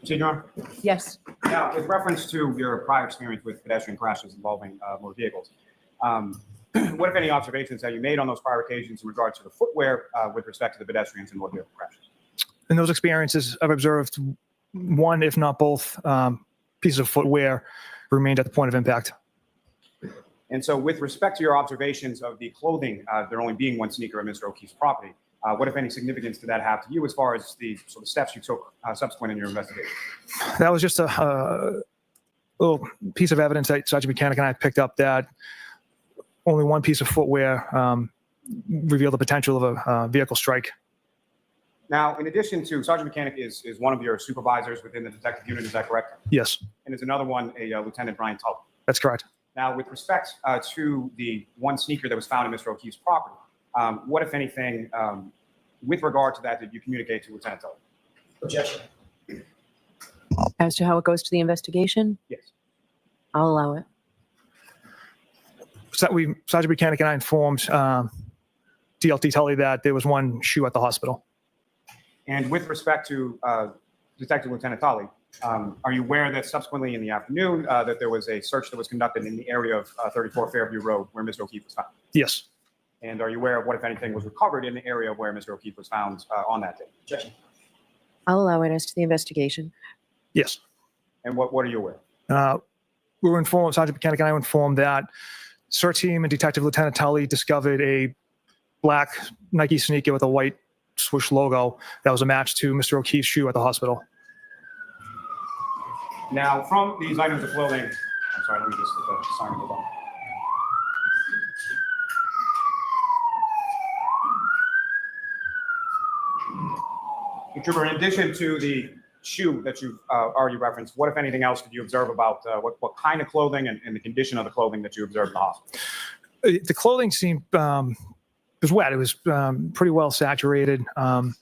Senor? Yes. Now, with reference to your prior experience with pedestrian crashes involving motor vehicles, what, if any, observations have you made on those prior occasions in regard to the footwear with respect to the pedestrians and motor vehicle crashes? In those experiences, I've observed one, if not both, pieces of footwear remained at the point of impact. And so with respect to your observations of the clothing, there only being one sneaker on Mr. O'Keefe's property, what, if any, significance did that have to you as far as the sort of steps you took subsequent in your investigation? That was just a little piece of evidence that Sergeant Mechanic and I picked up, that only one piece of footwear revealed the potential of a vehicle strike. Now, in addition to, Sergeant Mechanic is one of your supervisors within the detective unit, is that correct? Yes, And is another one a Lieutenant Brian Tully? that's correct. Now, with respect to the one sneaker that was found in Mr. O'Keefe's property, what, if anything, with regard to that, did you communicate to Lieutenant Tully? Objection. As to how it goes to the investigation, Yes. I'll allow it. So Sergeant Mechanic and I informed DLT Tully that there was one shoe at the hospital. And with respect to Detective Lieutenant Tully, are you aware that subsequently in the afternoon that there was a search that was conducted in the area of 34 Fairview Road where Mr. O'Keefe was found? Yes. And are you aware of what, if anything, was recovered in the area where Mr. O'Keefe was found on that day? Objection. I'll allow it as to the investigation. Yes. And what are you aware of? We were informed, Sergeant Mechanic and I were informed that SIR team and Detective Lieutenant Tully discovered a black Nike sneaker with a white swoosh logo that was a match to Mr. O'Keefe's shoe at the hospital. Now, from these items of clothing, I'm sorry, let me just get the siren hold on. Trooper, in addition to the shoe that you've already referenced, what, if anything else, did you observe about what kind of clothing and the condition of the clothing that you observed in the hospital? The clothing seemed, it was wet. It was pretty well saturated. The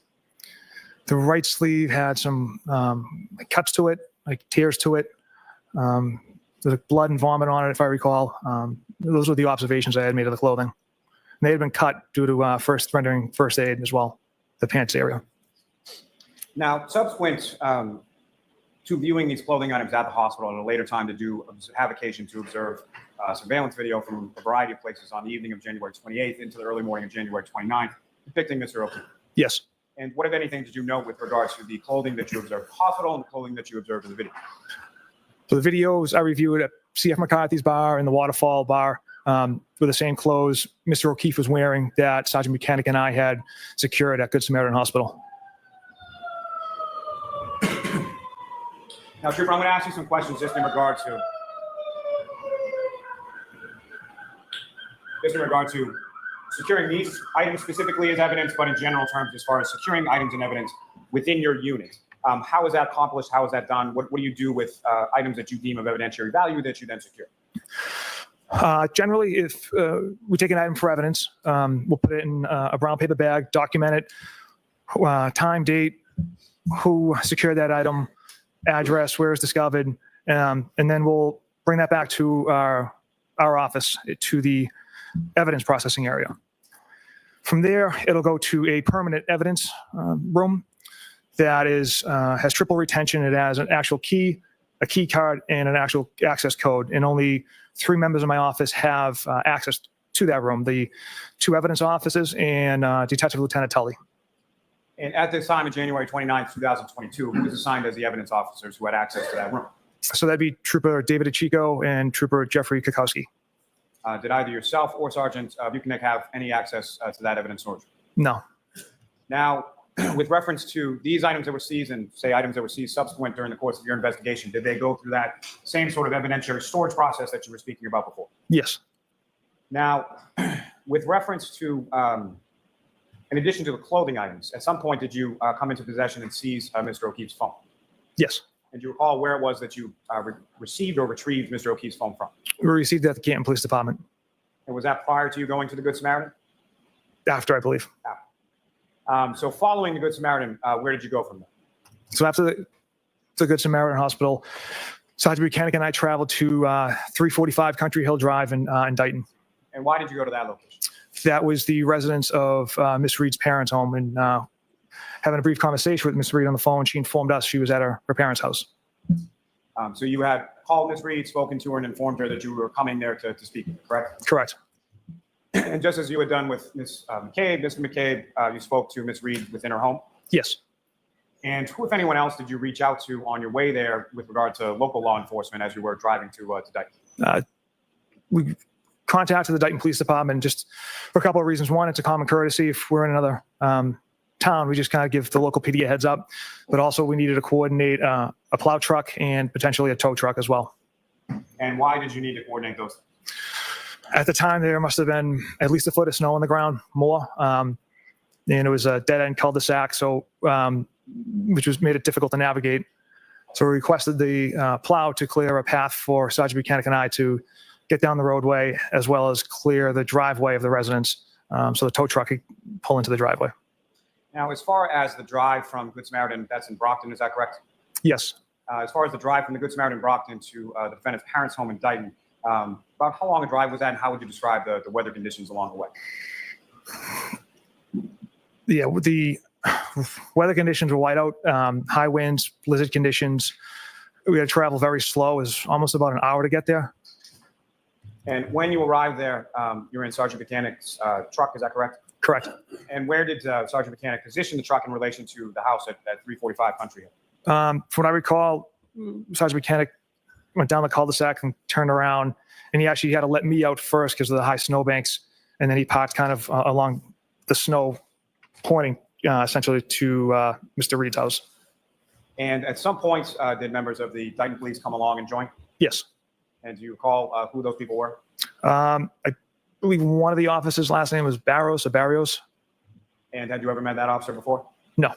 right sleeve had some cuts to it, like tears to it. There's blood and vomit on it, if I recall. Those were the observations I had made of the clothing. And they had been cut due to rendering first aid as well, the pants area. Now, subsequent to viewing these clothing items at the hospital at a later time, have occasion to observe surveillance video from a variety of places on the evening of January 28th into the early morning of January 29th, depicting Mr. O'Keefe. Yes. And what, if anything, did you note with regards to the clothing that you observed at the hospital and the clothing that you observed in the video? So the videos I reviewed at C.F. McCarthy's bar and the Waterfall bar were the same clothes Mr. O'Keefe was wearing that Sergeant Mechanic and I had secured at Good Samaritan Hospital. Now, Trooper, I'm going to ask you some questions just in regard to securing these items specifically as evidence, but in general terms, as far as securing items and evidence within your unit. How is that accomplished? How is that done? What do you do with items that you deem of evidentiary value that you then secure? Generally, if we take an item for evidence, we'll put it in a brown paper bag, document it, time, date, who secured that item, address, where it's discovered, and then we'll bring that back to our office, to the evidence processing area. From there, it'll go to a permanent evidence room that has triple retention. It has an actual key, a key card, and an actual access code, and only 3 members of my office have access to that room, the 2 evidence officers and Detective Lieutenant Tully. And at this time, in January 29th, 2022, who was assigned as the evidence officers who had access to that room? So that'd be Trooper David Achico and Trooper Jeffrey Kukowski. Did either yourself or Sergeant Buchanan have any access to that evidence storage? No. Now, with reference to these items that were seized and, say, items that were seized subsequent during the course of your investigation, did they go through that same sort of evidentiary storage process that you were speaking about before? Yes. Now, with reference to, in addition to the clothing items, at some point did you come into possession and seize Mr. O'Keefe's phone? Yes. And do you recall where it was that you received or retrieved Mr. O'Keefe's phone from? We received it at the Canton Police Department. And was that prior to you going to the Good Samaritan? After, I believe. So following the Good Samaritan, where did you go from there? So after the Good Samaritan Hospital, Sergeant Buchanan and I traveled to 345 Country Hill Drive in Dighton. And why did you go to that location? That was the residence of Miss Reed's parents' home, and having a brief conversation with Ms. Reed on the phone. She informed us she was at her parents' house. So you had called Ms. Reed, spoken to her, and informed her that you were coming there to speak with her, correct? Correct. And just as you had done with Ms. McCabe, Mr. McCabe, you spoke to Ms. Reed within her home. Yes. And who, if anyone else, did you reach out to on your way there with regard to local law enforcement as you were driving to Dayton? We contacted the Dayton Police Department just for a couple of reasons. One, it's a common courtesy. If we're in another town, we just kind of give the local PD a heads up. But also, we needed to coordinate a plow truck and potentially a tow truck as well. And why did you need to coordinate those? At the time, there must have been at least a foot of snow on the ground, more. And it was a dead-end cul-de-sac, so which was made it difficult to navigate. So we requested the plow to clear a path for Sergeant Buchanan and I to get down the roadway, as well as clear the driveway of the residence, so the tow truck could pull into the driveway. Now, as far as the drive from Good Samaritan, that's in Brockton, is that correct? Yes. As far as the drive from the Good Samaritan Brockton to the defendant's parents' home in Dayton, about how long a drive was that, and how would you describe the weather conditions along the way? Yeah, the weather conditions were white out, high winds, blizzard conditions. We had to travel very slow. It was almost about an hour to get there. And when you arrived there, you were in Sergeant Buchanan's truck, is that correct? Correct. And where did Sergeant Buchanan position the truck in relation to the house at 345 Country Hill? From what I recall, Sergeant Buchanan went down the cul-de-sac and turned around, and he actually had to let me out first because of the high snowbanks, and then he parked kind of along the snow, pointing essentially to Mr. Reed's house. And at some point, did members of the Dayton Police come along and join? Yes. And do you recall who those people were? I believe one of the officers' last name was Barrios. And had you ever met that officer before? No.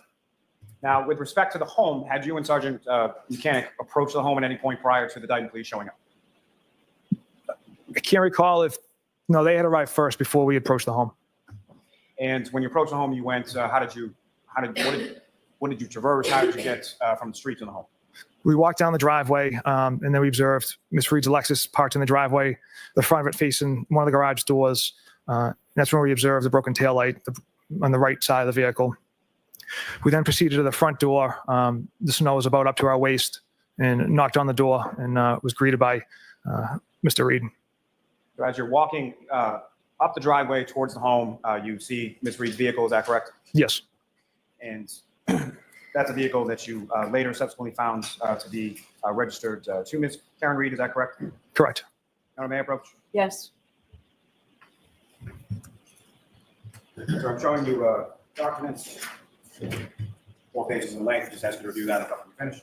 Now, with respect to the home, had you and Sergeant Buchanan approached the home at any point prior to the Dayton Police showing up? I can't recall if, no, they had arrived first before we approached the home. And when you approached the home, you went, what did you traverse? How did you get from the street to the home? We walked down the driveway, and then we observed Miss Reed's Lexus parked in the driveway, the front of it facing one of the garage doors. That's when we observed the broken taillight on the right side of the vehicle. We then proceeded to the front door. The snow was about up to our waist, and knocked on the door and was greeted by Mr. Reed. So as you're walking up the driveway towards the home, you see Miss Reed's vehicle, is that correct? Yes. And that's a vehicle that you later subsequently found to be registered to Ms. Karen Reed, is that correct? Correct. Now, may I approach? Yes. So I'm showing you documents, 4 pages in length, just ask you to review that after you finish.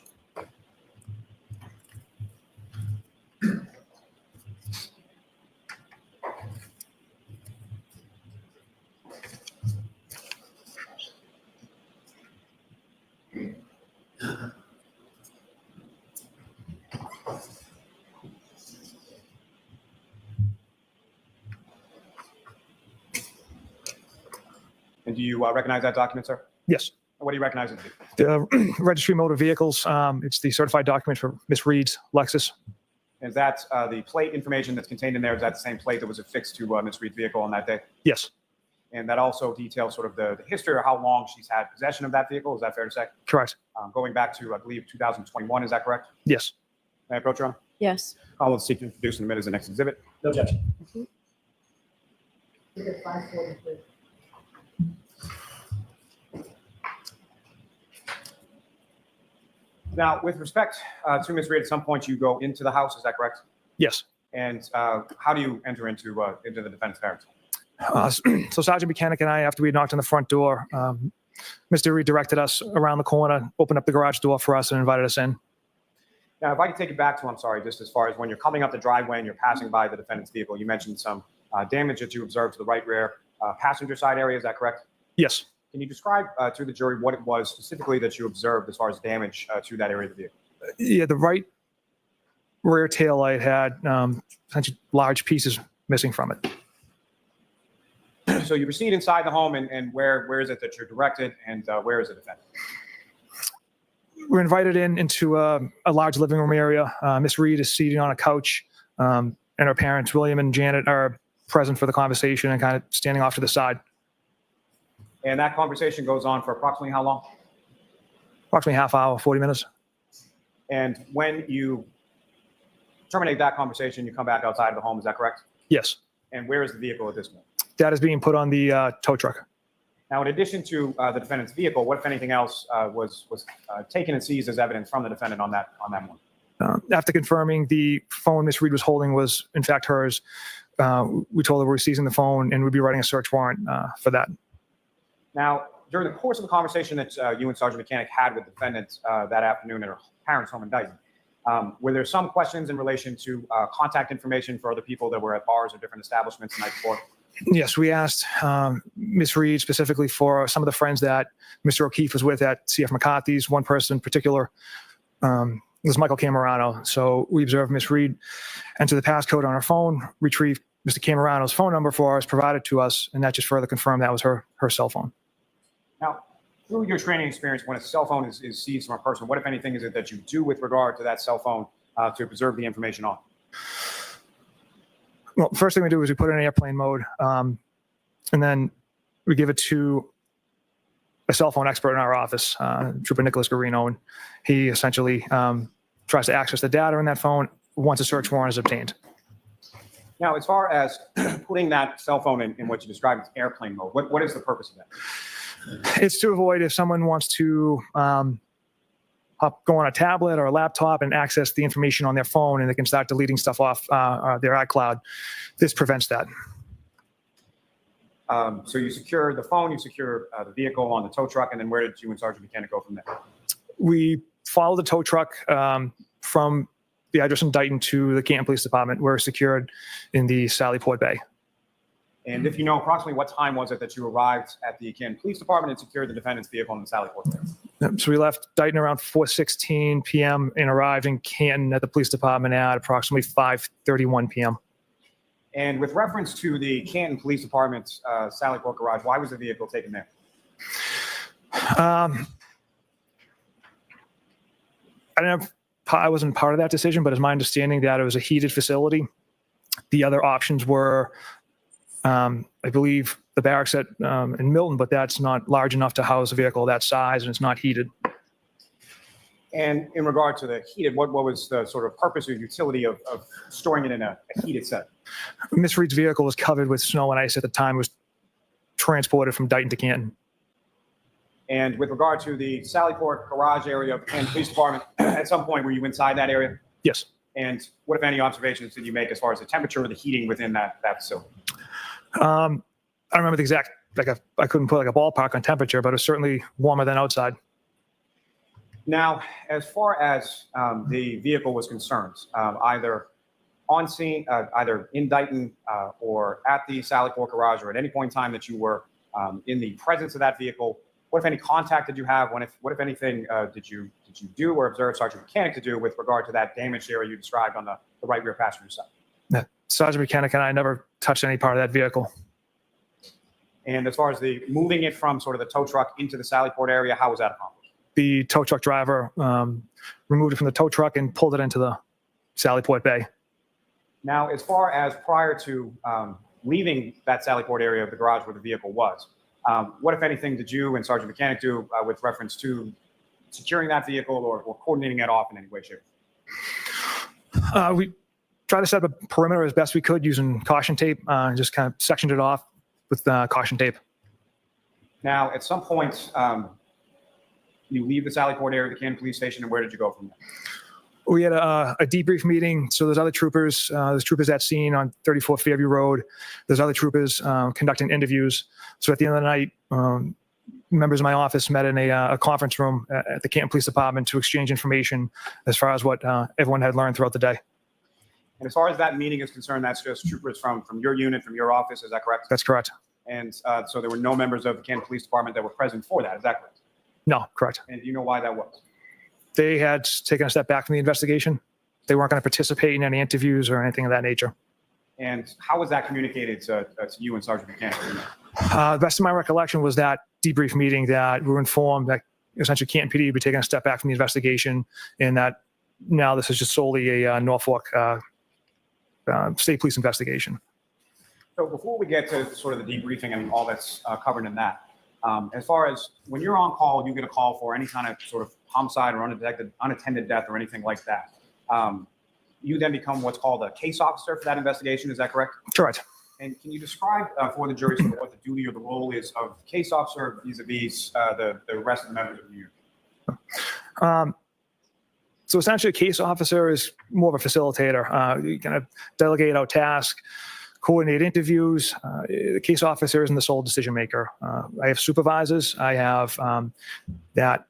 And do you recognize that document, sir? Yes. What do you recognize it to be? The Registry of Motor Vehicles, it's the certified document for Miss Reed's Lexus. Is that the plate information that's contained in there? Is that the same plate that was affixed to Ms. Reed's vehicle on that day? Yes. And that also details sort of the history or how long she's had possession of that vehicle. Is that fair to say? Correct. Going back to, I believe, 2021. Is that correct? Yes. May I approach, Your Honor? Yes. I will seek to introduce and admit as the next exhibit. No objection. Now, with respect to Ms. Reed, at some point you go into the house. Is that correct? Yes. And how do you enter into the defendant's parents? So Sergeant Buchanan and I, after we knocked on the front door, Mr. Reed directed us around the corner, opened up the garage door for us, and invited us in. Now, if I could take you back to, I'm sorry, just as far as when you're coming up the driveway and you're passing by the defendant's vehicle, you mentioned some damage that you observed to the right rear passenger side area. Is that correct? Yes. Can you describe to the jury what it was specifically that you observed as far as damage to that area of the vehicle? Yeah, the right rear taillight had essentially large pieces missing from it. So you proceed inside the home, and where is it that you're directed, and where is the defendant? We're invited into a large living room area. Miss Reed is seated on a couch, and her parents, William and Janet, are present for the conversation and kind of standing off to the side. And that conversation goes on for approximately how long? Approximately half hour, 40 minutes. And when you terminate that conversation, you come back outside of the home, is that correct? Yes. And where is the vehicle at this point? That is being put on the tow truck. Now, in addition to the defendant's vehicle, what, if anything else, was taken and seized as evidence from the defendant on that one? After confirming the phone Ms. Reed was holding was, in fact, hers, we told her we were seizing the phone and we'd be writing a search warrant for that. Now, during the course of the conversation that you and Sergeant Mechanic had with the defendant that afternoon at her parents' home in Dayton, were there some questions in relation to contact information for other people that were at bars or different establishments the night before? Yes, we asked Ms. Reed specifically for some of the friends that Mr. O'Keefe was with at C.F. McCarthy's. One person in particular was Michael Camerano. So we observed Ms. Reed enter the passcode on her phone, retrieve Mr. Camerano's phone number for us, provided to us, and that just further confirmed that was her cell phone. Now, through your training experience, when a cell phone is seized from a person, what, if anything, is it that you do with regard to that cell phone to preserve the information on? Well, first thing we do is we put it in airplane mode, and then we give it to a cell phone expert in our office, Trooper Nicholas Garino, and he essentially tries to access the data in that phone once a search warrant is obtained. Now, as far as putting that cell phone in what you described as airplane mode, what is the purpose of that? It's to avoid if someone wants to go on a tablet or a laptop and access the information on their phone, and they can start deleting stuff off their iCloud. This prevents that. So you secure the phone, you secure the vehicle on the tow truck, and then where did you and Sergeant Mechanic go from there? We follow the tow truck from the address in Dayton to the Canton Police Department. We're secured in the Sallyport Bay. And if you know approximately what time was it that you arrived at the Canton Police Department and secured the defendant's vehicle in the Sallyport Bay? So we left Dayton around 4:16 p.m. and arrived in Canton at the police department at approximately 5:31 p.m. And with reference to the Canton Police Department's Sallyport garage, why was the vehicle taken there? I wasn't part of that decision, but it's my understanding that it was a heated facility. The other options were, I believe, the barracks in Milton, but that's not large enough to house a vehicle that size, and it's not heated. And in regard to the heated, what was the sort of purpose or utility of storing it in a heated setting? Miss Reed's vehicle was covered with snow and ice at the time. It was transported from Dayton to Canton. And with regard to the Sallyport garage area of the Canton Police Department, at some point were you inside that area? Yes. And what, if any, observations did you make as far as the temperature or the heating within that facility? I don't remember the exact, I couldn't put a ballpark on temperature, but it was certainly warmer than outside. Now, as far as the vehicle was concerned, either on scene, either in Dayton or at the Sallyport garage, or at any point in time that you were in the presence of that vehicle, what, if any, contact did you have? What, if anything, did you do or observe Sergeant Mechanic to do with regard to that damaged area you described on the right rear passenger side? Sergeant Mechanic and I never touched any part of that vehicle. And as far as the moving it from sort of the tow truck into the Sallyport area, how was that accomplished? The tow truck driver removed it from the tow truck and pulled it into the Sallyport Bay. Now, as far as prior to leaving that Sallyport area of the garage where the vehicle was, what, if anything, did you and Sergeant Mechanic do with reference to securing that vehicle or coordinating it off in any way, shape? We tried to set up a perimeter as best we could using caution tape, just kind of sectioned it off with caution tape. Now, at some point, you leave the Sallyport area of the Canton Police Station, and where did you go from there? We had a debrief meeting. So there's other troopers. There's troopers at scene on 34th Fairview Road. There's other troopers conducting interviews. So at the end of the night, members of my office met in a conference room at the Canton Police Department to exchange information as far as what everyone had learned throughout the day. And as far as that meeting is concerned, that's just troopers from your unit, from your office. Is that correct? That's correct. And so there were no members of the Canton Police Department that were present for that. Is that correct? No, correct. And do you know why that was? They had taken a step back from the investigation. They weren't going to participate in any interviews or anything of that nature. And how was that communicated to you and Sergeant Mechanic? The best of my recollection was that debrief meeting that we were informed that essentially Canton PD would be taking a step back from the investigation, and that now this is just solely a Norfolk State Police investigation. So before we get to sort of the debriefing and all that's covered in that, As far as when you're on call, you get a call for any kind of sort of homicide or unattended death or anything like that. You then become what's called a case officer for that investigation. Is that correct? Correct. And can you describe for the jury sort of what the duty or the role is of the case officer vis-a-vis the rest of the members of the unit? So essentially, a case officer is more of a facilitator. You kind of delegate out tasks, coordinate interviews. The case officer isn't the sole decision maker. I have supervisors. I have that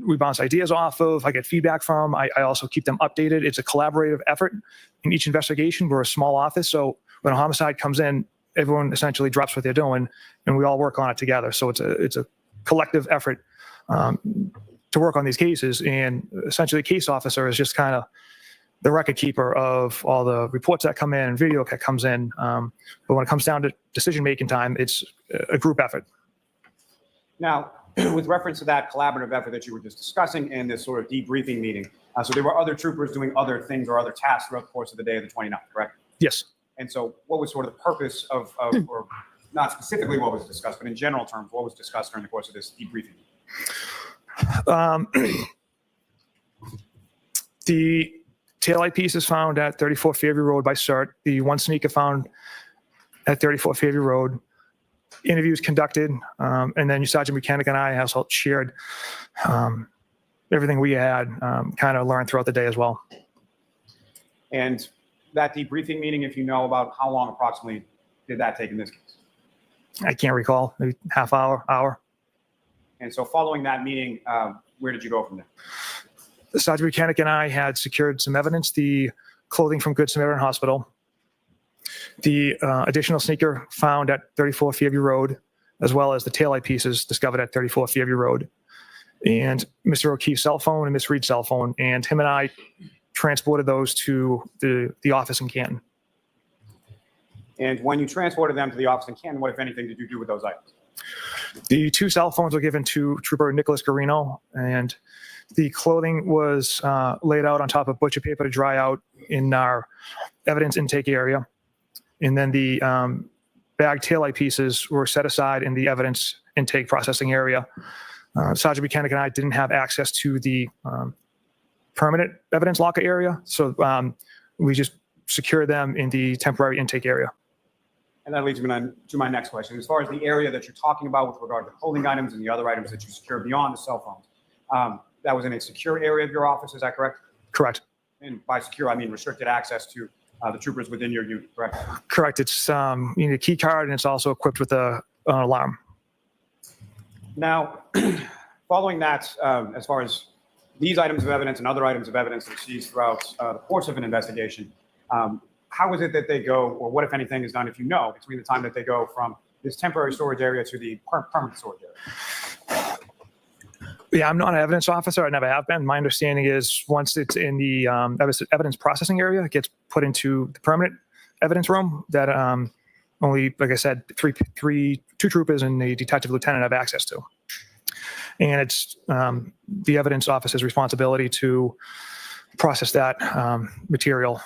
we bounce ideas off of. I get feedback from. I also keep them updated. It's a collaborative effort in each investigation. We're a small office, so when a homicide comes in, everyone essentially drops what they're doing, and we all work on it together. So it's a collective effort to work on these cases. And essentially, the case officer is just kind of the record keeper of all the reports that come in and video that comes in. But when it comes down to decision-making time, it's a group effort. Now, with reference to that collaborative effort that you were just discussing and this sort of debriefing meeting, so there were other troopers doing other things or other tasks throughout the course of the day of the 29th, correct? Yes. And so what was sort of the purpose of or not specifically what was discussed, but in general terms, what was discussed during the course of this debriefing? The taillight piece is found at 34 Fairview Road by CERT. The one sneaker found at 34 Fairview Road. Interviews conducted, and then Sergeant Mechanic and I also shared everything we had kind of learned throughout the day as well. And that debriefing meeting, if you know about how long approximately did that take in this case? I can't recall, maybe half hour. And so following that meeting, where did you go from there? The Sergeant Mechanic and I had secured some evidence, the clothing from Good Samaritan Hospital, the additional sneaker found at 34 Fairview Road, as well as the taillight pieces discovered at 34 Fairview Road, and Mr. O'Keefe's cell phone and Miss Reed's cell phone. And him and I transported those to the office in Canton. And when you transported them to the office in Canton, what, if anything, did you do with those items? The two cell phones were given to Trooper Nicholas Garino, and the clothing was laid out on top of butcher paper to dry out in our evidence intake area. And then the bag taillight pieces were set aside in the evidence intake processing area. Sergeant Mechanic and I didn't have access to the permanent evidence locker area, so we just secured them in the temporary intake area. And that leads me to my next question. As far as the area that you're talking about with regard to clothing items and the other items that you secured beyond the cell phones, that was in a secure area of your office, is that correct? Correct. And by secure, I mean restricted access to the troopers within your unit, correct? Correct. It's you need a key card, and it's also equipped with an alarm. Now, following that, as far as these items of evidence and other items of evidence that are seized throughout the course of an investigation, how is it that they go, or what, if anything, is done, if you know, between the time that they go from this temporary storage area to the permanent storage area? Yeah, I'm not an evidence officer. I never have been. My understanding is once it's in the evidence processing area, it gets put into the permanent evidence room that only, like I said, two troopers and a detective lieutenant have access to. And it's the evidence officer's responsibility to process that material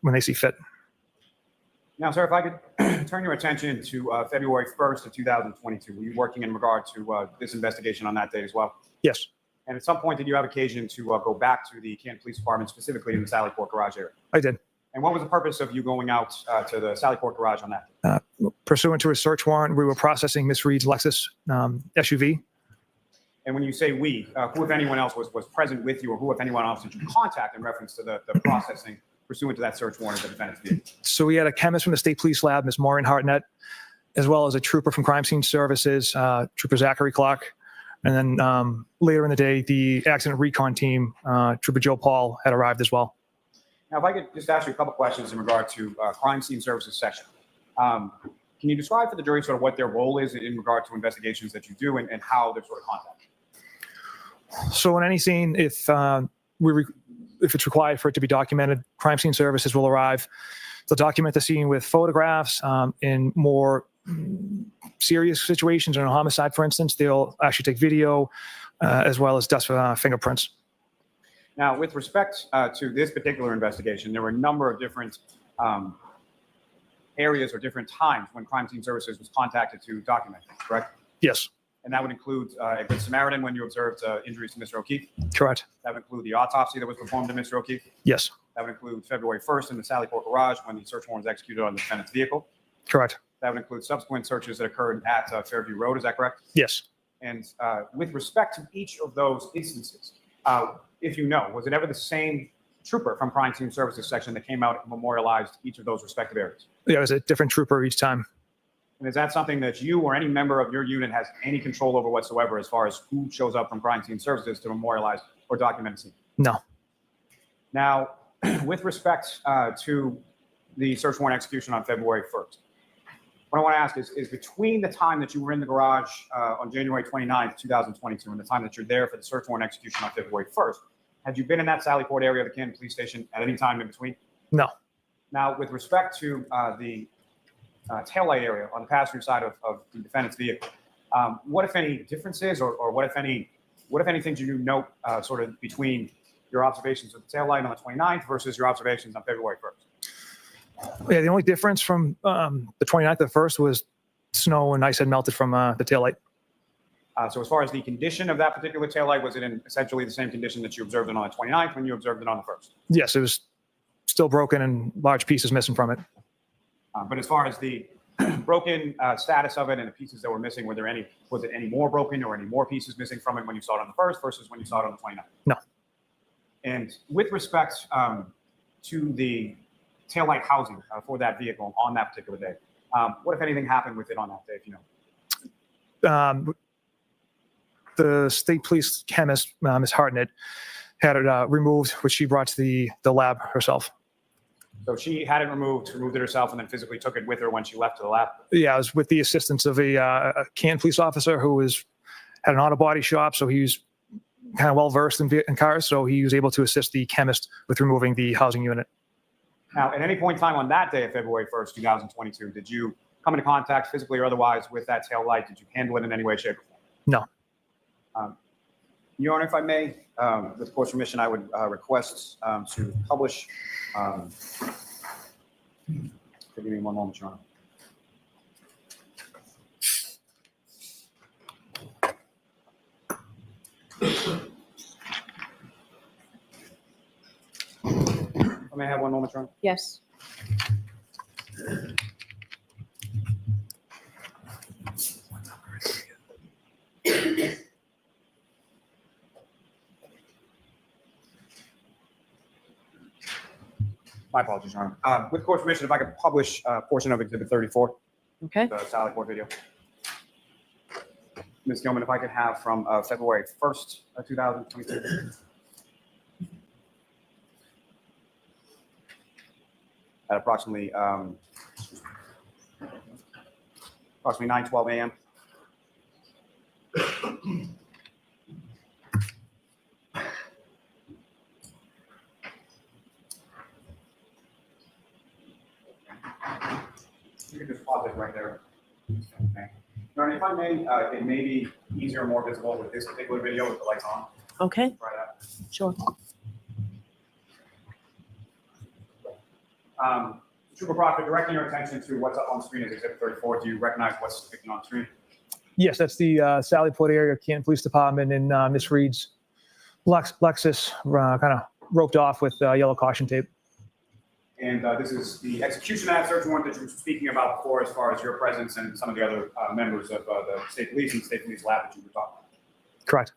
when they see fit. Now, sir, if I could turn your attention to February 1st of 2022, were you working in regard to this investigation on that date as well? Yes. And at some point, did you have occasion to go back to the Canton Police Department, specifically in the Sally Port Garage area? I did. And what was the purpose of you going out to the Sally Port Garage on that? Pursuant to a search warrant, we were processing Miss Reed's Lexus SUV. And when you say we, who, if anyone else, was present with you, or who, if anyone else, did you contact in reference to the processing pursuant to that search warrant of the defendant's vehicle? So we had a chemist from the State Police Lab, Ms. Maureen Hartnett, as well as a trooper from Crime Scene Services, Trooper Zachary Clark. And then later in the day, the accident recon team, Trooper Joe Paul, had arrived as well. Now, if I could just ask you a couple questions in regard to Crime Scene Services section. Can you describe for the jury sort of what their role is in regard to investigations that you do and how they're sort of contacted? So in any scene, if it's required for it to be documented, Crime Scene Services will arrive. They'll document the scene with photographs. In more serious situations, in a homicide, for instance, they'll actually take video as well as dust fingerprints. Now, with respect to this particular investigation, there were a number of different areas or different times when Crime Scene Services was contacted to document it, correct? Yes. And that would include a Good Samaritan when you observed injuries to Mr. O'Keefe. Correct. That would include the autopsy that was performed to Mr. O'Keefe. Yes. That would include February 1st in the Sallyport garage when the search warrant was executed on the defendant's vehicle. Correct. That would include subsequent searches that occurred at Fairview Road. Is that correct? Yes. And with respect to each of those instances, if you know, was it ever the same trooper from Crime Scene Services section that came out and memorialized each of those respective areas? Yeah, it was a different trooper each time. And is that something that you or any member of your unit has any control over whatsoever as far as who shows up from Crime Scene Services to memorialize or document a scene? No. Now, with respect to the search warrant execution on February 1st, what I want to ask is between the time that you were in the garage on January 29th, 2022, and the time that you're there for the search warrant execution on February 1st, had you been in that Sallyport area of the Canton Police Station at any time in between? No. Now, with respect to the taillight area on the passenger side of the defendant's vehicle, what, if any, differences or what, if any things you note sort of between your observations of the taillight on the 29th versus your observations on February 1st? Yeah, the only difference from the 29th to the 1st was snow and ice had melted from the taillight. So as far as the condition of that particular taillight, was it in essentially the same condition that you observed it on the 29th when you observed it on the 1st? Yes, it was still broken and large pieces missing from it. But as far as the broken status of it and the pieces that were missing, was it any more broken or any more pieces missing from it when you saw it on the 1st versus when you saw it on the 29th? No. And with respect to the taillight housing for that vehicle on that particular day, what, if anything, happened with it on that day, if you know? The state police chemist, Ms. Hartnett, had it removed, which she brought to the lab herself. So she had it removed it herself, and then physically took it with her when she left to the lab? Yeah, it was with the assistance of a Canton police officer who had an auto body shop, so he was kind of well versed in cars, so he was able to assist the chemist with removing the housing unit. Now, at any point in time on that day of February 1st, 2022, did you come into contact physically or otherwise with that tail light? Did you handle it in any way, shape, or form? No. Your Honor, if I may, with court's permission, I would request to publish. Give me one moment, Your Honor. May I have one moment, Your Honor? Yes. My apologies, Your Honor. With court's permission, if I could publish a portion of Exhibit 34, Okay. the Sallyport video. Ms. Gilman, if I could have from February 1st, 2022. At approximately 9:12 a.m. You can just pause it right there. Okay. Your Honor, if I may, it may be easier and more visible with this particular video with the lights on. Okay. Try that. Sure. Trooper Proctor, directing your attention to what's up on screen is Exhibit 34. Do you recognize what's depicted on screen? Yes, that's the Sallyport area Canton Police Department and Miss Reed's Lexus kind of roped off with yellow caution tape. And this is the execution of that search warrant that you were speaking about before, as far as your presence and some of the other members of the state police and state police lab that you were talking about. Correct.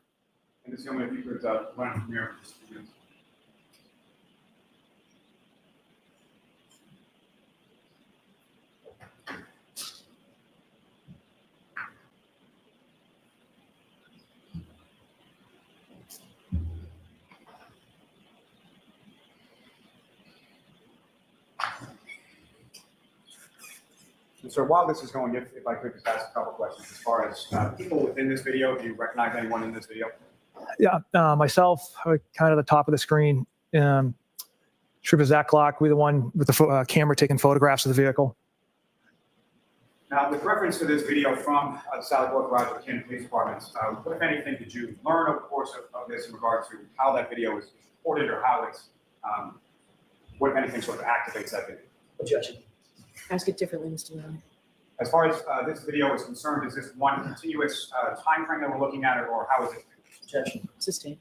And Ms. Gilman, if you could run from here for just a few minutes. And so while this is going, if I could just ask a couple questions as far as people within this video, do you recognize anyone in this video? Yeah, myself, kind of the top of the screen. Trooper Zach Clark, we're the one with the camera taking photographs of the vehicle. Now, with reference to this video from the Sallyport Garage of the Canton Police Department, what, if anything, did you learn over the course of this in regard to how that video is recorded or how it's, what, if anything, sort of activates that video? Objection. Ask it differently, Mr. Miller. As far as this video is concerned, is this one continuous time frame that we're looking at, or how is it? Objection. Sustained.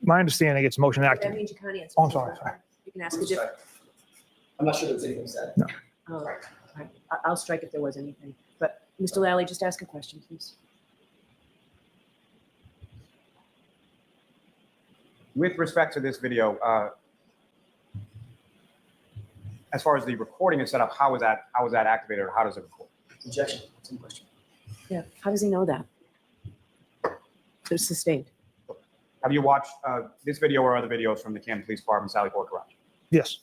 My understanding, it's motion That active. means you can't answer. Oh, I'm sorry. You can ask a different. I'm not sure there's anything said. No. Oh, all right. I'll strike if there was anything. But Mr. Lally, just ask a question, please. With respect to this video, as far as the recording is set up, how is that activated, or how does it record? Objection. Same question. Yeah. How does he know that? It's sustained. Have you watched this video or other videos from the Camden Police Department, Sally Port Garage? Yes.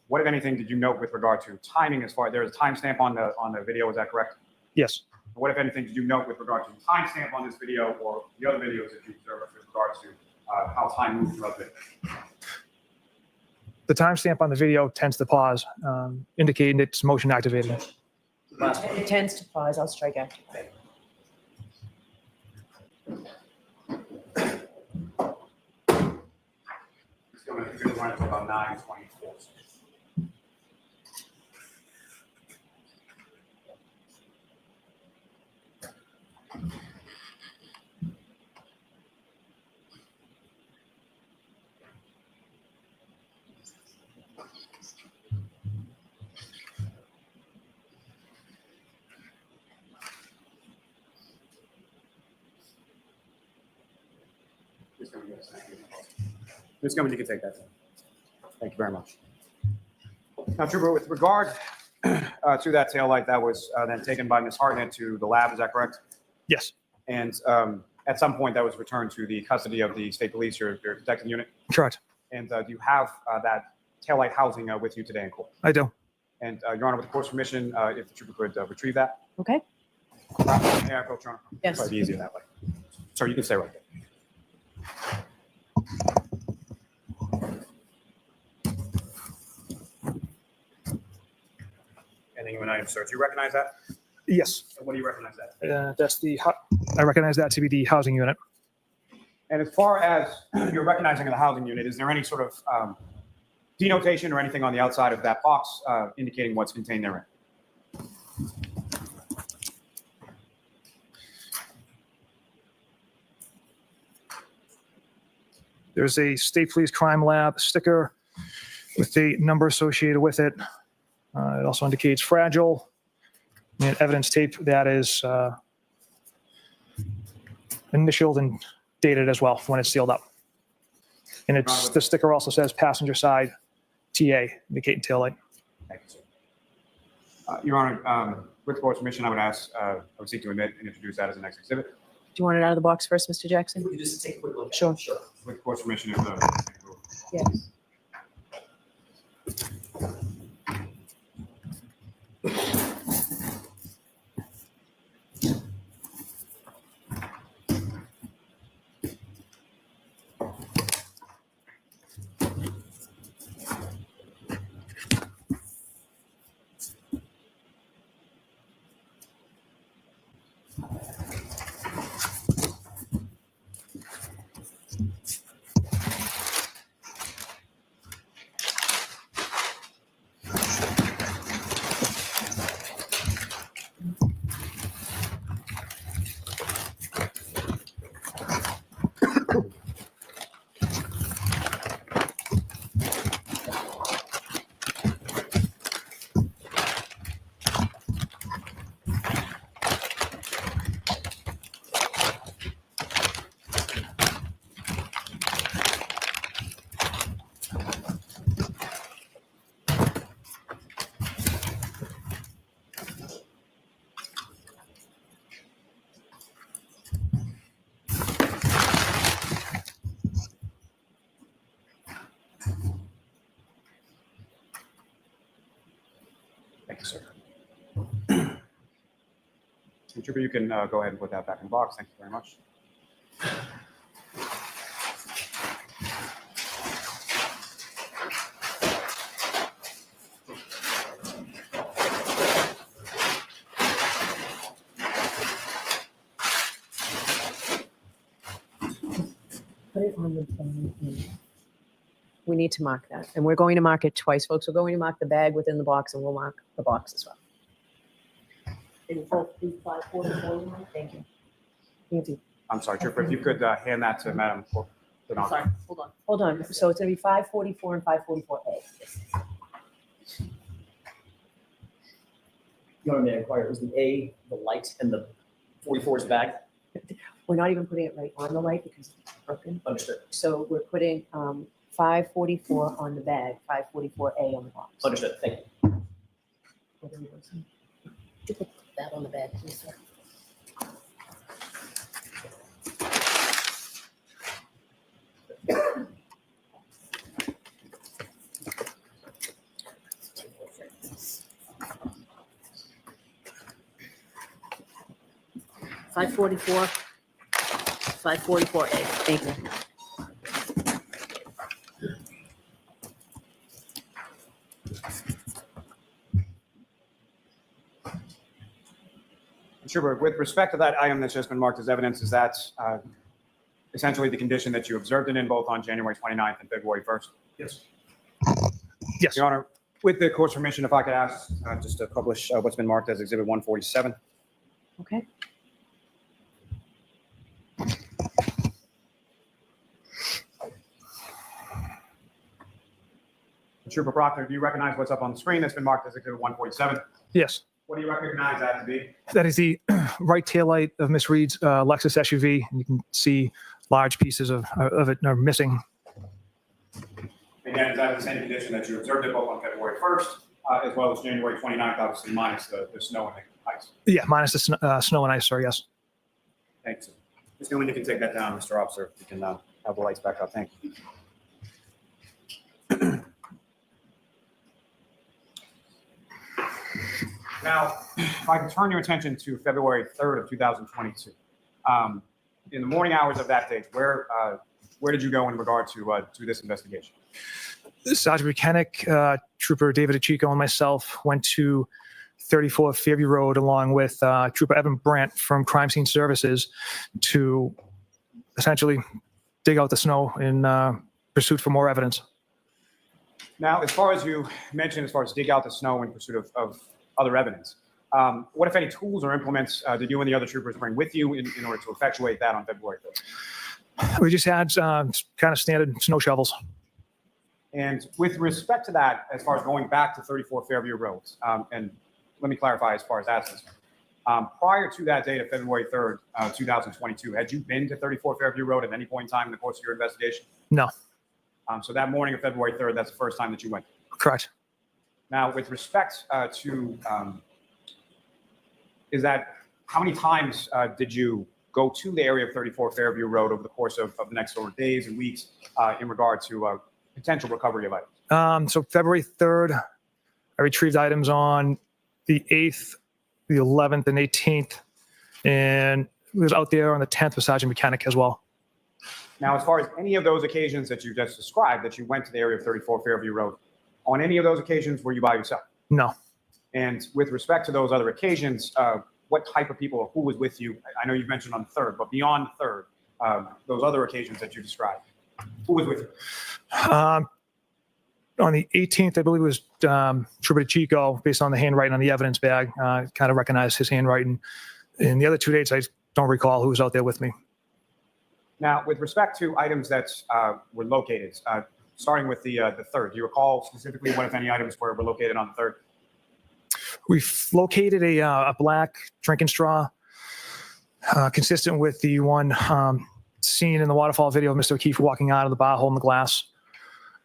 What, if anything, did you note with regard to timing? As far as there's a timestamp on the video, is that correct? Yes. What, if anything, did you note with regard to the timestamp on this video or the other videos that you observed with regards to how time moves throughout the video? The timestamp on the video tends to pause, indicating it's motion activated. Last one. It tends to pause. I'll strike after. It's going to run until about 9:24. Ms. Cummins, you can take that. Thank you very much. Now, Trooper, with regard to that taillight that was then taken by Ms. Hartnett to the lab, is that correct? Yes. And at some point that was returned to the custody of the state police, your detective unit? Correct. And do you have that taillight housing with you today in court? I do. And Your Honor, with the court's permission, if the trooper could retrieve that? Okay. May I approach, Your Honor? Yes. Probably be easier that way. Sir, you can stay right there. Ending you an item, sir. Do you recognize that? Yes. And what do you recognize that? That's I recognize that to be the housing unit. And as far as your recognizing of the housing unit, is there any sort of denotation or anything on the outside of that box indicating what's contained therein? There's a State Police Crime Lab sticker with the number associated with it. It also indicates fragile and evidence tape that is initialed and dated as well when it's sealed up. And the sticker also says passenger side TA, indicating taillight. Thank you, sir. Your Honor, with the court's permission, I would seek to admit and introduce that as the next exhibit. Do you want it out of the box first, Mr. Jackson? You just take a quick look. at it. Sure. Sure. With the court's permission, if the Yes. Thank you, sir. Trooper, you can go ahead and put that back in the box. Thank you very much. Put it on the bag. We need to mark that. And we're going to mark it twice, folks. We're going to mark the bag within the box, and we'll mark the box as well. In both these 544, thank you. Nancy, I'm sorry, Trooper, if you could hand that to Madam Clerk. I'm sorry, hold on. So it's gonna be 544 and 544A. Your Honor, may I inquire, was the A, the light, and the 44's bag? We're not even putting it right on the light because it's broken. Understood, So we're putting 544 on the bag, 544A on the box. understood, thank you. Could you put that on the bag, please, sir? $544, $544A. Thank you. Trooper, with respect to that item that's just been marked as evidence, is that essentially the condition that you observed it in both on January 29th and February 1st? Yes. Yes. Your Honor, with the court's permission, if I could ask just to publish what's been marked as Exhibit 147. Okay. Trooper Proctor, do you recognize what's up on the screen that's been marked as Exhibit 147? Yes. What do you recognize that to be? That is the right taillight of Miss Reed's Lexus SUV. And you can see large pieces of it are missing. Again, is that the same condition that you observed it both on February 1st as well as January 29th, obviously minus the snow and the ice? Yeah, minus the snow and ice, sir, yes. Thanks. Ms. Newman, you can take that down, Mr. Officer. You can have the lights back up. Thank you. Now, if I can turn your attention to February 3rd of 2022. In the morning hours of that date, where did you go in regard to this investigation? Sergeant Mechanic, Trooper David Achico, and myself went to 34 Fairview Road along with Trooper Evan Brandt from Crime Scene Services to essentially dig out the snow in pursuit for more evidence. Now, as far as you mentioned, as far as dig out the snow in pursuit of other evidence, what, if any, tools or implements did you and the other troopers bring with you in order to effectuate that on February 3rd? We just had kind of standard snow shovels. And with respect to that, as far as going back to 34 Fairview Road, and let me clarify as far as that's concerned. Prior to that date of February 3rd, 2022, had you been to 34 Fairview Road at any point in time in the course of your investigation? No. So that morning of February 3rd, that's the first time that you went. Correct. Now, with respect to, is that, how many times did you go to the area of 34 Fairview Road over the course of the next sort of days and weeks in regard to potential recovery of items? So February 3rd, I retrieved items on the 8th, the 11th, and 18th, and was out there on the 10th with Sergeant Mechanic as well. Now, as far as any of those occasions that you just described, that you went to the area of 34 Fairview Road, on any of those occasions, were you by yourself? No. And with respect to those other occasions, what type of people or who was with you? I know you've mentioned on the 3rd, but beyond the 3rd, those other occasions that you described, who was with you? On the 18th, I believe it was Trooper Chico, based on the handwriting on the evidence bag. Kind of recognized his handwriting. And the other 2 dates, I don't recall who was out there with me. Now, with respect to items that were located, starting with the 3rd, do you recall specifically what, if any, items were located on the 3rd? We've located a black drinking straw, consistent with the one seen in the waterfall video of Mr. O'Keefe walking out of the bar holding the glass.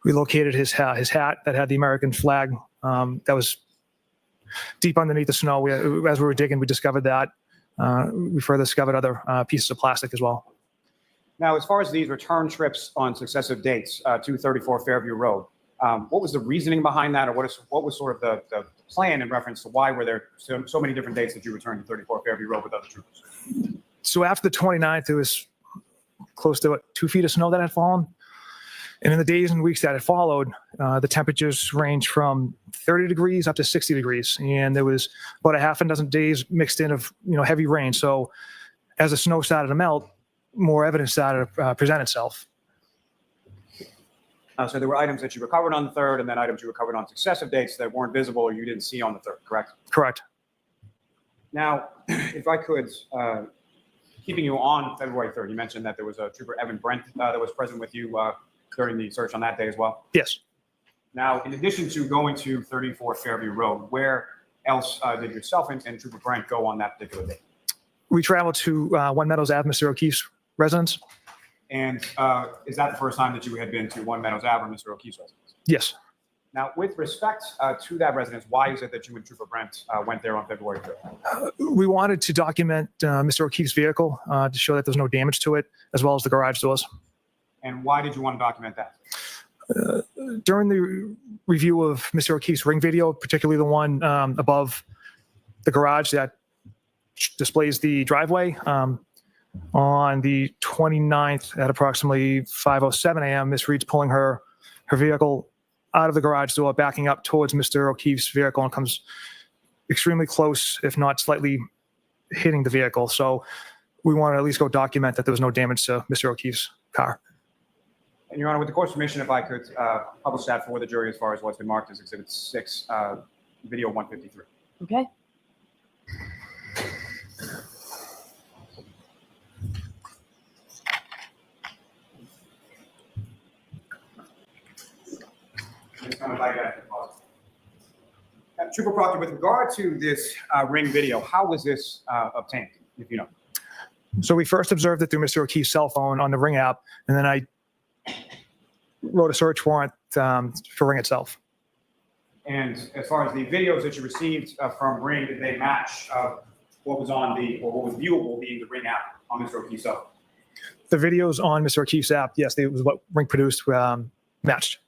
We located his hat that had the American flag that was deep underneath the snow. As we were digging, we discovered that. We further discovered other pieces of plastic as well. Now, as far as these return trips on successive dates to 34 Fairview Road, what was the reasoning behind that, or what was sort of the plan in reference to why were there so many different dates that you returned to 34 Fairview Road with other troopers? So after the 29th, there was close to 2 feet of snow that had fallen. And in the days and weeks that had followed, the temperatures ranged from 30 degrees up to 60 degrees. And there was about a half a dozen days mixed in of heavy rain. So as the snow started to melt, more evidence started to present itself. So there were items that you recovered on the 3rd, and then items you recovered on successive dates that weren't visible or you didn't see on the 3rd, correct? Correct. Now, if I could, keeping you on February 3rd, you mentioned that there was a Trooper Evan Brent that was present with you during the search on that day as well. Yes. Now, in addition to going to 34 Fairview Road, where else did yourself and Trooper Brent go on that particular day? We traveled to One Meadows Ave, Mr. O'Keefe's residence. And is that the first time that you had been to One Meadows Ave or Mr. O'Keefe's residence? Yes. Now, with respect to that residence, why is it that you and Trooper Brent went there on February 3rd? We wanted to document Mr. O'Keefe's vehicle to show that there's no damage to it, as well as the garage doors. And why did you want to document that? During the review of Mr. O'Keefe's ring video, particularly the one above the garage that displays the driveway, on the 29th at approximately 5:07 a.m., Ms. Reed's pulling her vehicle out of the garage door, backing up towards Mr. O'Keefe's vehicle, and comes extremely close, if not slightly hitting the vehicle. So we want to at least go document that there was no damage to Mr. O'Keefe's car. And Your Honor, with the court's permission, if I could publish that for the jury as far as what's been marked as Exhibit 6, video 153. Okay. Trooper Proctor, with regard to this ring video, how was this obtained, if you know? So we first observed it through Mr. O'Keefe's cell phone on the Ring app, and then I wrote a search warrant for Ring itself. And as far as the videos that you received from Ring, did they match what was on the, or what was viewable being the Ring app on Mr. O'Keefe's cell phone? The videos on Mr. O'Keefe's app, yes, it was what Ring produced, matched.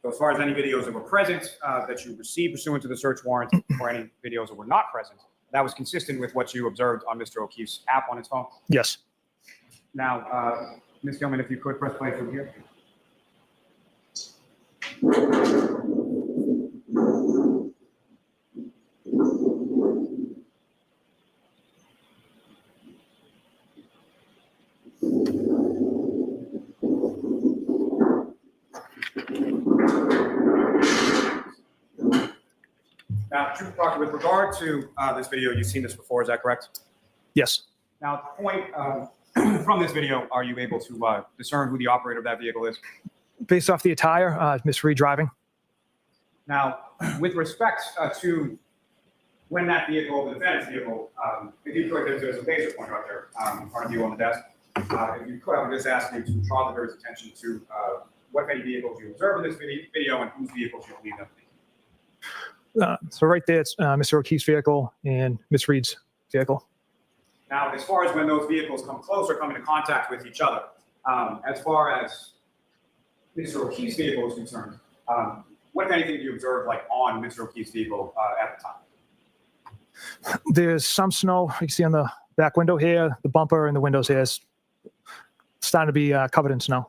So as far as any videos that were present that you received pursuant to the search warrant, or any videos that were not present, that was consistent with what you observed on Mr. O'Keefe's app on his phone? Yes. Now, Ms. Gilman, if you could press play from here. Now, Trooper Proctor, with regard to this video, you've seen this before, is that correct? Yes. Now, at the point from this video, are you able to discern who the operator of that vehicle is? Based off the attire, Ms. Reed driving. Now, with respect to when that vehicle, the defendant's vehicle, if you could, there's a laser pointer up there in front of you on the desk. If you could, I would just ask you to draw the jury's attention to what any vehicles you observe in this video and whose vehicles you believe them to be. So right there, it's Mr. O'Keefe's vehicle and Ms. Reed's vehicle. Now, as far as when those vehicles come close or come into contact with each other, as far as Mr. O'Keefe's vehicle is concerned, what, if anything, do you observe like on Mr. O'Keefe's vehicle at the time? There's some snow you can see on the back window here, the bumper and the windows here is starting to be covered in snow.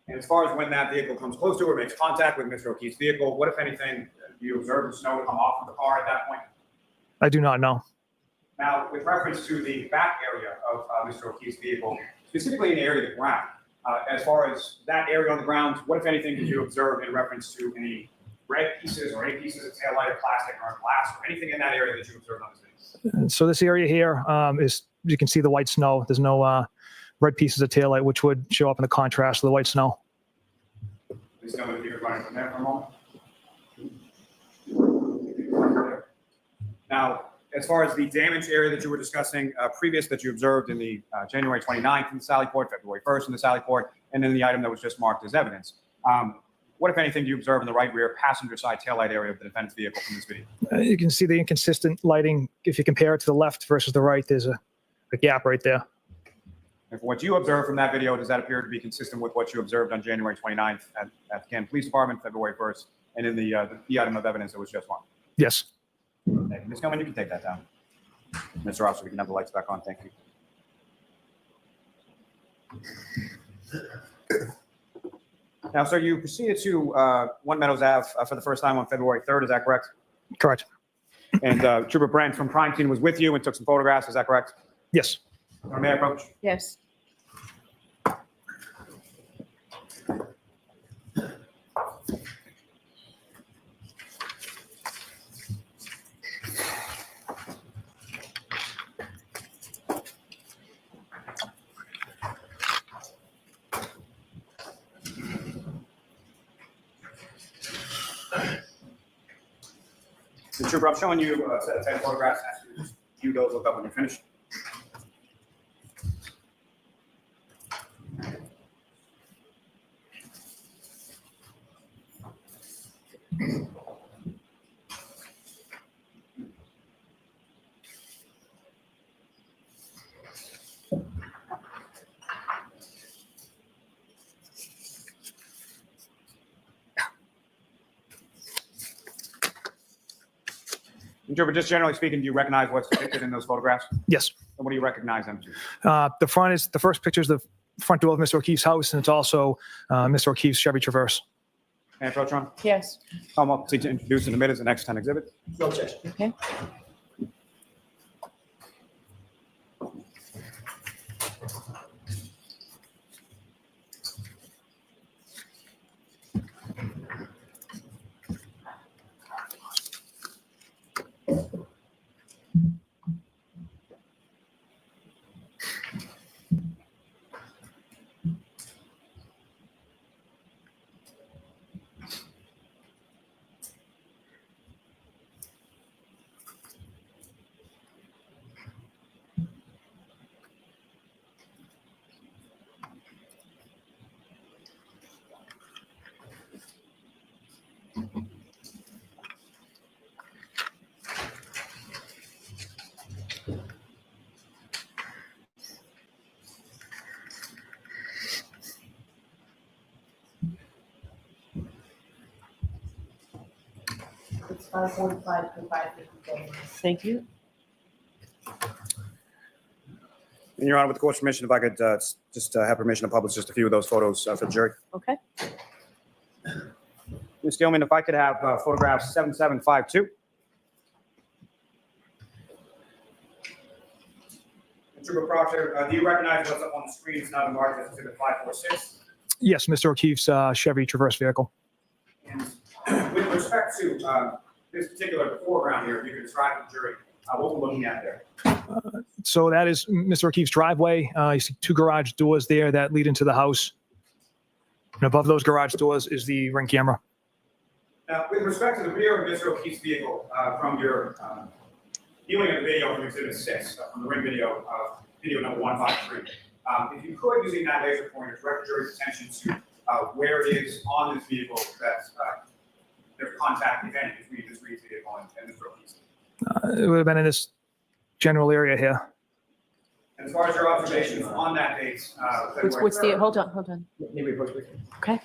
And as far as when that vehicle comes close to or makes contact with Mr. O'Keefe's vehicle, what, if anything, do you observe the snow come off of the car at that point? I do not know. Now, with reference to the back area of Mr. O'Keefe's vehicle, specifically in the area of the ground, as far as that area on the ground, what, if anything, did you observe in reference to any red pieces or any pieces of taillight or plastic or glass or anything in that area that you observed on this video? And so this area here is, you can see the white snow. There's no red pieces of taillight, which would show up in the contrast of the white snow. Please tell me if you could run it from there for a moment. Now, as far as the damage area that you were discussing previous that you observed in the January 29th in the Sally Port, February 1st in the Sally Port, and then the item that was just marked as evidence, what, if anything, do you observe in the right rear passenger side taillight area of the defendant's vehicle from this video? You can see the inconsistent lighting. If you compare it to the left versus the right, there's a gap right there. And from what you observed from that video, does that appear to be consistent with what you observed on January 29th at the Canton Police Department, February 1st, and in the item of evidence that was just marked? Yes. Thank you. Ms. Gilman, you can take that down. Mr. Officer, we can have the lights back on. Thank you. Now, sir, you proceeded to One Meadows Ave for the first time on February 3rd. Is that correct? Correct. And Trooper Brent from Crime Scene was with you and took some photographs. Is that correct? Yes. May I approach? Yes. Mr. Trooper, I'm showing you a set of 10 photographs. Ask you to view those, look up when you're finished. Trooper, just generally speaking, do you recognize what's depicted in those photographs? Yes. And what do you recognize them to? The first picture is the front door of Mr. O'Keefe's house, and it's also Mr. O'Keefe's Chevy Traverse. And Proctor, Yes. I'll proceed to introduce and admit as the next 10 exhibit. No objection. Okay. It's 5:45 to 5:54. Thank you. And Your Honor, with the court's permission, if I could just have permission to publish just a few of those photos for the jury. Okay. Ms. Gilman, if I could have photographs 7752. And Trooper Proctor, do you recognize what's up on the screen? It's now marked as exhibit 546. Yes, Mr. O'Keefe's Chevy Traverse vehicle. And with respect to this particular foreground here, if you could describe to the jury what we're looking at there. So that is Mr. O'Keefe's driveway. You see two garage doors there that lead into the house. And above those garage doors is the ring camera. Now, with respect to the rear of Mr. O'Keefe's vehicle, from your viewing of the video from Exhibit 6, from the ring video, video number 153, if you could, using that laser pointer, direct the jury's attention to where it is on this vehicle that there's contact, if any, between this Reed's vehicle and Mr. O'Keefe's. It would have been in this general area here. And as far as your observations on that date, What's the, hold on. Maybe approach me. Okay.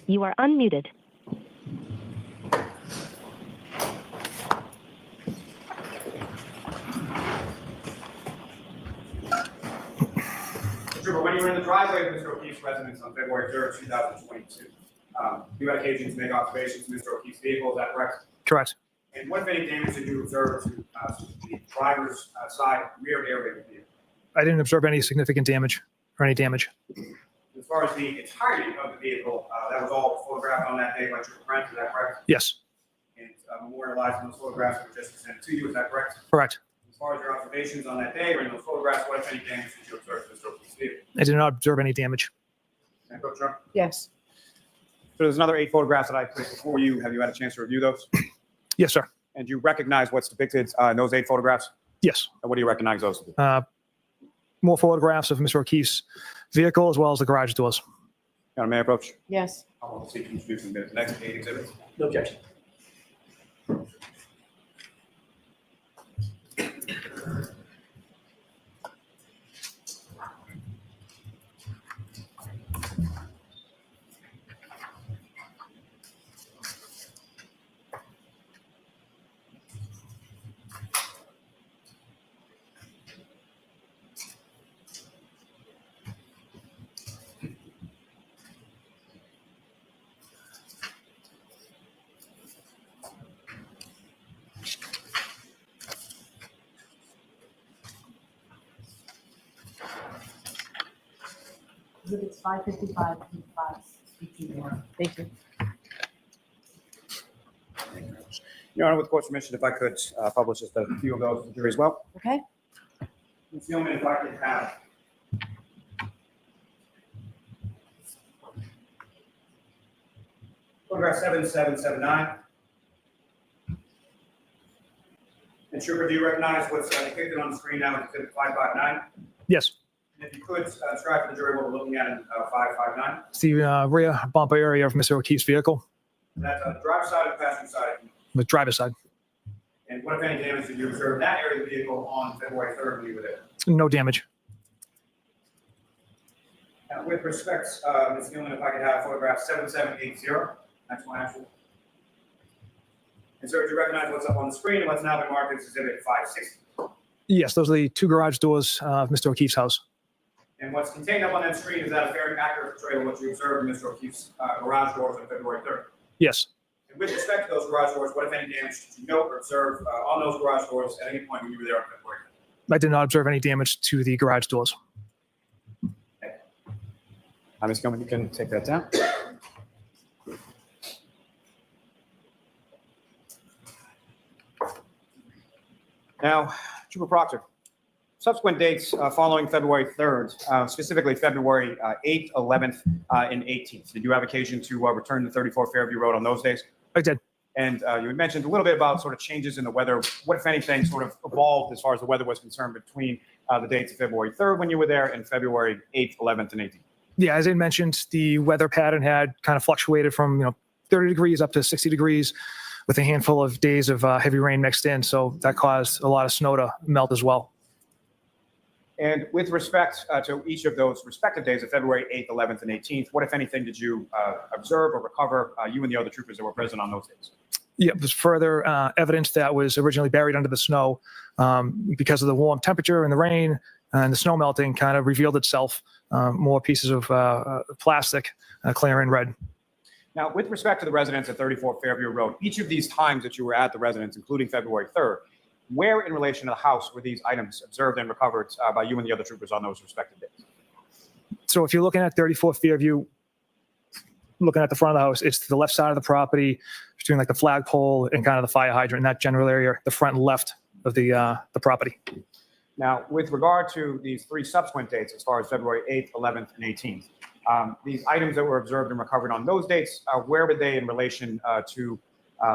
You are unmuted. Trooper, when you were in the driveway of Mr. O'Keefe's residence on February 3rd, 2022, you had occasion to make observations to Mr. O'Keefe's vehicle, is that correct? Correct. And what, if any, damage did you observe to the driver's side rear area of the vehicle? I didn't observe any significant damage or any damage. As far as the entirety of the vehicle, that was all photographed on that day by Trooper Brent, is that correct? Yes. And memorialized in those photographs that were just presented to you, is that correct? Correct. As far as your observations on that day or in those photographs, what, if any, damage did you observe to Mr. O'Keefe's vehicle? I did not observe any damage. And Coach Trump? Yes. So there's another 8 photographs that I placed before you. Have you had a chance to review those? Yes, sir. And you recognize what's depicted in those 8 photographs? Yes. And what do you recognize those to be? More photographs of Mr. O'Keefe's vehicle as well as the garage doors. May I approach? Yes. I'll seek to introduce in a minute the next 8 exhibits. No objection. Exhibits 555 and 554. Thank you. Your Honor, with the court's permission, if I could publish just a few of those to the jury as well. Okay. Ms. Gilman, if I could have photograph 7779. And Trooper, do you recognize what's depicted on the screen now as exhibit 559? Yes. And if you could describe to the jury what we're looking at in 559. It's the rear bumper area of Mr. O'Keefe's vehicle, That's on the driver's side or the passenger side? the driver's side. And what, if any, damage did you observe in that area of the vehicle on February 3rd when you were there? No damage. With respect, Ms. Gilman, if I could have photograph 7780, that's my actual. And sir, do you recognize what's up on the screen and what's now been marked as exhibit 560? Yes, those are the 2 garage doors of Mr. O'Keefe's house. And what's contained up on that screen, is that a very accurate portrayal of what you observed in Mr. O'Keefe's garage doors on February 3rd? Yes. And with respect to those garage doors, what, if any, damage did you note or observe on those garage doors at any point when you were there on February 3rd? I did not observe any damage to the garage doors. Ms. Gilman, you can take that down. Now, Trooper Proctor, subsequent dates following February 3rd, specifically February 8th, 11th, and 18th. Did you have occasion to return to 34 Fairview Road on those days? I did. And you had mentioned a little bit about sort of changes in the weather. What, if anything, sort of evolved as far as the weather was concerned between the dates of February 3rd when you were there and February 8th, 11th, and 18th? Yeah, as I mentioned, the weather pattern had kind of fluctuated from 30 degrees up to 60 degrees with a handful of days of heavy rain mixed in. So that caused a lot of snow to melt as well. And with respect to each of those respective days of February 8th, 11th, and 18th, what, if anything, did you observe or recover, you and the other troopers that were present on those days? Yeah, there's further evidence that was originally buried under the snow because of the warm temperature and the rain and the snow melting kind of revealed itself. More pieces of plastic, clear and red. Now, with respect to the residence at 34 Fairview Road, each of these times that you were at the residence, including February 3rd, where in relation to the house were these items observed and recovered by you and the other troopers on those respective days? So if you're looking at 34 Fairview, looking at the front of the house, it's to the left side of the property between like the flagpole and kind of the fire hydrant in that general area, the front left of the property. Now, with regard to these 3 subsequent dates, as far as February 8th, 11th, and 18th, these items that were observed and recovered on those dates, where were they in relation to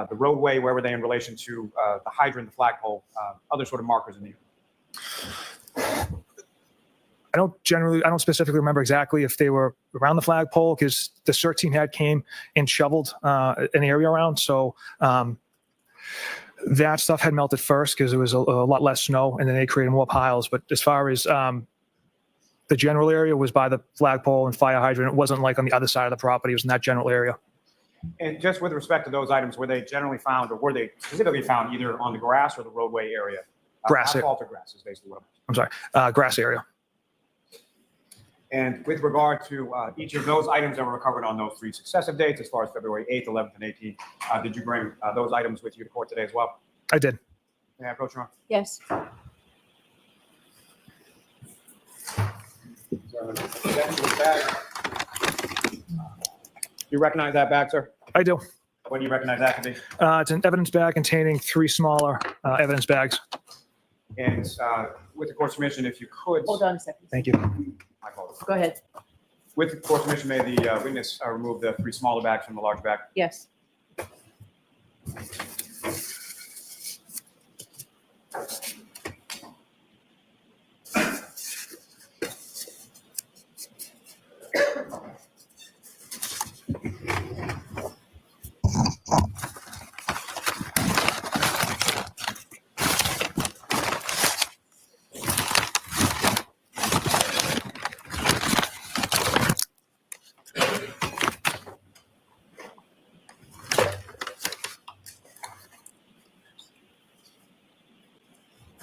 the roadway? Where were they in relation to the hydrant, the flagpole, other sort of markers in the area? I don't specifically remember exactly if they were around the flagpole because the CERT team had came and shoveled an area around. So that stuff had melted first because there was a lot less snow and then they created more piles. But as far as the the general area was by the flagpole and fire hydrant. It wasn't like on the other side of the property. It was in that general area. And just with respect to those items, were they generally found, or were they specifically found either on the grass or the roadway area? Grass area. Asphalt or grass is basically what I'm. I'm sorry, grass area. And with regard to each of those items that were recovered on those 3 successive dates, as far as February 8th, 11th, and 18th, did you bring those items with you to court today as well? I did. May I approach you? Yes. You recognize that bag, sir? I do. What do you recognize that to be? It's an evidence bag containing 3 smaller evidence bags. And with the court's permission, if you could. Hold on a second. Thank you. My apologies. Go ahead. With the court's permission, may the witness remove the 3 smaller bags from the large bag? Yes.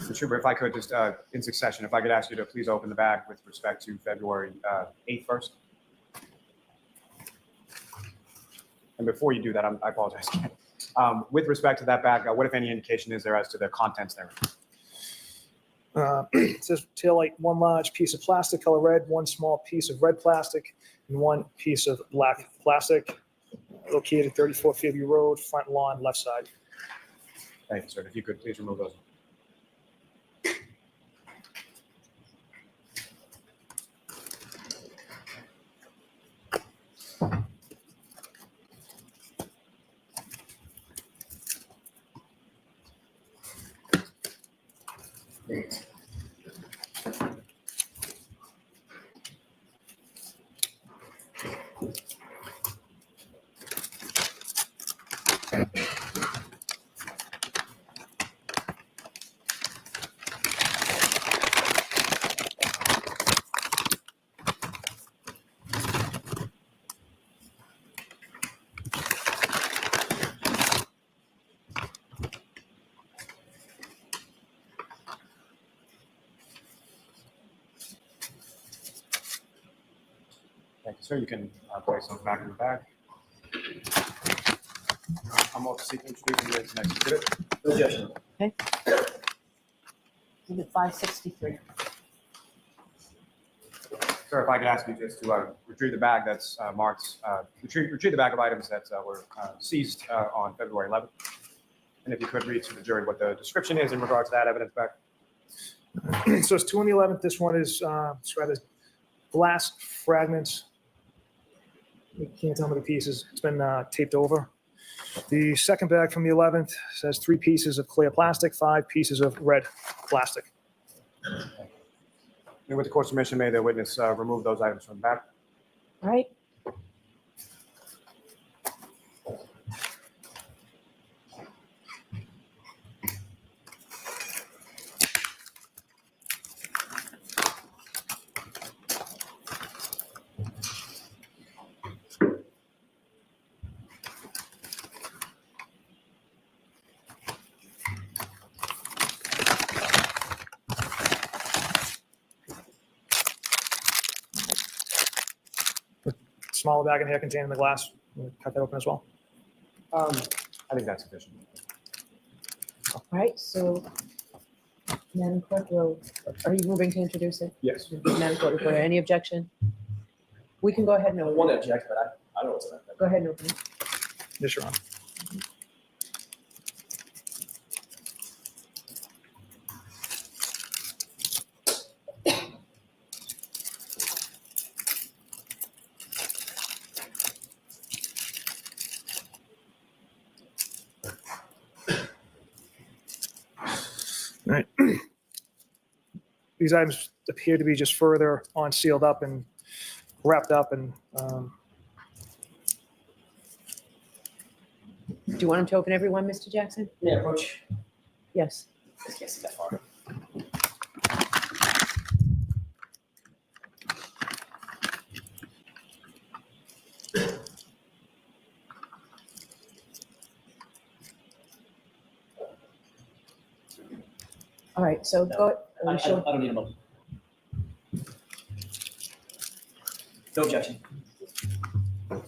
Mr. Schubert, if I could just, in succession, if I could ask you to please open the bag with respect to February 8th first. And before you do that, I apologize. With respect to that bag, what, if any, indication is there as to the contents there? It says taillight, 1 large piece of plastic, color red, 1 small piece of red plastic, and 1 piece of black plastic. Located 34 Fairview Road, front lawn, left side. Thank you, sir. If you could please remove those. Thank you, sir. You can place those back in the bag. I'm also seeking introducing this next exhibit. No objection. Exhibit 563. Sir, if I could ask you just to retrieve the bag that's marked, retrieve the bag of items that were seized on February 11th. And if you could read to the jury what the description is in regards to that evidence bag. So it's 2 on the 11th. This one is described as glass fragments. You can't tell how many pieces. It's been taped over. The second bag from the 11th says 3 pieces of clear plastic, 5 pieces of red plastic. And with the court's permission, may the witness remove those items from the bag. All right. Smaller bag in here containing the glass. We'll cut that open as well. I think that's sufficient. All right. So, Madam Clerk, are you moving to introduce it? Yes. Madam Clerk, reporter, any objection? We can go ahead and I open want it. to object, but I don't know what's in that. Go ahead and open it. Yes, Your Honor. All right. These items appear to be just further on sealed up and wrapped up and Do you want him to open every one, Mr. Jackson? May I approach? Yes. I can't see that far. All right, so No. go, I are you sure? don't need a motion. No objection. You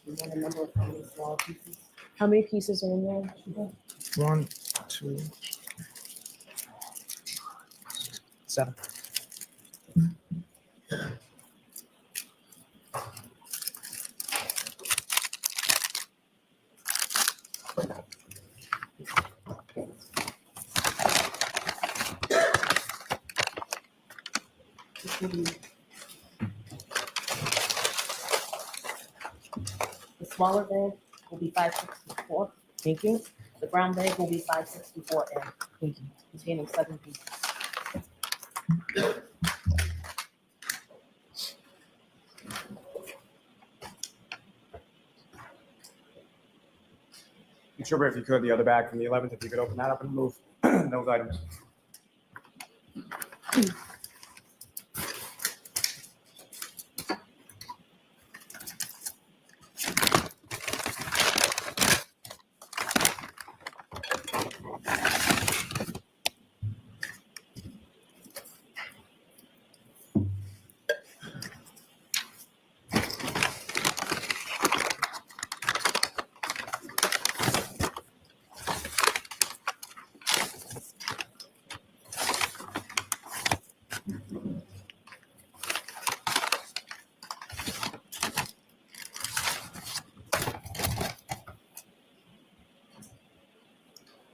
want a number of how many small pieces? How many pieces are in there? 1, 2, 7. This will be- The smaller bag will be 564. Thank you. The brown bag will be 564A, Thank you. containing 7 pieces. Trooper, if you could, the other bag from the 11th, if you could open that up and move those items.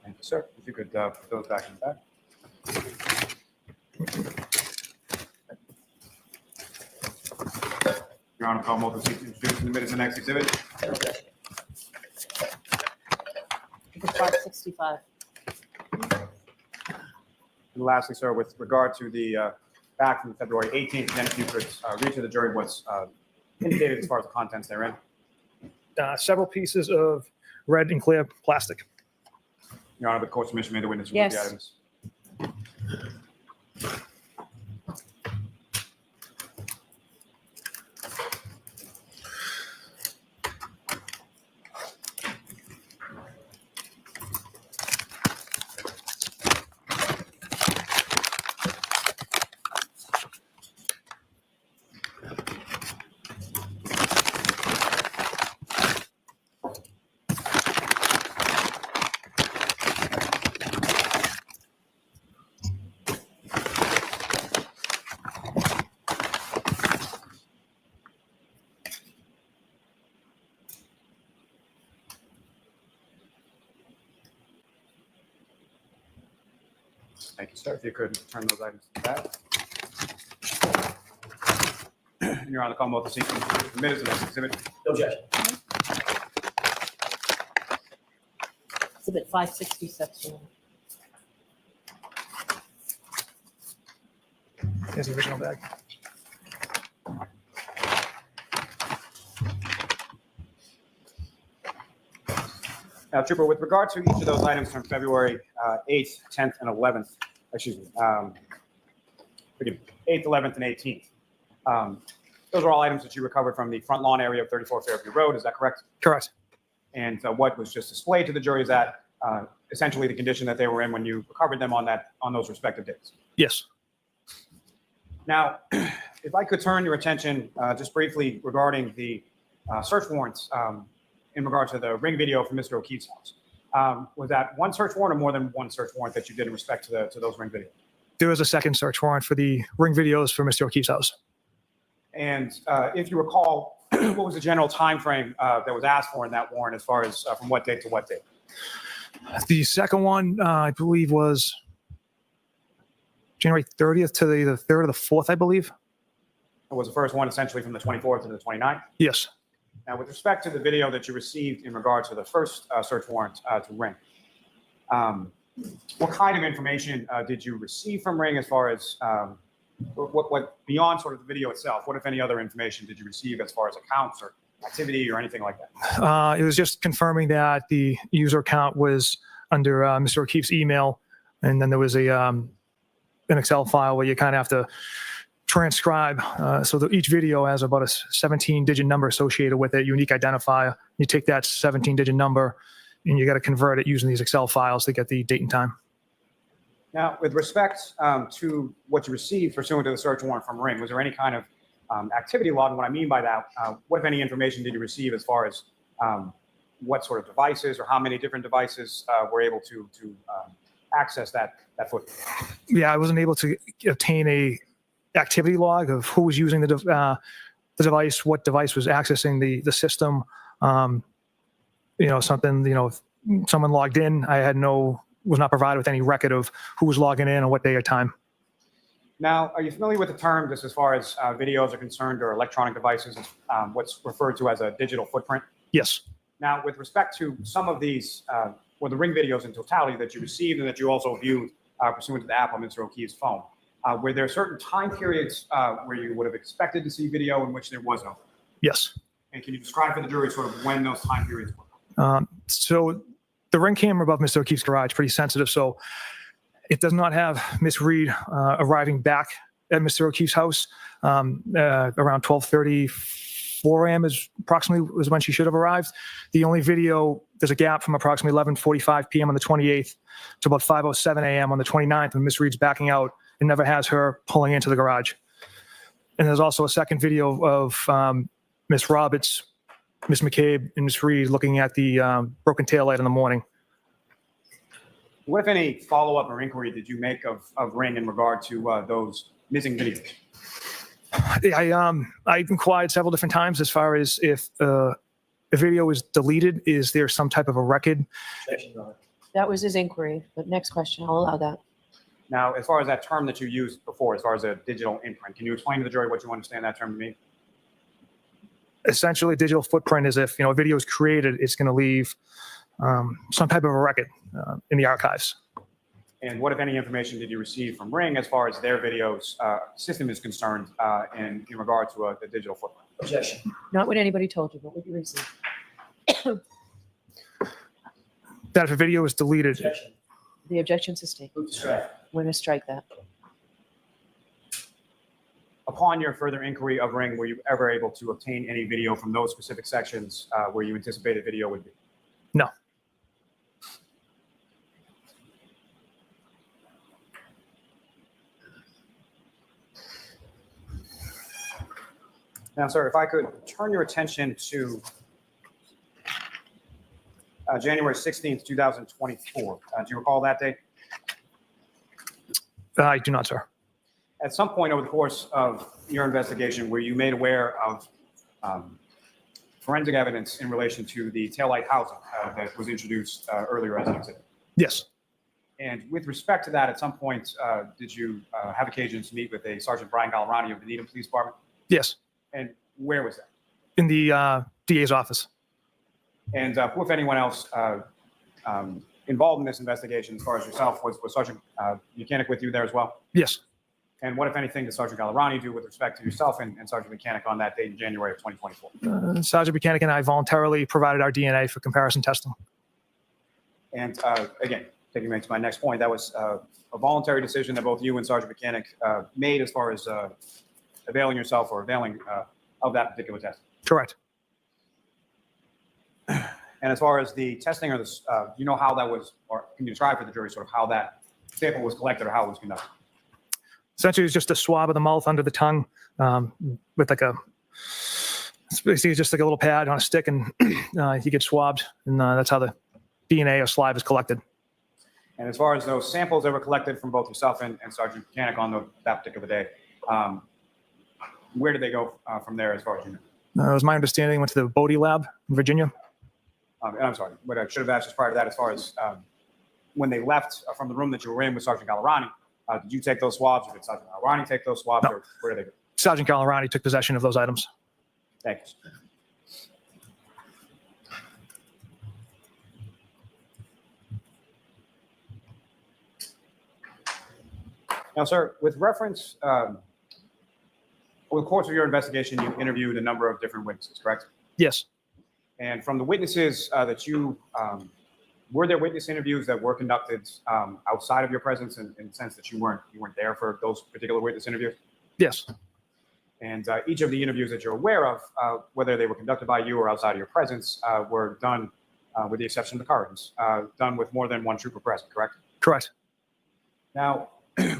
Thank you, sir. If you could put those back in the bag. Your Honor, call multiple seats introduced in the minutes of the next exhibit. It's 565. And lastly, sir, with regard to the back from February 18th, then if you could read to the jury what's indicated as far as the contents therein. Several pieces of red and clear plastic. Your Honor, the court's submission made the witness remove the Yes. items. Thank you, sir. If you could turn those items to the back. Your Honor, call multiple seats introduced in the minutes of the next exhibit. No objection. Exhibit 566. Here's the original bag. Now, Trooper, with regard to each of those items from February 8th, 10th, and 11th, excuse me, forgive me, 8th, 11th, and 18th, those are all items that you recovered from the front lawn area of 34 Fairview Road, is that correct? Correct. And what was just displayed to the jury is that essentially the condition that they were in when you recovered them on those respective dates. Yes. Now, if I could turn your attention just briefly regarding the search warrants in regard to the ring video from Mr. O'Keefe's house. Was that one search warrant or more than one search warrant that you did in respect to those ring videos? There was a second search warrant for the ring videos for Mr. O'Keefe's house. And if you recall, what was the general time frame that was asked for in that warrant as far as from what date to what date? The second one, I believe, was January 30th to the 3rd or the 4th, I believe. Was the first one essentially from the 24th to the 29th? Yes. Now, with respect to the video that you received in regard to the first search warrant to Ring, what kind of information did you receive from Ring as far as what beyond sort of the video itself? What, if any, other information did you receive as far as accounts or activity or anything like that? It was just confirming that the user account was under Mr. O'Keefe's email, and then there was an Excel file where you kind of have to transcribe. So that each video has about a 17-digit number associated with it, unique identifier. You take that 17-digit number and you got to convert it using these Excel files to get the date and time. Now, with respect to what you received pursuant to the search warrant from Ring, was there any kind of activity log? And what I mean by that, what, if any, information did you receive as far as what sort of devices or how many different devices were able to access that footage? Yeah, I wasn't able to obtain a activity log of who was using the device, what device was accessing the system. Something, if someone logged in, was not provided with any record of who was logging in and what day or time. Now, are you familiar with the term, just as far as videos are concerned, or electronic devices, what's referred to as a digital footprint? Yes. Now, with respect to some of these, or the Ring videos in totality that you received and that you also viewed pursuant to the app on Mr. O'Keefe's phone, were there certain time periods where you would have expected to see video in which there was no? Yes. And can you describe for the jury sort of when those time periods were? So the Ring camera above Mr. O'Keefe's garage, pretty sensitive. So it does not have Miss Reed arriving back at Mr. O'Keefe's house around 12:34 a.m. is approximately was when she should have arrived. The only video, there's a gap from approximately 11:45 p.m. on the 28th to about 5:07 a.m. on the 29th when Miss Reed's backing out. It never has her pulling into the garage. And there's also a second video of Miss Roberts, Miss McCabe, and Miss Reed looking at the broken taillight in the morning. What, if any, follow-up or inquiry did you make of Ring in regard to those missing videos? I inquired several different times as far as if a video is deleted, is there some type of a record? Objection, Your Honor. That was his inquiry, but next question, I'll allow that. Now, as far as that term that you used before, as far as a digital imprint, can you explain to the jury what you understand that term to mean? Essentially, digital footprint is if a video is created, it's going to leave some type of a record in the archives. And what, if any, information did you receive from Ring as far as their videos system is concerned in regard to the digital footprint? Objection. Not what anybody told you, but what you received. That if a video is deleted, Objection. The objection sustained. Move to strike. We're going to strike that. Upon your further inquiry of Ring, were you ever able to obtain any video from those specific sections where you anticipated video would be? no. Now, sir, if I could turn your attention to January 16th, 2024. Do you recall that date? I do not, sir. At some point over the course of your investigation, were you made aware of forensic evidence in relation to the taillight housing that was introduced earlier as an exhibit? Yes. And with respect to that, at some point, did you have occasion to meet with a Sergeant Brian Gallerani of the Needham Police Department? Yes. And where was that? In the DA's office. And who, if anyone else, involved in this investigation, as far as yourself, was Sergeant Mechanic with you there as well? Yes. And what, if anything, did Sergeant Gallerani do with respect to yourself and Sergeant Mechanic on that date in January of 2024? Sergeant Mechanic and I voluntarily provided our DNA for comparison testing. And again, taking me to my next point, that was a voluntary decision that both you and Sergeant Mechanic made as far as availing yourself or availing of that particular test. Correct. And as far as the testing or this, do you know how that was, or can you describe for the jury sort of how that sample was collected or how it was conducted? Essentially, it's just a swab of the mouth under the tongue with it's basically just like a little pad on a stick, and you get swabbed, and that's how the DNA or saliva is collected. And as far as those samples that were collected from both yourself and Sergeant Mechanic on that particular day, where did they go from there as far as you know? It was my understanding went to the Bodie lab in Virginia. And I'm sorry, what I should have asked just prior to that, as far as when they left from the room that you were in with Sergeant Gallerani, did you take those swabs, or did Sergeant Gallerani take those swabs, No. or where did they go? Sergeant Gallerani took possession of those items. Thank you. Now, sir, with reference, over the course of your investigation, you interviewed a number of different witnesses, correct? Yes. And from the witnesses that you, were there witness interviews that were conducted outside of your presence in the sense that you weren't there for those particular witness interviews? Yes. And each of the interviews that you're aware of, whether they were conducted by you or outside of your presence, were done, with the exception of the currents, done with more than one trooper present, correct? Correct. Now,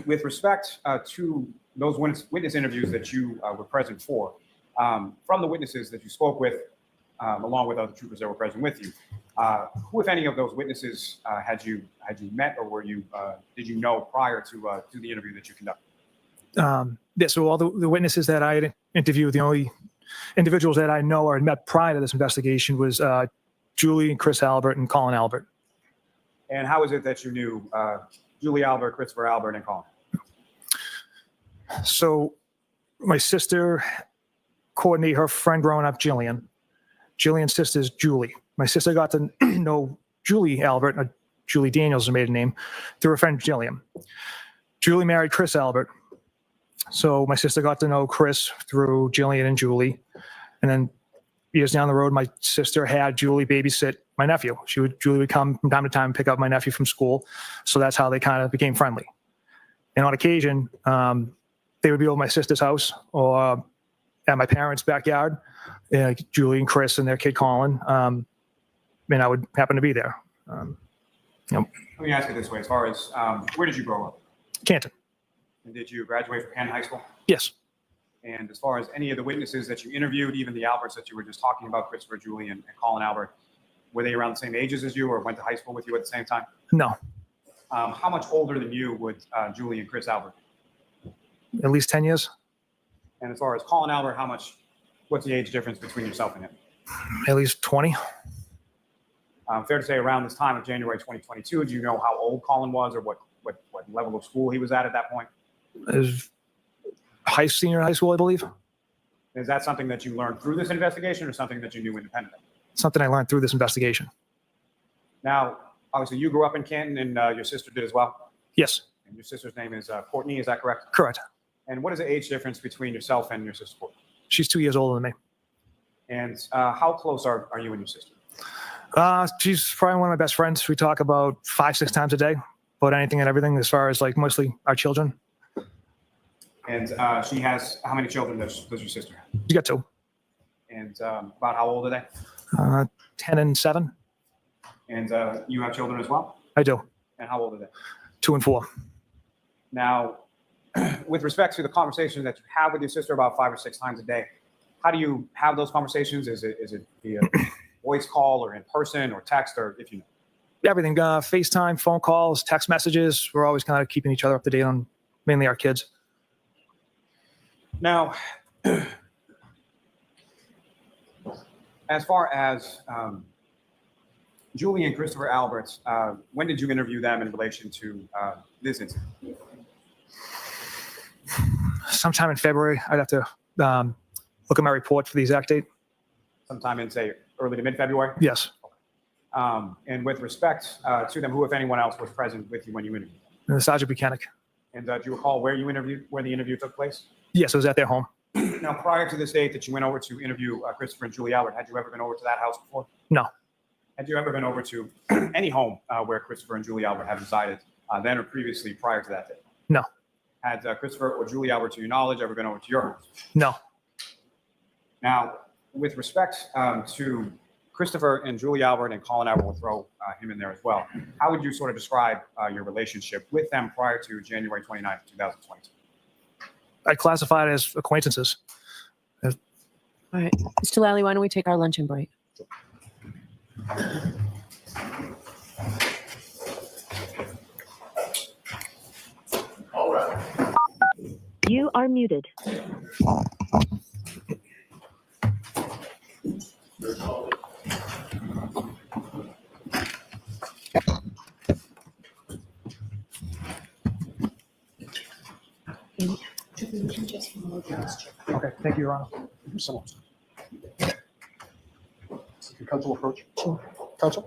with respect to those witness interviews that you were present for, from the witnesses that you spoke with, along with other troopers that were present with you, who, if any, of those witnesses had you met, or did you know prior to the interview that you conducted? Yeah, so all the witnesses that I had interviewed, the only individuals that I know or had met prior to this investigation was Julie and Chris Albert and Colin Albert. And how is it that you knew Julie Albert, Christopher Albert, and Colin? So my sister coordinated her friend growing up, Jillian. Jillian's sister is Julie. My sister got to know Julie Albert, Julie Daniels, her maiden name, through her friend Jillian. Julie married Chris Albert. So my sister got to know Chris through Jillian and Julie. And then years down the road, my sister had Julie babysit my nephew. Julie would come from time to time and pick up my nephew from school. So that's how they kind of became friendly. And on occasion, they would be over at my sister's house or at my parents' backyard, like Julie and Chris and their kid Colin. And I would happen to be there. Let me ask it this way: as far as where did you grow up? Canton. And did you graduate from Canton High School? Yes. And as far as any of the witnesses that you interviewed, even the Alberts that you were just talking about, Christopher, Julie, and Colin Albert, were they around the same ages as you or went to high school with you at the same time? No. How much older than you would Julie and Chris Albert be? At least 10 years. And as far as Colin Albert, what's the age difference between yourself and him? At least 20. Fair to say around this time of January 2022, do you know how old Colin was or what level of school he was at that point? Is senior in high school, I believe. Is that something that you learned through this investigation or something that you knew independently? Something I learned through this investigation. Now, obviously, you grew up in Canton and your sister did as well. Yes. And your sister's name is Courtney, is that correct? Correct. And what is the age difference between yourself and your sister Courtney? She's 2 years older than me. And how close are you and your sister? She's probably one of my best friends. We talk about 5-6 times a day about anything and everything, as far as like mostly our children. And she has, how many children does your sister have? You got 2. And about how old are they? 10 and 7. And you have children as well? I do. And how old are they? 2 and 4. Now, with respect to the conversation that you have with your sister about 5 or 6 times a day, how do you have those conversations? Is it via voice call or in person or text, or if you know? Everything, FaceTime, phone calls, text messages. We're always kind of keeping each other up to date on mainly our kids. Now, as far as Julie and Christopher Alberts, when did you interview them in relation to this incident? Sometime in February. I'd have to look at my report for the exact date. Sometime in, say, early to mid-February? Yes. And with respect to them, who, if anyone else, was present with you when you interviewed them? Sergeant Buchanan. And do you recall where the interview took place? Yes, it was at their home. Now, prior to this date that you went over to interview Christopher and Julie Albert, had you ever been over to that house before? No. Had you ever been over to any home where Christopher and Julie Albert had resided then or previously prior to that date? No. Had Christopher or Julie Albert, to your knowledge, ever been over to your house? No. Now, with respect to Christopher and Julie Albert, and Colin Albert, will throw him in there as well, how would you sort of describe your relationship with them prior to January 29th, 2022? I classify it as acquaintances. All right. Mr. Lally, why don't we take our luncheon break? You are muted. Okay, thank you, Your Honor. Thank you so much. Can counsel approach? Sure. Counsel?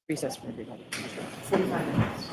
Recess for everybody. 45 minutes.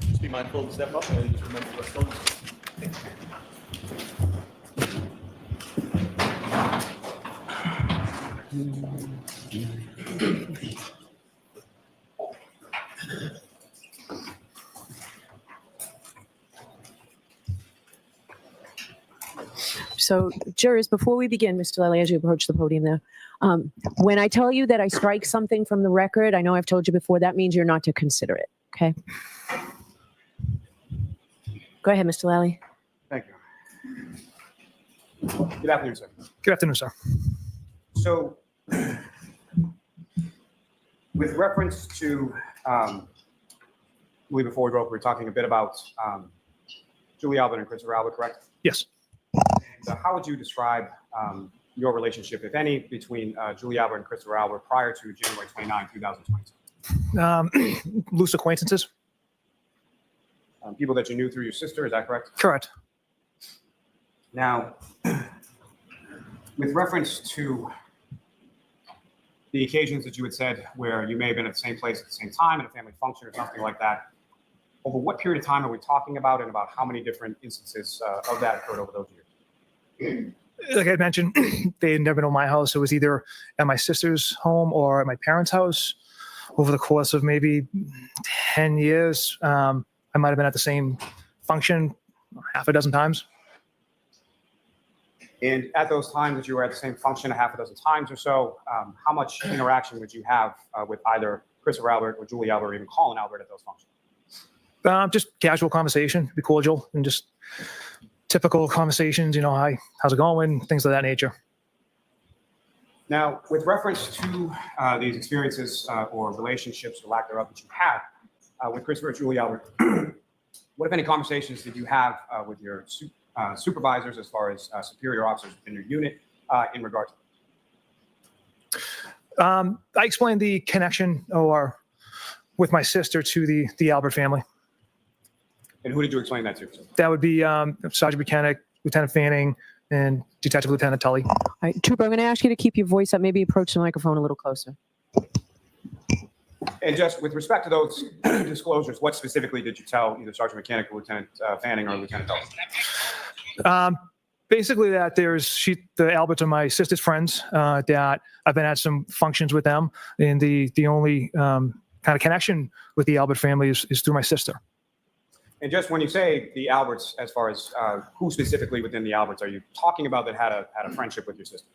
Just be mindful to step up and just remember what's going on. So jurors, before we begin, Mr. Lally, as you approach the podium there, when I tell you that I strike something from the record, I know I've told you before, that means you're not to consider it, okay? Go ahead, Mr. Lally. Thank you. Good afternoon, sir. Good afternoon, sir. So, with reference to, we before we broke, we were talking a bit about Julie Albert and Christopher Albert, correct? Yes. And, how would you describe your relationship, if any, between Julie Albert and Christopher Albert prior to January 29, 2022? Loose acquaintances? People that you knew through your sister, is that correct? Correct. Now, with reference to the occasions that you had said where you may have been at the same place at the same time at a family function or something like that, over what period of time are we talking about, and about how many different instances of that occurred over those years? Like I mentioned, they had never known my house. It was either at my sister's home or at my parents' house. Over the course of maybe 10 years, I might have been at the same function half a dozen times. And at those times that you were at the same function a half a dozen times or so, how much interaction would you have with either Christopher Albert or Julie Albert, or even Colin Albert at those functions? Just casual conversation, be cordial, and just typical conversations, hi, how's it going, things of that nature. Now, with reference to these experiences or relationships or lack thereof that you had with Christopher and Julie Albert, what, if any, conversations did you have with your supervisors as far as superior officers within your unit in regard to I explained the connection with my sister to the Albert family. And who did you explain that to? That would be Sergeant Mechanic, Lieutenant Fanning, and Detective Lieutenant Tully. All right, Trooper, I'm going to ask you to keep your voice up, maybe approach the microphone a little closer. And just with respect to those disclosures, what specifically did you tell either Sergeant Mechanic or Lieutenant Fanning or Lieutenant Tully? Basically that the Alberts are my sister's friends, that I've been at some functions with them, and the only kind of connection with the Albert family is through my sister. And just when you say the Alberts, as far as who specifically within the Alberts are you talking about that had a friendship with your sister?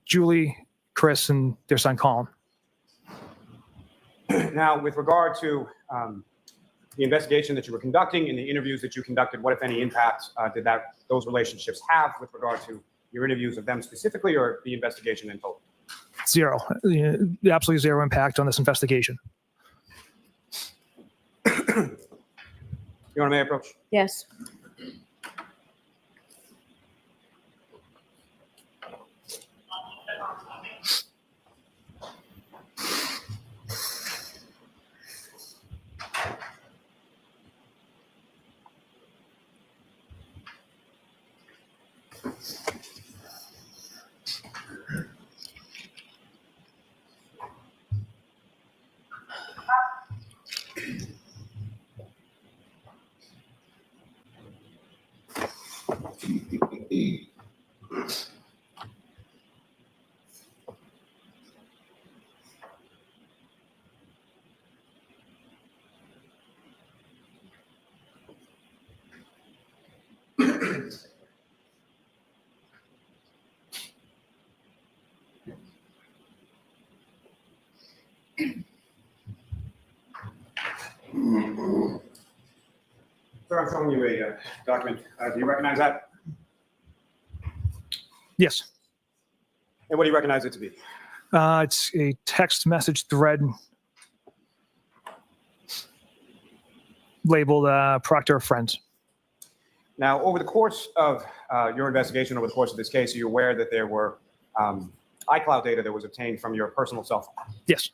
Julie, Chris, and their son Colin. Now, with regard to the investigation that you were conducting and the interviews that you conducted, what, if any, impact did those relationships have with regard to your interviews of them specifically, or the investigation in total? Zero. Absolutely zero impact on this investigation. Your Honor, may I approach? Yes. Sir, I'm showing you a document. Do you recognize that? Yes. And what do you recognize it to be? It's a text message thread labeled Proctor Friends. Now, over the course of your investigation, over the course of this case, are you aware that there were iCloud data that was obtained from your personal cell phone Yes.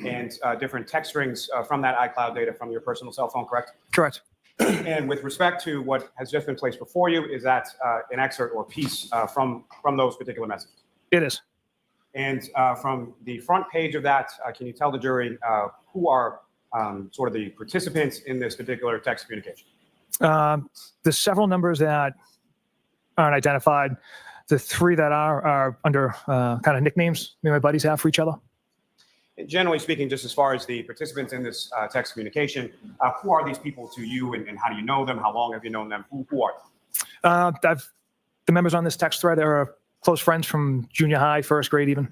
and different text strings from that iCloud data from your personal cell phone, correct? Correct. And with respect to what has just been placed before you, is that an excerpt or piece from those particular messages? It is. And from the front page of that, can you tell the jury who are sort of the participants in this particular text communication? There's several numbers that aren't identified. The three that are under kind of nicknames me and my buddies have for each other. And generally speaking, just as far as the participants in this text communication, who are these people to you, and how do you know them? How long have you known them? Who are they? The members on this text thread are close friends from junior high, first grade even.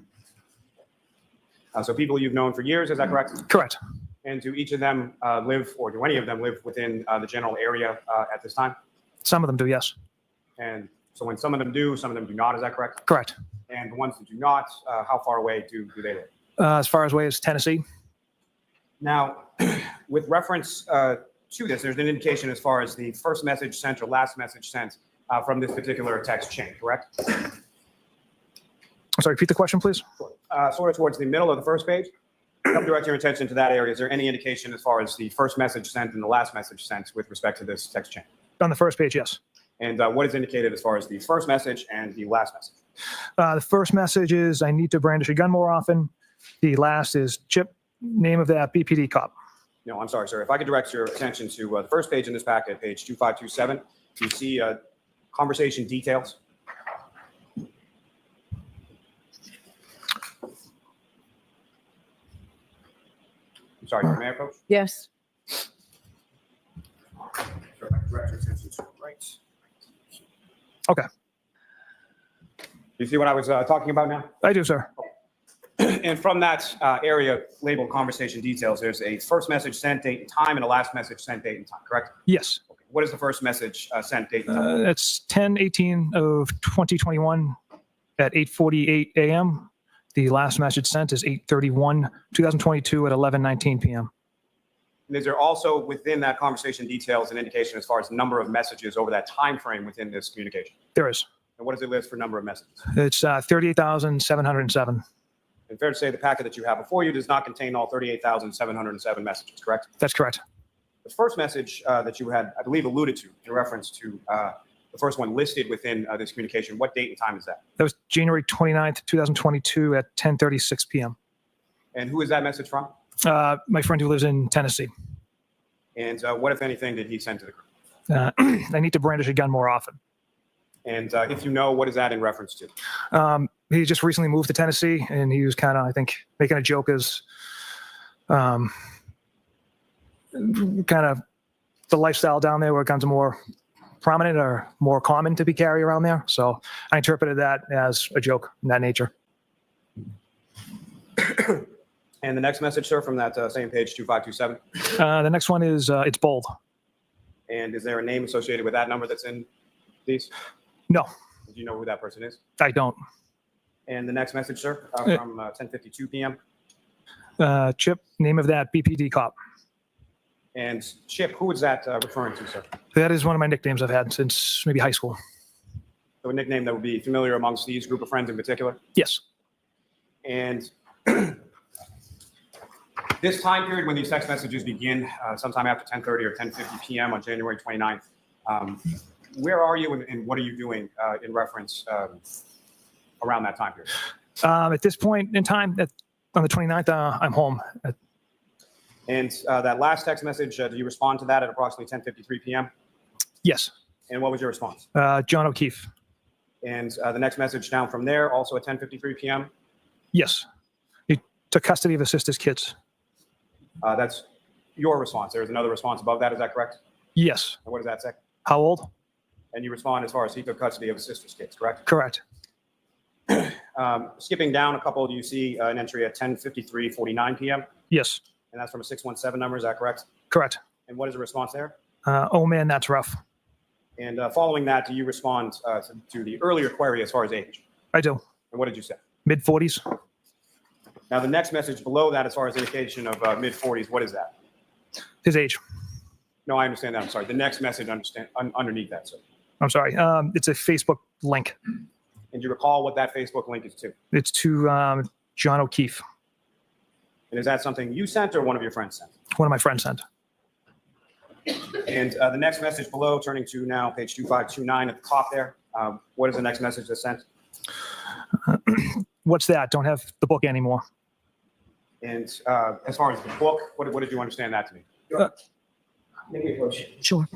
So people you've known for years, is that correct? Correct. And do each of them live, or do any of them live within the general area at this time? Some of them do, yes. And so when some of them do, some of them do not, is that correct? Correct. And the ones that do not, how far away do they live? As far away as Tennessee. Now, with reference to this, there's an indication as far as the first message sent or last message sent from this particular text chain, correct? I'm sorry, repeat the question, please. Sort of towards the middle of the first page. Help direct your attention to that area. Is there any indication as far as the first message sent and the last message sent with respect to this text chain? On the first page, yes. And what is indicated as far as the first message and the last message? The first message is, I need to brandish a gun more often. The last is, Chip, name of that BPD cop. No, I'm sorry, sir. If I could direct your attention to the first page in this packet, page 2527, you see conversation details. I'm sorry, may I approach? Yes. Sure, if I could direct your attention to the right. Okay. You see what I was talking about now? I do, sir. And from that area labeled conversation details, there's a first message sent, date and time, and a last message sent, date and time, correct? Yes. Okay. What is the first message sent, date and time? It's 10/18 of 2021 at 8:48 a.m. The last message sent is 8:31, 2022 at 11:19 p.m. And is there also within that conversation details an indication as far as number of messages over that time frame within this communication? There is. And what does it list for number of messages? It's 38,707. And fair to say the packet that you have before you does not contain all 38,707 messages, correct? That's correct. The first message that you had, I believe, alluded to in reference to the first one listed within this communication, what date and time is that? That was January 29th, 2022 at 10:36 p.m. And who is that message from? My friend who lives in Tennessee. And what, if anything, did he send to the group? I need to brandish a gun more often. And if you know, what is that in reference to? He just recently moved to Tennessee, and he was kind of, I think, making a joke as kind of the lifestyle down there where guns are more prominent or more common to be carried around there. So I interpreted that as a joke in that nature. And the next message, sir, from that same page, 2527. The next one is, it's bold. And is there a name associated with that number that's in these? No, Do you know who that person is? I don't. And the next message, sir, from 10:52 p.m. Chip, name of that BPD cop. And Chip, who is that referring to, sir? That is one of my nicknames I've had since maybe high school. So a nickname that would be familiar amongst these group of friends in particular? Yes. And this time period when these text messages begin, sometime after 10:30 or 10:50 p.m. on January 29th, where are you and what are you doing in reference around that time period? At this point in time, on the 29th, I'm home. And that last text message, do you respond to that at approximately 10:53 p.m.? Yes. And what was your response? John O'Keefe. And the next message down from there, also at 10:53 p.m. Yes. He took custody of his sister's kids. That's your response. There's another response above that. Is that correct? Yes. And what does that say? How old? And you respond as far as he took custody of his sister's kids, correct? Correct. Skipping down a couple, do you see an entry at 10:53:49 p.m.? Yes. And that's from a 617 number. Is that correct? Correct. And what is the response there? Oh man, that's rough. And following that, do you respond to the earlier query as far as age? I do. And what did you say? Mid-40s. Now, the next message below that, as far as indication of mid-40s, what is that? His age. No, I understand that. I'm sorry. The next message underneath that, sir. I'm sorry. It's a Facebook link. And do you recall what that Facebook link is to? It's to John O'Keefe. And is that something you sent or one of your friends sent? One of my friends sent. And the next message below, turning to now page 2529 at the top there, what is the next message that's sent? What's that? Don't have the book anymore. And as far as the book, what did you understand that to mean? Maybe approach. Sure.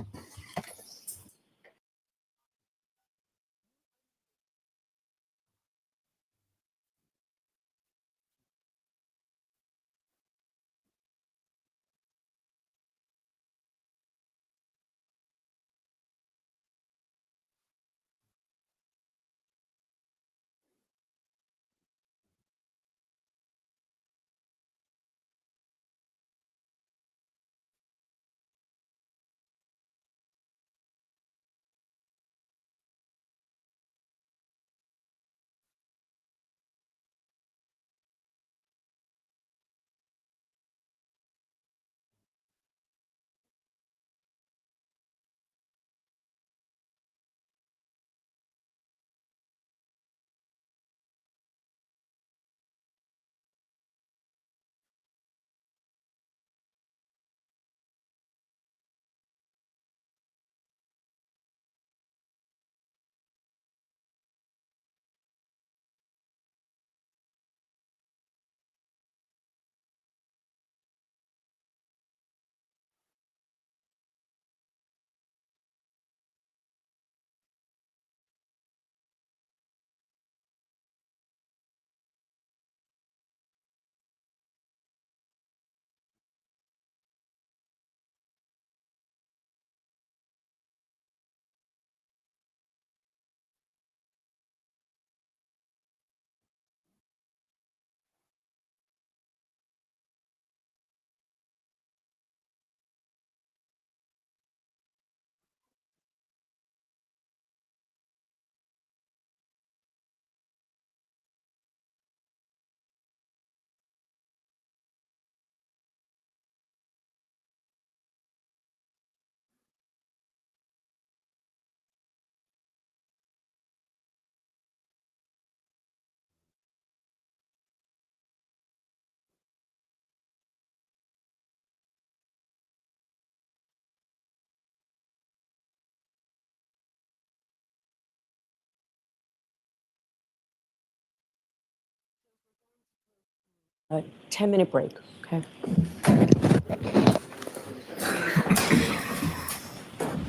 A 10-minute break. Okay.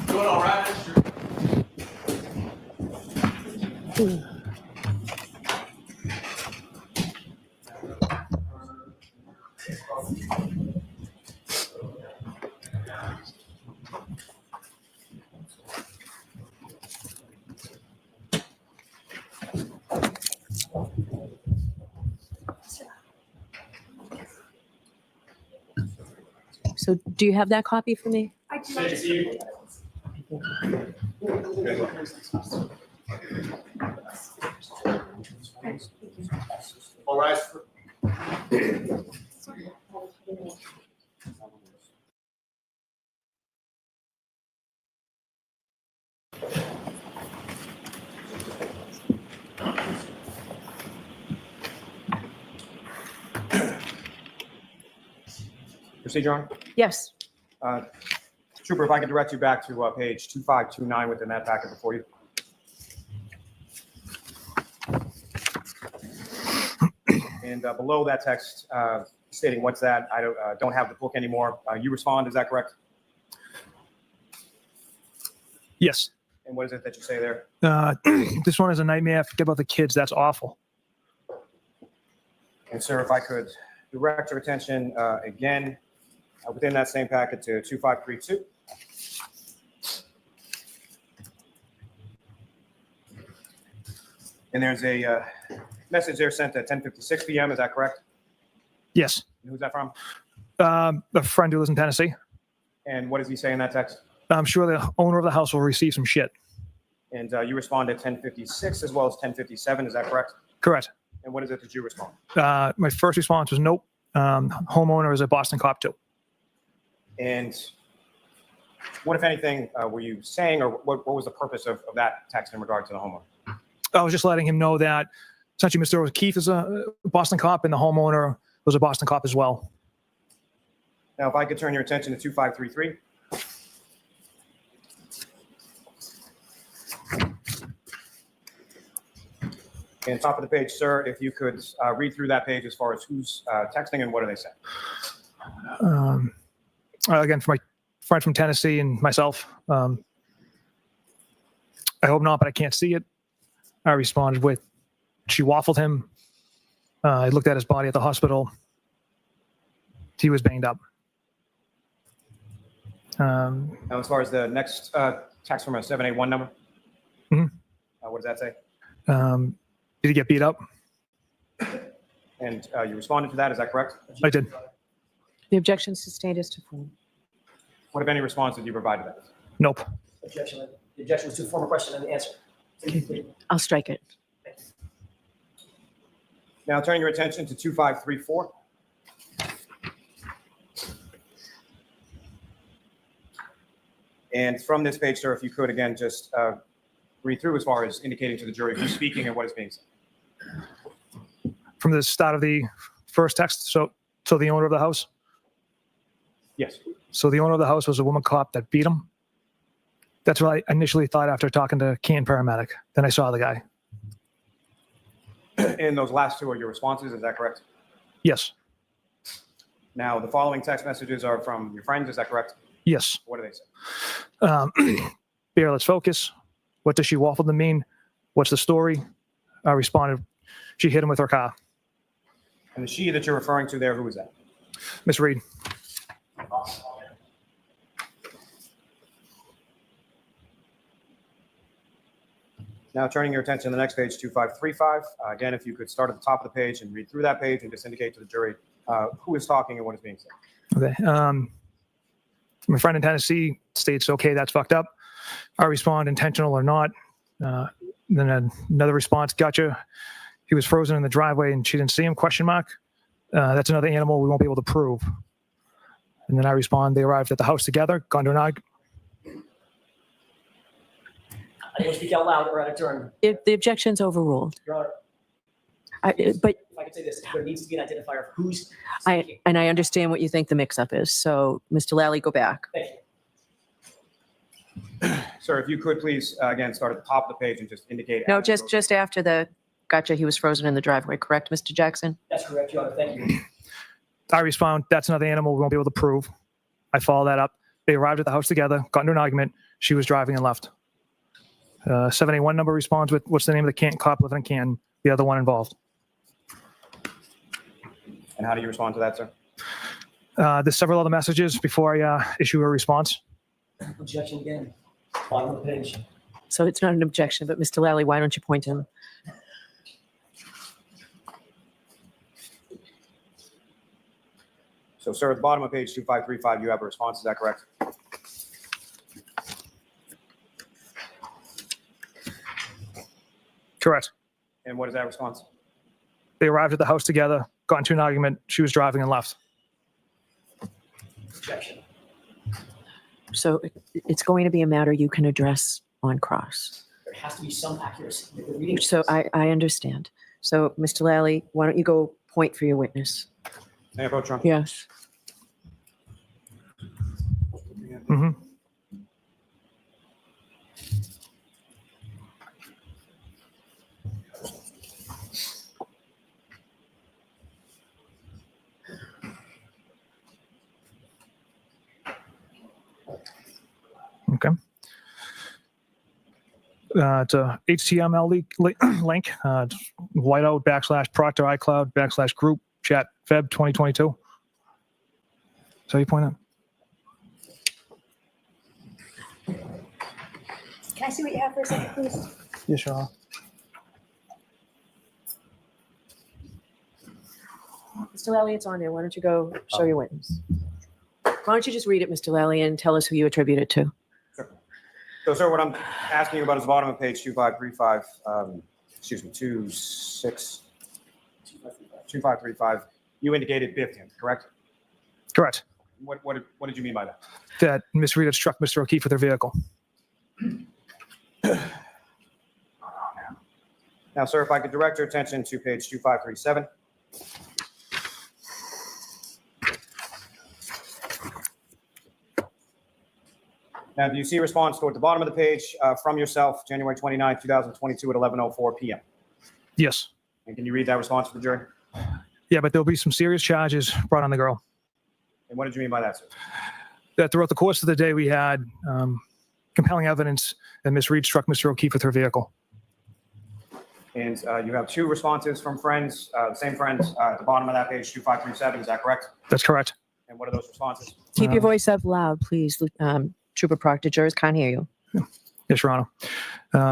Doing all right, Mr. So do you have that copy for me? All right. Procedure on? Yes. Trooper, if I could direct you back to page 2529 within that packet before you. And below that text stating what's that, I don't have the book anymore. You respond, is that correct? Yes. And what is it that you say there? This one is a nightmare. Forget about the kids. That's awful. And sir, if I could direct your attention again within that same packet to 2532. And there's a message there sent at 10:56 p.m. Is that correct? Yes. And who's that from? A friend who lives in Tennessee. And what does he say in that text? I'm sure the owner of the house will receive some shit. And you respond at 10:56 as well as 10:57. Is that correct? Correct. And what is it that you respond? My first response was nope. Homeowner is a Boston cop too. And what, if anything, were you saying, or what was the purpose of that text in regard to the homeowner? I was just letting him know that essentially Mr. O'Keefe is a Boston cop and the homeowner was a Boston cop as well. Now, if I could turn your attention to 2533. And top of the page, sir, if you could read through that page as far as who's texting and what are they saying? Again, for my friend from Tennessee and myself, I hope not, but I can't see it. I responded with, she waffled him. I looked at his body at the hospital. He was banged up. Now, as far as the next text from a 781 number, what does that say? Did he get beat up? And you responded to that, is that correct? I did. The objection sustained as to form. What, if any, response did you provide to that? Nope. Objection. The objection was to the former question and the answer. I'll strike it. Now, turning your attention to 2534. And from this page, sir, if you could, again, just read through as far as indicating to the jury who's speaking and what is being said. From the start of the first text, so the owner of the house? Yes. So the owner of the house was a woman cop that beat him? That's what I initially thought after talking to Can paramedic. Then I saw the guy. And those last two are your responses, is that correct? Yes. Now, the following text messages are from your friends, is that correct? Yes. What do they say? Bear, let's focus. What does she waffle to mean? What's the story? I responded, she hit him with her car. And the she that you're referring to there, who is that? Miss Reed. Now, turning your attention to the next page, 2535. Again, if you could start at the top of the page and read through that page and just indicate to the jury who is talking and what is being said. Okay. My friend in Tennessee states, okay, that's fucked up. I respond, intentional or not. Then another response, gotcha. He was frozen in the driveway and she didn't see him, question mark. That's another animal we won't be able to prove. And then I respond, they arrived at the house together, gone to an argument. I don't speak out loud or out of turn. The objection's overruled. Your Honor, But if I could say this, there needs to be an identifier of who's speaking. I understand what you think the mix-up is. So, Mr. Lally, go back. Thank you. Sir, if you could please, again, start at the top of the page and just indicate. No, just after the gotcha, he was frozen in the driveway, correct, Mr. Jackson? That's correct, Your Honor. Thank you. I respond, that's another animal we won't be able to prove. I follow that up. They arrived at the house together, got into an argument. She was driving and left. 781 number responds with, what's the name of the Canton cop living in Canton? The other one involved. And how do you respond to that, sir? There's several other messages before I issue a response. Objection again. Bottom of the page. So it's not an objection, but Mr. Lally, why don't you point him? So, sir, at the bottom of page 2535, you have a response, is that correct? Correct. And what is that response? They arrived at the house together, got into an argument. She was driving and left. Objection. So it's going to be a matter you can address on cross. There has to be some accuracy. The reading. So I understand. So, Mr. Lally, why don't you go point for your witness? May I approach, Your Honor? Yes. Mm-hmm. Okay. It's a HTML link, whiteout /Proctor iCloud /group chat Feb 2022. So you point out. Can I see what you have for a second, please? Yeah, sure. Mr. Lally, it's on there. Why don't you go show your witness? Why don't you just read it, Mr. Lally, and tell us who you attribute it to? So, sir, what I'm asking you about is the bottom of page 2535, 2535. You indicated biffed him, correct? Correct. What did you mean by that? That Miss Rita struck Mr. O'Keefe with her vehicle. Now, sir, if I could direct your attention to page 2537. Now, do you see a response toward the bottom of the page from yourself, January 29, 2022 at 11:04 p.m.? Yes. And can you read that response for the jury? Yeah, but there'll be some serious charges brought on the girl. And what did you mean by that, sir? That throughout the course of the day, we had compelling evidence that Miss Reed struck Mr. O'Keefe with her vehicle. And you have two responses from friends, the same friends at the bottom of that page, 2537. Is that correct? That's correct. And what are those responses? Keep your voice up loud, please. Trooper Proctor, jurors can't hear you. Yes, Your Honor.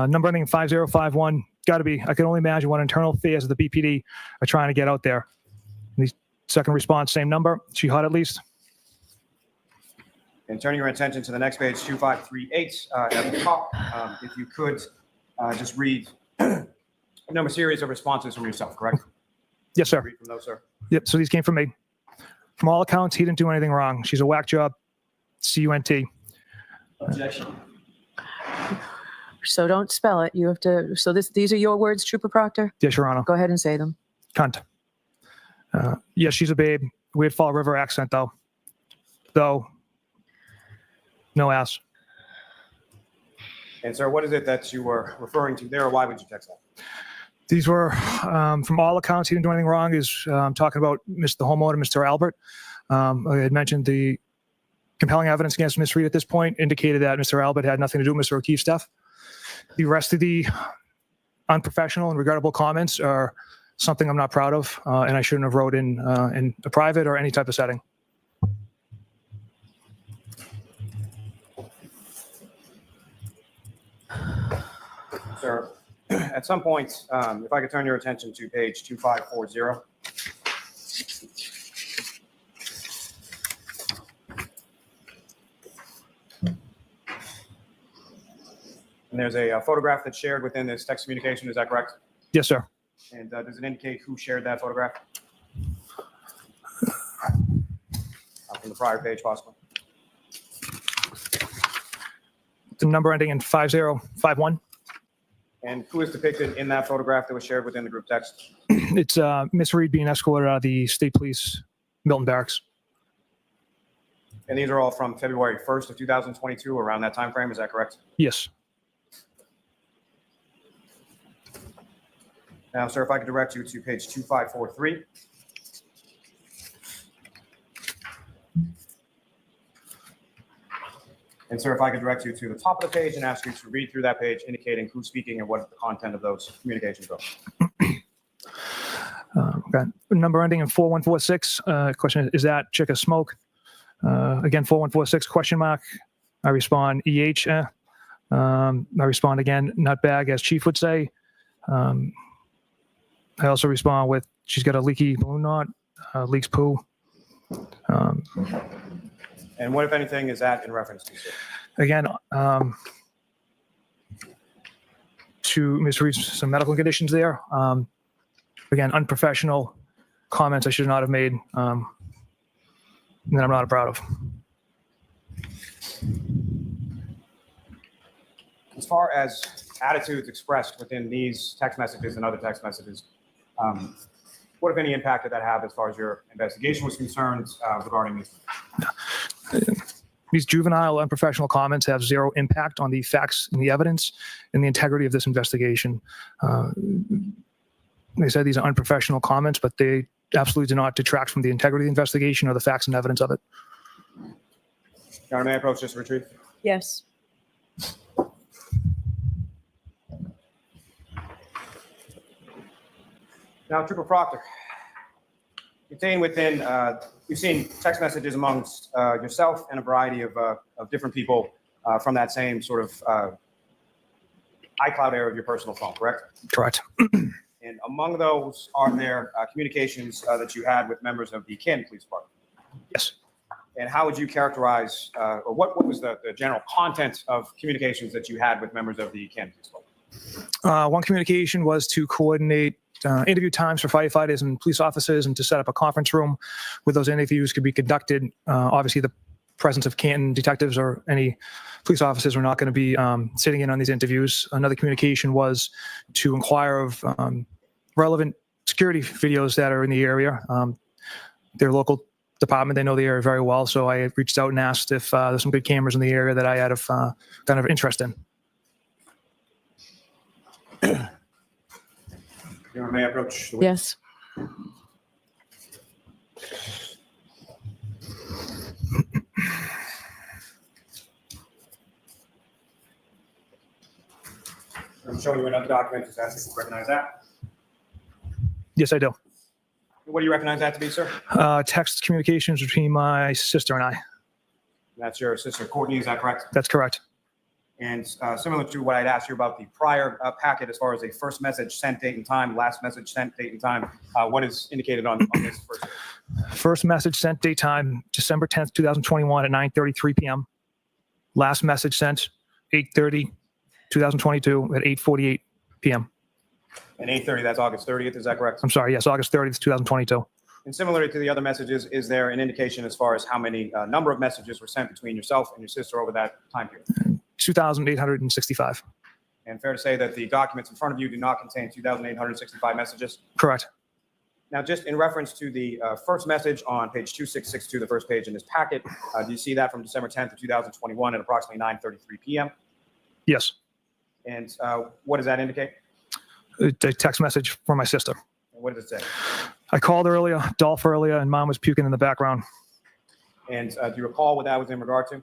Number ending in 5051. Got to be. I can only imagine what internal affairs of the BPD are trying to get out there. And the second response, same number. She hot at least. And turning your attention to the next page, 2538, at the top, if you could just read a number series of responses from yourself, correct? Yes, sir. Read from those, sir. Yep. So these came from me. From all accounts, he didn't do anything wrong. She's a whack job. CUNT. Objection. So don't spell it. You have to. So these are your words, Trooper Proctor? Yes, Your Honor. Go ahead and say them. Cunt. Yes, she's a babe. Weird Fall River accent, though. No ass. And, sir, what is it that you were referring to there, or why would you text that? These were, from all accounts, he didn't do anything wrong. Is talking about the homeowner, Mr. Albert. I had mentioned the compelling evidence against Ms. Reed at this point indicated that Mr. Albert had nothing to do with Mr. O'Keefe's death. The rest of the unprofessional and regrettable comments are something I'm not proud of, and I shouldn't have wrote in a private or any type of setting. Sir, at some point, if I could turn your attention to page 2540. And there's a photograph that's shared within this text communication, is that correct? Yes, sir. And does it indicate who shared that photograph? From the prior page, possibly. The number ending in 5051. And who is depicted in that photograph that was shared within the group text? It's Miss Reed being escorted out of the State Police Milton Barracks. And these are all from February 1st of 2022, around that time frame, is that correct? Yes. Now, sir, if I could direct you to page 2543. And sir, if I could direct you to the top of the page and ask you to read through that page, indicating who's speaking and what the content of those communications are. Okay. Number ending in 4146. Question, is that chick a smoke? Again, 4146 question mark. I respond EH. I respond again, nutbag, as Chief would say. I also respond with, she's got a leaky balloon knot, leaks poo. And what, if anything, is that in reference to, sir? Again, to Ms. Reed's some medical conditions there. Again, unprofessional comments I should not have made, that I'm not proud of. As far as attitudes expressed within these text messages and other text messages, what, if any, impact did that have as far as your investigation was concerned regarding these? These juvenile, unprofessional comments have zero impact on the facts and the evidence and the integrity of this investigation. They said these are unprofessional comments, but they absolutely do not detract from the integrity of the investigation or the facts and evidence of it. Your Honor, may I approach this retrieve? Yes. Now, Trooper Proctor, contained within, you've seen text messages amongst yourself and a variety of different people from that same sort of iCloud area of your personal phone, correct? Correct. And among those, are there communications that you had with members of the Canton Police Department? Yes. And how would you characterize, or what was the general content of communications that you had with members of the Canton Police Department? One communication was to coordinate interview times for firefighters and police officers and to set up a conference room where those interviews could be conducted. Obviously, the presence of Canton detectives or any police officers were not going to be sitting in on these interviews. Another communication was to inquire of relevant security videos that are in the area. Their local department, they know the area very well, so I reached out and asked if there's some good cameras in the area that I had of kind of interest in. May I approach the witness? Yes. I'm showing you another document, just asking if you recognize that. Yes, I do. What do you recognize that to be, sir? Text communications between my sister and I. That's your sister Courtney, is that correct? That's correct. And similar to what I'd asked you about the prior packet, as far as a first message sent date and time, last message sent date and time, what is indicated on this first? First message sent date time, December 10th, 2021 at 9:33 p.m. Last message sent 8:30, 2022 at 8:48 p.m. And 8:30, that's August 30th, is that correct? I'm sorry, yes, August 30th, 2022. And similarly to the other messages, is there an indication as far as how many number of messages were sent between yourself and your sister over that time period? 2,865. And fair to say that the documents in front of you do not contain 2,865 messages? Correct. Now, just in reference to the first message on page 2662, the first page in this packet, do you see that from December 10th of 2021 at approximately 9:33 p.m.? Yes. And what does that indicate? A text message from my sister. And what does it say? I called earlier, Dolph earlier, and mom was puking in the background. And do you recall what that was in regard to?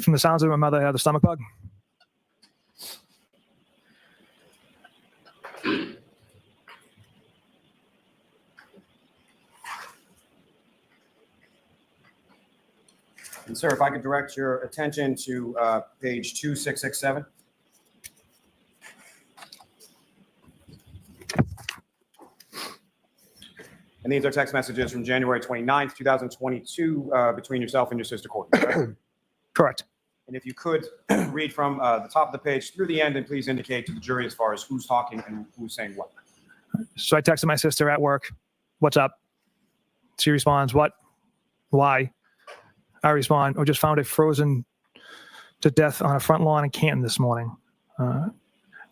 From the sounds of it, my mother had a stomach bug. And sir, if I could direct your attention to page 2667. And these are text messages from January 29th, 2022, between yourself and your sister Courtney, correct? Correct. And if you could read from the top of the page through the end, and please indicate to the jury as far as who's talking and who's saying what. So I texted my sister at work, "What's up?" She responds, "What? Why?" I respond, "I just found it frozen to death on a front lawn in Canton this morning.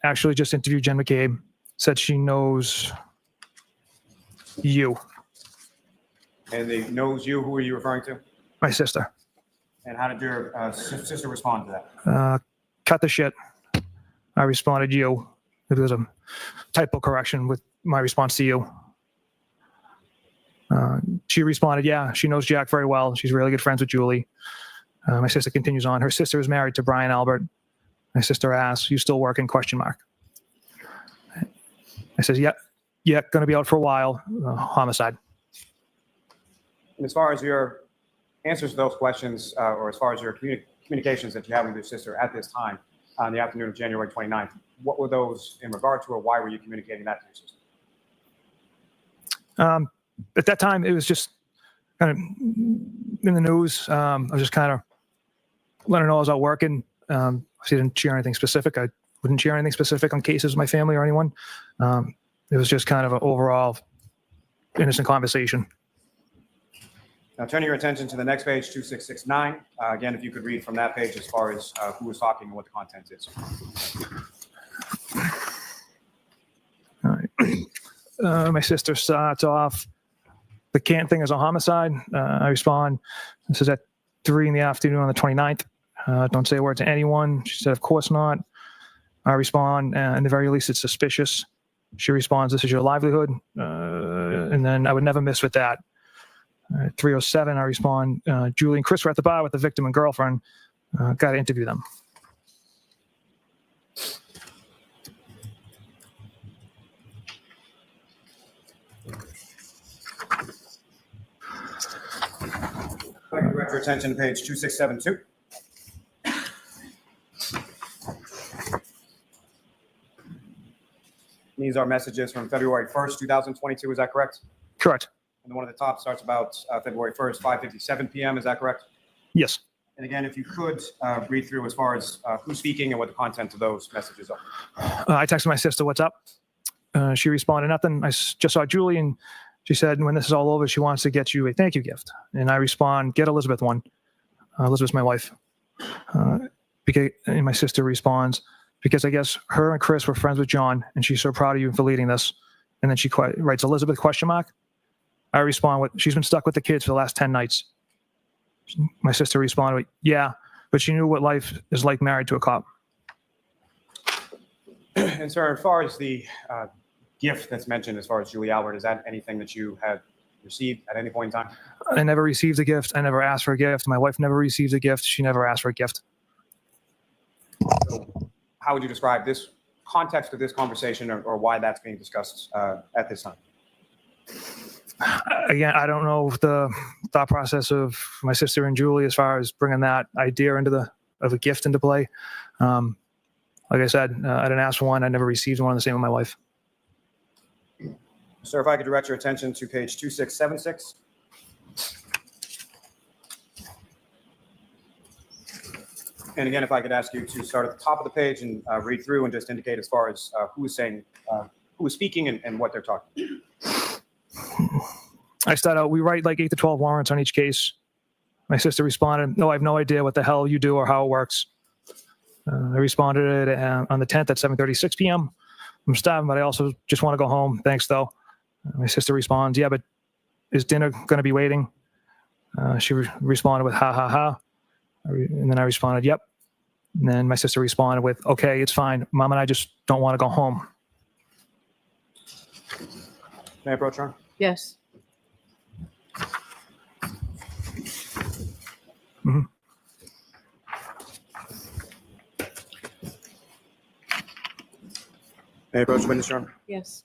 Actually just interviewed Jen McCabe, said she knows you." And they knows you, who are you referring to? My sister. And how did your sister respond to that? Cut the shit. I responded, "You." It was a typo correction with my response to you. She responded, "Yeah, she knows Jack very well. She's really good friends with Julie." My sister continues on. Her sister is married to Brian Albert. My sister asks, "You still working?" ? I says, yeah, going to be out for a while. Homicide. And as far as your answers to those questions, or as far as your communications that you have with your sister at this time on the afternoon of January 29th, what were those in regard to, or why were you communicating that to your sister? At that time, it was just kind of in the news. I was just kind of letting her know I was out working. She didn't share anything specific. I wouldn't share anything specific on cases with my family or anyone. It was just kind of an overall innocent conversation. Now, turning your attention to the next page, 2669. Again, if you could read from that page as far as who was talking and what the content is. All right. My sister starts off, "The Canton thing is a homicide." I respond, "This is at 3 p.m. on the 29th. Don't say a word to anyone." She said, "Of course not." I respond, "In the very least, it's suspicious." She responds, "This is your livelihood." And then I would never miss with that. 3:07, I respond, "Julie and Chris were at the bar with the victim and girlfriend. Got to interview them." attention to page 2672. These are messages from February 1st, 2022. Is that correct? Correct. And the one at the top starts about February 1st, 5:57 p.m. Is that correct? Yes. And again, if you could read through as far as who's speaking and what the content of those messages are. I texted my sister, "What's up?" She responded, "Nothing. Just saw Julie, and she said when this is all over, she wants to get you a thank you gift." And I respond, "Get Elizabeth one." Elizabeth's my wife. And my sister responds, "Because I guess her and Chris were friends with John, and she's so proud of you for leading this." And then she writes, "Elizabeth?" ? I respond with, "She's been stuck with the kids for the last 10 nights." My sister responded with, "Yeah, but she knew what life is like married to a cop." And sir, as far as the gift that's mentioned, as far as Julie Albert, is that anything that you had received at any point in time? I never received a gift. I never asked for a gift. My wife never received a gift. She never asked for a gift. So how would you describe this context of this conversation, or why that's being discussed at this time? Again, I don't know the thought process of my sister and Julie as far as bringing that idea of a gift into play. Like I said, I didn't ask for one. I never received one. The same with my wife. Sir, if I could direct your attention to page 2676. And again, if I could ask you to start at the top of the page and read through and just indicate as far as who is saying, who is speaking and what they're talking. I start out, "We write like 8 to 12 warrants on each case." My sister responded, "No, I have no idea what the hell you do or how it works." I responded on the 10th at 7:36 p.m. "I'm starving, but I also just want to go home. Thanks, though." My sister responds, "Yeah, but is dinner going to be waiting?" She responded with, "Ha, ha, ha." And then I responded, "Yep." And then my sister responded with, "Okay, it's fine. Mom and I just don't want to go home." May I approach, Ron? Yes. Mhm. May I approach the witness, Your Honor? Yes.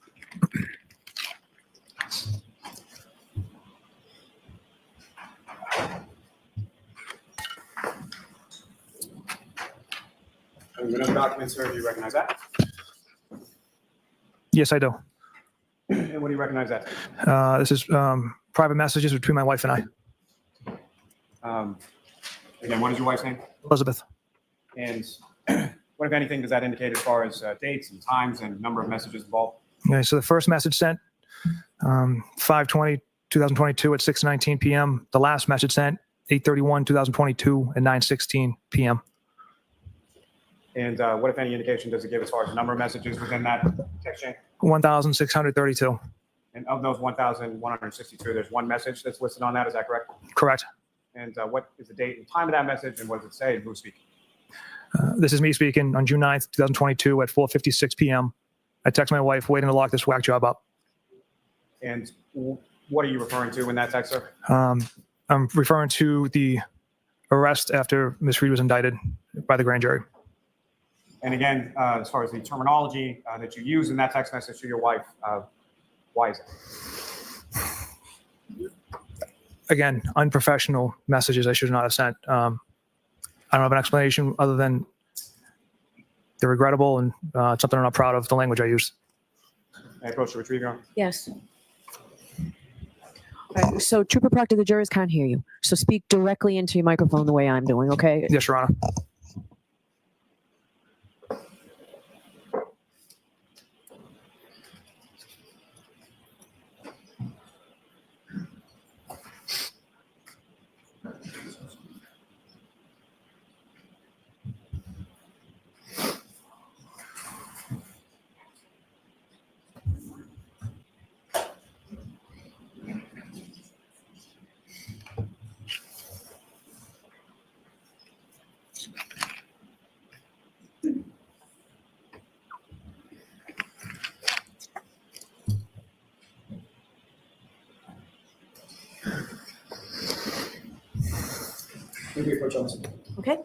And the number document, sir, do you recognize that? Yes, I do. And what do you recognize that? This is private messages between my wife and I. Again, what is your wife's name? Elizabeth. And what, if anything, does that indicate as far as dates and times and number of messages involved? Okay, so the first message sent 5/20/2022 at 6:19 p.m. The last message sent 8/31/2022 at 9:16 p.m. And what, if any, indication does it give as far as the number of messages within that text chain? 1,632. And of those 1,162, there's one message that's listed on that. Is that correct? Correct. And what is the date and time of that message, and what does it say, and who's speaking? This is me speaking on June 9th, 2022 at 4:56 p.m. I text my wife, "Waiting to lock this whack job up." And what are you referring to in that text, sir? I'm referring to the arrest after Ms. Reed was indicted by the grand jury. And again, as far as the terminology that you use in that text message to your wife, why is it? Again, unprofessional messages I should not have sent. I don't have an explanation other than they're regrettable and it's something I'm not proud of, the language I used. May I approach the retriever, Your Honor? Yes. All right, so Trooper Proctor, the jurors can't hear you. So speak directly into your microphone the way I'm doing, okay? Yes, Your Honor. Maybe approach on this. Okay.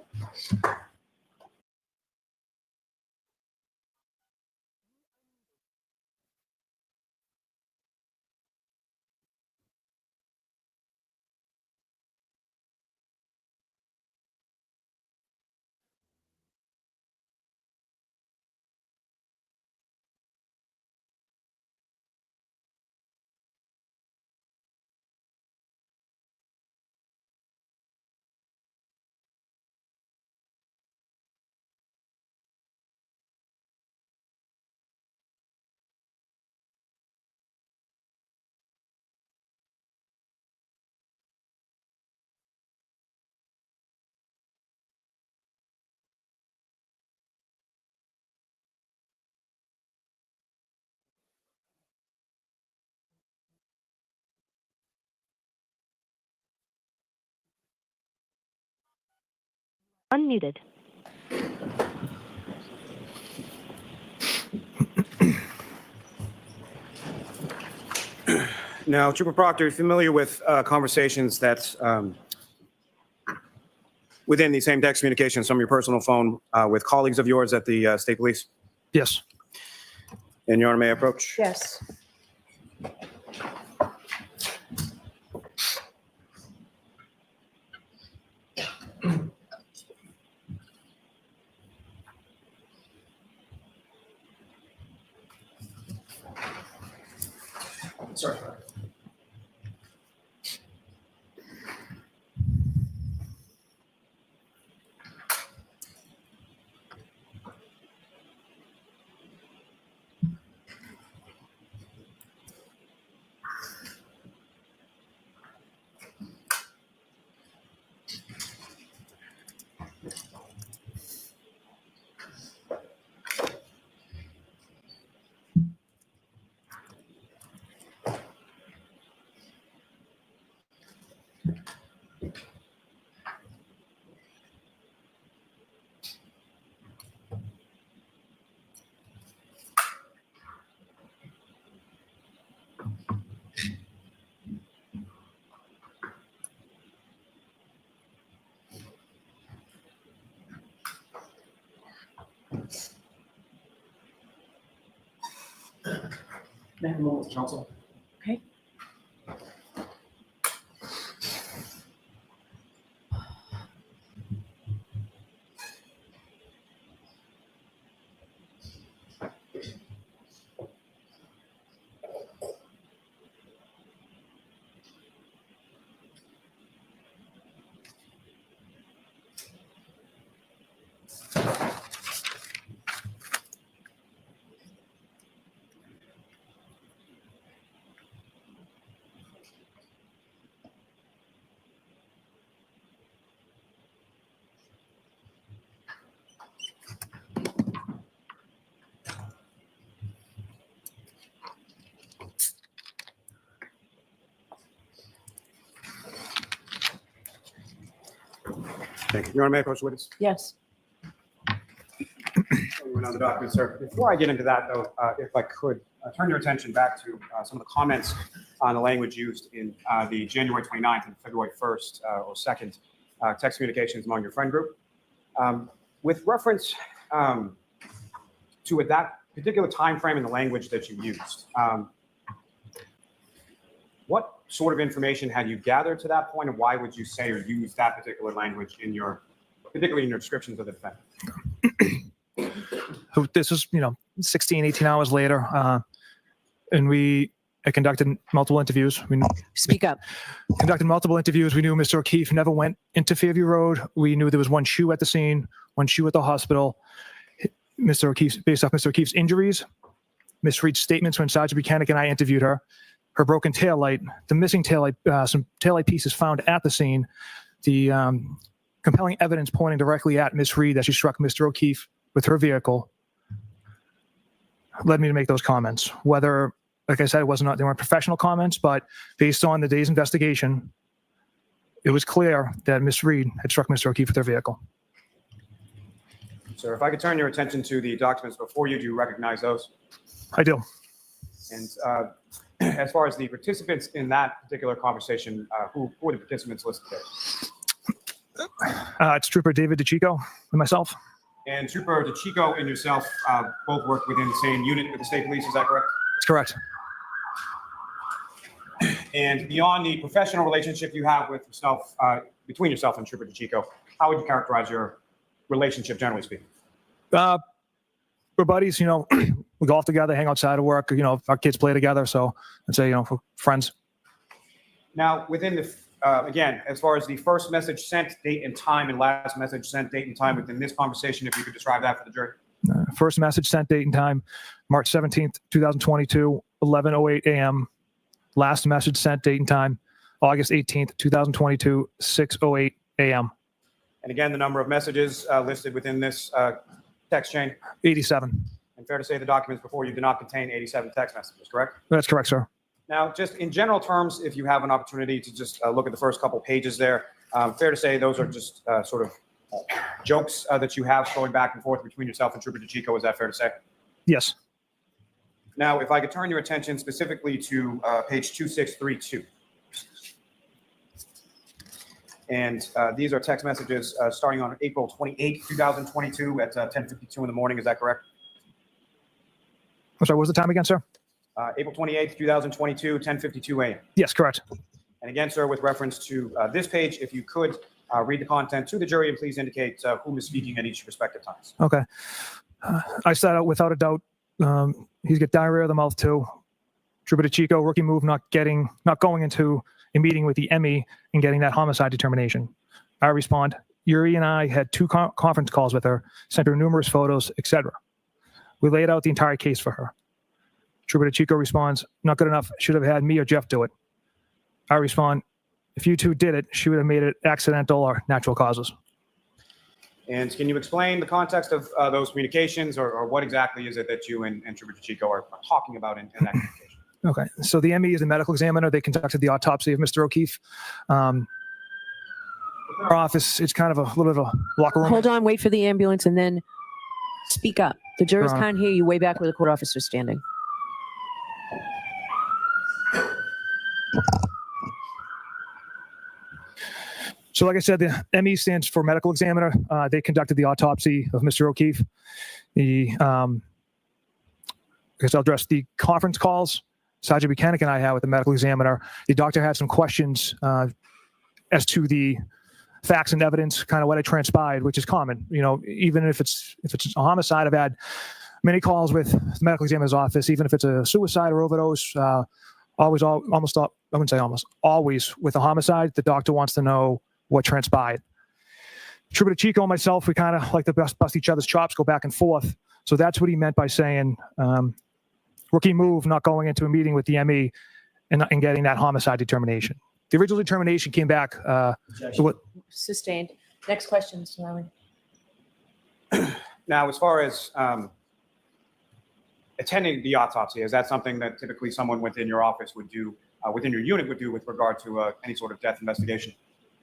Unmuted. Now, Trooper Proctor, you're familiar with conversations that within the same text communications from your personal phone with colleagues of yours at the state police? Yes. And Your Honor, may I approach? Yes. Sorry. May I have a moment with counsel? Okay. Thank you. Your Honor, may I approach the witness? Yes. On the document, sir. Before I get into that, though, if I could turn your attention back to some of the comments on the language used in the January 29th and February 1st or 2nd text communications among your friend group. With reference to that particular time frame in the language that you used, what sort of information had you gathered to that point, and why would you say or use that particular language in your, particularly in your descriptions of the defendant? This was, 16, 18 hours later, and we conducted multiple interviews. We Speak up. conducted multiple interviews. We knew Mr. O'Keefe never went into Fairview Road. We knew there was one shoe at the scene, one shoe at the hospital. Based off Mr. O'Keefe's injuries, Miss Reed's statements when Sergeant Buchanan and I interviewed her, her broken taillight, the missing taillight, some taillight pieces found at the scene, the compelling evidence pointing directly at Miss Reed that she struck Mr. O'Keefe with her vehicle led me to make those comments. Whether, like I said, they weren't professional comments, but based on the day's investigation, it was clear that Miss Reed had struck Mr. O'Keefe with her vehicle. Sir, if I could turn your attention to the documents before you, do you recognize those? I do. And as far as the participants in that particular conversation, who are the participants listed there? It's Trooper David DeChico and myself. And Trooper DeChico and yourself both work within the same unit with the state police, is that correct? That's correct. And beyond the professional relationship you have with yourself, between yourself and Trooper DeChico, how would you characterize your relationship, generally speaking? We're buddies, we golf together, hang outside of work, our kids play together. So I'd say, we're friends. Now, within the, again, as far as the first message sent, date and time, and last message sent, date and time within this conversation, if you could describe that for the jury. First message sent, date and time, March 17th, 2022, 11:08 a.m. Last message sent, date and time, August 18th, 2022, 6:08 a.m. And again, the number of messages listed within this text chain. 87. And fair to say the documents before you do not contain 87 text messages, correct? That's correct, sir. Now, just in general terms, if you have an opportunity to just look at the first couple pages there, fair to say those are just sort of jokes that you have going back and forth between yourself and Trooper DeChico. Is that fair to say? Yes. Now, if I could turn your attention specifically to page 2632. And these are text messages starting on April 28, 2022 at 10:52 in the morning. Is that correct? I'm sorry, what was the time again, sir? April 28, 2022, 10:52 a.m. Yes, correct. And again, sir, with reference to this page, if you could read the content to the jury and please indicate whom is speaking at each respective times. Okay. I said out without a doubt, he's got diarrhea of the mouth too. Trooper DeChico, rookie move, not going into a meeting with the ME and getting that homicide determination. I respond, Yuri and I had 2 conference calls with her, sent her numerous photos, etc. We laid out the entire case for her. Trooper DeChico responds, not good enough, should have had me or Jeff do it. I respond, if you two did it, she would have made it accidental or natural causes. And can you explain the context of those communications or what exactly is it that you and Trooper DeChico are talking about in that communication? Okay, so the ME is a medical examiner. They conducted the autopsy of Mr. O'Keefe. Our office, it's kind of a little bit of a locker room. Hold on, wait for the ambulance and then speak up. The jurors can't hear you way back where the court officer's standing. So like I said, the ME stands for medical examiner. They conducted the autopsy of Mr. O'Keefe. I'll address the conference calls Sergeant Buchanan and I had with the medical examiner. The doctor had some questions as to the facts and evidence, kind of what had transpired, which is common. You know, even if it's a homicide, I've had many calls with the medical examiner's office, even if it's a suicide or overdose. Always with a homicide, the doctor wants to know what transpired. Trooper DeChico and myself, we kind of like to bust each other's chops, go back and forth. So that's what he meant by saying, rookie move, not going into a meeting with the ME and getting that homicide determination. The original determination came back. Sustained. Next question, Mr. Lally. Now, as far as attending the autopsy, is that something that typically someone within your office would do, within your unit would do with regard to any sort of death investigation?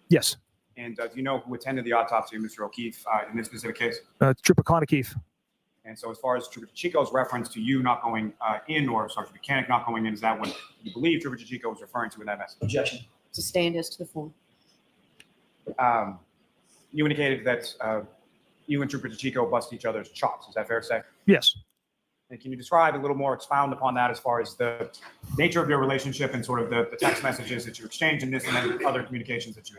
Yes. And do you know who attended the autopsy of Mr. O'Keefe in this specific case? Trooper Connor Keefe. And so as far as Trooper DeChico's reference to you not going in or Sergeant Buchanan not going in, is that what you believe Trooper DeChico was referring to in that message? Objection. Sustained as to the form. You indicated that you and Trooper DeChico bust each other's chops. Is that fair to say? Yes. And can you describe a little more, expound upon that as far as the nature of your relationship and sort of the text messages that you exchange in this and then other communications that you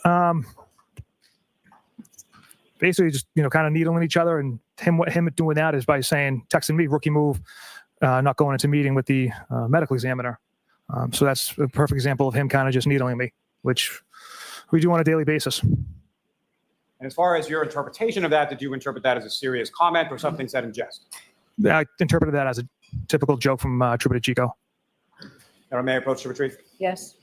have? Basically just, kind of needling each other, and him doing that is by saying, texting me, rookie move, not going into meeting with the medical examiner. So that's a perfect example of him kind of just needling me, which we do on a daily basis. And as far as your interpretation of that, did you interpret that as a serious comment or something said in jest? I interpreted that as a typical joke from Trooper DeChico. Now, may I approach to retrieve? Yes.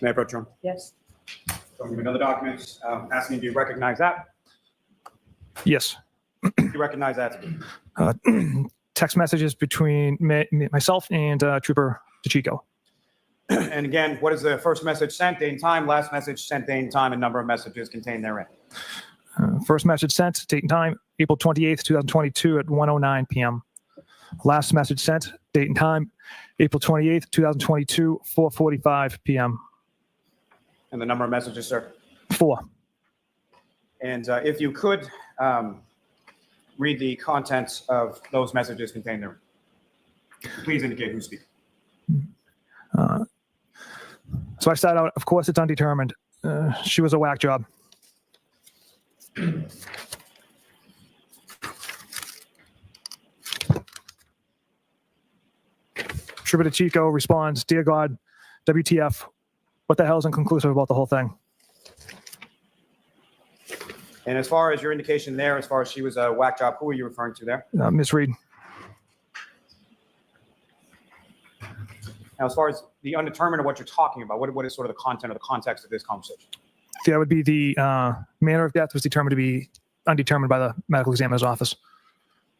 May I approach, Your Honor? Yes. So give another document asking, do you recognize that? Yes. Do you recognize that? Text messages between myself and Trooper DeChico. And again, what is the first message sent, date and time, last message sent, date and time, and number of messages contained therein? First message sent, date and time, April 28th, 2022 at 1:09 p.m. Last message sent, date and time, April 28th, 2022, 4:45 p.m. And the number of messages, sir? 4. And if you could read the contents of those messages contained therein. Please indicate who's speaking. So I started out, of course, it's undetermined. She was a whack job. Trooper DeChico responds, "Dear God, WTF, what the hell is inconclusive about the whole thing?" And as far as your indication there, as far as she was a whack job, who are you referring to there? Ms. Reed. Now, as far as the undetermined of what you're talking about, what is sort of the content or the context of this conversation? That would be the manner of death was determined to be undetermined by the medical examiner's office.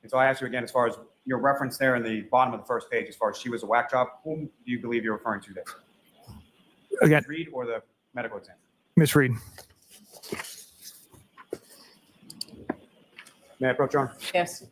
And so I ask you again, as far as your reference there in the bottom of the first page, as far as she was a whack job, whom do you believe you're referring to there? Again, Reed or the medical examiner? Ms. Reed. May I approach, Your Honor? Yes.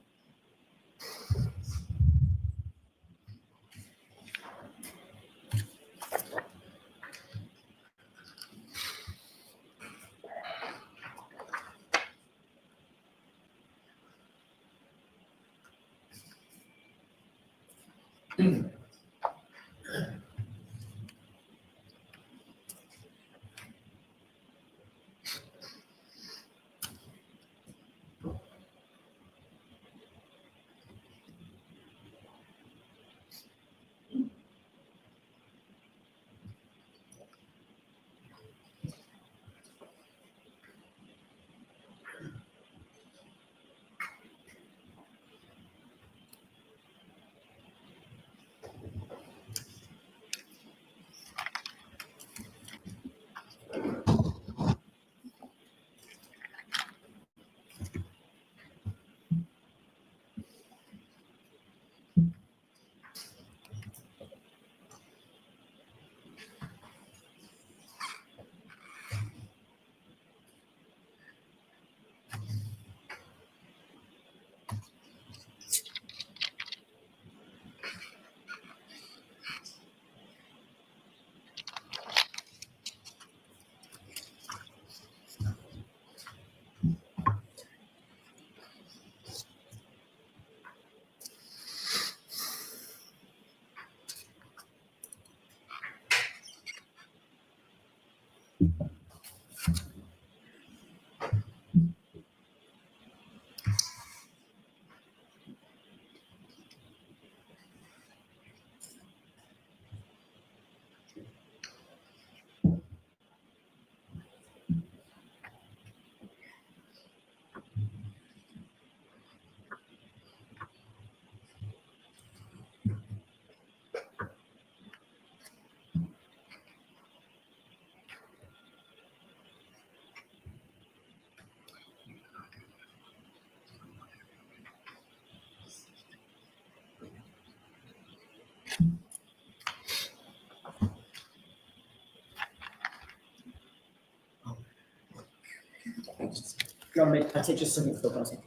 Your Honor, may I take just a second for the counsel?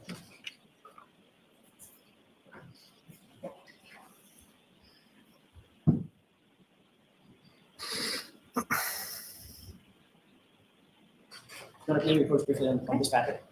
Your Honor, can you approach briefly on this packet?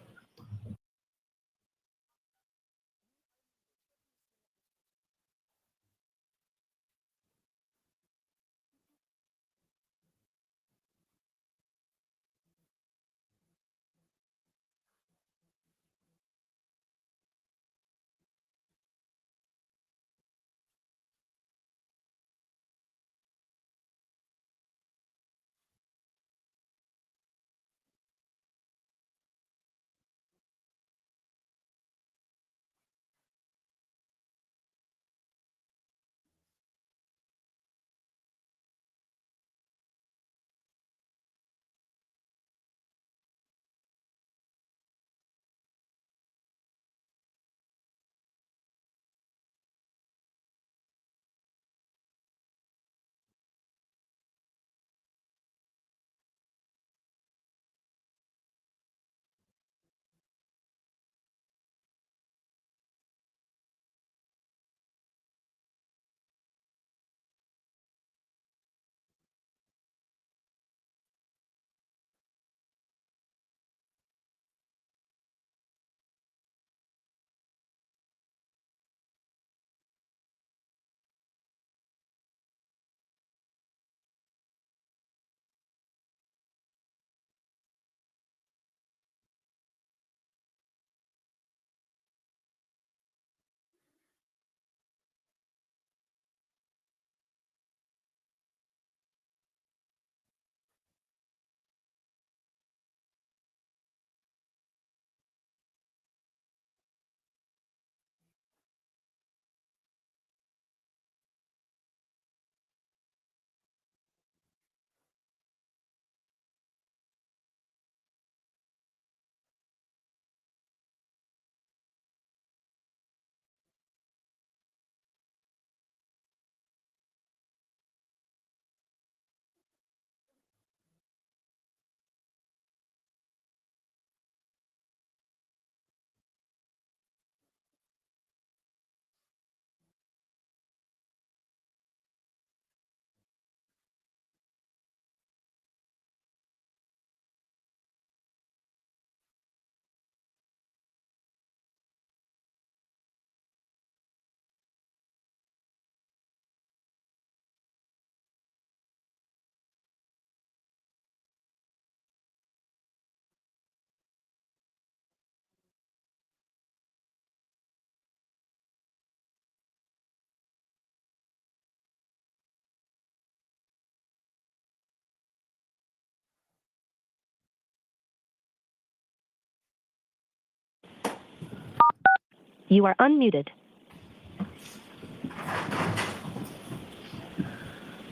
You are unmuted.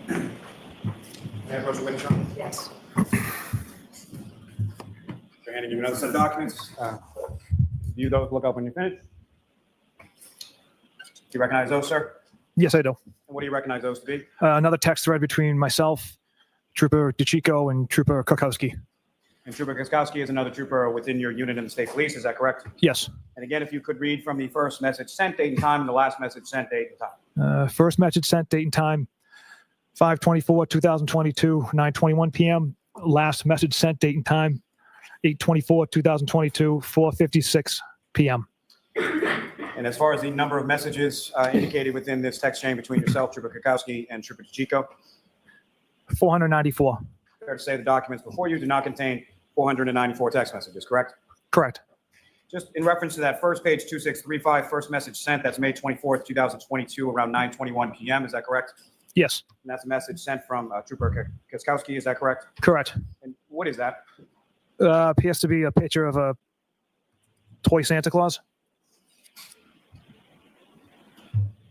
May I approach the witness, Your Honor? Yes. They're handing you another set of documents. View those, look up when you're finished. Do you recognize those, sir? Yes, I do. And what do you recognize those to be? Another text thread between myself, Trooper DeChico, and Trooper Kokowski. And Trooper Kaskowski is another trooper within your unit in the state police, is that correct? Yes. And again, if you could read from the first message sent, date and time, and the last message sent, date and time. First message sent, date and time, 5/24/2022, 9:21 p.m. Last message sent, date and time, 8/24/2022, 4:56 p.m. And as far as the number of messages indicated within this text chain between yourself, Trooper Kaskowski, and Trooper DeChico, 494. fair to say the documents before you do not contain 494 text messages, correct? Correct. Just in reference to that first page, 2635, first message sent, that's May 24th, 2022, around 9:21 p.m., is that correct? Yes. And that's a message sent from Trooper Kaskowski, is that correct? Correct. And what is that? Appears to be a picture of a toy Santa Claus.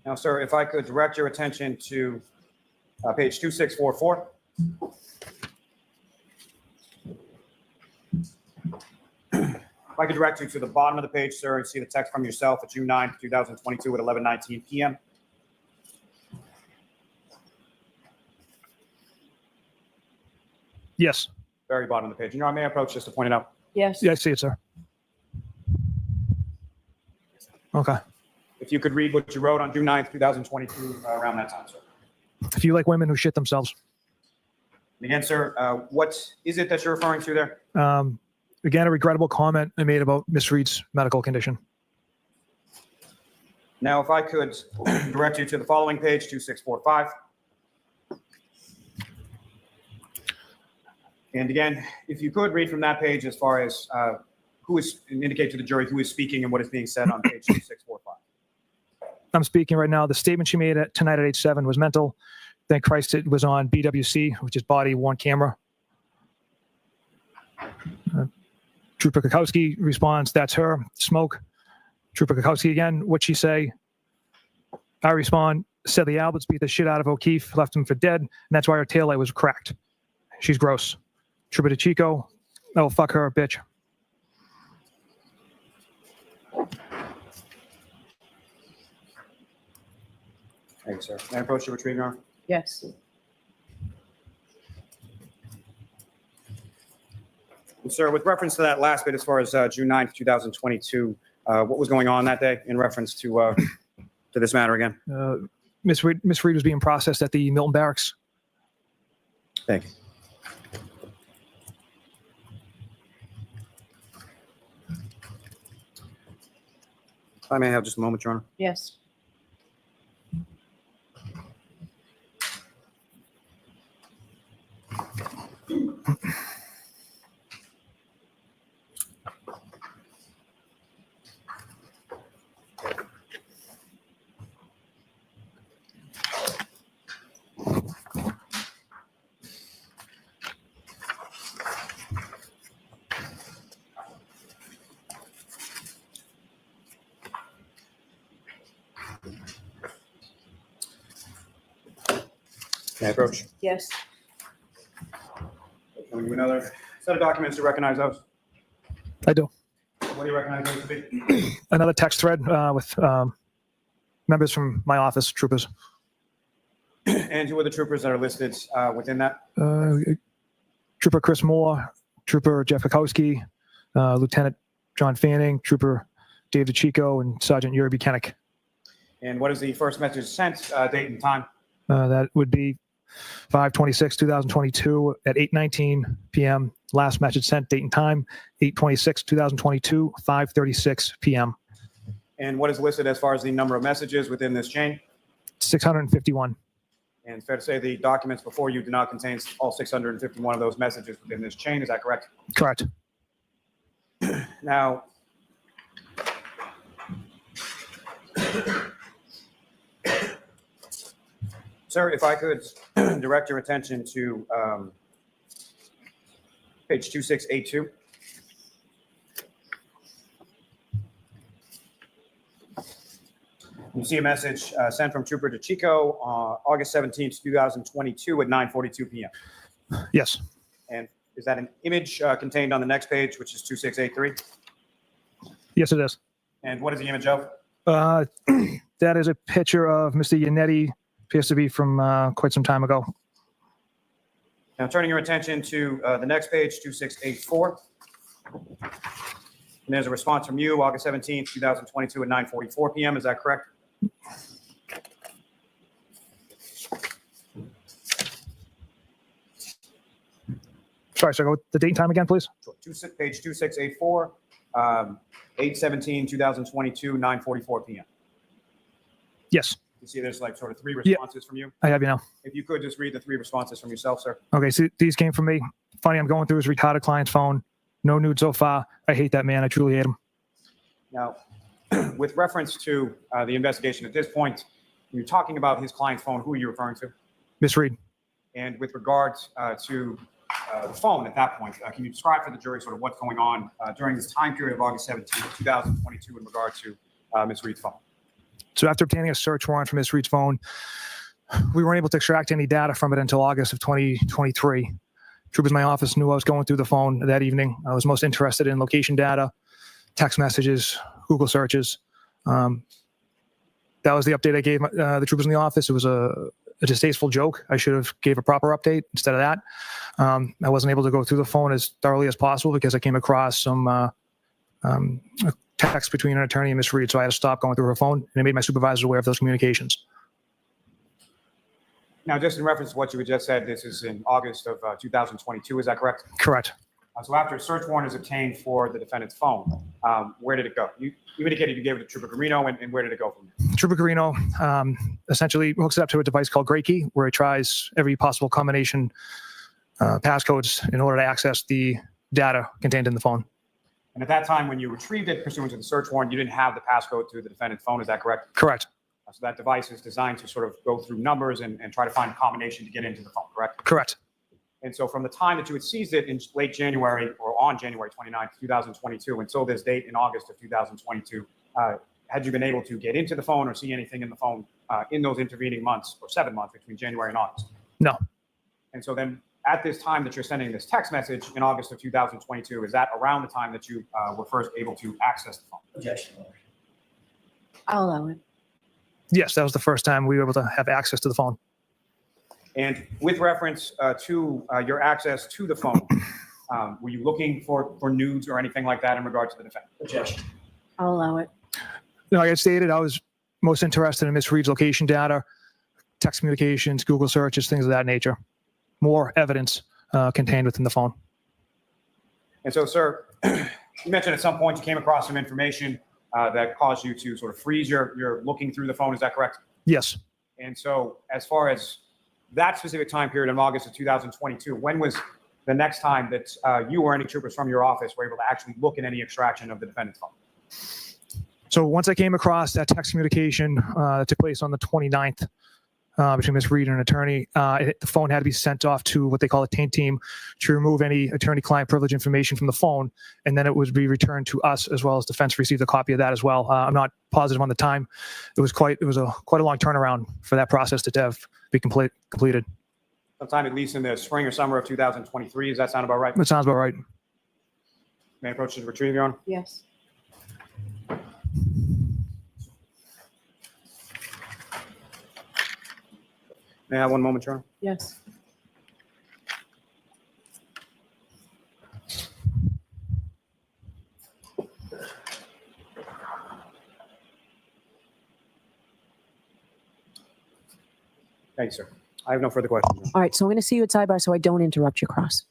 Now, sir, if I could direct your attention to page 2644. If I could direct you to the bottom of the page, sir, and see the text from yourself at June 9th, 2022 at 11:19 p.m. Yes. Very bottom of the page. And, may I approach just to point it out? Yes. Yeah, I see it, sir. Okay. If you could read what you wrote on June 9th, 2022, around that time, sir. If you like women who shit themselves. And again, sir, what is it that you're referring to there? Again, a regrettable comment I made about Miss Reed's medical condition. Now, if I could direct you to the following page, 2645. And again, if you could read from that page as far as who is, and indicate to the jury who is speaking and what is being said on page 2645. I'm speaking right now. The statement she made tonight at age 7 was mental. Thank Christ it was on BWC, which is body worn camera. Trooper Kokowski responds, "That's her. Smoke." Trooper Kokowski again, what'd she say? I respond, "Said the Alberts beat the shit out of O'Keefe, left him for dead, and that's why her taillight was cracked. She's gross." Trooper DeChico, "Oh, fuck her, bitch." Thank you, sir. May I approach the retrieve, Your Honor? Yes. And sir, with reference to that last bit, as far as June 9th, 2022, what was going on that day in reference to this matter again? Miss Reed was being processed at the Milton Barracks. Thank you. If I may have just a moment, Your Honor. Yes. May I approach? Yes. Showing you another set of documents to recognize those. I do. What do you recognize those to be? Another text thread with members from my office, troopers. And who are the troopers that are listed within that? Trooper Chris Moore, Trooper Jeff Kokowski, Lieutenant John Fanning, Trooper Dave DeChico, and Sergeant Yuri Buchanan. And what is the first message sent, date and time? That would be 5/26/2022 at 8:19 p.m. Last message sent, date and time, 8/26/2022, 5:36 p.m. And what is listed as far as the number of messages within this chain? 651. And it's fair to say the documents before you do not contain all 651 of those messages within this chain. Is that correct? Correct. Now, sir, if I could direct your attention to page 2682. You see a message sent from Trooper DeChico August 17th, 2022 at 9:42 p.m. Yes. And is that an image contained on the next page, which is 2683? Yes, it is. And what is the image of? That is a picture of Mr. Yannetti, appears to be from quite some time ago. Now, turning your attention to the next page, 2684. And there's a response from you, August 17th, 2022 at 9:44 p.m. Is that correct? Sorry, so go with the date and time again, please. Page 2684, 8/17/2022, 9:44 p.m. Yes, You see there's like sort of three responses from you. I have you now. If you could just read the three responses from yourself, sir. Okay, so these came from me. Funny, I'm going through his retarded client's phone. No nude so far. I hate that man. I truly hate him. Now, with reference to the investigation at this point, you're talking about his client's phone. Who are you referring to? Miss Reed. And with regards to the phone at that point, can you describe for the jury sort of what's going on during this time period of August 17th, 2022 in regard to Ms. Reed's phone? So after obtaining a search warrant for Miss Reed's phone, we weren't able to extract any data from it until August of 2023. Troopers in my office knew I was going through the phone that evening. I was most interested in location data, text messages, Google searches. That was the update I gave the troopers in the office. It was a distasteful joke. I should have gave a proper update instead of that. I wasn't able to go through the phone as thoroughly as possible because I came across some a text between an attorney and Miss Reed, so I had to stop going through her phone, and I made my supervisors aware of those communications. Now, just in reference to what you had just said, this is in August of 2022, is that correct? Correct. So after a search warrant is obtained for the defendant's phone, where did it go? You indicated you gave it to Trooper Garino, and where did it go from there? Trooper Garino essentially hooks it up to a device called Grey Key, where he tries every possible combination passcodes in order to access the data contained in the phone. And at that time, when you retrieved it pursuant to the search warrant, you didn't have the passcode to the defendant's phone, is that correct? Correct. So that device is designed to sort of go through numbers and try to find a combination to get into the phone, correct? Correct. And so from the time that you had seized it in late January or on January 29th, 2022, until this date in August of 2022, had you been able to get into the phone or see anything in the phone in those intervening months or 7 months between January and August? No. And so then at this time that you're sending this text message in August of 2022, is that around the time that you were first able to access the phone? Objection. I'll allow it. Yes, that was the first time we were able to have access to the phone. And with reference to your access to the phone, were you looking for nudes or anything like that in regard to the defendant? Objection. I'll allow it. Like I stated, I was most interested in Miss Reed's location data, text communications, Google searches, things of that nature. More evidence contained within the phone. And so, sir, you mentioned at some point you came across some information that caused you to sort of freeze your looking through the phone. Is that correct? Yes. And so as far as that specific time period in August of 2022, when was the next time that you or any troopers from your office were able to actually look at any extraction of the defendant's phone? So once I came across that text communication that took place on the 29th between Ms. Reed and an attorney, the phone had to be sent off to what they call a taint team to remove any attorney-client privilege information from the phone, and then it would be returned to us as well as defense received a copy of that as well. I'm not positive on the time. It was quite a long turnaround for that process to have be completed. Sometime at least in the spring or summer of 2023. Does that sound about right? That sounds about right. May I approach to retrieve, Your Honor? Yes. May I have one moment, Your Honor? Yes. Thank you, sir. I have no further questions. Your Honor. All right. So I'm going to see you at sidebar so I don't interrupt your cross.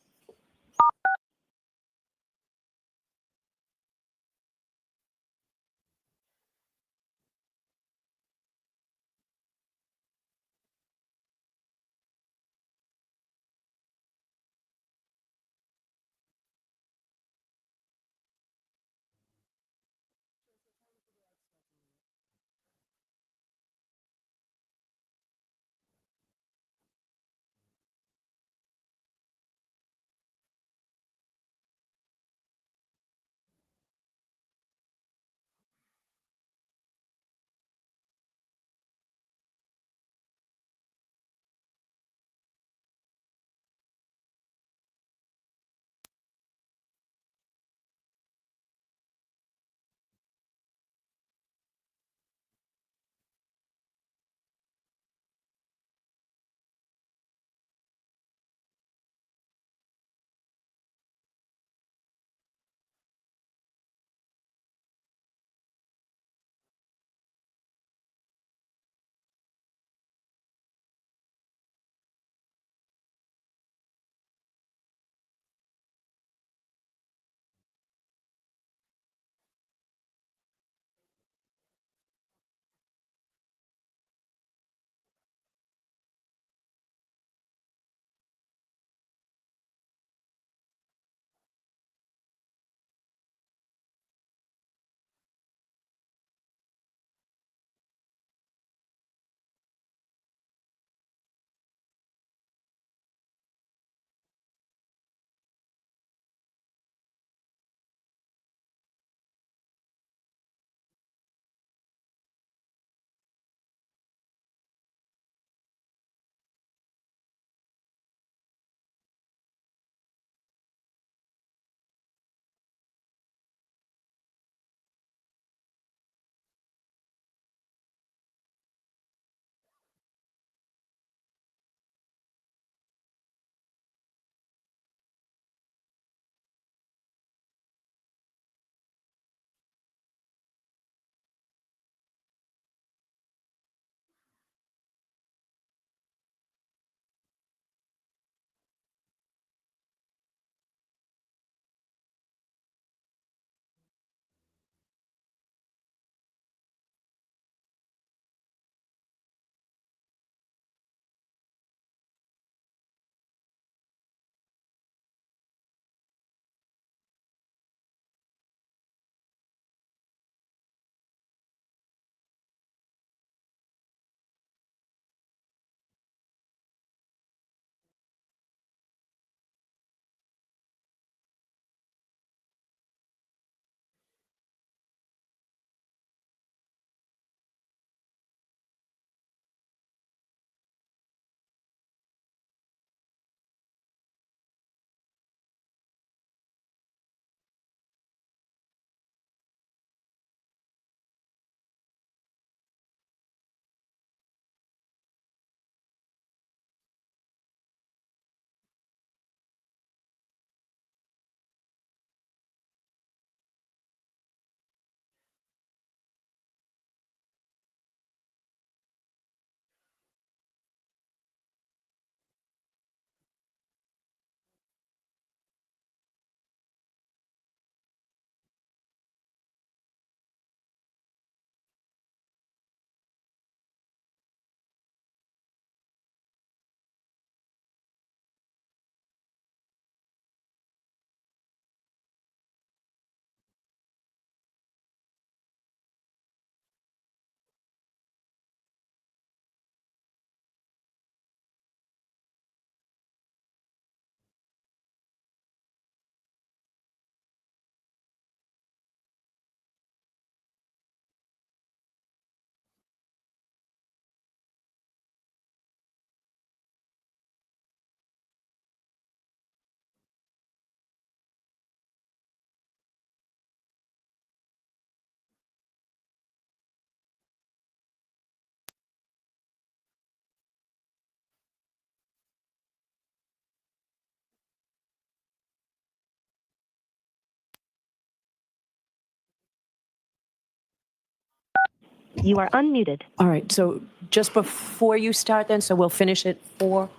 You are unmuted. All right, so just before you start then, so we'll finish at 4.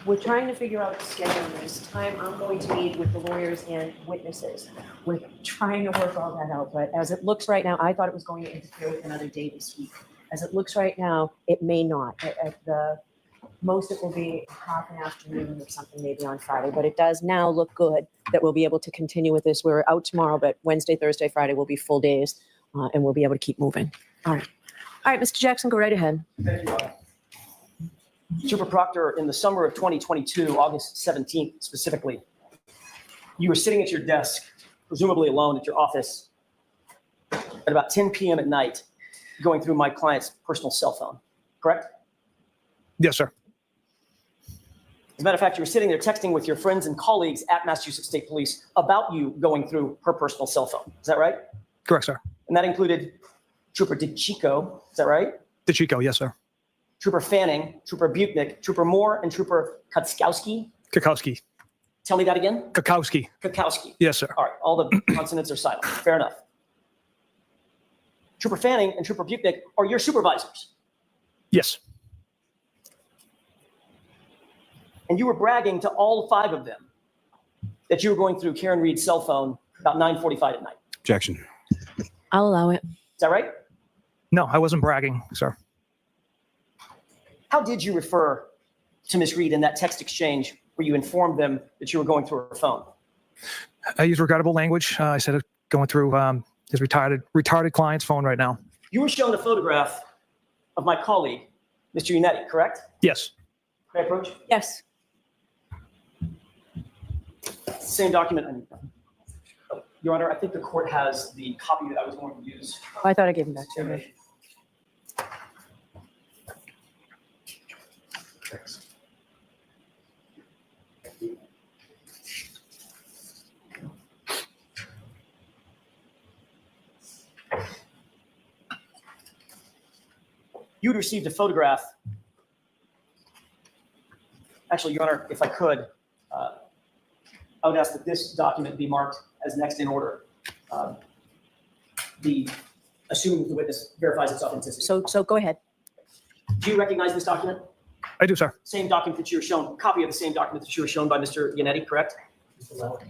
We're trying to figure out the schedule this time. I'm going to meet with the lawyers and witnesses. We're trying to work all that out, but as it looks right now, I thought it was going to interfere with another day this week. As it looks right now, it may not. At the most, it will be half an afternoon or something maybe on Friday, but it does now look good that we'll be able to continue with this. We're out tomorrow, but Wednesday, Thursday, Friday will be full days, and we'll be able to keep moving. All right, Mr. Jackson, go right ahead. Thank you, Your Honor. Trooper Proctor, in the summer of 2022, August 17th specifically, you were sitting at your desk, presumably alone at your office, at about 10 p.m. at night, going through my client's personal cell phone, correct? Yes, sir. As a matter of fact, you were sitting there texting with your friends and colleagues at Massachusetts State Police about you going through her personal cell phone. Is that right? Correct, sir. And that included Trooper DeChico, is that right? DeChico, yes, sir. Trooper Fanning, Trooper Butnick, Trooper Moore, and Trooper Kotskowski. Kakowski. Tell me that again. Kakowski. Kakowski. Yes, sir. All right, all the consonants are silent. Fair enough. Trooper Fanning and Trooper Butnick are your supervisors. Yes. And you were bragging to all 5 of them that you were going through Karen Reed's cell phone about 9:45 at night. Objection. I'll allow it. Is that right? No, I wasn't bragging, sir. How did you refer to Ms. Reed in that text exchange where you informed them that you were going through her phone? I use regrettable language. I said going through his retarded client's phone right now. You were shown a photograph of my colleague, Mr. Unetti, correct? Yes. Can I approach? Yes. Same document. Oh, Your Honor, I think the court has the copy that I was going to use. I thought I gave him back to you. You'd received a photograph. Actually, Your Honor, if I could, I would ask that this document be marked as next in order. Assuming the witness verifies its authenticity. So go ahead. Do you recognize this document? I do, sir. Same document that you were shown, copy of the same document that you were shown by Mr. Unetti, correct?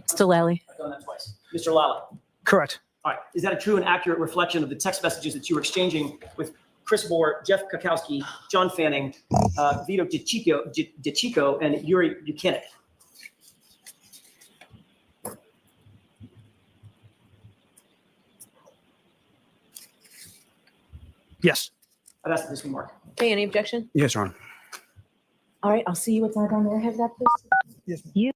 Still Lally. I've done that twice. Mr. Lally. Correct. All right. Is that a true and accurate reflection of the text messages that you were exchanging with Chris Moore, Jeff Kakowski, John Fanning, Vito DeChico, and Yuri Buchanan? Yes. I've asked that this be marked. Okay, any objection? Yes, Your Honor. All right, I'll see you outside on there. Have that, please. Yes, ma'am. You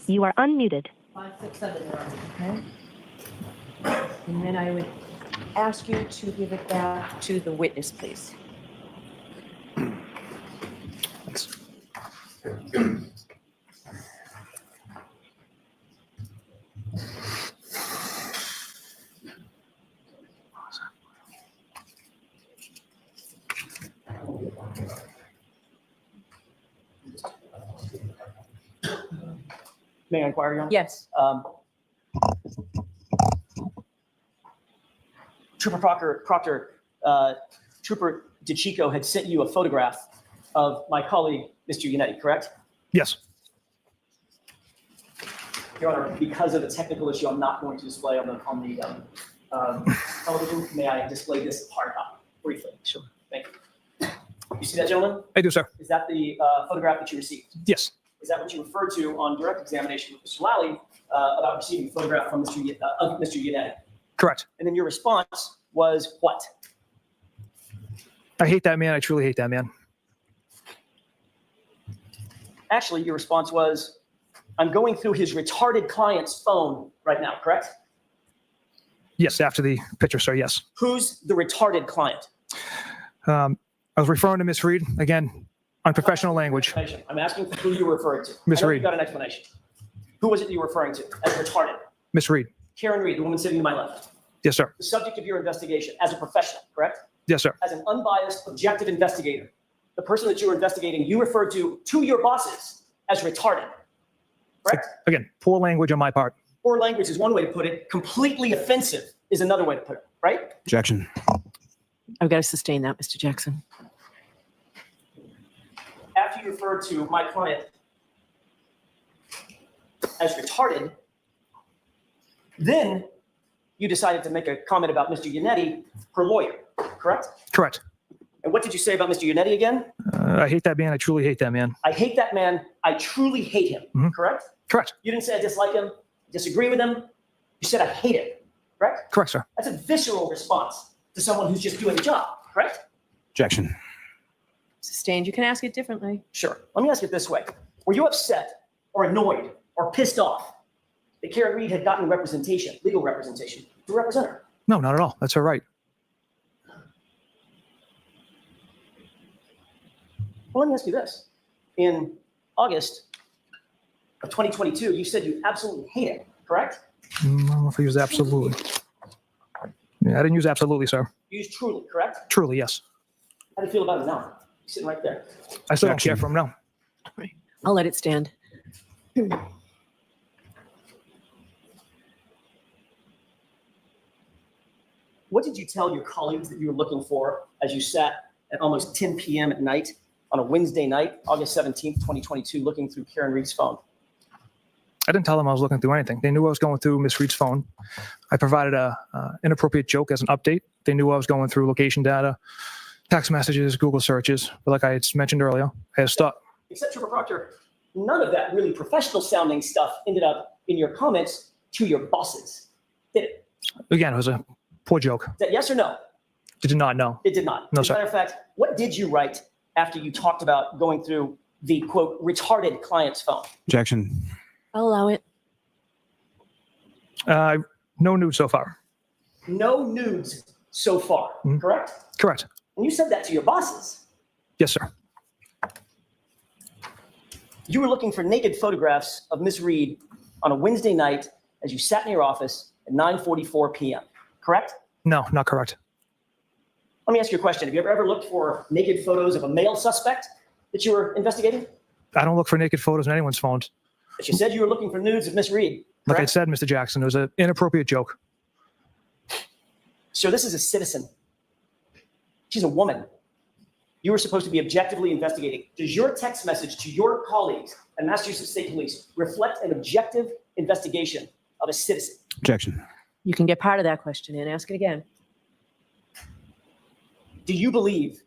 You are unmuted. 5, 6, 7, Your Honor. Okay. And then I would ask you to give it back to the witness, please. May I inquire, Your Honor? Yes. Trooper Proctor, Trooper DeChico had sent you a photograph of my colleague, Mr. Yannetti, correct? Yes. Your Honor, because of the technical issue, I'm not going to display on the television. May I display this hard copy briefly? Sure. Thank you. You see that, gentleman? I do, sir. Is that the photograph that you received? Yes. Is that what you referred to on direct examination with Mr. Lally about receiving a photograph from Mr. Yannetti? Correct. And then your response was what? I hate that man. I truly hate that man. Actually, your response was, I'm going through his retarded client's phone right now, correct? Yes, after the picture, sir, yes. Who's the retarded client? I was referring to Miss Reed, again, unprofessional language. I'm asking who you were referring to. Miss I know Reed. You got an explanation. Who was it you were referring to as retarded? Miss Reed. Karen Reed, the woman sitting to my left. Yes, sir. The subject of your investigation as a professional, correct? Yes, sir. As an unbiased, objective investigator. The person that you were investigating, you referred to your bosses as retarded, correct? Again, poor language on my part. Poor language is one way to put it. Completely offensive is another way to put it, right? Objection. I've got to sustain that, Mr. Jackson. After you referred to my client as retarded, then you decided to make a comment about Mr. Yannetti, her lawyer, correct? Correct. And what did you say about Mr. Yannetti again? I hate that man. I truly hate that man. I hate that man. I truly hate him, correct? Correct. You didn't say I dislike him, disagree with him. You said I hate him, correct? Correct, sir. That's a visceral response to someone who's just doing a job, correct? Objection. Sustained. You can ask it differently. Sure. Let me ask it this way. Were you upset or annoyed or pissed off that Karen Reed had gotten representation, legal representation, to represent her? No, not at all. That's her right. Well, let me ask you this. In August of 2022, you said you absolutely hate it, correct? I don't know if I use absolutely. Yeah, I didn't use absolutely, sir. You used truly, correct? Truly, yes. How do you feel about it now? You're sitting right there. I still don't care for him now. I'll let it stand. What did you tell your colleagues that you were looking for as you sat at almost 10 p.m. at night on a Wednesday night, August 17th, 2022, looking through Karen Reed's phone? I didn't tell them I was looking through anything. They knew I was going through Miss Reed's phone. I provided a inappropriate joke as an update. They knew I was going through location data, text messages, Google searches. But like I had mentioned earlier, I had stopped. Except Trooper Proctor, none of that really professional sounding stuff ended up in your comments to your bosses, did it? Again, it was a poor joke. Is that yes or no? Did not know. It did not. No, As a sir. matter of fact, what did you write after you talked about going through the, quote, retarded client's phone? Objection. I'll allow it. No news so far. No nudes so far, correct? Correct. And you said that to your bosses. Yes, sir. You were looking for naked photographs of Miss Reed on a Wednesday night as you sat in your office at 9:44 p.m., correct? No, not correct. Let me ask you a question. Have you ever looked for naked photos of a male suspect that you were investigating? I don't look for naked photos on anyone's phones. But you said you were looking for nudes of Miss Reed, Like I correct? said, Mr. Jackson, it was an inappropriate joke. So this is a citizen. She's a woman. You were supposed to be objectively investigating. Does your text message to your colleagues at Massachusetts State Police reflect an objective investigation of a citizen? Objection. You can get part of that question and ask it again. Do you believe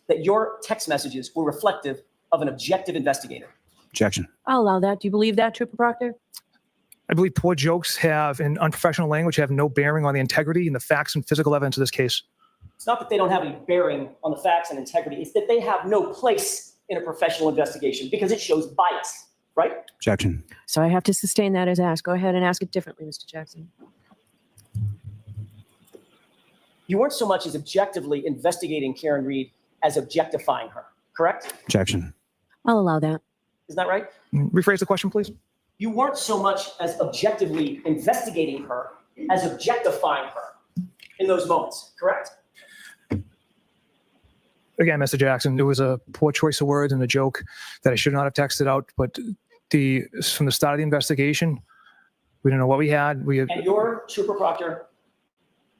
that your text messages were reflective of an objective investigator? Objection. I'll allow that. Do you believe that, Trooper Proctor? I believe poor jokes have, in unprofessional language, have no bearing on the integrity and the facts and physical evidence of this case. It's not that they don't have any bearing on the facts and integrity. It's that they have no place in a professional investigation because it shows bias. right? Objection. So I have to sustain that as asked. Go ahead and ask it differently, Mr. Jackson. You weren't so much as objectively investigating Karen Reed as objectifying her, correct? Objection. I'll allow that. Isn't that right? Rephrase the question, please. You weren't so much as objectively investigating her as objectifying her in those moments, correct? Again, Mr. Jackson, it was a poor choice of words and a joke that I should not have texted out. But from the start of the investigation, we didn't know what we had. And your Trooper Proctor,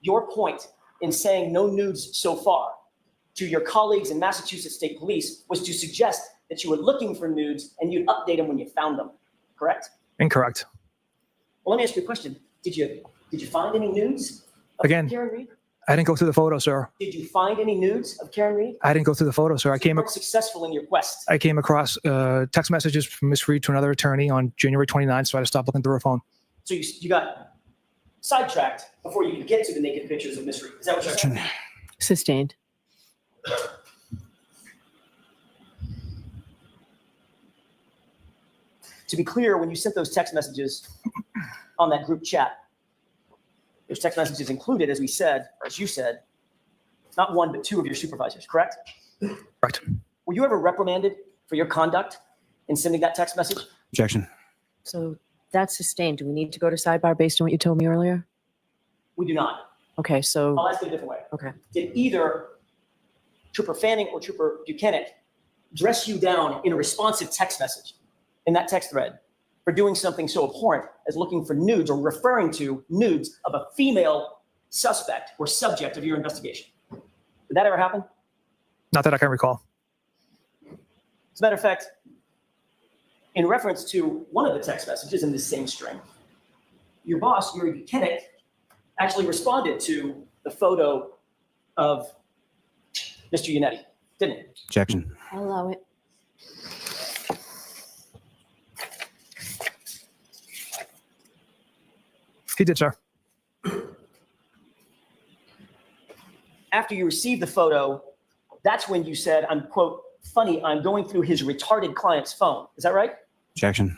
your point in saying no nudes so far to your colleagues in Massachusetts State Police was to suggest that you were looking for nudes and you'd update them when you found them, correct? Incorrect. Well, let me ask you a question. Did you find any nudes of Again, Karen Reed? I didn't go through the photo, sir. Did you find any nudes of Karen Reed? I didn't go through the photo, sir. You weren't successful in your quest. I came across text messages from Miss Reed to another attorney on January 29th, so I had to stop looking through her phone. So you got sidetracked before you could get to the naked pictures of Miss Reed. Is that what you're saying? Sustained. To be clear, when you sent those text messages on that group chat, those text messages included, as we said, or as you said, not one, but two of your supervisors, correct? Correct. Were you ever reprimanded for your conduct in sending that text message? Objection. So that's sustained. Do we need to go to sidebar based on what you told me earlier? We do not. Okay, so, I'll ask it a different way. okay. Did either Trooper Fanning or Trooper Buchanan dress you down in a responsive text message in that text thread for doing something so abhorrent as looking for nudes or referring to nudes of a female suspect or subject of your investigation? Did that ever happen? Not that I can recall. As a matter of fact, in reference to one of the text messages in this same string, your boss, Yuri Buchanan, actually responded to the photo of Mr. Yannetti, didn't he? Objection. I'll allow it. He did, sir. After you received the photo, that's when you said, I'm, quote, funny, I'm going through his retarded client's phone. Is that right? Objection.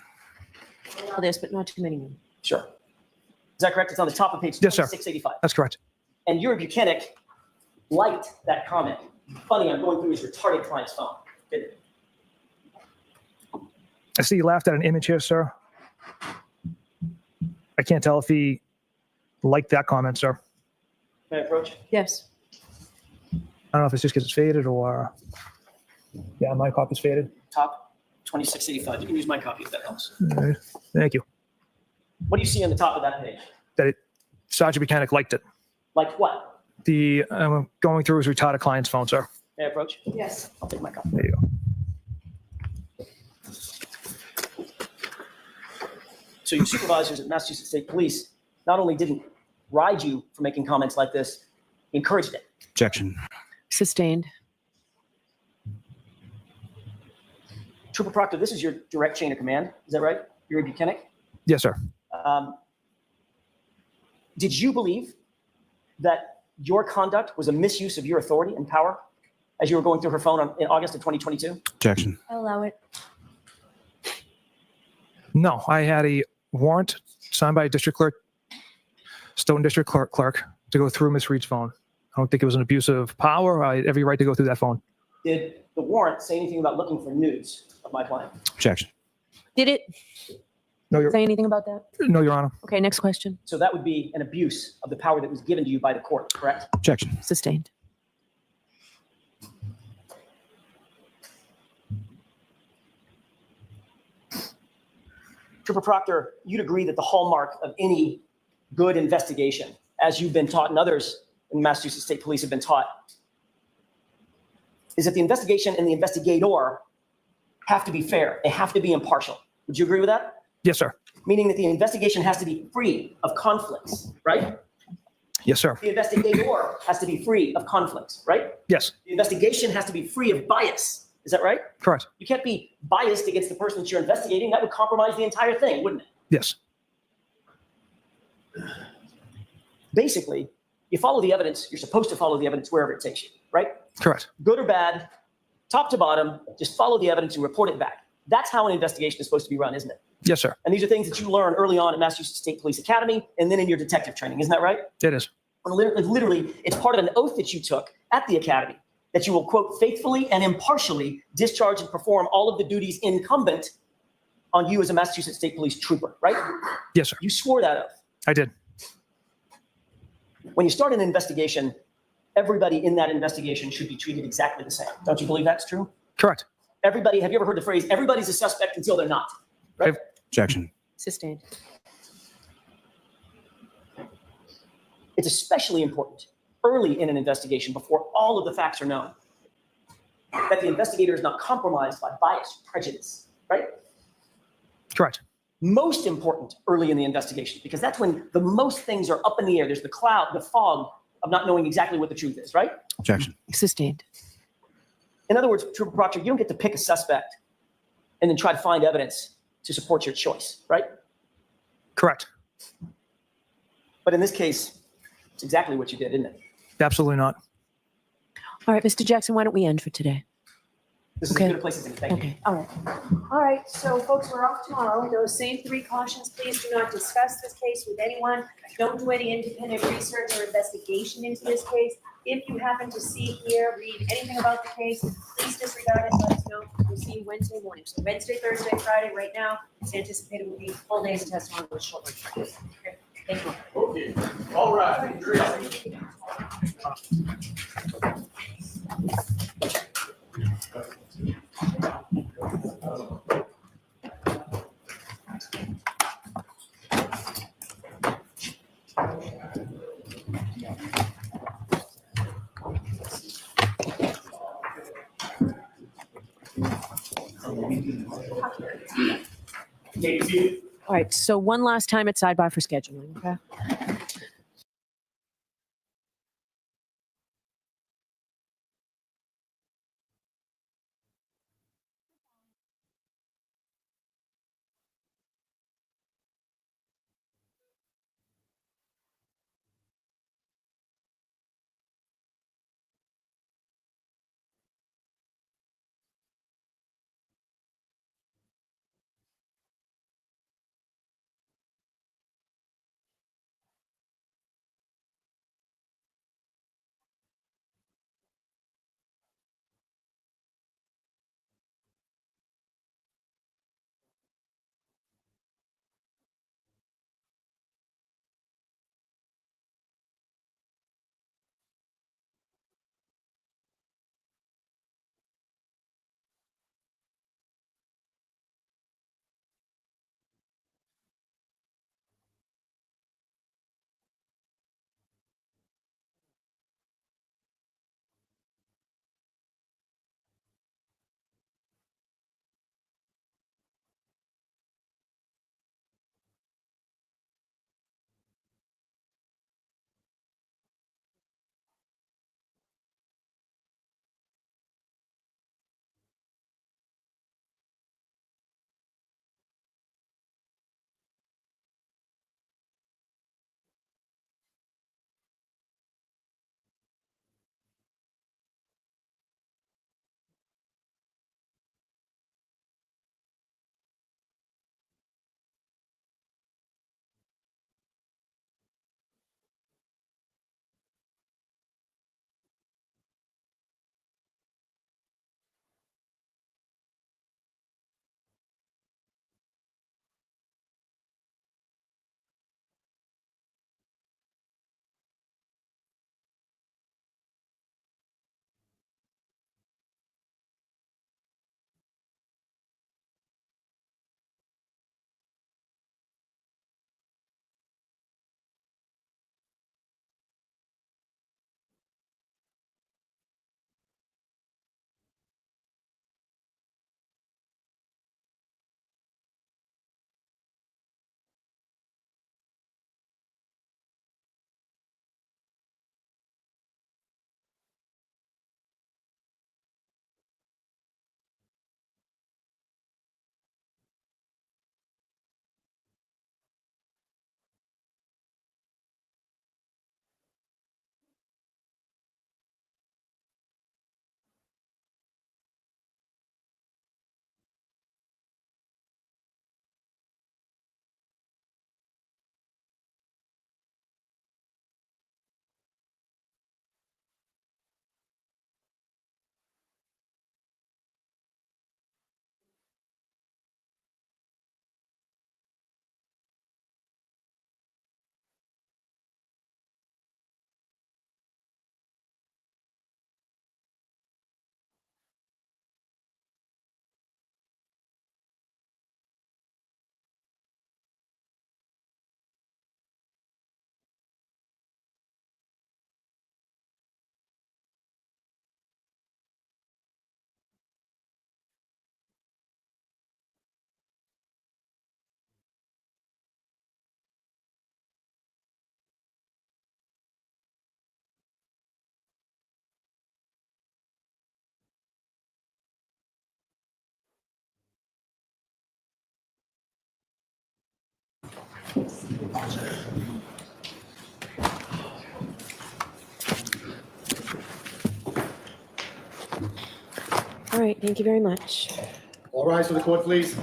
I'll allow this, but not too many. Sure. Is that correct? It's on the top of page Yes, sir. 685. That's correct. And Yuri Buchanan liked that comment. Funny, I'm going through his retarded client's phone. Didn't it? I see you laughed at an image here, sir. I can't tell if he liked that comment, sir. May I approach? Yes. I don't know if it's just because it's faded or... Yeah, my copy's faded. Top 2685. You can use my copy if that helps. All right. Thank you. What do you see on the top of that page? Sergeant Buchanan liked it. Like what? I'm going through his retarded client's phone, sir. May I approach? Yes. I'll take my copy. There you go. So your supervisors at Massachusetts State Police not only didn't ride you for making comments like this, encouraged it. Objection. Sustained. Trooper Proctor, this is your direct chain of command. Is that right? Yuri Buchanan? Yes, sir. Did you believe that your conduct was a misuse of your authority and power as you were going through her phone in August of 2022? Objection. I'll allow it. No, I had a warrant signed by a district clerk, Stoughton District Clerk, to go through Miss Reed's phone. I don't think it was an abuse of power. I had every right to go through that phone. Did the warrant say anything about looking for nudes of my client? Objection. Did it No, say anything about that? Your Honor. Okay, next question. So that would be an abuse of the power that was given to you by the court, correct? Objection. Sustained. Trooper Proctor, you'd agree that the hallmark of any good investigation, as you've been taught and others in Massachusetts State Police have been taught, is that the investigation and the investigator have to be fair. They have to be impartial. Would you agree with that? Yes, sir. Meaning that the investigation has to be free of conflicts, right? Yes, sir. The investigator has to be free of conflicts, right? Yes, The investigation has to be free of bias. Is that right? correct. You can't be biased against the person that you're investigating. That would compromise the entire thing, wouldn't it? Yes. Basically, you follow the evidence. You're supposed to follow the evidence wherever it takes you, right? Correct. Good or bad, top to bottom, just follow the evidence and report it back. That's how an investigation is supposed to be run, isn't it? Yes, sir. And these are things that you learn early on at Massachusetts State Police Academy and then in your detective training. Isn't that right? It is. Literally, it's part of an oath that you took at the academy that you will, quote, faithfully and impartially discharge and perform all of the duties incumbent on you as a Massachusetts State Police trooper, right? Yes, sir. You swore that oath. I did. When you start an investigation, everybody in that investigation should be treated exactly the same. Don't you believe that's true? Correct. Everybody, have you ever heard the phrase, everybody's a suspect until they're not? Right? Objection. Sustained. It's especially important early in an investigation before all of the facts are known that the investigator is not compromised by bias, prejudice, right? Correct. Most important early in the investigation, because that's when the most things are up in the air. There's the cloud, the fog of not knowing exactly what the truth is, right? Objection. Sustained. In other words, Trooper Proctor, you don't get to pick a suspect and then try to find evidence to support your choice, right? Correct. But in this case, it's exactly what you did, isn't it? Absolutely not. All right, Mr. Jackson, why don't we end for today? This is Okay. as good a place as any. Thank you. Okay, all right. All right, so folks, we're off tomorrow. Those same 3 cautions, please do not discuss this case with anyone. Don't do any independent research or investigation into this case. If you happen to see, hear, read anything about the case, please disregard it, let us know. We'll see you Wednesday morning. So Wednesday, Thursday, Friday, right now, it's anticipated will be full days of testimony with short one. Okay, thank you. Okay, all right. Take a seat. All right, so one last time at sidebar for scheduling, okay? All right, thank you very much. All rise for the court, please.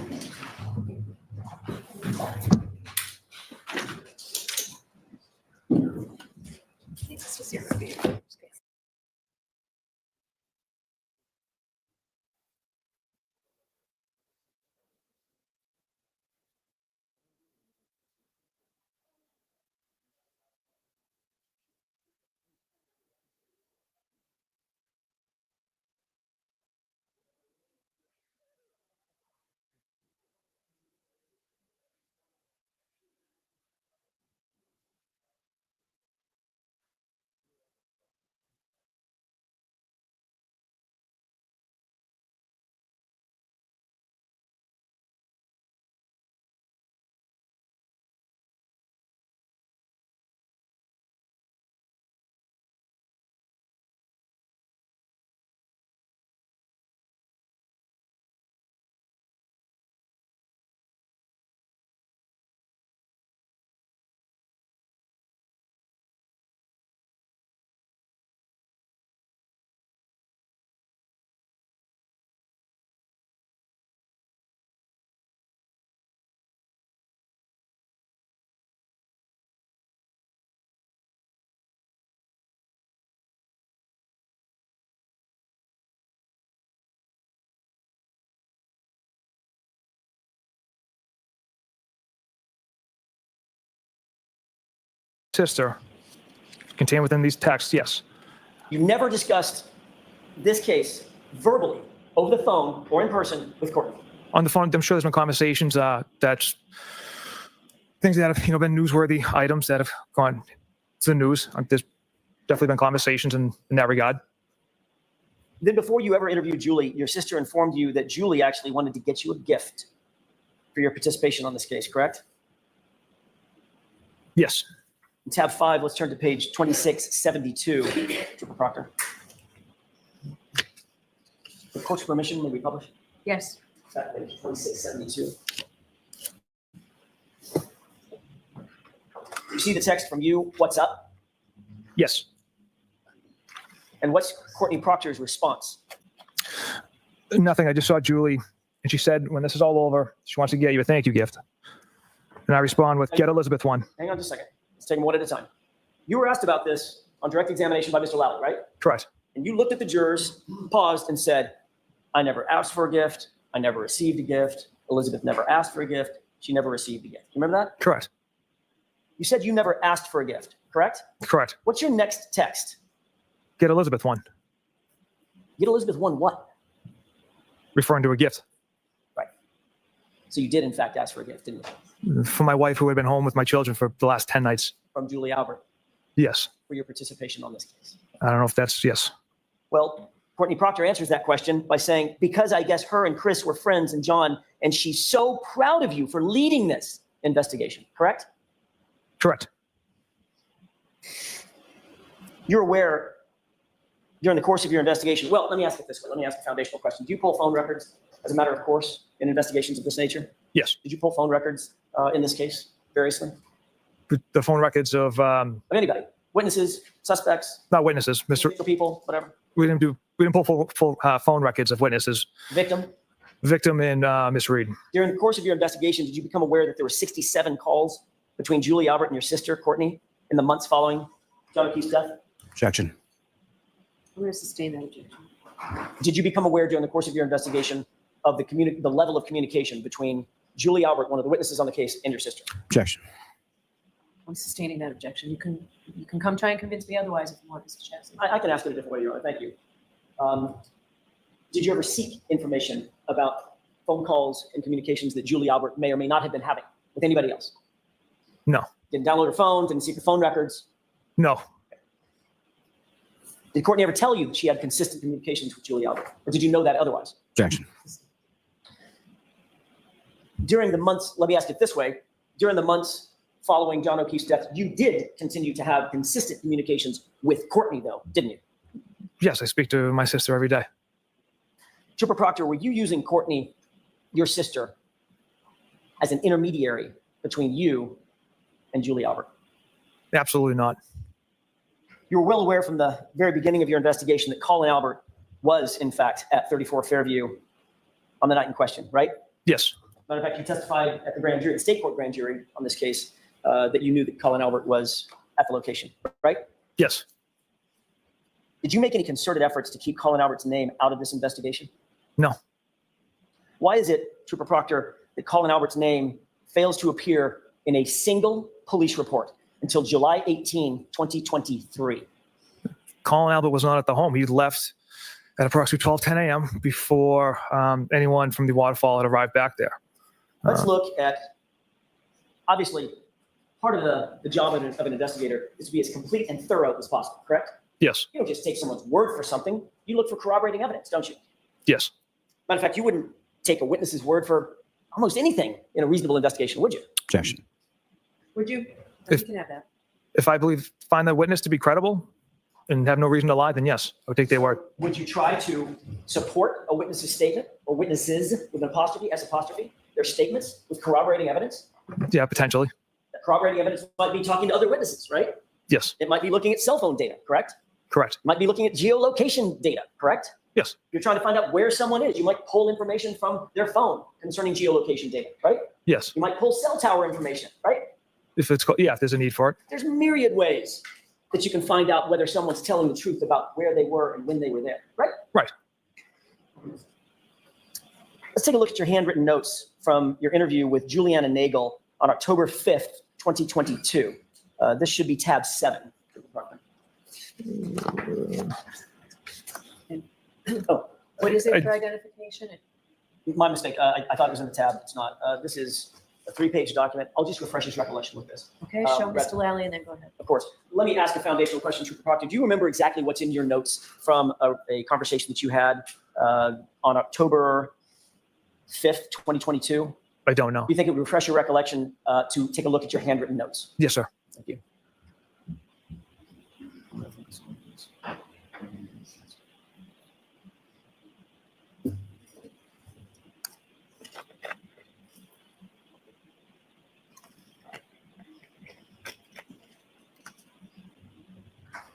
Sister, contained within these texts, yes. You never discussed this case verbally, over the phone or in person with Courtney. On the phone, I'm sure there's been conversations that's things that have been newsworthy items that have gone to the news. There's definitely been conversations in that regard. Then before you ever interviewed Julie, your sister informed you that Julie actually wanted to get you a gift for your participation on this case, correct? Yes. In tab 5, let's turn to page 2672, Trooper Proctor. With court's permission, may we publish? Yes. That page 2672. You see the text from you, what's up? Yes. And what's Courtney Proctor's response? Nothing. I just saw Julie, and she said, when this is all over, she wants to get you a thank you gift. And I respond with, get Elizabeth one. Hang on just a second. Let's take them one at a time. You were asked about this on direct examination by Mr. Lally, right? Correct. And you looked at the jurors, paused, and said, I never asked for a gift. I never received a gift. Elizabeth never asked for a gift. She never received a gift. You remember that? Correct. You said you never asked for a gift, correct? Correct. What's your next text? Get Elizabeth one. Get Elizabeth one what? Referring to a gift. Right. So you did, in fact, ask for a gift, didn't you? For my wife, who had been home with my children for the last 10 nights. From Julie Albert Yes. for your participation on this case. I don't know if that's yes. Well, Courtney Proctor answers that question by saying, because I guess her and Chris were friends and John, and she's so proud of you for leading this investigation, correct? Correct. You're aware during the course of your investigation, well, let me ask it this way. Let me ask a foundational question. Do you pull phone records as a matter of course in investigations of this nature? Yes. Did you pull phone records in this case, variously? The phone records of Of anybody? Witnesses, suspects, not witnesses, Mr. individual people, whatever. We didn't pull full phone records of witnesses. Victim? Victim and Miss Reed. During the course of your investigation, did you become aware that there were 67 calls between Julie Albert and your sister, Courtney, in the months following John O'Keefe's death? Objection. I'm going to sustain that objection. Did you become aware during the course of your investigation of the level of communication between Julie Albert, one of the witnesses on the case, and your sister? Objection. I'm sustaining that objection. You can come try and convince me otherwise if you want, Mr. Chastity. I can ask it a different way, Your Honor. Thank you. Did you ever seek information about phone calls and communications that Julie Albert may or may not have been having with anybody else? No. Didn't download her phone, didn't seek the phone records. No. Did Courtney ever tell you that she had consistent communications with Julie Albert? Or did you know that otherwise? Objection. During the months, let me ask it this way, during the months following John O'Keefe's death, you did continue to have consistent communications with Courtney, though, didn't you? Yes, I speak to my sister every day. Trooper Proctor, were you using Courtney, your sister, as an intermediary between you and Julie Albert? Absolutely not. You were well aware from the very beginning of your investigation that Colin Albert was, in fact, at 34 Fairview on the night in question, right? Yes. Matter of fact, you testified at the grand jury, the state court grand jury on this case, that you knew that Colin Albert was at the location, right? Yes. Did you make any concerted efforts to keep Colin Albert's name out of this investigation? No. Why is it, Trooper Proctor, that Colin Albert's name fails to appear in a single police report until July 18, 2023? Colin Albert was not at the home. He left at approximately 12:10 a.m. before anyone from the waterfall had arrived back there. Let's look at, obviously, part of the job of an investigator is to be as complete and thorough as possible, correct? Yes. You don't just take someone's word for something. You look for corroborating evidence, don't you? Yes. Matter of fact, you wouldn't take a witness's word for almost anything in a reasonable investigation, would you? Objection. Would you? If- You can have that. If I find the witness to be credible and have no reason to lie, then yes, I would take their word. Would you try to support a witness's statement or witnesses with an apostrophe, S apostrophe, their statements with corroborating evidence? Yeah, potentially. That corroborating evidence might be talking to other witnesses, right? Yes. It might be looking at cell phone data, correct? Correct. It might be looking at geolocation data, correct? Yes. You're trying to find out where someone is. You might pull information from their phone concerning geolocation data, right? Yes. You might pull cell tower information, right? If there's a need for it. There's myriad ways that you can find out whether someone's telling the truth about where they were and when they were there, right? Right. Let's take a look at your handwritten notes from your interview with Juliana Nagel on October 5th, 2022. This should be tab 7. Oh, What is it I- for identification? my mistake. I thought it was in the tab. It's not. This is a 3-page document. I'll just refresh his recollection with this. Okay, show Mr. Lally and then go ahead. Of course. Let me ask a foundational question, Trooper Proctor. Do you remember exactly what's in your notes from a conversation that you had on October 5th, 2022? I don't know. Do you think it would refresh your recollection to take a look at your handwritten notes? Yes, sir. Thank you.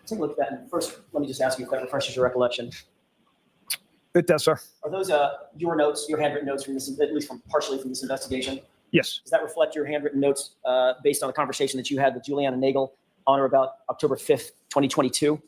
Take a look at that. And first, let me just ask you if that refreshes your recollection. It does, sir. Are those your notes, your handwritten notes from this, at least from partially from this investigation? Yes. Does that reflect your handwritten notes based on the conversation that you had with Juliana Nagel on or about October 5th, 2022?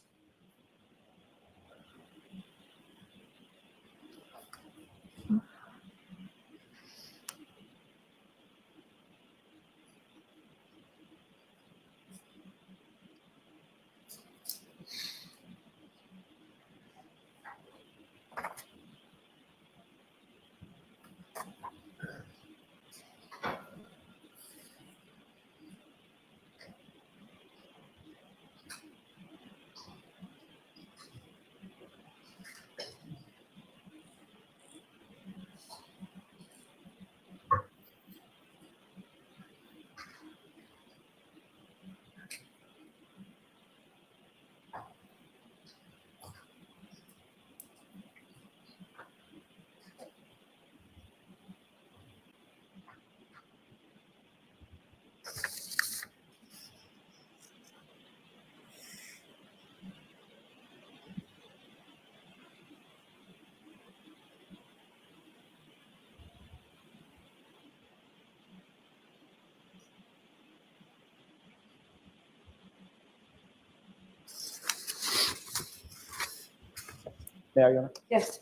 May I, Your Honor? Yes.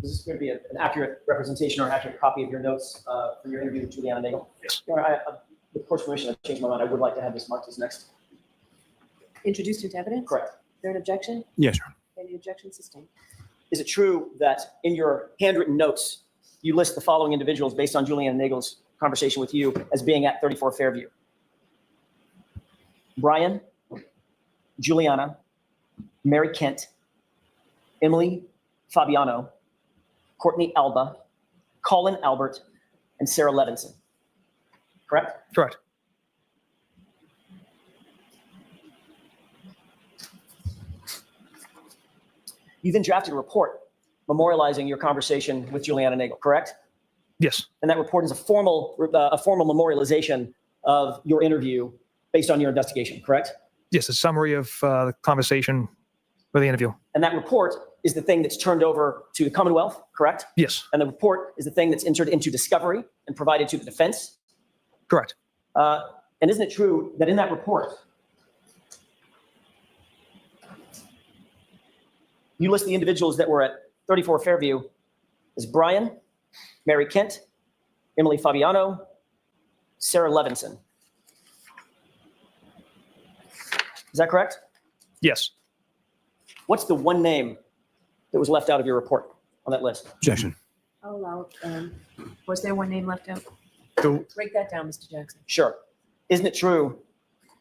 Is this going to be an accurate representation or an accurate copy of your notes for your interview with Juliana Nagel? Yes. Your Honor, with court's permission, I've changed my mind. I would like to have this marked as next. Introduced into evidence? Correct. Is there an objection? Yes, Your Honor. Any objection sustained? Is it true that in your handwritten notes, you list the following individuals based on Juliana Nagel's conversation with you as being at 34 Fairview? Brian, Juliana, Mary Kent, Emily Fabiano, Courtney Alba, Colin Albert, and Sarah Levinson. Correct? Correct. You then drafted a report memorializing your conversation with Juliana Nagel, correct? Yes. And that report is a formal memorialization of your interview based on your investigation, correct? Yes, a summary of the conversation or the interview. And that report is the thing that's turned over to the Commonwealth, correct? Yes, And the report is the thing that's entered into discovery and provided to the defense. correct. And isn't it true that in that report, you list the individuals that were at 34 Fairview as Brian, Mary Kent, Emily Fabiano, Sarah Levinson. Is that correct? Yes. What's the one name that was left out of your report on that list? Objection. I'll allow it. Was there one name left out? The- Break that down, Mr. Jackson. Sure. Isn't it true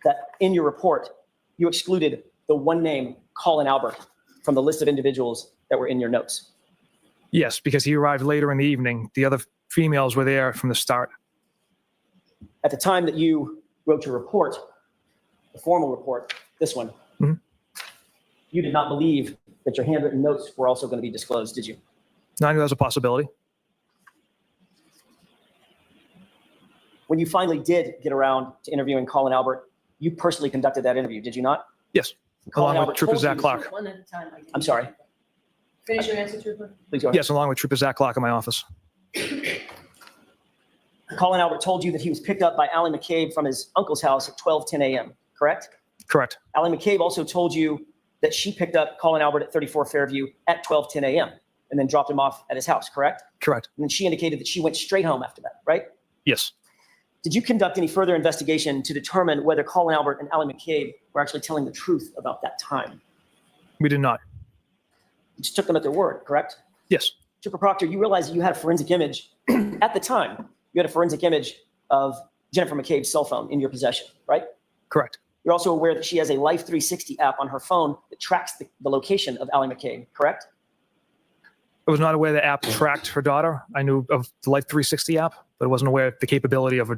that in your report, you excluded the one name, Colin Albert, from the list of individuals that were in your notes? Yes, because he arrived later in the evening. The other females were there from the start. At the time that you wrote your report, the formal report, this one, Mhm. you did not believe that your handwritten notes were also going to be disclosed, did you? I knew that was a possibility. When you finally did get around to interviewing Colin Albert, you personally conducted that interview, did you not? Yes, Colin along with Albert Trooper told Zach you- Clark. One at a time. I can- I'm sorry. Finish your answer, Trooper. Please go ahead. Yes, along with Trooper Zach Clark in my office. Colin Albert told you that he was picked up by Alan McCabe from his uncle's house at 12:10 a.m., correct? Correct. Alan McCabe also told you that she picked up Colin Albert at 34 Fairview at 12:10 a.m. and then dropped him off at his house, correct? Correct. And then she indicated that she went straight home after that, right? Yes. Did you conduct any further investigation to determine whether Colin Albert and Alan McCabe were actually telling the truth about that time? We did not. You just took them at their word, correct? Yes. Trooper Proctor, you realize that you had a forensic image at the time. You had a forensic image of Jennifer McCabe's cell phone in your possession, right? Correct. You're also aware that she has a Life 360 app on her phone that tracks the location of Alan McCabe, correct? I was not aware the app tracked her daughter. I knew of the Life 360 app, but I wasn't aware of the capability of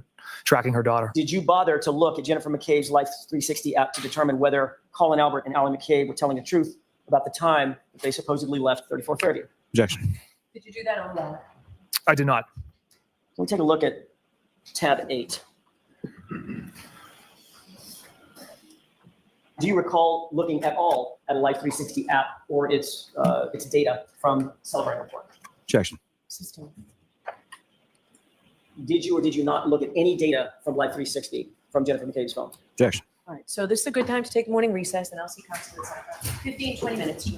tracking her daughter. Did you bother to look at Jennifer McCabe's Life 360 app to determine whether Colin Albert and Alan McCabe were telling the truth about the time that they supposedly left 34 Fairview? Objection. Did you do that on that? I did not. Let me take a look at tab 8. Do you recall looking at all at a Life 360 app or its data from Celebrate Report? Objection. System. Did you or did you not look at any data from Life 360 from Jennifer McCabe's phone? Objection. All right, so this is a good time to take morning recess, and I'll see Constance in 15, 20 minutes.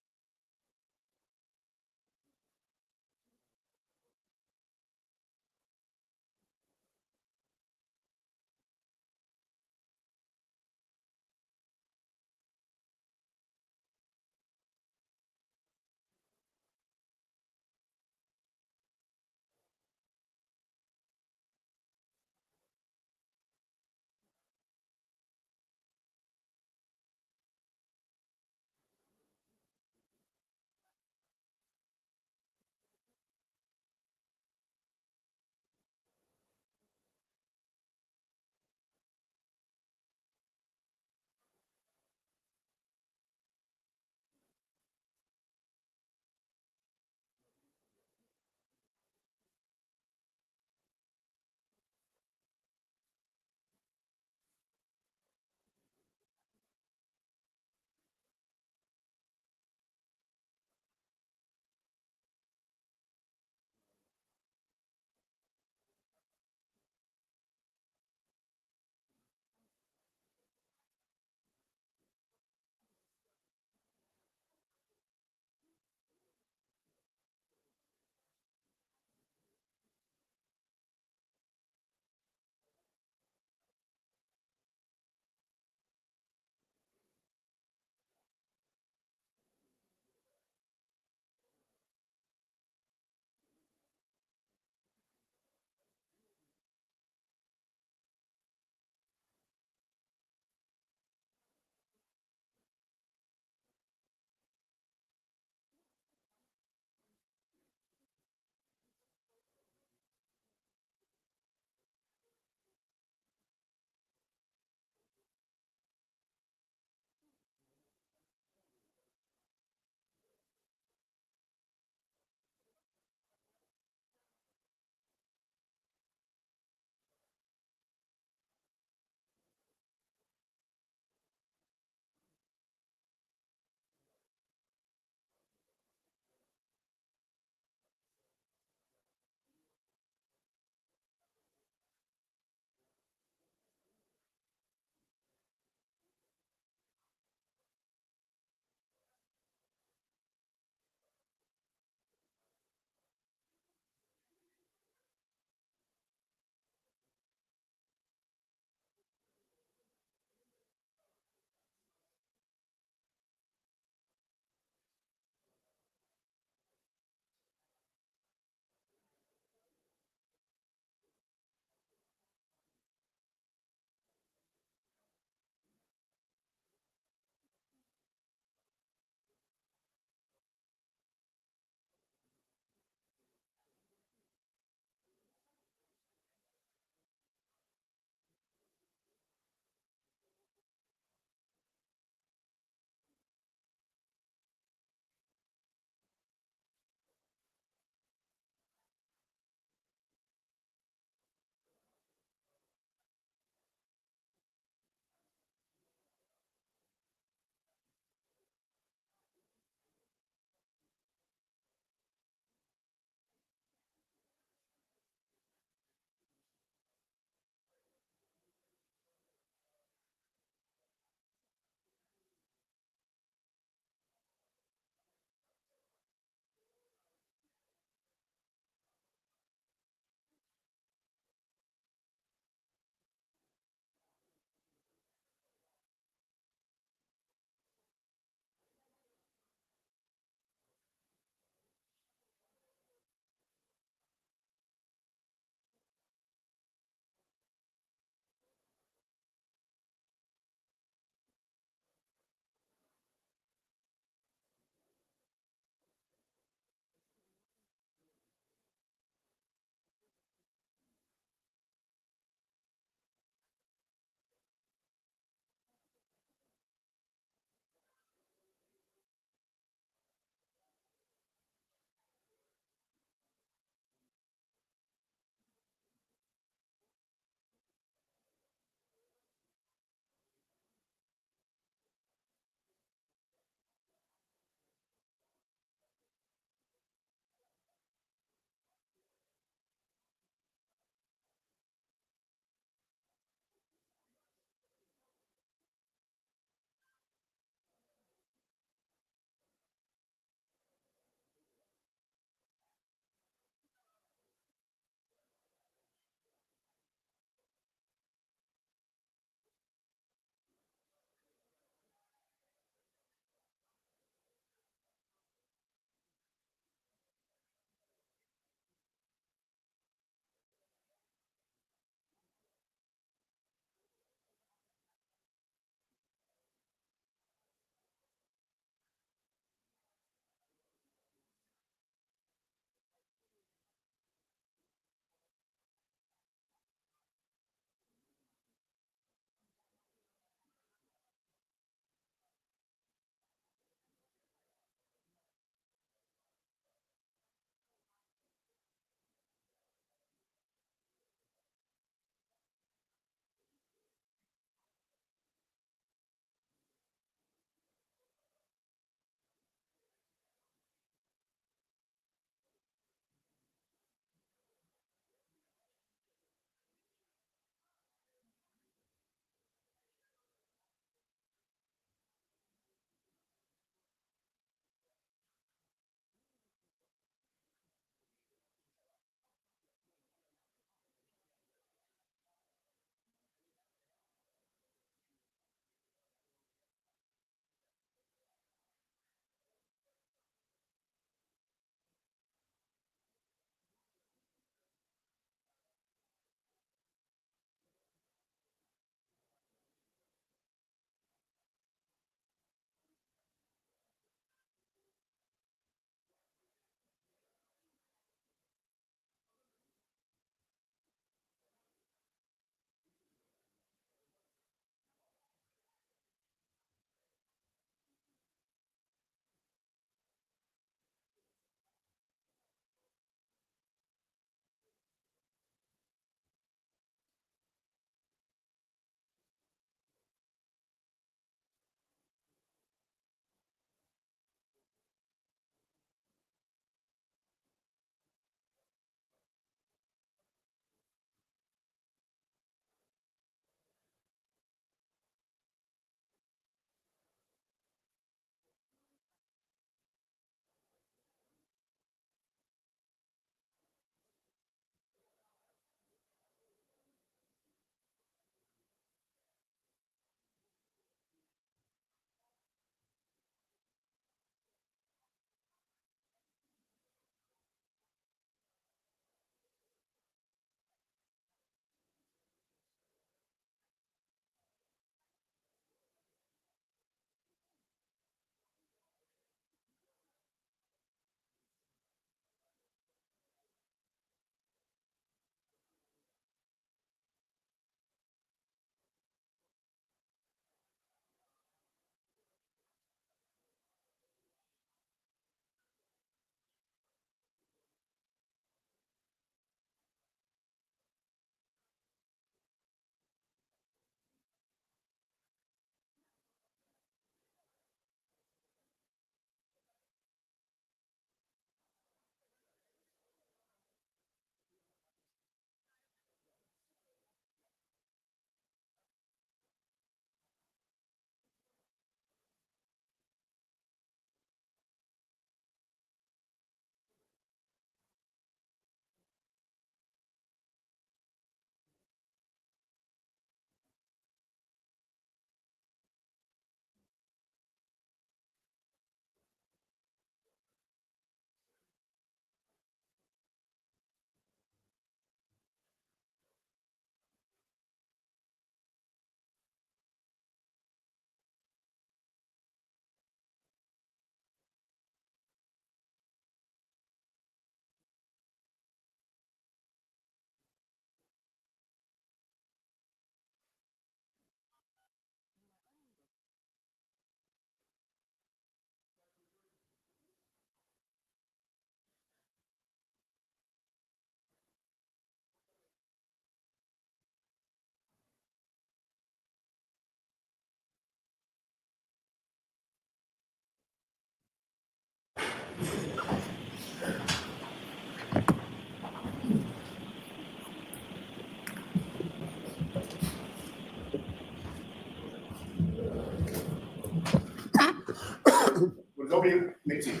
Would nobody make it?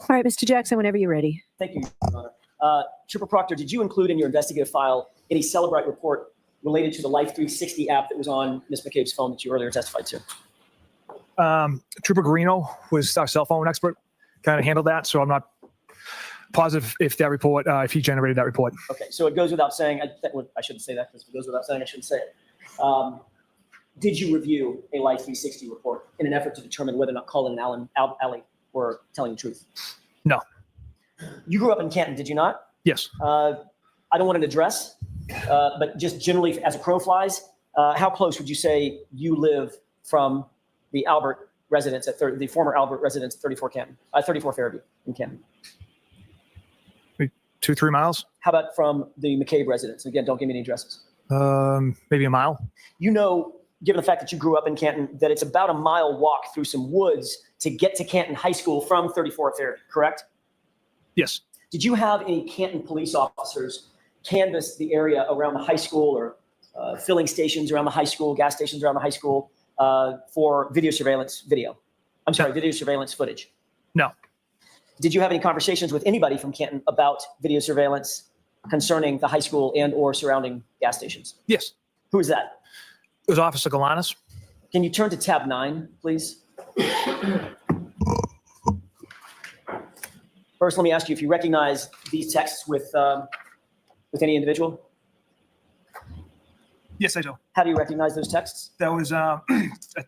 All right, Mr. Jackson, whenever you're ready. Thank you, Your Honor. Trooper Proctor, did you include in your investigative file any Celebrite report related to the Life 360 app that was on Ms. McCabe's phone that you earlier testified to? Trooper Garino was our cell phone expert, kind of handled that. So I'm not positive if that report, if he generated that report. Okay, so it goes without saying, I shouldn't say that because if it goes without saying, I shouldn't say it. Did you review a Life 360 report in an effort to determine whether or not Colin and Allie were telling the truth? No. You grew up in Canton, did you not? Yes. I don't want an address, but just generally as a crow flies, how close would you say you live from the Albert residence at the former Albert residence at 34 Fairview in Canton? 2-3 miles. How about from the McCabe residence? Again, don't give me any addresses. Maybe a mile. You know, given the fact that you grew up in Canton, that it's about a mile walk through some woods to get to Canton High School from 34 Fairview, correct? Yes. Did you have any Canton police officers canvass the area around the high school or filling stations around the high school, gas stations around the high school for video surveillance footage? No. Did you have any conversations with anybody from Canton about video surveillance concerning the high school and or surrounding gas stations? Yes. Who is that? It was Officer Galanis. Can you turn to tab 9, please? First, let me ask you if you recognize these texts with any individual. Yes, I do. How do you recognize those texts? That was a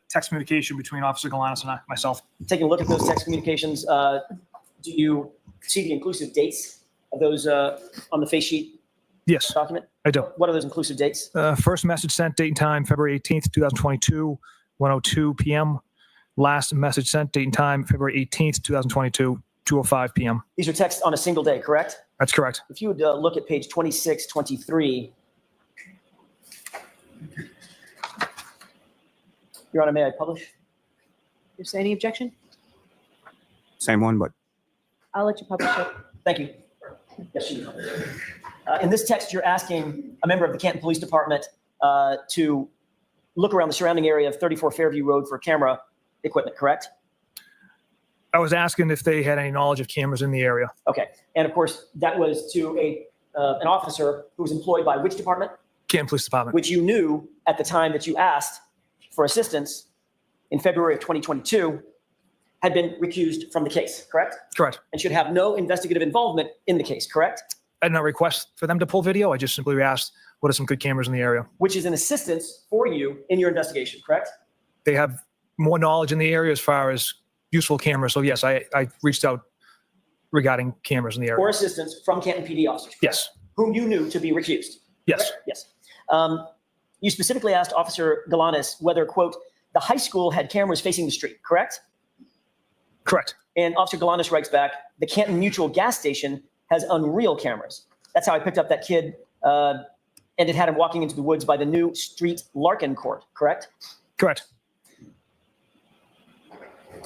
text communication between Officer Galanis and myself. Taking a look at those text communications, do you see the inclusive dates of those on the face sheet Yes, document? I do. What are those inclusive dates? First message sent, date and time, February 18th, 2022, 1:02 p.m. Last message sent, date and time, February 18th, 2022, 2:05 p.m. These are texts on a single day, correct? That's correct. If you would look at page 2623. Your Honor, may I publish? Is there any objection? Same one, but I'll let you publish it. Thank you. Yes, you. In this text, you're asking a member of the Canton Police Department to look around the surrounding area of 34 Fairview Road for camera equipment, correct? I was asking if they had any knowledge of cameras in the area. Okay. And of course, that was to an officer who was employed by which department? Canton Police Department. Which you knew at the time that you asked for assistance in February of 2022 had been recused from the case, correct? Correct. And should have no investigative involvement in the case, correct? I did not request for them to pull video. I just simply asked, what are some good cameras in the area? Which is an assistance for you in your investigation, correct? They have more knowledge in the area as far as useful cameras. So yes, I reached out regarding cameras in the area. Or assistance from Canton PD officers, correct? Yes. Whom you knew to be recused. Yes. Correct? Yes. You specifically asked Officer Galanis whether, quote, the high school had cameras facing the street, correct? Correct. And Officer Galanis writes back, the Canton Mutual gas station has unreal cameras. That's how I picked up that kid, and it had him walking into the woods by the new street Larkin Court, correct? Correct.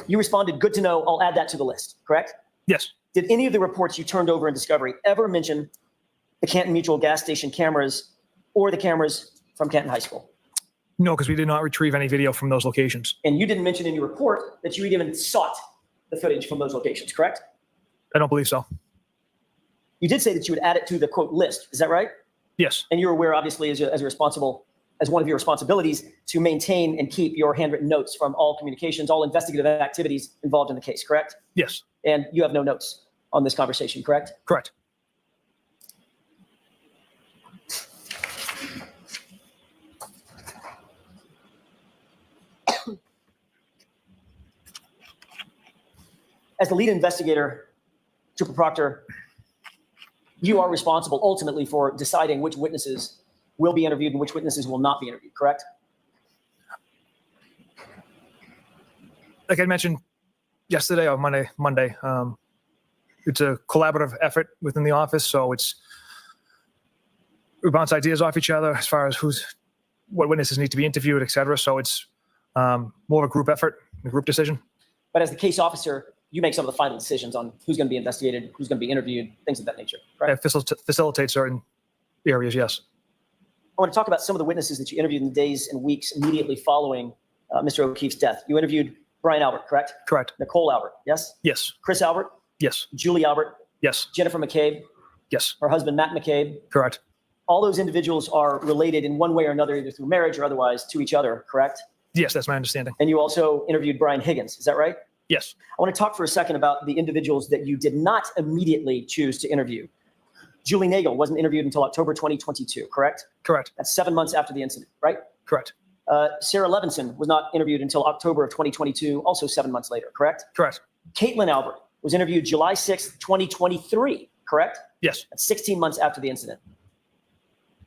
You responded, good to know, I'll add that to the list, correct? Yes. Did any of the reports you turned over in discovery ever mention the Canton Mutual gas station cameras or the cameras from Canton High School? No, because we did not retrieve any video from those locations. And you didn't mention in your report that you even sought the footage from those locations, correct? I don't believe so. You did say that you would add it to the quote list. Is that right? Yes. And you're aware, obviously, as one of your responsibilities to maintain and keep your handwritten notes from all communications, all investigative activities involved in the case, correct? Yes. And you have no notes on this conversation, correct? Correct. As the lead investigator, Trooper Proctor, you are responsible ultimately for deciding which witnesses will be interviewed and which witnesses will not be interviewed, correct? Like I mentioned yesterday or Monday, it's a collaborative effort within the office. So we bounce ideas off each other as far as what witnesses need to be interviewed, et cetera. So it's more of a group effort, a group decision. But as the case officer, you make some of the final decisions on who's going to be investigated, who's going to be interviewed, things of that nature. Right? Facilitate certain areas, yes. I want to talk about some of the witnesses that you interviewed in the days and weeks immediately following Mr. O'Keefe's death. You interviewed Brian Albert, correct? Correct. Nicole Albert, yes? Yes. Chris Albert, Yes. Julie Albert, Yes. Jennifer McCabe, Yes. her husband Matt McCabe. Correct. All those individuals are related in one way or another, either through marriage or otherwise, to each other, correct? Yes, that's my understanding. And you also interviewed Brian Higgins, is that right? Yes. I want to talk for a second about the individuals that you did not immediately choose to interview. Julie Nagel wasn't interviewed until October 2022, correct? Correct. That's 7 months after the incident, right? Correct. Sarah Levinson was not interviewed until October of 2022, also 7 months later, correct? Correct. Caitlin Albert was interviewed July 6th, 2023, correct? Yes. That's 16 months after the incident.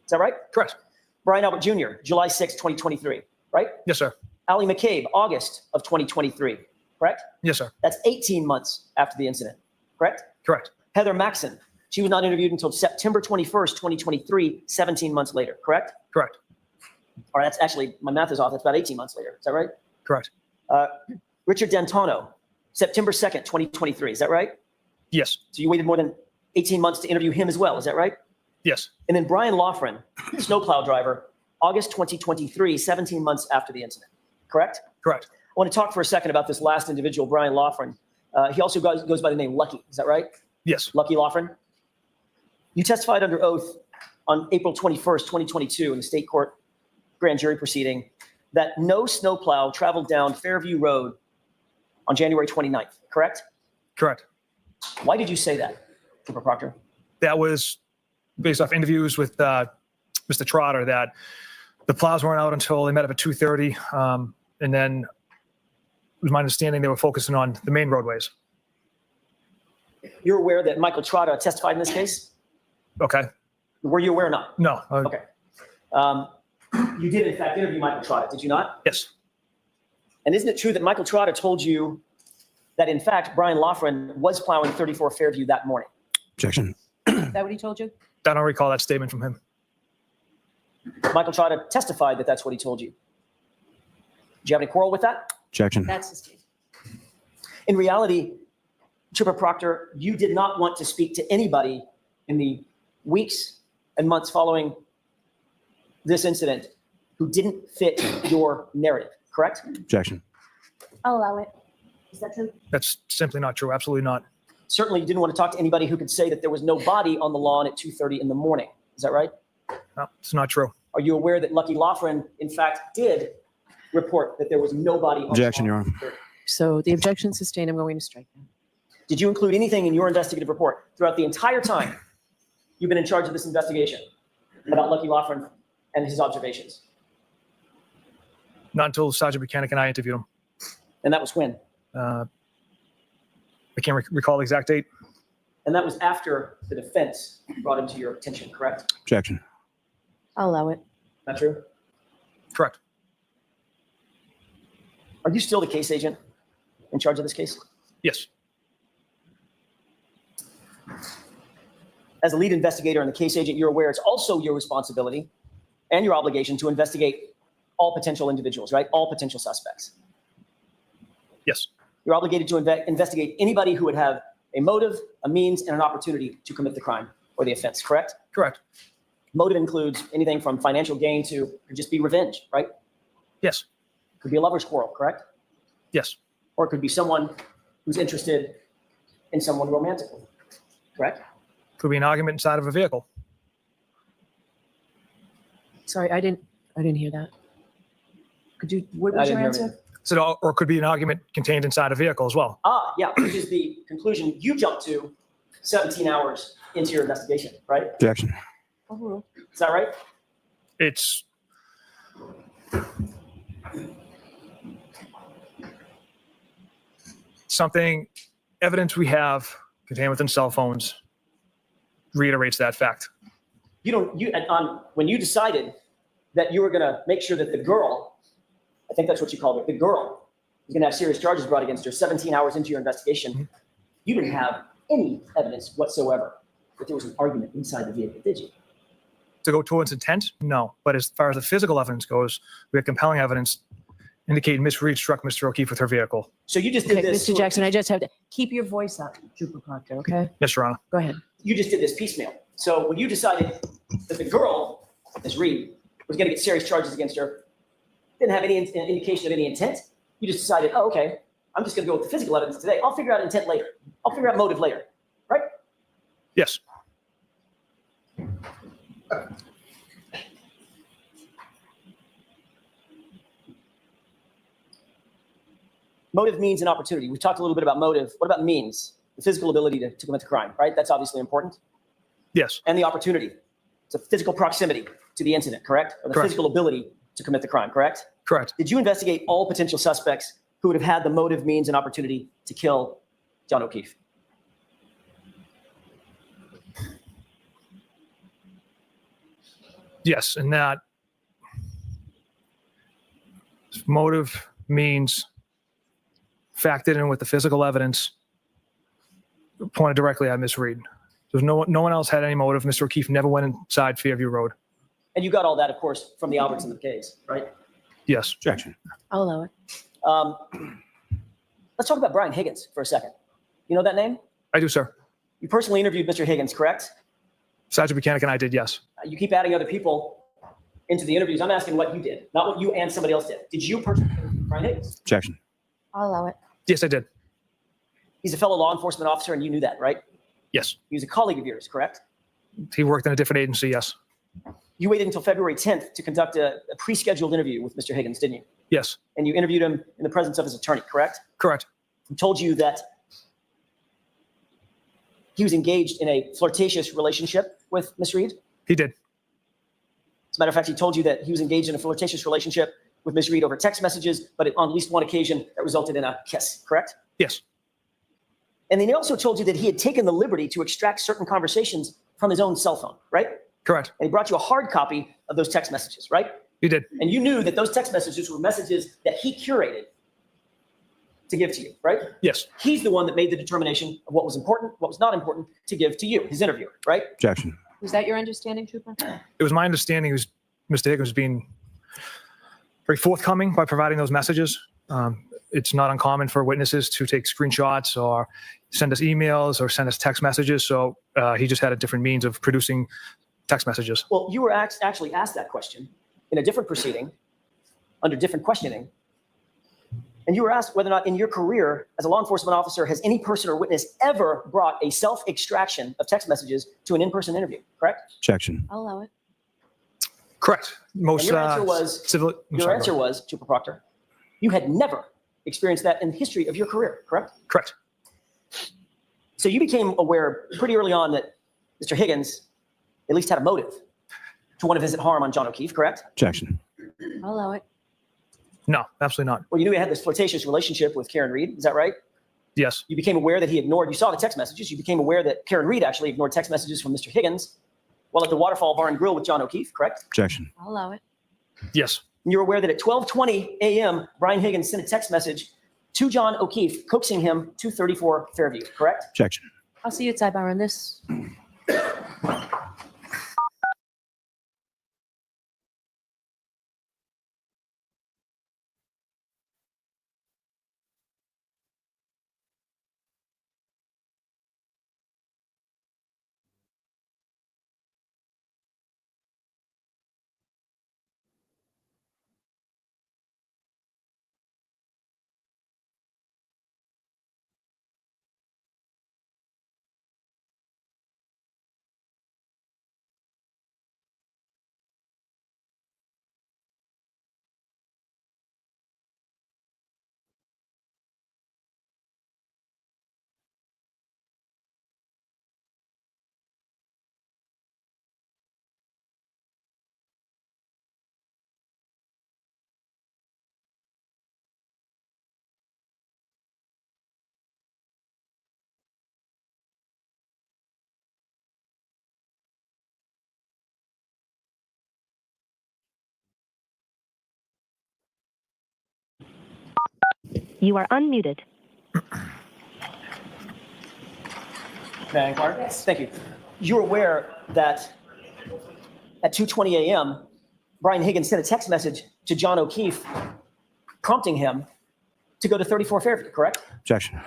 Is that right? Correct. Brian Albert Jr., July 6th, 2023, right? Yes, sir. Allie McCabe, August of 2023, correct? Yes, sir. That's 18 months after the incident, correct? Correct. Heather Maxson, she was not interviewed until September 21st, 2023, 17 months later, correct? Correct. Or that's actually, my math is off, that's about 18 months later, is that right? Correct. Richard D'Antano, September 2nd, 2023, is that right? Yes. So you waited more than 18 months to interview him as well, is that right? Yes. And then Brian Loughran, snowplow driver, August 2023, 17 months after the incident, correct? Correct. I want to talk for a second about this last individual, Brian Loughran. He also goes by the name Lucky, is that right? Yes. Lucky Loughran. You testified under oath on April 21st, 2022 in the state court grand jury proceeding that no snowplow traveled down Fairview Road on January 29th, correct? Correct. Why did you say that, Trooper Proctor? That was based off interviews with Mr. Trotter, that the plows weren't out until they met up at 2:30. And then it was my understanding they were focusing on the main roadways. You're aware that Michael Trotter testified in this case? Okay. Were you aware or not? No. Okay. You did, in fact, interview Michael Trotter, did you not? Yes. And isn't it true that Michael Trotter told you that, in fact, Brian Loughran was plowing 34 Fairview that morning? Objection. Is that what he told you? I don't recall that statement from him. Michael Trotter testified that that's what he told you. Do you have any quarrel with that? Objection. That's his statement. In reality, Trooper Proctor, you did not want to speak to anybody in the weeks and months following this incident who didn't fit your narrative, correct? Objection. I'll allow it. Is that true? That's simply not true. Absolutely not. Certainly, you didn't want to talk to anybody who could say that there was no body on the lawn at 2:30 in the morning. Is that right? No, it's not true. Are you aware that Lucky Loughran, in fact, did report that there was no body on Objection, the Your lawn? Honor. So the objection sustained. I'm going to strike that. Did you include anything in your investigative report throughout the entire time you've been in charge of this investigation about Lucky Loughran and his observations? Not until Sergeant Buchanan and I interviewed him. And that was when? I can't recall the exact date. And that was after the defense brought him to your attention, correct? Objection. I'll allow it. Not true? Correct. Are you still the case agent in charge of this case? Yes. As a lead investigator and the case agent, you're aware it's also your responsibility and your obligation to investigate all potential individuals, right? All potential suspects. Yes. You're obligated to investigate anybody who would have a motive, a means, and an opportunity to commit the crime or the offense, correct? Correct. Motive includes anything from financial gain to could just be revenge, right? Yes. Could be a lover's quarrel, correct? Yes. Or it could be someone who's interested in someone romantically, correct? Could be an argument inside of a vehicle. Sorry, I didn't hear that. Could you, what I was your didn't hear answer? So, or it could be an argument contained inside a vehicle as well. Yeah, which is the conclusion you jumped to 17 hours into your investigation, right? Objection. Overruled. Is that right? It's something, evidence we have contained within cell phones reiterates that fact. When you decided that you were going to make sure that the girl, I think that's what you called her, the girl was going to have serious charges brought against her 17 hours into your investigation, you didn't have any evidence whatsoever that there was an argument inside the vehicle, did you? To go towards intent? No. But as far as the physical evidence goes, we have compelling evidence indicating Miss Reed struck Mr. O'Keefe with her vehicle. So you just did Okay, this. Mr. Jackson, I just have to keep your voice up, Trooper Proctor, okay? Yes, Your Honor. Go ahead. You just did this piecemeal. So when you decided that the girl, Ms. Reed, was going to get serious charges against her, didn't have any indication of any intent. You just decided, oh, okay, I'm just going to go with the physical evidence today. I'll figure out intent later. I'll figure out motive later, right? Yes. Motive, means, and opportunity. We talked a little bit about motive. What about means? The physical ability to commit the crime, right? That's obviously important. Yes. And the opportunity. It's a physical proximity to the incident, correct? Or the Correct. physical ability to commit the crime, correct? Correct. Did you investigate all potential suspects who would have had the motive, means, and opportunity to kill John O'Keefe? Yes, and that motive, means, factored in with the physical evidence pointed directly at Miss Reed. There's no one else had any motive. Mr. O'Keefe never went inside Fairview Road. And you got all that, of course, from the Albertson case, right? Yes. Objection. I'll allow it. Let's talk about Brian Higgins for a second. You know that name? I do, sir. You personally interviewed Mr. Higgins, correct? Sergeant Buchanan and I did, yes. You keep adding other people into the interviews. I'm asking what you did, not what you and somebody else did. Did you personally interview Brian Higgins? Objection. I'll allow it. Yes, I did. He's a fellow law enforcement officer, and you knew that, right? Yes. He was a colleague of yours, correct? He worked in a different agency, yes. You waited until February 10th to conduct a pre-scheduled interview with Mr. Higgins, didn't you? Yes. And you interviewed him in the presence of his attorney, correct? Correct. He told you that he was engaged in a flirtatious relationship with Miss Reed. He did. As a matter of fact, he told you that he was engaged in a flirtatious relationship with Miss Reed over text messages, but on at least one occasion that resulted in a kiss, correct? Yes. And then he also told you that he had taken the liberty to extract certain conversations from his own cell phone, right? Correct. And he brought you a hard copy of those text messages, right? He did. And you knew that those text messages were messages that he curated to give to you, right? Yes. He's the one that made the determination of what was important, what was not important to give to you, his interviewer, right? Objection. Was that your understanding, Trooper? It was my understanding was Mr. Higgins was being very forthcoming by providing those messages. It's not uncommon for witnesses to take screenshots or send us emails or send us text messages. So he just had a different means of producing text messages. Well, you were actually asked that question in a different proceeding, under different questioning. And you were asked whether or not in your career as a law enforcement officer, has any person or witness ever brought a self-extraction of text messages to an in-person interview, correct? Objection. I'll allow it. Correct. Most And your answer was, civil. I'm your sorry, answer go ahead. was, Trooper Proctor, you had never experienced that in the history of your career, correct? Correct. So you became aware pretty early on that Mr. Higgins at least had a motive to want to visit harm on John O'Keefe, correct? Objection. I'll allow it. No, absolutely not. Well, you knew he had this flirtatious relationship with Karen Reed, is that right? Yes. You became aware that he ignored, you saw the text messages, you became aware that Karen Reed actually ignored text messages from Mr. Higgins while at the Waterfall Bar and Grill with John O'Keefe, correct? Objection. I'll allow it. Yes. And you're aware that at 12:20 a.m., Brian Higgins sent a text message to John O'Keefe, coaxing him to 34 Fairview, correct? Objection. I'll see you at sidebar on this. You are unmuted. May I inquire? Yes. Thank you. You're aware that at 2:20 a.m., Brian Higgins sent a text message to John O'Keefe prompting him to go to 34 Fairview, correct? Objection.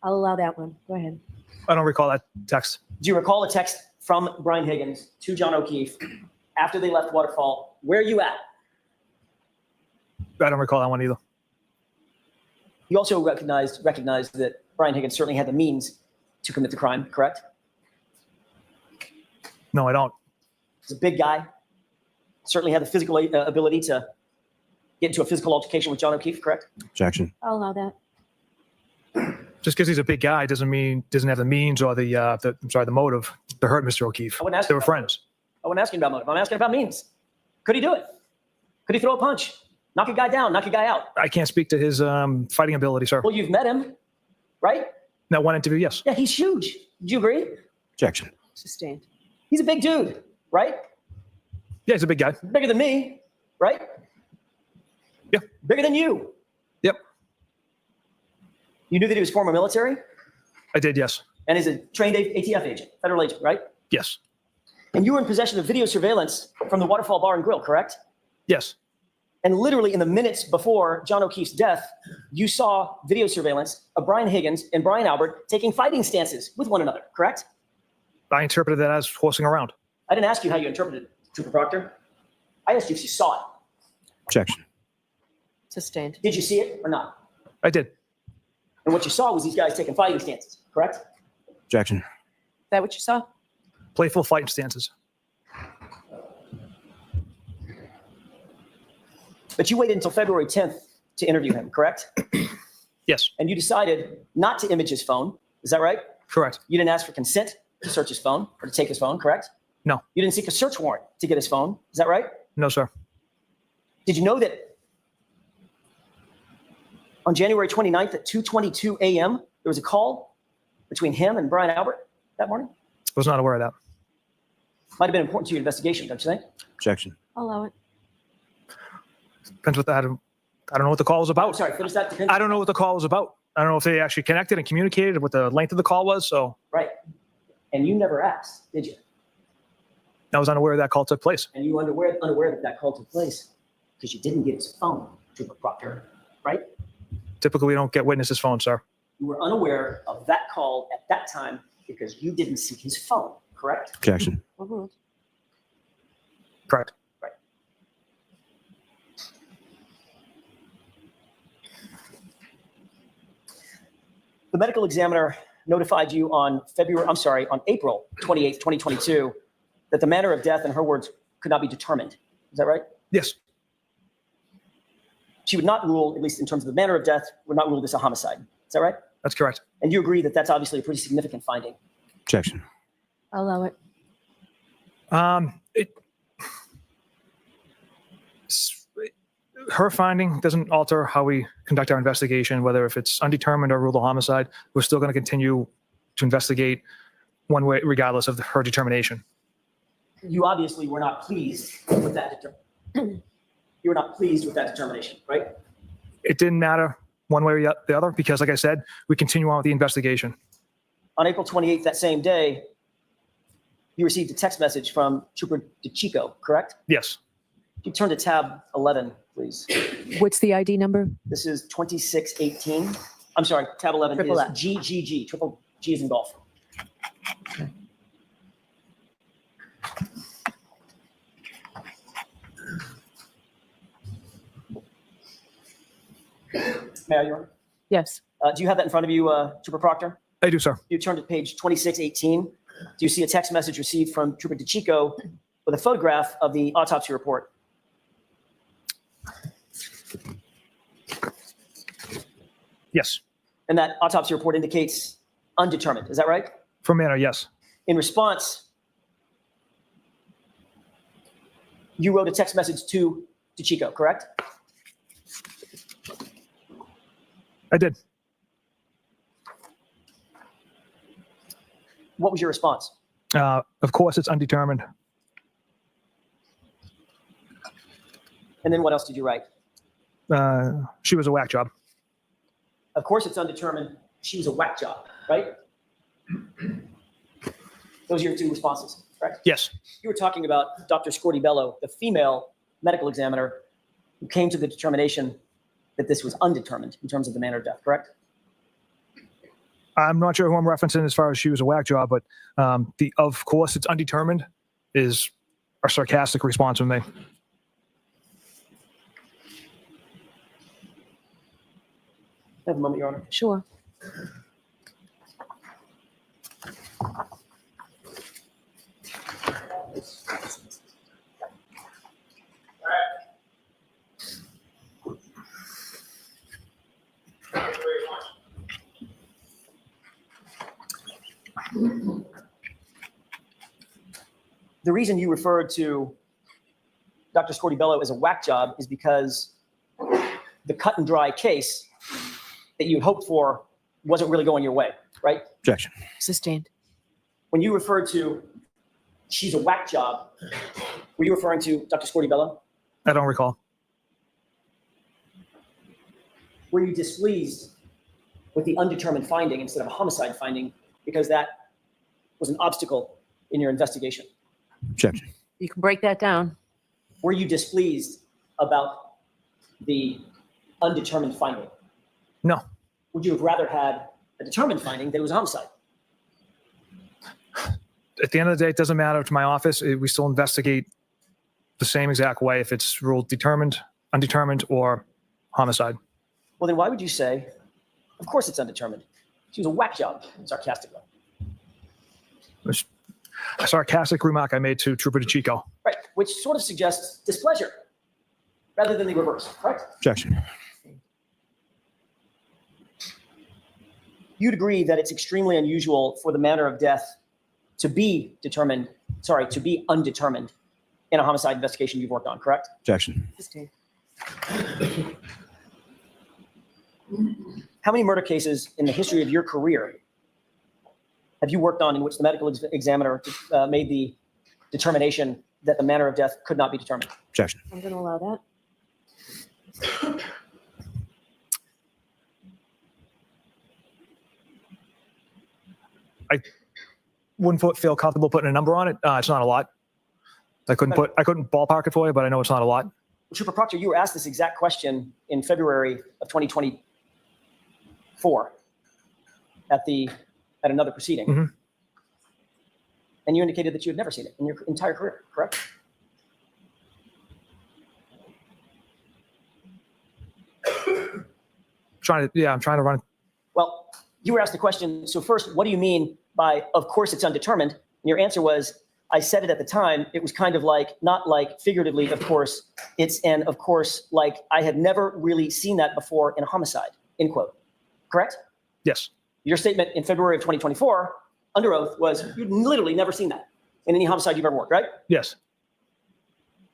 I'll allow that one. Go ahead. I don't recall that text. Do you recall a text from Brian Higgins to John O'Keefe after they left Waterfall? Where are you at? I don't recall that one either. You also recognized that Brian Higgins certainly had the means to commit the crime, correct? No, I don't. He's a big guy. Certainly had the physical ability to get into a physical altercation with John O'Keefe, correct? Objection. I'll allow that. Just because he's a big guy doesn't mean doesn't have the means or the motive to hurt Mr. O'Keefe. I wouldn't ask They you were about friends. I wasn't asking about motive. I'm asking about means. Could he do it? Could he throw a punch? Knock a guy down, knock a guy out? I can't speak to his fighting ability, sir. Well, you've met him, right? That one interview, yes. Yeah, he's huge. Do you agree? Objection. Sustained. He's a big dude, right? Yeah, he's a big guy. Bigger than me, right? Yeah. Bigger than you. Yep, You knew that he was former military I did, yes. and is a trained ATF agent, federal agent, right? Yes. And you were in possession of video surveillance from the Waterfall Bar and Grill, correct? Yes. And literally in the minutes before John O'Keefe's death, you saw video surveillance of Brian Higgins and Brian Albert taking fighting stances with one another, correct? I interpreted that as horsing around. I didn't ask you how you interpreted it, Trooper Proctor. I asked you if you saw it. Objection. Sustained. Did you see it or not? I did. And what you saw was these guys taking fighting stances, correct? Objection. Is that what you saw? Playful fighting stances. But you waited until February 10th to interview him, correct? Yes. And you decided not to image his phone. Is that right? Correct. You didn't ask for consent to search his phone or to take his phone, correct? No. You didn't seek a search warrant to get his phone. Is that right? No, sir. Did you know that on January 29th at 2:22 a.m., there was a call between him and Brian Albert that morning? Was not aware of that. Might have been important to your investigation, don't you think? Objection. I'll allow it. Depends what that. I don't know what the call was I'm about. sorry, finish that. I don't know what the call was about. I don't know if they actually connected and communicated what the length of the call was. So Right. And you never asked, did you? I was unaware that call took place. And you were unaware that that call took place because you didn't get his phone, Trooper Proctor, right? Typically, we don't get witnesses' phones, sir. You were unaware of that call at that time because you didn't seek his phone, correct? Objection. Overruled. Correct. The medical examiner notified you on April 28th, 2022, that the manner of death, in her words, could not be determined. Is that right? Yes. She would not rule, at least in terms of the manner of death, would not rule this a homicide. Is that right? That's correct. And you agree that that's obviously a pretty significant finding. Objection. I'll allow it. Her finding doesn't alter how we conduct our investigation, whether if it's undetermined or ruled a homicide. We're still going to continue to investigate one way, regardless of her determination. You obviously were not pleased with that you were not pleased with that determination, right? It didn't matter one way or the other because, like I said, we continue on with the investigation. On April 28th, that same day, you received a text message from Trooper DeChico, correct? Yes. You turn to tab 11, please. What's the ID number? This is 2618. I'm sorry, tab 11 Triple is F. GGG, triple G is in golf. May I, Your Honor? Yes. Do you have that in front of you, Trooper Proctor? I do, sir. You turn to page 2618. Do you see a text message received from Trooper DeChico with a photograph of the autopsy report? Yes. And that autopsy report indicates undetermined. Is that right? For manner, yes. In response, you wrote a text message to DeChico, correct? I did. What was your response? Of course, it's undetermined. And then what else did you write? She was a whack job. Of course, it's undetermined. She was a whack job, right? Those are your two responses, correct? Yes. You were talking about Dr. Scorti Bello, the female medical examiner who came to the determination that this was undetermined in terms of the manner of death, correct? I'm not sure who I'm referencing as far as she was a whack job, but the of course it's undetermined is a sarcastic response from me. Have a moment, Your Honor. Sure. The reason you referred to Dr. Scortibello as a whack job is because the cut and dry case that you had hoped for wasn't really going your way, right? Objection. Sustained. When you referred to she's a whack job, were you referring to Dr. Scortibello? I don't recall. Were you displeased with the undetermined finding instead of a homicide finding because that was an obstacle in your investigation? Objection. You can break that down. Were you displeased about the undetermined finding? No. Would you have rather had a determined finding that it was a homicide? At the end of the day, it doesn't matter to my office. We still investigate the same exact way if it's ruled determined, undetermined, or homicide. Well, then why would you say, of course it's undetermined? She was a whack job, sarcastically. It's a sarcastic remark I made to Trooper DeChico. Right, which sort of suggests displeasure rather than the reverse, correct? Objection. You'd agree that it's extremely unusual for the manner of death to be undetermined in a homicide investigation you've worked on, correct? Objection. Sustained. How many murder cases in the history of your career have you worked on in which the medical examiner made the determination that the manner of death could not be determined? Objection. I'm going to allow that. I wouldn't feel comfortable putting a number on it. It's not a lot. I couldn't ballpark it for you, but I know it's not a lot. Trooper Proctor, you were asked this exact question in February of 2024 at another proceeding. Mhm. And you indicated that you had never seen it in your entire career, correct? I'm trying to run. Well, you were asked the question, so first, what do you mean by, of course it's undetermined? And your answer was, I said it at the time, it was kind of like, not like figuratively, of course, it's an of course, like I had never really seen that before in a homicide, end quote. Correct? Yes. Your statement in February of 2024, under oath, was you'd literally never seen that in any homicide you've ever worked, right? Yes.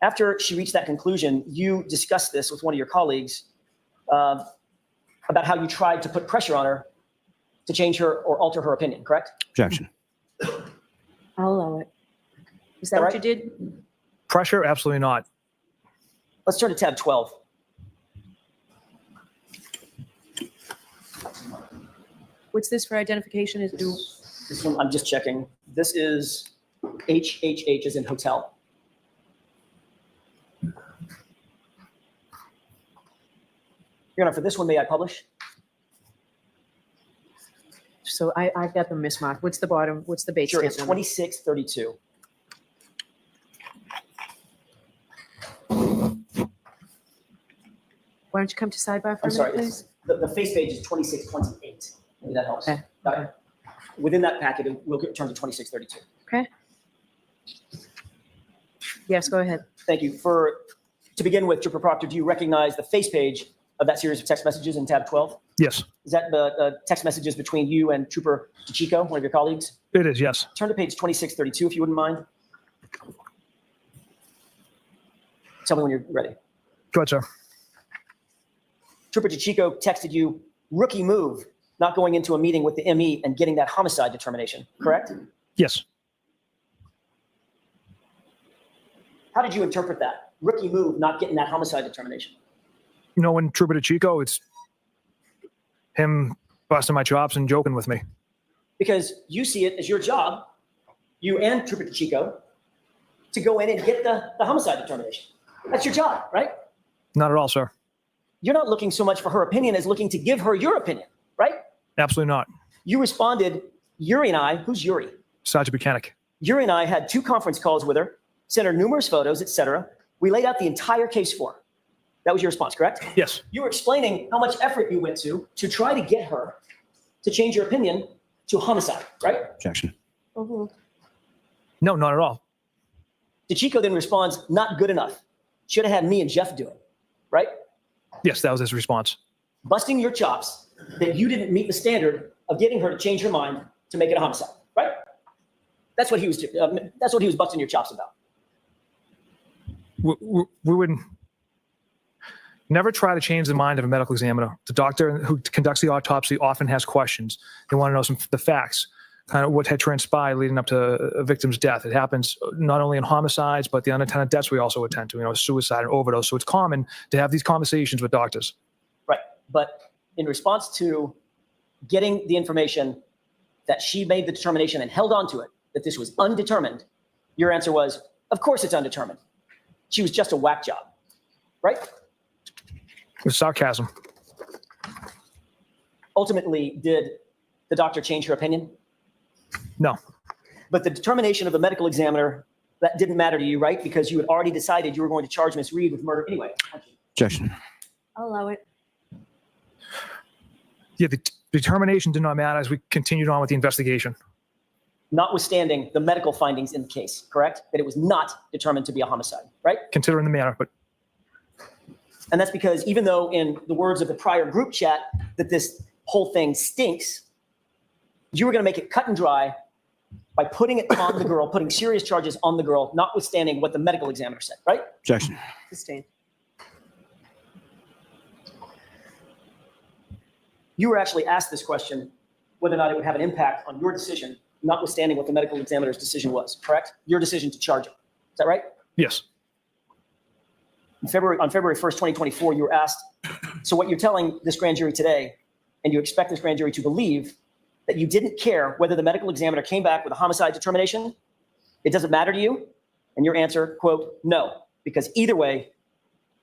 After she reached that conclusion, you discussed this with one of your colleagues about how you tried to put pressure on her to change her or alter her opinion, correct? Objection. I'll allow it. Is that All what right. you did? Pressure? Absolutely not. Let's turn to tab 12. What's this for identification? Is it This one, I'm just checking. This is HHH as in hotel. Your Honor, for this one, may I publish? so I've got them mismarked. What's the bottom? What's the base Sure, stamp it's number? 2632. Why don't you come to sidebar for I'm a sorry, minute, it's- please? the face page is 2628. Maybe that helps. Okay, okay. Within that packet, we'll turn to 2632. Okay. Yes, go ahead. Thank you. To begin with, Trooper Proctor, do you recognize the face page of that series of text messages in tab 12? Yes. Is that the text messages between you and Trooper DeChico, one of your colleagues? It is. Yes. Turn to page 2632 if you wouldn't mind. Tell me when you're ready. Go ahead, sir. Trooper DeChico texted you, rookie move, not going into a meeting with the ME and getting that homicide determination, correct? Yes. How did you interpret that? Rookie move, not getting that homicide determination. You know, when Trooper DeChico, it's him busting my chops and joking with me. Because you see it as your job, you and Trooper DeChico, to go in and get the homicide determination. That's your job, right? Not at all, sir. you're not looking so much for her opinion as looking to give her your opinion, right? Absolutely not. You responded, Yuri and I, who's Yuri? Sergeant Mechanic. Yuri and I had 2 conference calls with her, sent her numerous photos, etc. We laid out the entire case for her. That was your response, correct? Yes. You were explaining how much effort you went to try to get her to change your opinion to homicide, right? Objection. Mhm. No, not at all. DeChico then responds, not good enough. Should have had me and Jeff do it, right? Yes, that was his response. Busting your chops that you didn't meet the standard of getting her to change her mind to make it a homicide, right? That's what he was busting your chops about. We would never try to change the mind of a medical examiner. The doctor who conducts the autopsy often has questions. They want to know the facts, kind of what had transpired leading up to a victim's death. It happens not only in homicides, but the unattended deaths we also attend to, suicide and overdose. So it's common to have these conversations with doctors. Right. But in response to getting the information that she made the determination and held on to it, that this was undetermined, your answer was, of course it's undetermined. She was just a whack job, right? With sarcasm. Ultimately, did the doctor change her opinion? No. But the determination of the medical examiner, that didn't matter to you, right? Because you had already decided you were going to charge Miss Reed with murder anyway. Objection. I'll allow it. Yeah, the determination did not matter as we continued on with the investigation. Notwithstanding the medical findings in the case, correct? That it was not determined to be a homicide, right? Considering the manner, but And that's because even though in the words of the prior group chat that this whole thing stinks, you were going to make it cut and dry by putting it on the girl, putting serious charges on the girl, notwithstanding what the medical examiner said, right? Objection. Sustained. You were actually asked this question, whether or not it would have an impact on your decision, notwithstanding what the medical examiner's decision was, correct? Your decision to charge her. Is that right? yes. On February 1st, 2024, you were asked, so what you're telling this grand jury today, and you expect this grand jury to believe that you didn't care whether the medical examiner came back with a homicide determination? It doesn't matter to you? And your answer, quote, no, because either way,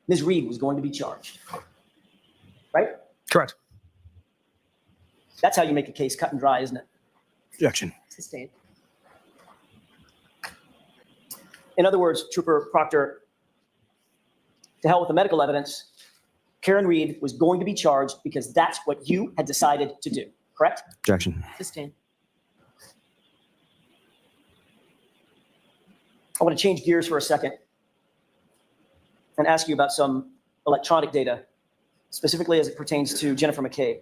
Ms. Reed was going to be charged. Right? Correct. That's how you make a case cut and dry, isn't it? Objection. Sustained. In other words, Trooper Proctor, to hell with the medical evidence, Karen Reed was going to be charged because that's what you had decided to do, correct? Objection. Sustained. I want to change gears for a second and ask you about some electronic data, specifically as it pertains to Jennifer McCabe.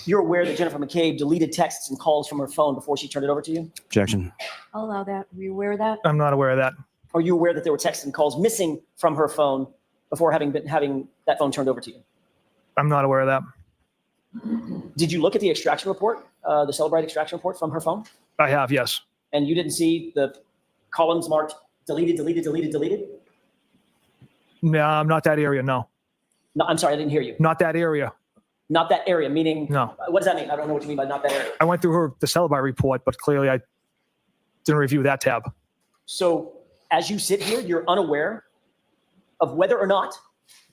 You're aware that Jennifer McCabe deleted texts and calls from her phone before she turned it over to you? Objection. I'll allow that. Are you aware of that? I'm not aware of that. Are you aware that there were texts and calls missing from her phone before having that phone turned over to you? I'm not aware of that. Did you look at the extraction report, the Celebrite extraction report from her phone? I have, yes. And you didn't see the columns marked deleted, deleted, deleted, deleted? No, I'm not that area, no. No, I'm sorry, I didn't hear you. Not that area. Not that area, meaning, No. what does that mean? I don't know what you mean by not that area. I went through the Celebrite report, but clearly I didn't review that tab. So as you sit here, you're unaware of whether or not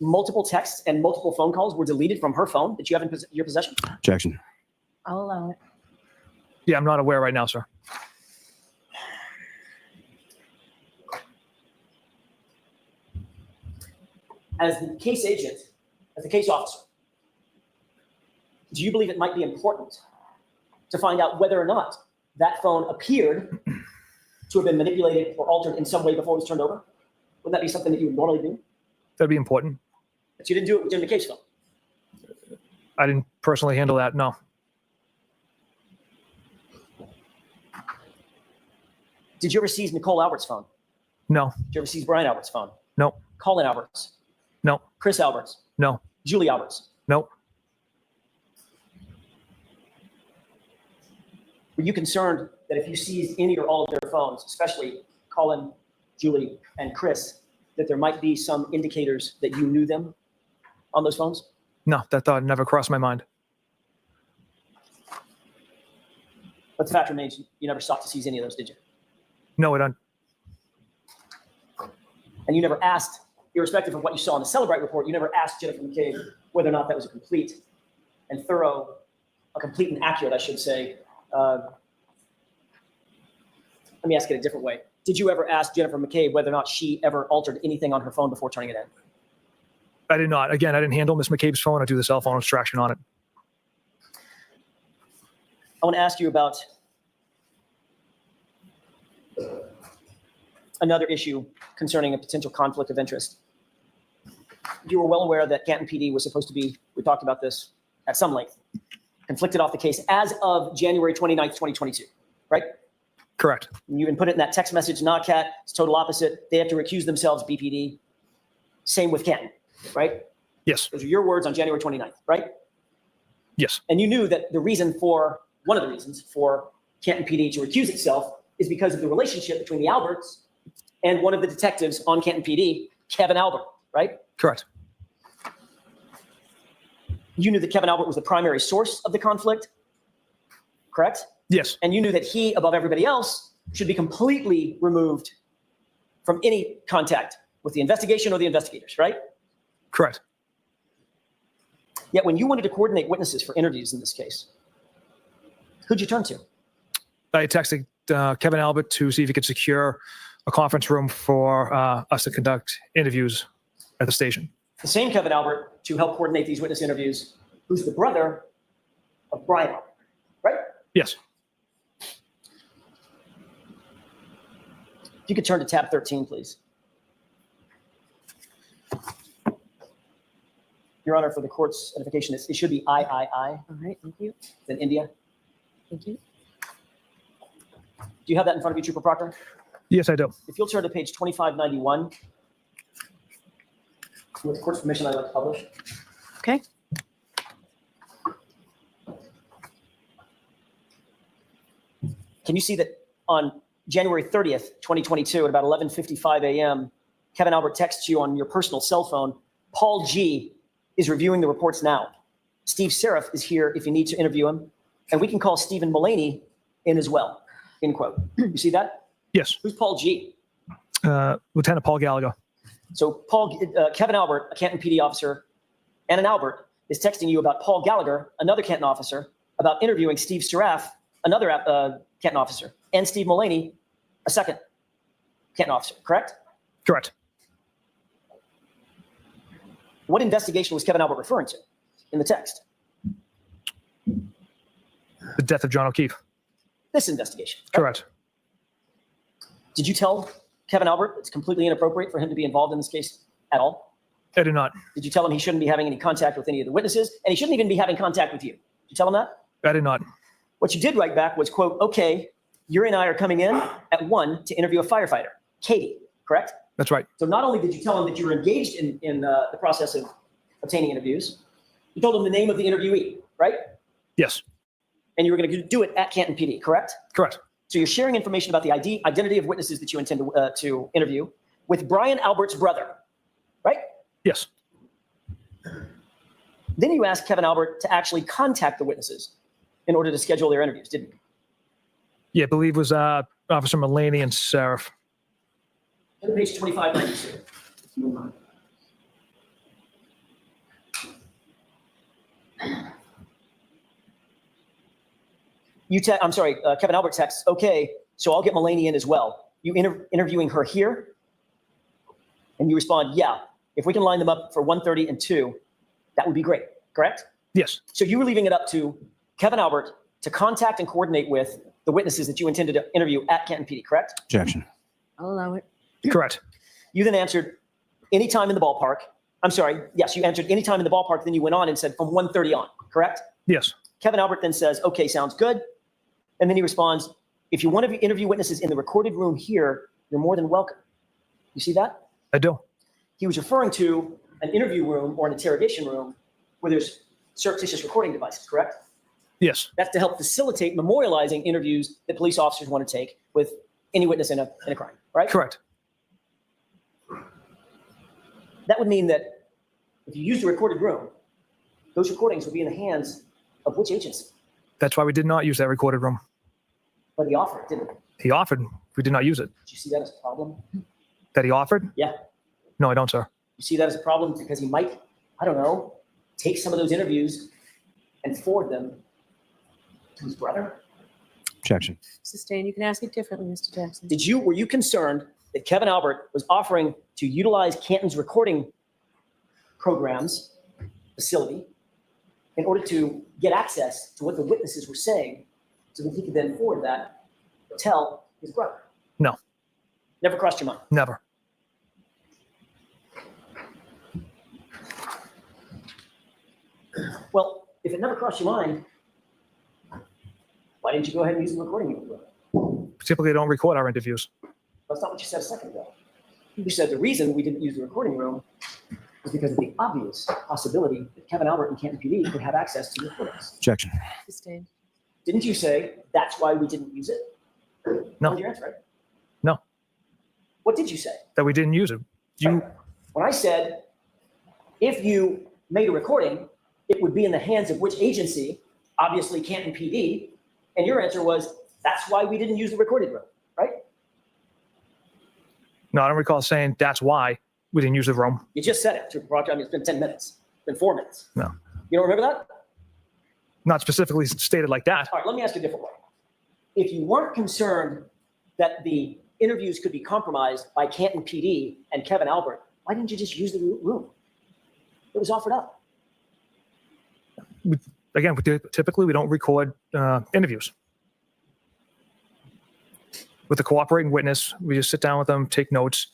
multiple texts and multiple phone calls were deleted from her phone that you have in your possession? Objection. I'll allow it. Yeah, I'm not aware right now, sir. As the case agent, as the case officer, do you believe it might be important to find out whether or not that phone appeared to have been manipulated or altered in some way before it was turned over? Wouldn't that be something that you would normally do? That'd be important. But you didn't do it with Jim McCabe's phone. I didn't personally handle that, no. Did you ever seize Nicole Albert's phone? No, Did you ever seize Brian Albert's phone? no, Colin Albert's? no, Chris Albert's? no, Julie Albert's? no. Were you concerned that if you seized any or all of their phones, especially Colin, Julie, and Chris, that there might be some indicators that you knew them on those phones? No, that thought never crossed my mind. But the fact remains, you never sought to seize any of those, did you? No, I don't. And you never asked irrespective of what you saw in the Celebrite report, you never asked Jennifer McCabe whether or not that was a complete and accurate, I should say. Let me ask it a different way. Did you ever ask Jennifer McCabe whether or not she ever altered anything on her phone before turning it in? I did not. Again, I didn't handle Miss McCabe's phone. I do the cell phone extraction on it. I want to ask you about another issue concerning a potential conflict of interest. You were well aware that Canton PD was supposed to be, we talked about this at some length, conflicted off the case as of January 29th, 2022, right? Correct. You can put it in that text message, not Cat, it's total opposite. They have to recuse themselves, BPD. Same with Canton, right? Yes. Those are your words on January 29th, right? Yes. And you knew that one of the reasons for Canton PD to recuse itself is because of the relationship between the Alberts and one of the detectives on Canton PD, Kevin Albert, right? Correct. You knew that Kevin Albert was the primary source of the conflict, correct? Yes. And you knew that he, above everybody else, should be completely removed from any contact with the investigation or the investigators, right? Correct. Yet when you wanted to coordinate witnesses for interviews in this case, who'd you turn to? I texted Kevin Albert to see if he could secure a conference room for us to conduct interviews at the station. The same Kevin Albert to help coordinate these witness interviews, who's the brother of Brian Albert, right? Yes. If you could turn to tab 13, please. Your Honor, for the court's edification, it should be III, All right, thank you. then India. Thank you. Do you have that in front of you, Trooper Proctor? Yes, I do. If you'll turn to page 2591. With the court's permission, I'd like to publish. Okay. Can you see that on January 30th, 2022, at about 11:55 a.m., Kevin Albert texts you on your personal cell phone, Paul G is reviewing the reports now. Steve Seraph is here if you need to interview him, and we can call Stephen Mullaney in as well, end quote. You see that? Yes. Who's Paul G? Lieutenant Paul Gallagher. So Kevin Albert, a Canton PD officer, and an Albert is texting you about Paul Gallagher, another Canton officer, about interviewing Steve Seraph, another Canton officer, and Steve Mullaney, a second Canton officer, correct? Correct. What investigation was Kevin Albert referring to in the text? The death of John O'Keefe. This investigation. Right? Correct. Did you tell Kevin Albert it's completely inappropriate for him to be involved in this case at all? I did not. Did you tell him he shouldn't be having any contact with any of the witnesses, and he shouldn't even be having contact with you? Did you tell him that? I did not. What you did write back was, quote, okay, you and I are coming in at 1 to interview a firefighter, Katie, correct? That's right. So not only did you tell him that you were engaged in the process of obtaining interviews, you told him the name of the interviewee, right? Yes. And you were going to do it at Canton PD, correct? Correct. So you're sharing information about the identity of witnesses that you intend to interview with Brian Albert's brother, right? Yes. Then you asked Kevin Albert to actually contact the witnesses in order to schedule their interviews, didn't you? Yeah, I believe it was Officer Mullaney and Seraph. Turn to page 2592. Kevin Albert texts, okay, so I'll get Mullaney in as well. You interviewing her here? And you respond, yeah, if we can line them up for 1:30 and 2, that would be great, correct? Yes. So you were leaving it up to Kevin Albert to contact and coordinate with the witnesses that you intended to interview at Canton PD, correct? Objection. I'll allow it. Correct. You then answered anytime in the ballpark. I'm sorry, yes, you answered anytime in the ballpark, then you went on and said from 1:30 on, correct? Yes. Kevin Albert then says, okay, sounds good. And then he responds, if you want to interview witnesses in the recorded room here, you're more than welcome. You see that? I do. He was referring to an interview room or an interrogation room where there's surreptitious recording devices, correct? Yes. That's to help facilitate memorializing interviews that police officers want to take with any witness in a crime, right? Correct. That would mean that if you used a recorded room, those recordings would be in the hands of which agency? That's why we did not use that recorded room. But he offered, didn't he? He offered. We did not use it. Did you see that as a problem? That he offered? Yeah. No, I don't, sir. You see that as a problem because he might, I don't know, take some of those interviews and forward them to his brother? Objection. Sustained. You can ask it differently, Mr. Jackson. Were you concerned that Kevin Albert was offering to utilize Canton's recording programs facility in order to get access to what the witnesses were saying so that he could then forward that or tell his brother? No. Never crossed your mind? Never. Well, if it never crossed your mind, why didn't you go ahead and use the recording room? Typically, don't record our interviews. That's not what you said a second ago. You said the reason we didn't use the recording room was because of the obvious possibility that Kevin Albert and Canton PD could have access to the recordings. Objection. Sustained. Didn't you say that's why we didn't use it? No. That was your answer, right? No. What did you say? That we didn't use it. You, When I said, if you made a recording, it would be in the hands of which agency? Obviously Canton PD. And your answer was, that's why we didn't use the recording room, right? no, I don't recall saying that's why we didn't use the room. You just said it to Proctor. I mean, it's been 10 minutes. It's been 4 minutes. No. You don't remember that? Not specifically stated like that. All right, let me ask you a different way. If you weren't concerned that the interviews could be compromised by Canton PD and Kevin Albert, why didn't you just use the room? It was offered up. Again, typically we don't record interviews. With a cooperating witness, we just sit down with them, take notes.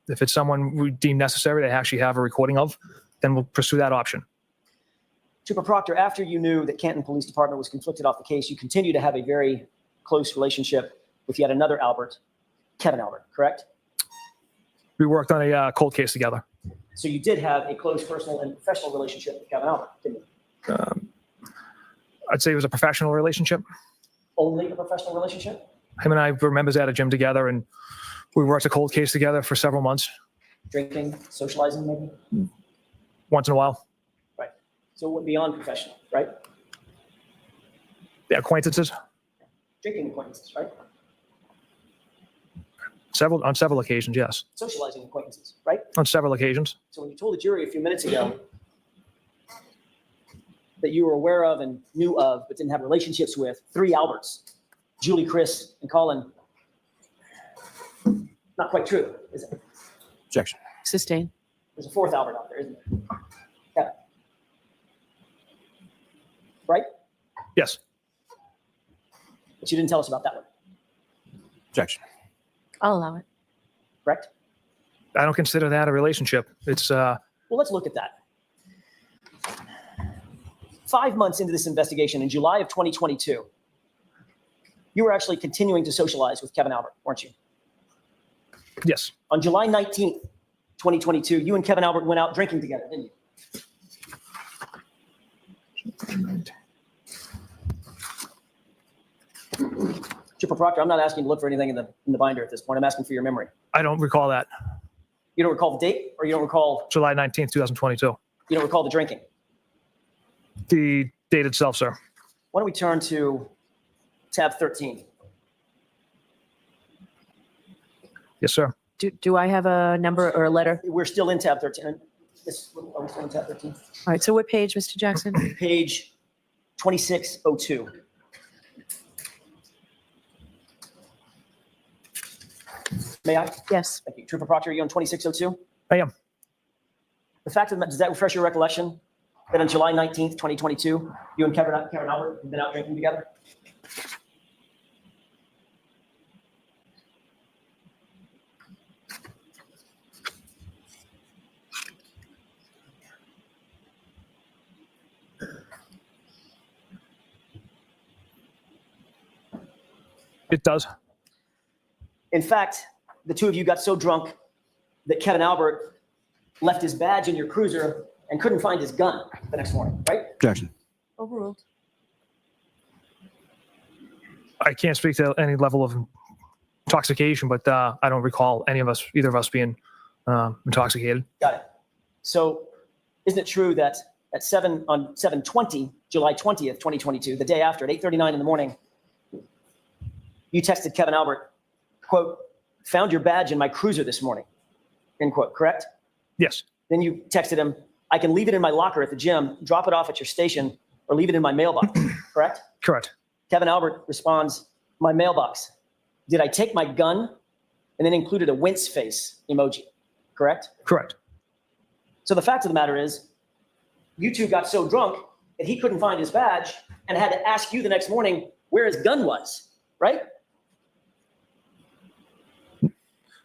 If it's someone we deem necessary to actually have a recording of, then we'll pursue that option. Trooper Proctor, after you knew that Canton Police Department was conflicted off the case, you continue to have a very close relationship with yet another Albert, Kevin Albert, correct? We worked on a cold case together. So you did have a close personal and professional relationship with Kevin Albert, didn't you? I'd say it was a professional relationship. Only a professional relationship? Him and I were members at a gym together, and we worked a cold case together for several months, Drinking, socializing maybe? once in a while. Right. So it went beyond professional, right? Yeah, acquaintances, Drinking acquaintances, right? on several occasions, yes. Socializing acquaintances, right? On several occasions. So when you told the jury a few minutes ago that you were aware of and knew of, but didn't have relationships with 3 Alberts, Julie, Chris, and Colin, not quite true, is it? Objection. Sustained. There's a 4th Albert out there, isn't there? Yeah. Right? Yes. But you didn't tell us about that one, Objection. I'll allow it. correct? I don't consider that a relationship. It's Well, let's look at that. 5 months into this investigation, in July of 2022, you were actually continuing to socialize with Kevin Albert, weren't you? yes. On July 19th, 2022, you and Kevin Albert went out drinking together, didn't you? Trooper Proctor, I'm not asking you to look for anything in the binder at this point. I'm asking for your memory. I don't recall that. You don't recall the date, or you don't recall July 19th, 2022. you don't recall the drinking? The date itself, sir. Why don't we turn to tab 13? Yes, sir. Do I have a number or a letter? We're still in tab 13. Yes, are we still in tab 13? All right, so what page, Mr. Jackson? Page 2602. May I? Yes. Thank you. Trooper Proctor, are you on 2602? I am. The fact of the matter, does that refresh your recollection that on July 19th, 2022, you and Kevin Albert have been out drinking together? It does. In fact, the two of you got so drunk that Kevin Albert left his badge in your cruiser and couldn't find his gun the next morning, right? Objection. Overruled. I can't speak to any level of intoxication, but I don't recall either of us being intoxicated. Got it. So isn't it true that at 7/20, July 20th, 2022, the day after, at 8:39 in the morning, you texted Kevin Albert, quote, "Found your badge in my cruiser this morning," end quote, correct? Yes. Then you texted him, I can leave it in my locker at the gym, drop it off at your station, or leave it in my mailbox, correct? Correct. Kevin Albert responds, my mailbox. Did I take my gun? And then included a wince face emoji, correct? Correct. So the fact of the matter is, you two got so drunk that he couldn't find his badge and had to ask you the next morning where his gun was, right?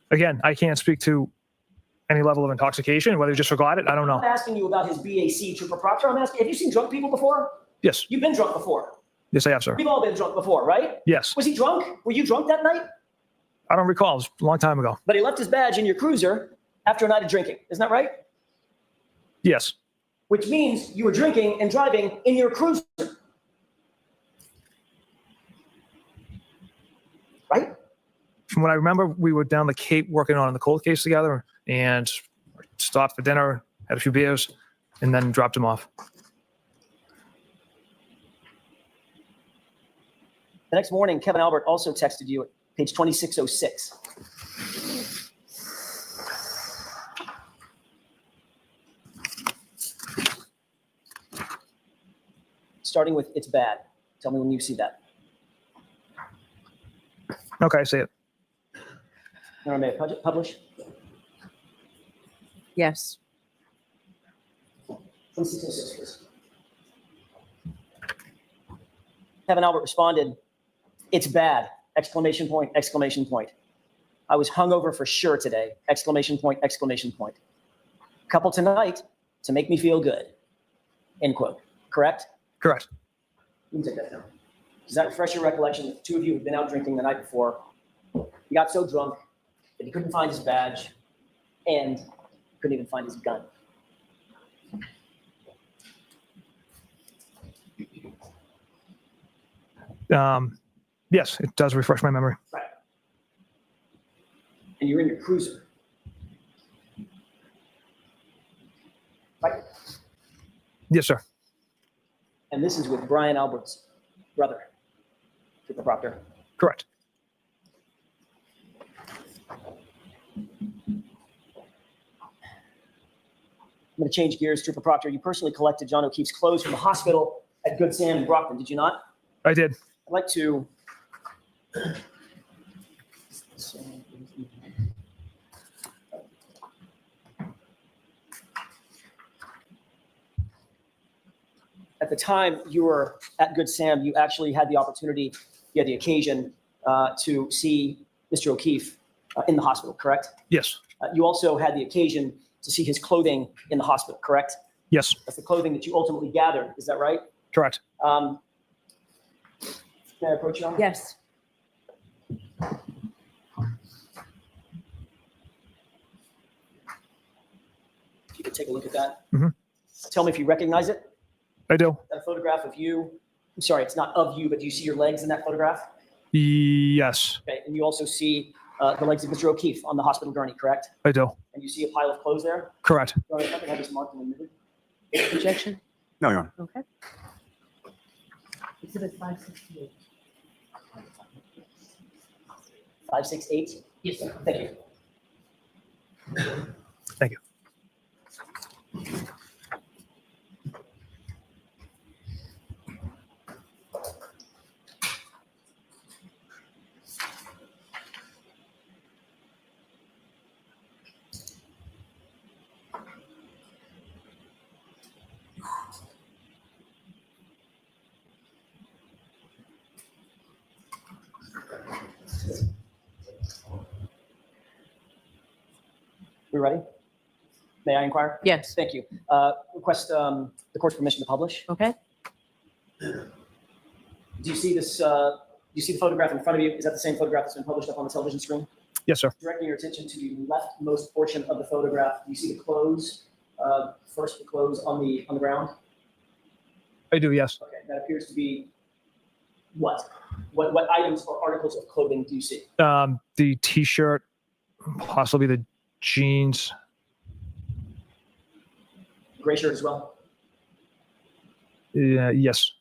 Again, I can't speak to any level of intoxication, whether he just forgot it. I don't I'm know. not asking you about his BAC, Trooper Proctor. I'm asking, have you seen drunk people before? Yes. You've been drunk before. Yes, I have, sir. We've all been drunk before, right? Yes. Was he drunk? Were you drunk that night? I don't recall. It was a long time ago. But he left his badge in your cruiser after a night of drinking. Isn't that right? Yes. Which means you were drinking and driving in your cruiser. Right? From what I remember, we were down the Cape working on the cold case together and stopped for dinner, had a few beers, and then dropped him off. The next morning, Kevin Albert also texted you at page 2606. Starting with, it's bad. Tell me when you see that. Okay, I see it. Now, may I publish? Yes. 2606, please. Kevin Albert responded, it's bad, exclamation point, exclamation point. I was hungover for sure today, exclamation point, exclamation point. Couple tonight to make me feel good, end quote. Correct? Correct. You can take that down. Does that refresh your recollection that the two of you had been out drinking the night before? He got so drunk that he couldn't find his badge and couldn't even find his gun. Yes, it does refresh my memory. Right. And you're in your cruiser. Right? Yes, sir. And this is with Brian Albert's brother, Trooper Proctor. Correct. I'm going to change gears, Trooper Proctor. You personally collected John O'Keefe's clothes from the hospital at Good Sam in Brockton, did you not? I did. I'd like to. At the time you were at Good Sam, you actually had the opportunity, you had the occasion to see Mr. O'Keefe in the hospital, correct? Yes. You also had the occasion to see his clothing in the hospital, correct? Yes. That's the clothing that you ultimately gathered, is that right? Correct. Can I approach you on that? Yes. If you could take a look at that. Mhm. Tell me if you recognize it. I do. Is that a photograph of you? I'm sorry, it's not of you, but do you see your legs in that photograph? Yes, Okay, and you also see the legs of Mr. O'Keefe on the hospital gurney, correct? I do. And you see a pile of clothes there? Correct. Go ahead, I can have this marked and omitted. Objection? No, Your Honor. Okay. Exhibit 568. 568? Yes, sir. Thank you. Thank you. We ready? May I inquire? Yes. Thank you. Request the court's permission to publish. Okay. Do you see this? Do you see the photograph in front of you? Is that the same photograph that's been published up on the television screen? Yes, sir. Directing your attention to the leftmost portion of the photograph, do you see the clothes? First, the clothes on the ground. I do. Yes. Okay, that appears to be what? What items or articles of clothing do you see? The T-shirt, possibly the jeans. Gray shirt as well. Yes,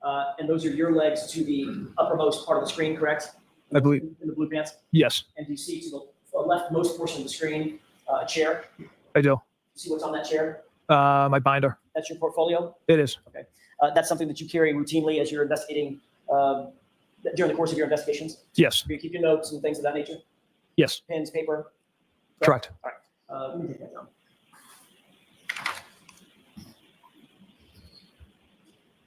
And those are your legs to the uppermost part of the screen, correct? I believe. In the blue pants. Yes, And do you see to the leftmost portion of the screen a chair? I do. See what's on that chair? My binder. That's your portfolio? It is. That's something that you carry routinely as you're investigating during the course of your investigations? Yes. Do you keep your notes and things of that nature? Yes. Pens, paper? Correct. All right. Let me take that down.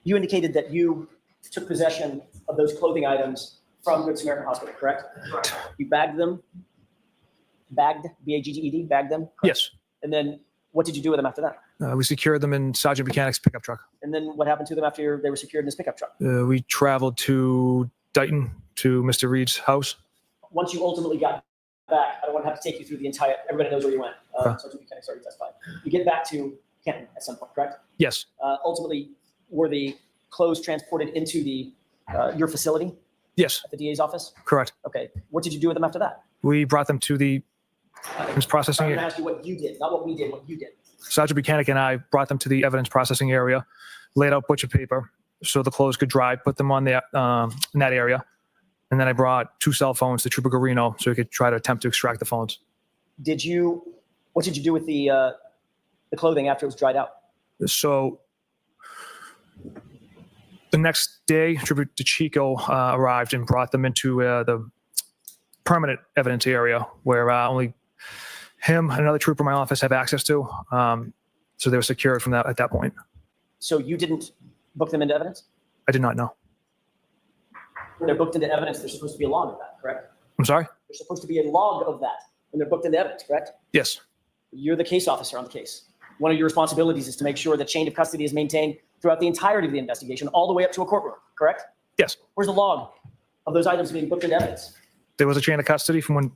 You indicated that you took possession of those clothing items from Good Samaritan Hospital, correct? Correct. You bagged them? Bagged, B-A-G-G-E-D, bagged them? Yes. And then what did you do with them after that? We secured them in Sergeant Mechanic's pickup truck. And then what happened to them after they were secured in this pickup truck? We traveled to Dighton to Mr. Reed's house. Once you ultimately got back, I don't want to have to take you through the entire, everybody knows where you went. Okay. Sergeant Mechanic started testifying. You get back to Canton at some point, correct? Yes. Ultimately, were the clothes transported into the your facility Yes. at the DA's office? Correct. Okay. What did you do with them after that? We brought them to the evidence I'm processing. going to ask you what you did, not what we did, what you did. Sergeant Mechanic and I brought them to the evidence processing area, laid out butcher paper so the clothes could dry, put them on there in that area. And then I brought 2 cell phones to Trooper Garino so he could try to attempt to extract the phones. What did you do with the clothing after it was dried out? So the next day, Trooper DeChico arrived and brought them into the permanent evidence area where only him and another trooper in my office have access to. So they were secured from that at that point. So you didn't book them into evidence? I did not know. When they're booked into evidence, there's supposed to be a log of that, correct? I'm sorry? There's supposed to be a log of that when they're booked into evidence, correct? Yes. You're the case officer on the case. One of your responsibilities is to make sure that chain of custody is maintained throughout the entirety of the investigation, all the way up to a courtroom, correct? Yes. Where's the log of those items being booked into evidence? There was a chain of custody from when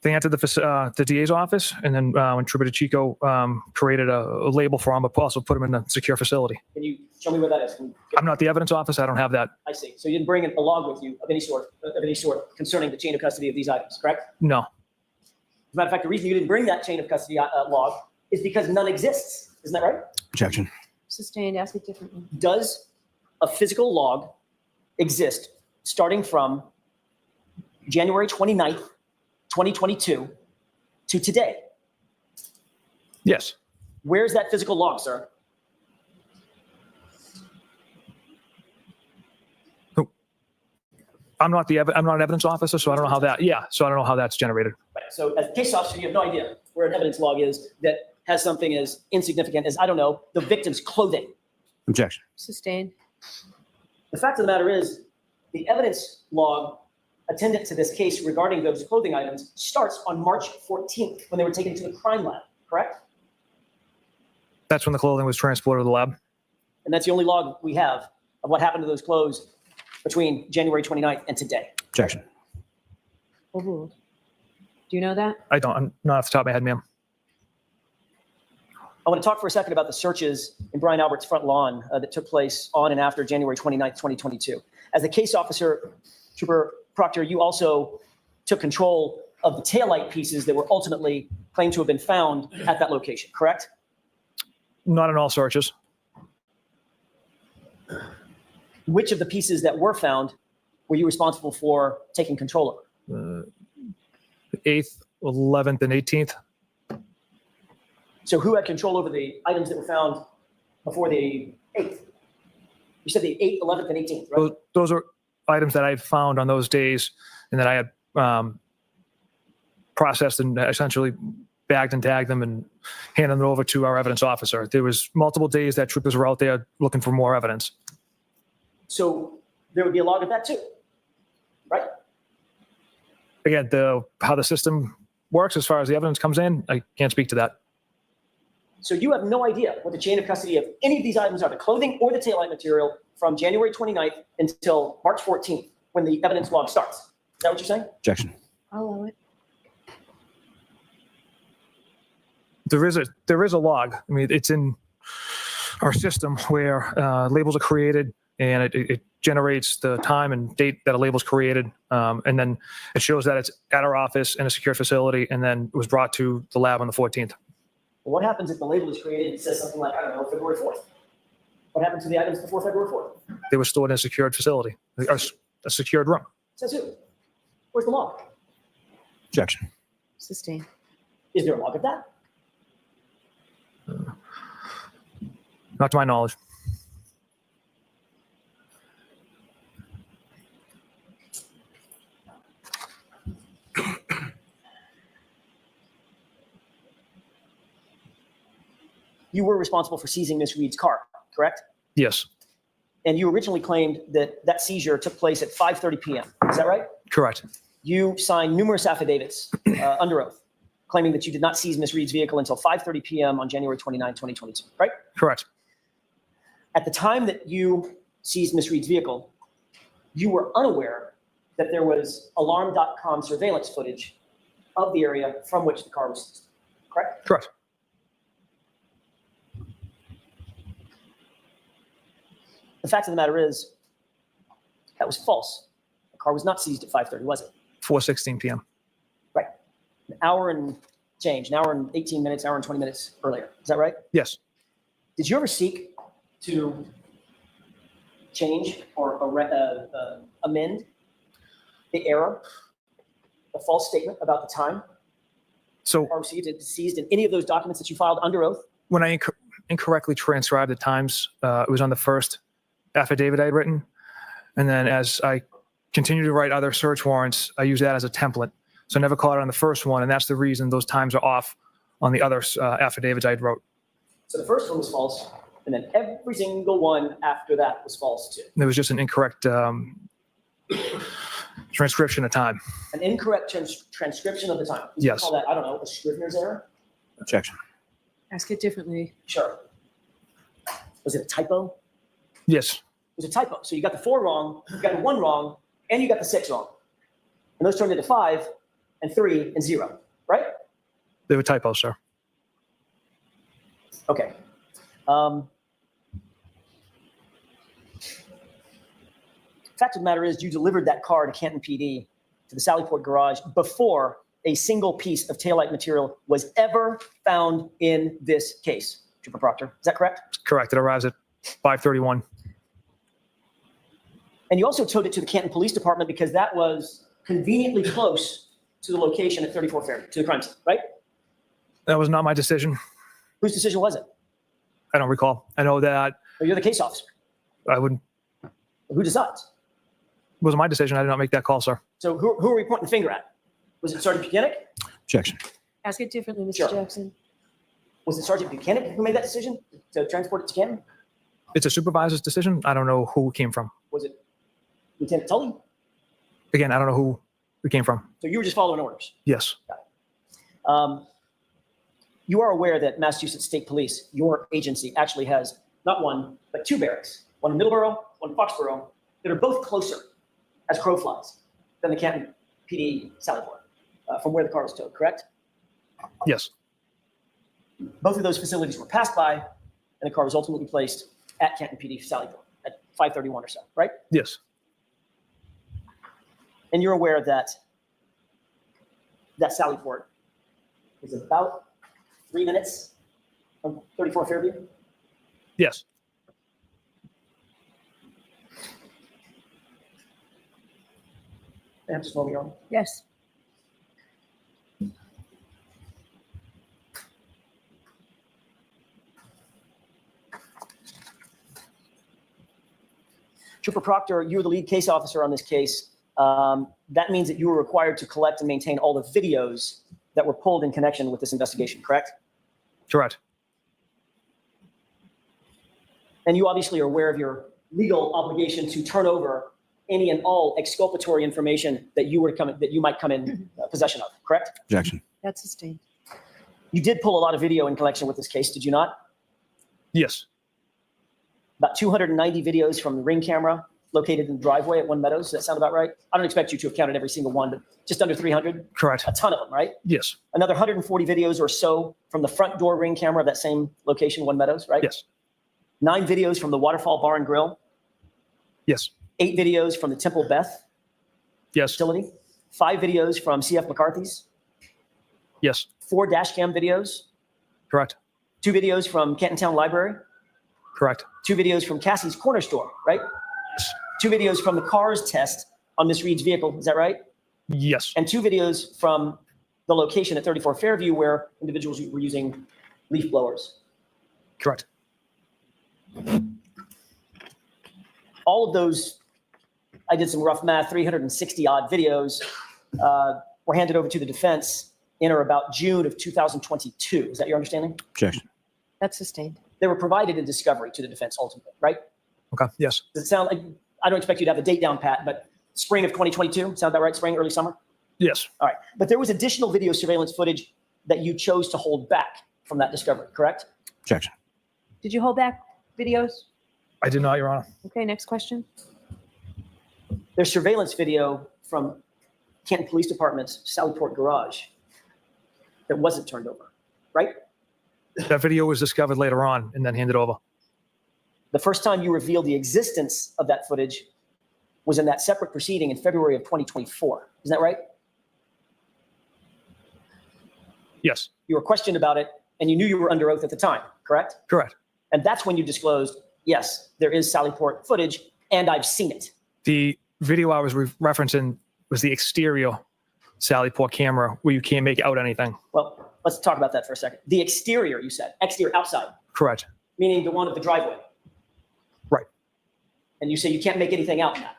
they entered the DA's office, and then when Trooper DeChico created a label for them, but also put them in a secure facility. Can you show me where that is? I'm not the evidence officer. I don't have that. I see. So you didn't bring a log with you of any sort concerning the chain of custody of these items, correct? No. As a matter of fact, the reason you didn't bring that chain of custody log is because none exists. Isn't that right? Objection. Sustained, ask it differently. Does a physical log exist starting from January 29th, 2022 to today? Yes. Where's that physical log, sir? I'm not an evidence officer, so I don't know how that. Yeah. So I don't know how that's generated. Right. So as a case officer, you have no idea where an evidence log is that has something as insignificant as, I don't know, the victim's clothing. Objection. Sustained. The fact of the matter is, the evidence log attendant to this case regarding those clothing items starts on March 14th when they were taken to the crime lab, correct? That's when the clothing was transported to the lab. And that's the only log we have of what happened to those clothes between January 29th and today. Objection. Overruled. Do you know that? I don't. I'm not off the top of my head, ma'am. I want to talk for a second about the searches in Brian Albert's front lawn that took place on and after January 29th, 2022. As the case officer, Trooper Proctor, you also took control of the taillight pieces that were ultimately claimed to have been found at that location, correct? Not in all searches. Which of the pieces that were found were you responsible for taking control of? 8th, 11th, and 18th. So who had control over the items that were found before the 8th? You said the 8th, 11th, and 18th, right? Those are items that I found on those days and that I had processed and essentially bagged and tagged them and handed them over to our evidence officer. There was multiple days that troopers were out there looking for more evidence. So there would be a log of that too, right? Again, how the system works as far as the evidence comes in, I can't speak to that. So you have no idea what the chain of custody of any of these items are, the clothing or the taillight material, from January 29th until March 14th, when the evidence log starts. Is that what you're saying? Objection. I'll allow it. There is a log. I mean, it's in our system where labels are created and it generates the time and date that a label is created. And then it shows that it's at our office in a secure facility and then it was brought to the lab on the 14th. Well, what happens if the label is created and says something like, I don't know, February 4th? What happens to the items before February 4th? They were stored in a secured facility, a secured room. Says who? Where's the log? Objection. Sustained. Is there a log of that? Not to my knowledge. You were responsible for seizing Miss Reed's car, correct? Yes. And you originally claimed that that seizure took place at 5:30 p.m. Is that right? Correct. You signed numerous affidavits under oath, claiming that you did not seize Miss Reed's vehicle until 5:30 p.m. on January 29, 2022, right? Correct. At the time that you seized Miss Reed's vehicle, you were unaware that there was alarm.com surveillance footage of the area from which the car was seized, correct? Correct. The fact of the matter is, that was false. The car was not seized at 5:30, was it? 4:16 p.m. Right. An hour and change, an hour and 18 minutes, an hour and 20 minutes earlier. Is that right? Yes. Did you ever seek to change or amend the error, the false statement about the time So the car was seized in any of those documents that you filed under oath? when I incorrectly transcribed the times, it was on the first affidavit I had written. And then as I continued to write other search warrants, I used that as a template. So I never caught it on the first one. And that's the reason those times are off on the other affidavits I had wrote. So the first one was false, and then every single one after that was false too. There was just an incorrect transcription of time. An incorrect transcription of the time. You Yes. call that, I don't know, a Scrivener's error? Objection. Ask it differently. Sure. Was it a typo? Yes. It was a typo. So you got the 4 wrong, you got the 1 wrong, and you got the 6 wrong. And those turned into 5 and 3 and 0, right? They were typos, sir. Okay. Fact of the matter is, you delivered that car to Canton PD, to the Sallyport garage, before a single piece of taillight material was ever found in this case. Trooper Proctor, is that correct? Correct. It arrives at 5:31. And you also towed it to the Canton Police Department because that was conveniently close to the location at 34 Fairview, to the crime scene, right? That was not my decision. Whose decision was it? I don't recall. I know that Well, you're the case officer. I wouldn't. Who decides? It was my decision. I did not make that call, sir. So who are we pointing the finger at? Was it Sergeant Buchanan? Objection. Ask it differently, Mr. Sure. Jackson. Was it Sergeant Buchanan who made that decision to transport it to Canton? It's a supervisor's decision. I don't know who it came from. Was it Lieutenant Tully? Again, I don't know who it came from. So you were just following orders. Yes. You are aware that Massachusetts State Police, your agency, actually has not one, but 2 barracks, one in Middleborough, one in Foxborough, that are both closer as crow flies than the Canton PD Sallyport, from where the car was towed, correct? Yes. Both of those facilities were passed by, and the car was ultimately placed at Canton PD Sallyport at 5:31 or so, right? Yes. And you're aware that that Sallyport is about 3 minutes from 34 Fairview? Yes. Ma'am, just moving on. Yes. Trooper Proctor, you were the lead case officer on this case. That means that you were required to collect and maintain all the videos that were pulled in connection with this investigation, correct? Correct. And you obviously are aware of your legal obligation to turn over any and all exculpatory information that you might come in possession of, correct? Objection. That's sustained. You did pull a lot of video in connection with this case, did you not? Yes. About 290 videos from the Ring camera located in the driveway at One Meadows. Does that sound about right? I don't expect you to have counted every single one, but just under 300, Correct. a ton of them, right? Yes. Another 140 videos or so from the front door Ring camera of that same location, One Meadows, right? Yes. 9 videos from the Waterfall Bar and Grill. Yes. 8 videos from the Temple Beth Yes. facility. 5 videos from CF McCarthy's. Yes. 4 dash cam videos. Correct. 2 videos from Canton Town Library. Correct. 2 videos from Cassie's Corner Store, right? 2 videos from the cars test on Miss Reed's vehicle. Is that right? Yes. And 2 videos from the location at 34 Fairview where individuals were using leaf blowers. Correct. All of those, I did some rough math, 360 odd videos were handed over to the defense in or about June of 2022. Is that your understanding? Objection. That's sustained. They were provided in discovery to the defense ultimately, right? Okay, yes. Does it sound like, I don't expect you to have the date down pat, but spring of 2022, sound about right? Spring, early summer? Yes, All right. But there was additional video surveillance footage that you chose to hold back from that discovery, correct? Objection. Did you hold back videos? I did not, Your Honor. Okay, next question. There's surveillance video from Canton Police Department's Sallyport garage that wasn't turned over, right? That video was discovered later on and then handed over. The first time you revealed the existence of that footage was in that separate proceeding in February of 2024. Isn't that right? Yes, You were questioned about it and you knew you were under oath at the time, correct? correct. And that's when you disclosed, yes, there is Sallyport footage and I've seen it. The video I was referencing was the exterior Sallyport camera where you can't make out anything. Well, let's talk about that for a second. The exterior, you said, exterior, outside, Correct. meaning the one of the driveway. Right. And you say you can't make anything out in that.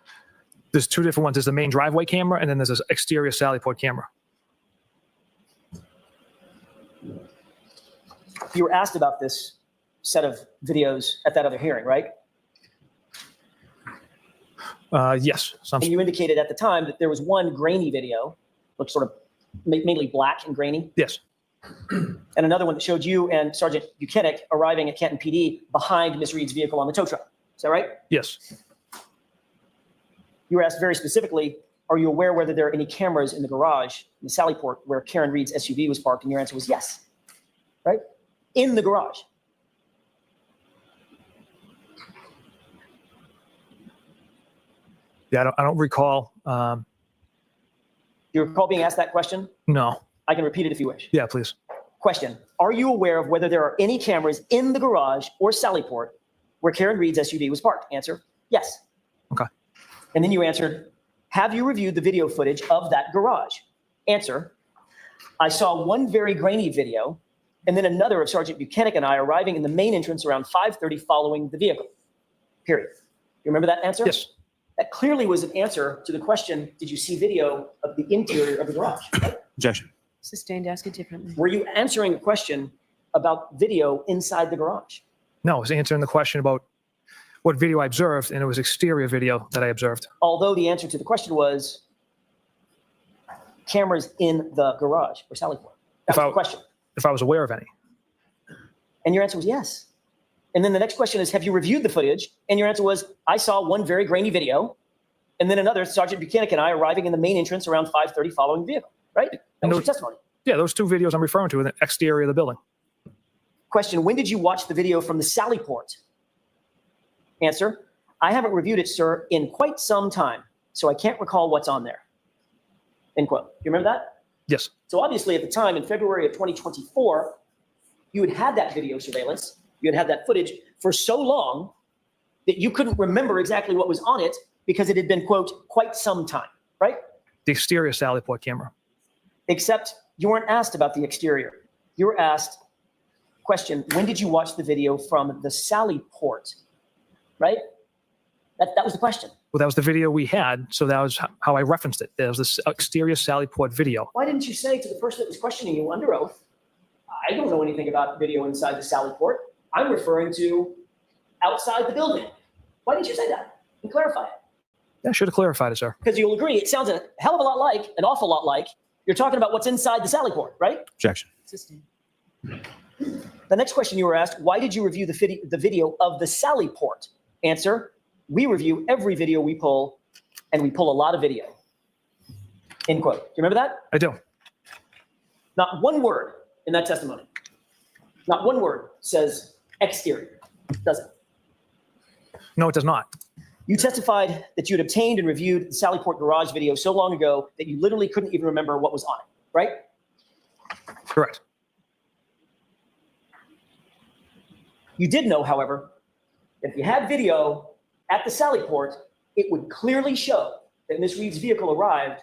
There's two different ones. There's the main driveway camera and then there's this exterior Sallyport camera. You were asked about this set of videos at that other hearing, right? Yes, some, And you indicated at the time that there was one grainy video, looked sort of mainly black and grainy, yes, and another one that showed you and Sergeant Buchanan arriving at Canton PD behind Ms. Reed's vehicle on the tow truck. Is that right? yes. You were asked very specifically, are you aware whether there are any cameras in the garage in the Sallyport where Karen Reed's SUV was parked? And your answer was yes, right? In the garage. Yeah, I don't recall. Do you recall being asked that question? No. I can repeat it if you wish. Yeah, please. Question, are you aware of whether there are any cameras in the garage or Sallyport where Karen Reed's SUV was parked? Answer, yes. Okay. And then you answered, have you reviewed the video footage of that garage? Answer, I saw one very grainy video and then another of Sergeant Buchanan and I arriving in the main entrance around 5:30 following the vehicle, period. You remember that answer? Yes, That clearly was an answer to the question, did you see video of the interior of the garage? Objection. Sustained, ask it differently. Were you answering a question about video inside the garage? no, I was answering the question about what video I observed, and it was exterior video that I observed. Although the answer to the question was cameras in the garage or Sallyport. That was the question. If I was aware of any. And your answer was yes. And then the next question is, have you reviewed the footage? And your answer was, I saw one very grainy video. And then another, Sergeant Buchanan and I arriving in the main entrance around 5:30 following the vehicle, right? That was your testimony. Yeah, those two videos I'm referring to in the exterior of the building. Question, when did you watch the video from the Sallyport? Answer, I haven't reviewed it, sir, in quite some time, so I can't recall what's on there. End quote. You remember that? Yes, So obviously at the time in February of 2024, you had that video surveillance, you had that footage for so long that you couldn't remember exactly what was on it because it had been, quote, quite some time, right? the exterior Sallyport camera. Except you weren't asked about the exterior. You were asked, question, when did you watch the video from the Sallyport, right? That was the question. Well, that was the video we had, so that was how I referenced it. There was this exterior Sallyport video. Why didn't you say to the person that was questioning you under oath, I don't know anything about video inside the Sallyport. I'm referring to outside the building. Why didn't you say that and clarify it? Yeah, I should have clarified it, sir. Because you'll agree, it sounds a hell of a lot like, an awful lot like, you're talking about what's inside the Sallyport, right? Objection. Sustained. The next question you were asked, why did you review the video of the Sallyport? Answer, we review every video we pull, and we pull a lot of video. End quote. Do you remember that? I do. Not one word in that testimony. Not one word says exterior, does it? No, it does not. You testified that you had obtained and reviewed the Sallyport garage video so long ago that you literally couldn't even remember what was on it, right? Correct. You did know, however, that if you had video at the Sallyport, it would clearly show that Ms. Reed's vehicle arrived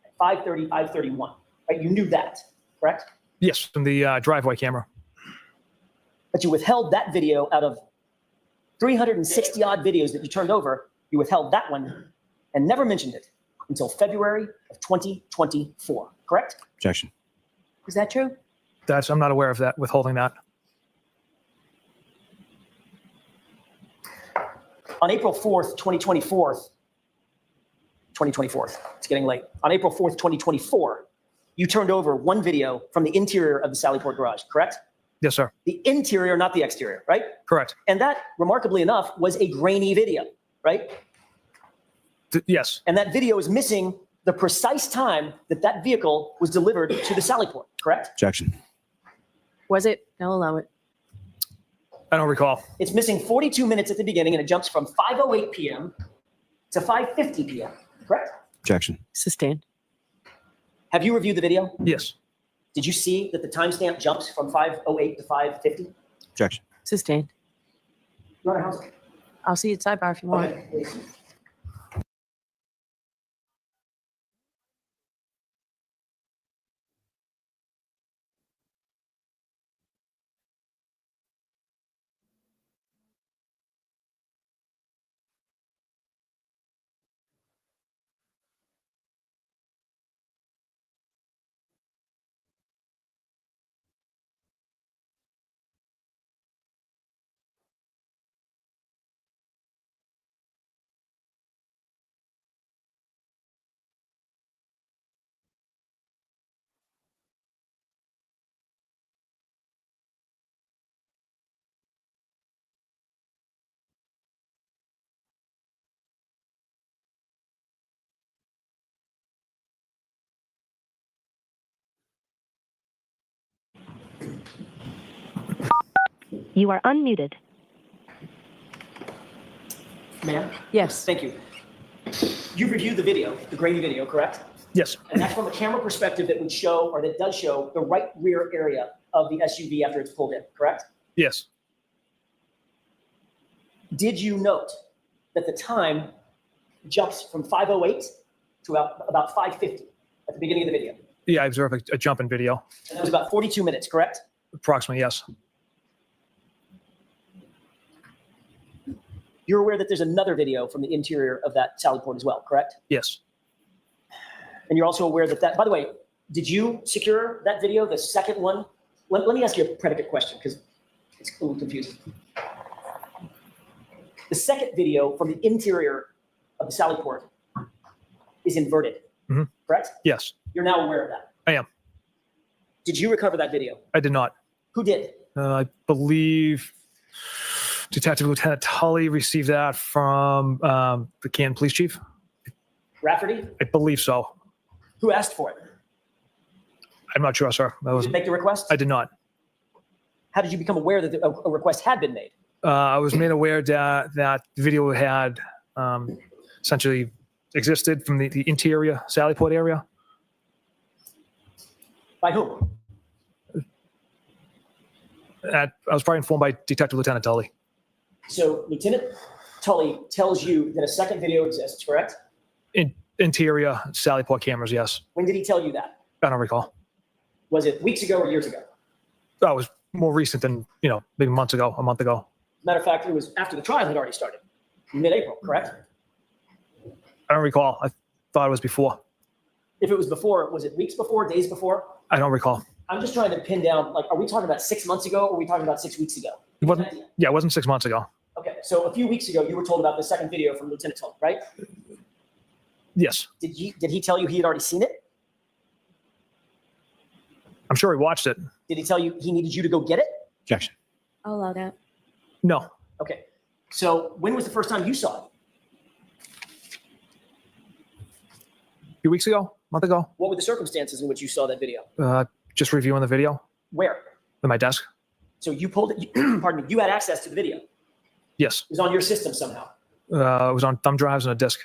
at 5:30, 5:31, right? You knew that, correct? Yes, from the driveway camera. But you withheld that video out of 360 odd videos that you turned over, you withheld that one and never mentioned it until February of 2024, correct? Objection. Is that true? I'm not aware of that, withholding that. On April 4th, 2024, it's getting late. On April 4th, 2024, you turned over one video from the interior of the Sallyport garage, correct? Yes, sir. The interior, not the exterior, right? Correct. And that, remarkably enough, was a grainy video, right? Yes. And that video is missing the precise time that that vehicle was delivered to the Sallyport, correct? Objection. Was it? I'll allow it. I don't recall. It's missing 42 minutes at the beginning, and it jumps from 5:08 p.m. to 5:50 p.m., correct? Objection. Sustained. Have you reviewed the video? Yes. Did you see that the timestamp jumps from 5:08 to 5:50? Objection. Sustained. Your Honor, how's it? I'll see you at sidebar if you want. Okay, please. You are unmuted. Ma'am? Yes. Thank you. You reviewed the video, the grainy video, correct? Yes. And that's from a camera perspective that would show, or that does show, the right rear area of the SUV after it's pulled in, correct? Yes. Did you note that the time jumps from 5:08 to about 5:50 at the beginning of the video? Yeah, I observed a jump in video. And that was about 42 minutes, correct? Approximately, yes. You're aware that there's another video from the interior of that Sallyport as well, correct? Yes. And you're also aware that by the way, did you secure that video, the second one? Let me ask you a predicate question because it's a little confusing. The second video from the interior of the Sallyport is inverted, correct? Yes. You're now aware of that. I am. Did you recover that video? I did not. Who did? I believe Detective Lieutenant Tully received that from the Canton Police Chief. Rafferty? I believe so. Who asked for it? I'm not sure, sir. Did you make the request? I did not. How did you become aware that a request had been made? I was made aware that that video had essentially existed from the interior Sallyport area. By whom? I was probably informed by Detective Lieutenant Tully. So Lieutenant Tully tells you that a second video exists, correct? Interior Sallyport cameras, yes. When did he tell you that? I don't recall. Was it weeks ago or years ago? That was more recent than, maybe months ago, a month ago. Matter of fact, it was after the trial had already started, mid-April, correct? I don't recall. I thought it was before. If it was before, was it weeks before, days before? I don't recall. I'm just trying to pin down, are we talking about 6 months ago or are we talking about 6 weeks ago? It wasn't 6 months ago. Okay, so a few weeks ago, you were told about the second video from Lieutenant Tully, right? Yes. Did he tell you he had already seen it? I'm sure he watched it. Did he tell you he needed you to go get it? Objection. I'll allow that. No. Okay, so when was the first time you saw it? A few weeks ago, a month ago, What were the circumstances in which you saw that video? just reviewing the video Where? at my desk. So you pulled it, pardon me, you had access to the video. It Yes. was on your system somehow. It was on thumb drives and a disc.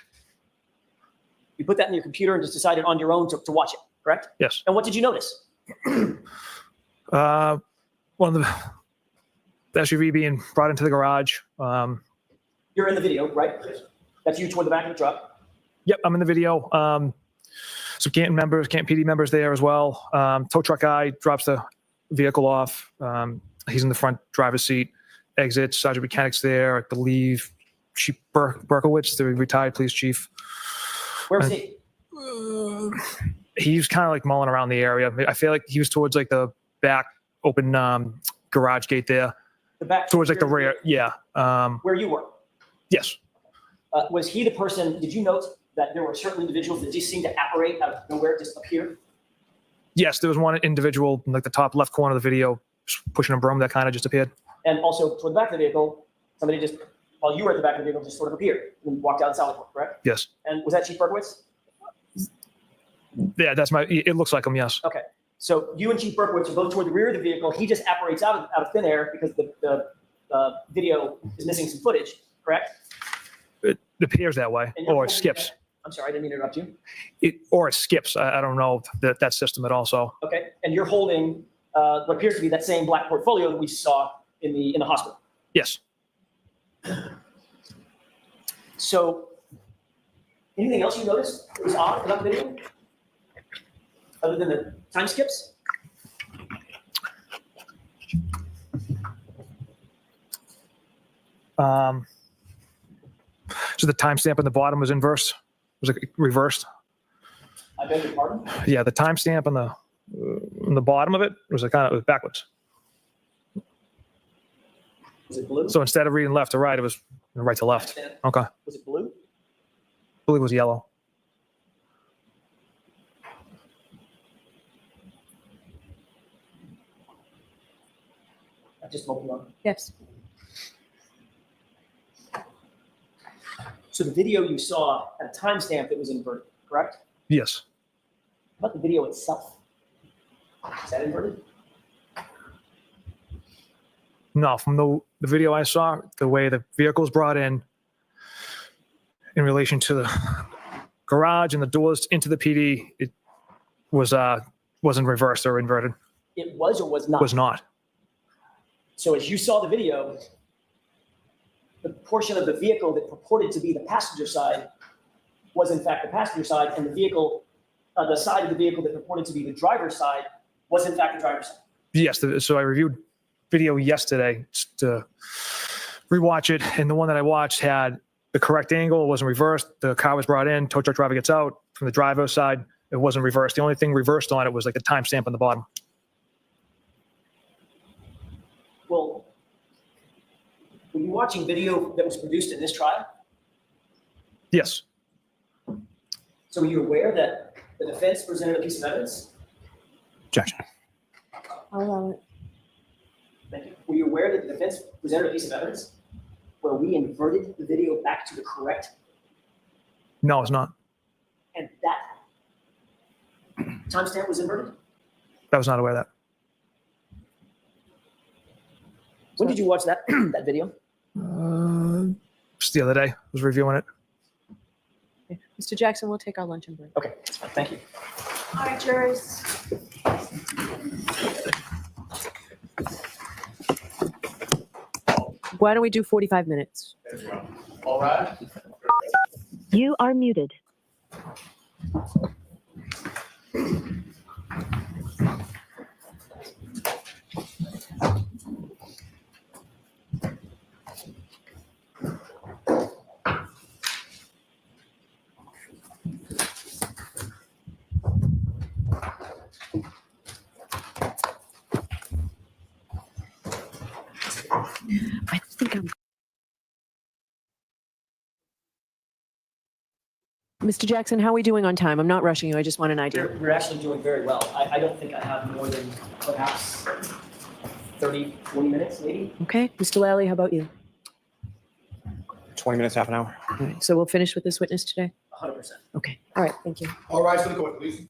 You put that in your computer and just decided on your own to watch it, correct? Yes. And what did you notice? One of the SUV being brought into the garage. You're in the video, right? That's you toward the back of the truck. Yep, I'm in the video. Some Canton PD members there as well. Tow truck guy drops the vehicle off. He's in the front driver's seat. exits. Sergeant Mechanic's there, I believe. Chief Berkowitz, the retired police chief. Where was he? He was kind of like mulling around the area. I feel like he was towards like the back open garage gate there, The back. towards like the rear. Yeah. Where you were. Yes. Was he the person, did you note that there were certain individuals that just seemed to apparate out of nowhere, just appear? Yes, there was one individual in like the top left corner of the video pushing a broom that kind of just appeared. And also toward the back of the vehicle, somebody just, while you were at the back of the vehicle, just sort of appeared and walked down the sidewalk, correct? Yes. And was that Chief Berkowitz? Yeah, it looks like him, yes. Okay. So you and Chief Berkowitz are both toward the rear of the vehicle. He just apparates out of thin air because the video is missing some footage, correct? It appears that way, And you're or it holding skips. I'm sorry, I didn't mean to interrupt you. Or it skips. I don't know that system at all. So Okay. And you're holding what appears to be that same black portfolio that we saw in the hospital. yes. So anything else you noticed that was odd about the video? Other than the time skips? So the timestamp on the bottom was inverse. Was it reversed? I beg your pardon? Yeah, the timestamp on the bottom of it was it was backwards. Was it blue? So instead of reading left to right, it was right to left. Okay. I Was it blue? believe it was yellow. I just opened on. Yes. So the video you saw had a timestamp that was inverted, correct? Yes. How about the video itself? Is that inverted? No, from the video I saw, the way the vehicle was brought in relation to the garage and the doors into the PD, it wasn't reversed or inverted. It was or was not? Was not. So as you saw the video, the portion of the vehicle that purported to be the passenger side was in fact the passenger side, and the vehicle, the side of the vehicle that purported to be the driver's side was in fact the driver's side. Yes. So I reviewed video yesterday to rewatch it, and the one that I watched had the correct angle. It wasn't reversed. The car was brought in. Tow truck driver gets out from the driver's side. It wasn't reversed. The only thing reversed on it was like the timestamp on the bottom. Well, were you watching video that was produced in this trial? Yes. So were you aware that the defense presented a piece of evidence? Objection. I'll allow it. Thank you. Were you aware that the defense presented a piece of evidence where we inverted the video back to the correct, No, it's not. and that timestamp was inverted? I was not aware of that. When did you watch that that video? Just the other day, I was reviewing it. Okay. Mr. Jackson, we'll take our luncheon break. Okay, that's fine. Thank you. All right, jurors. Why don't we do 45 minutes? All right. You are muted. I think I'm. Mr. Jackson, how are we doing on time? I'm not rushing you. I just want an idea. You're actually doing very well. I don't think I have more than perhaps 30, 40 minutes, maybe. Okay. Mr. Lally, how about you? 20 minutes, half an hour. All right. So we'll finish with this witness today? 100%. Okay. All right. Thank you. All rise for the court, please.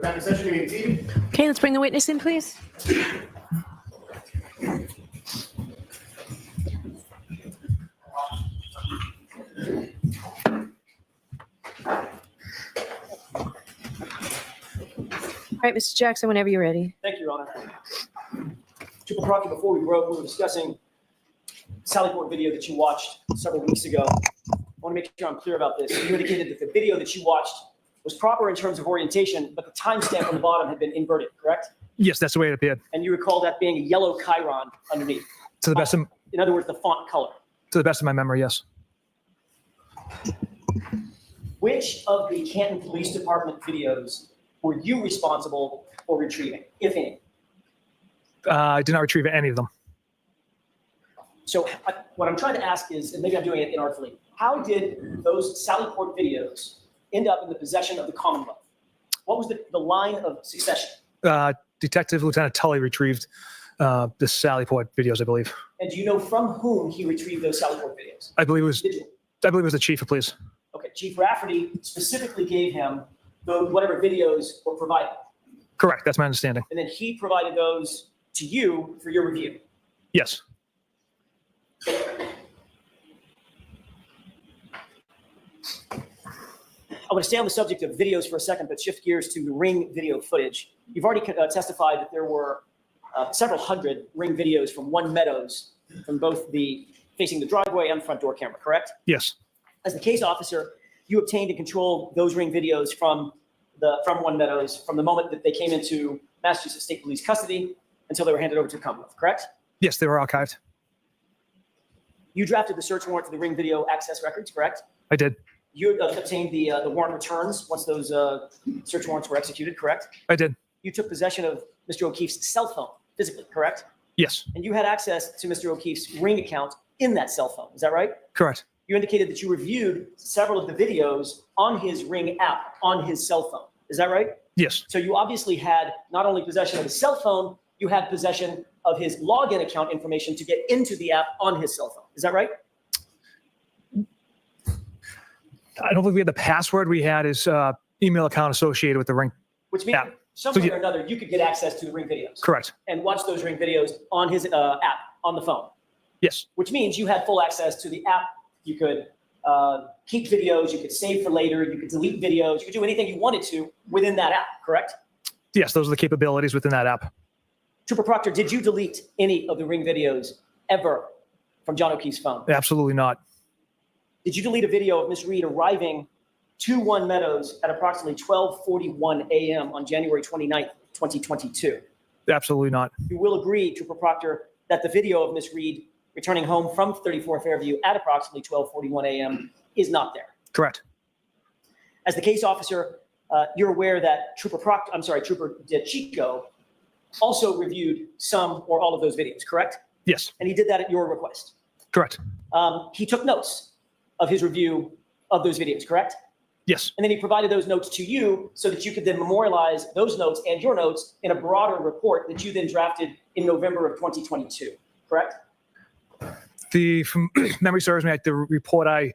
back in session, you may be seated. Okay, let's bring the witness in, please. All right, Mr. Jackson, whenever you're ready. Thank you, Your Honor. Trooper Proctor, before we were discussing Sally Port video that you watched several weeks ago. I want to make sure I'm clear about this. You indicated that the video that you watched was proper in terms of orientation, but the timestamp on the bottom had been inverted, correct? Yes, that's the way it appeared. And you recall that being a yellow chyron underneath. To the best of In other words, the font color. my memory, yes. Which of the Canton Police Department videos were you responsible for retrieving, if any? I did not retrieve any of them. So what I'm trying to ask is, and maybe I'm doing it inartfully, how did those Sally Port videos end up in the possession of the Commonwealth? What was the line of succession? Detective Lieutenant Tully retrieved the Sallyport videos, I believe. And do you know from whom he retrieved those Sally Port videos? I believe it Did you? was the chief of police. Okay, Chief Rafferty specifically gave him whatever videos were provided. Correct. That's my understanding. And then he provided those to you for your review. Yes. I want to stay on the subject of videos for a second, but shift gears to the Ring video footage. You've already testified that there were several hundred Ring videos from One Meadows, from both the facing the driveway and front door camera, correct? Yes. As the case officer, you obtained and controlled those Ring videos from One Meadows from the moment that they came into Massachusetts State Police custody until they were handed over to Commonwealth, correct? Yes, they were archived. You drafted the search warrant for the Ring video access records, correct? I did. You obtained the warrant returns once those search warrants were executed, correct? I did. You took possession of Mr. O'Keefe's cell phone physically, correct? Yes. And you had access to Mr. O'Keefe's Ring account in that cell phone. Is that right? Correct. You indicated that you reviewed several of the videos on his Ring app on his cell phone. Is that right? Yes. So you obviously had not only possession of his cell phone, you had possession of his login account information to get into the app on his cell phone. Is that right? I don't believe we had the password. We had his email account associated with the Ring. Which means app. some So way you- or another, you could get access to the Ring videos Correct. and watch those Ring videos on his app on the phone. Yes. Which means you had full access to the app. You could keep videos, you could save for later, you could delete videos, you could do anything you wanted to within that app, correct? Yes, those are the capabilities within that app. Trooper Proctor, did you delete any of the Ring videos ever from John O'Keefe's phone? Absolutely not. Did you delete a video of Miss Reed arriving to One Meadows at approximately 12:41 a.m. on January 29th, 2022? Absolutely not. You will agree, Trooper Proctor, that the video of Miss Reed returning home from 34 Fairview at approximately 12:41 a.m. is not there. Correct. As the case officer, you're aware that Trooper Chico also reviewed some or all of those videos, correct? Yes. And he did that at your request. Correct. He took notes of his review of those videos, correct? Yes. And then he provided those notes to you so that you could then memorialize those notes and your notes in a broader report that you then drafted in November of 2022, correct? From memory serves me, the report I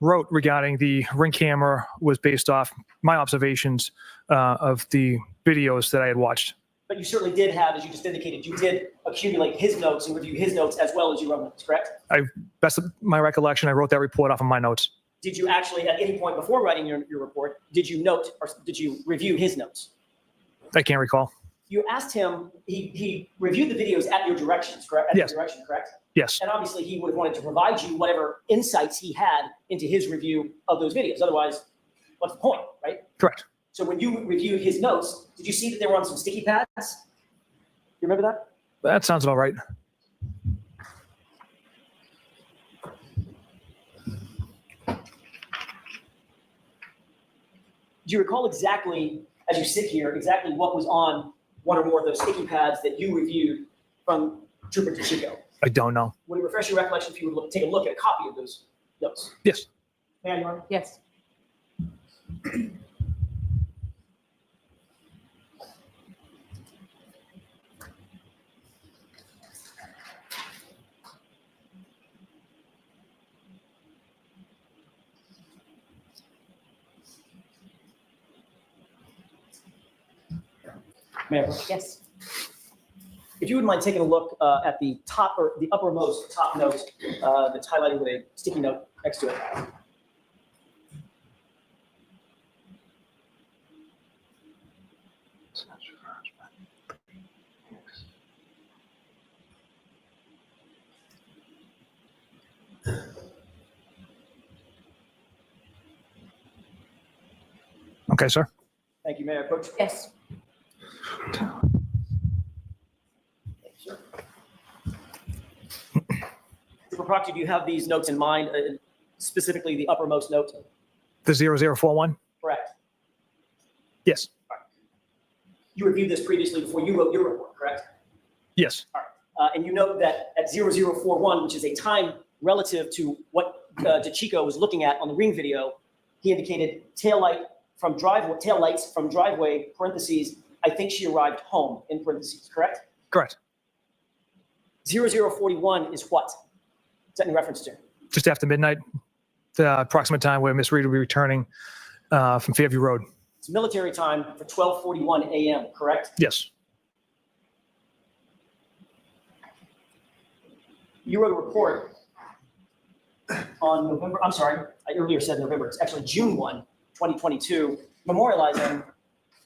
wrote regarding the Ring camera was based off my observations of the videos that I had watched. But you certainly did have, as you just indicated, you did accumulate his notes and review his notes as well as your own notes, correct? Best of my recollection, I wrote that report off of my notes. Did you actually, at any point before writing your report, did you note or did you review his notes? I can't recall. You asked him, he reviewed the videos at your directions, correct? At Yes. your direction, correct? Yes. And obviously he would have wanted to provide you whatever insights he had into his review of those videos. Otherwise, what's the point, right? Correct. So when you reviewed his notes, did you see that they were on some sticky pads? You remember that? That sounds about right. Do you recall exactly, as you sit here, exactly what was on one or more of those sticky pads that you reviewed from Trooper DeChico? I don't know. Would it refresh your recollection if you would take a look at a copy of those notes? Yes. Ma'am, Your Honor? Yes. Mayor, Yes. if you wouldn't mind taking a look at the top or the uppermost top note that's highlighted with a sticky note next to it. Okay, sir. Thank you, Mayor. Coach. Yes. Trooper Proctor, do you have these notes in mind, specifically the uppermost note? The 0041? Correct. Yes. You reviewed this previously before you wrote your report, correct? Yes. And you note that at 0041, which is a time relative to what DeChico was looking at on the ring video, he indicated taillights from driveway, parentheses, I think she arrived home, in parentheses, correct? Correct. 0041 is what? What's that in reference to? Just after midnight, the approximate time where Miss Reed will be returning from Fairview Road. It's military time for 12:41 a.m., correct? Yes. You wrote a report on November, I'm sorry, I earlier said November, it's actually June 1, 2022, memorializing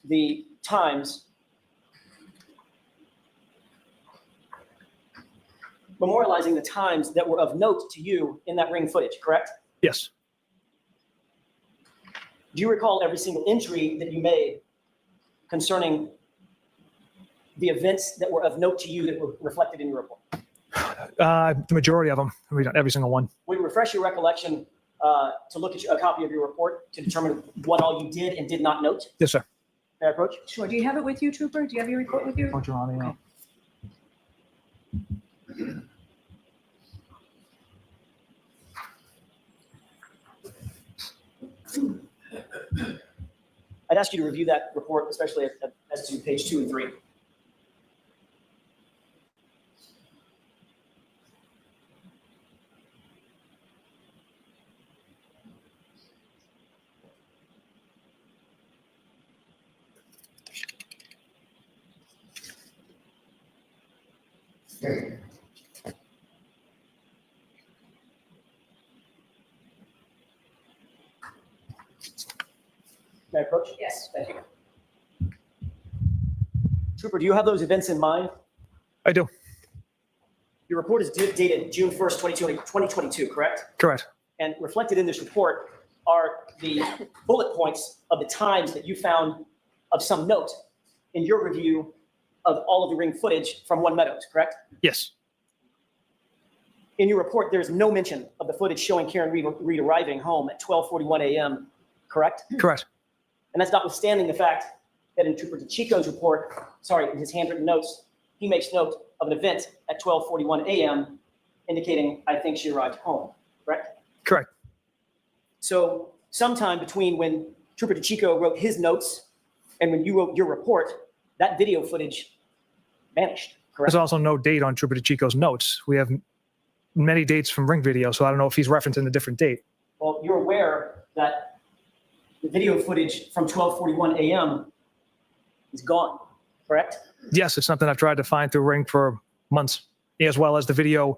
the times that were of note to you in that ring footage, correct? Yes. Do you recall every single entry that you made concerning the events that were of note to you that were reflected in your report? The majority of them. Every single one. Will you refresh your recollection to look at a copy of your report to determine what all you did and did not note? Yes, sir. May I approach? Sure. Do you have it with you, Trooper? Do you have your report with you? I'd ask you to review that report, especially as to page 2 and 3. May I approach? Yes. Thank you. Trooper, do you have those events in mind? I do. Your report is dated June 1st, 2022, correct? Correct. And reflected in this report are the bullet points of the times that you found of some note in your review of all of the ring footage from One Meadows, correct? Yes. In your report, there's no mention of the footage showing Karen Reed arriving home at 12:41 a.m., correct? Correct. And that's notwithstanding the fact that in Trooper DeChico's report, in his handwritten notes, he makes note of an event at 12:41 a.m. indicating, I think she arrived home, correct? Correct. So sometime between when Trooper DeChico wrote his notes and when you wrote your report, that video footage vanished, correct? There's also no date on Trooper DeChico's notes. We have many dates from ring video, so I don't know if he's referencing a different date. Well, you're aware that the video footage from 12:41 a.m. is gone, correct? Yes, it's something I've tried to find through ring for months, as well as the video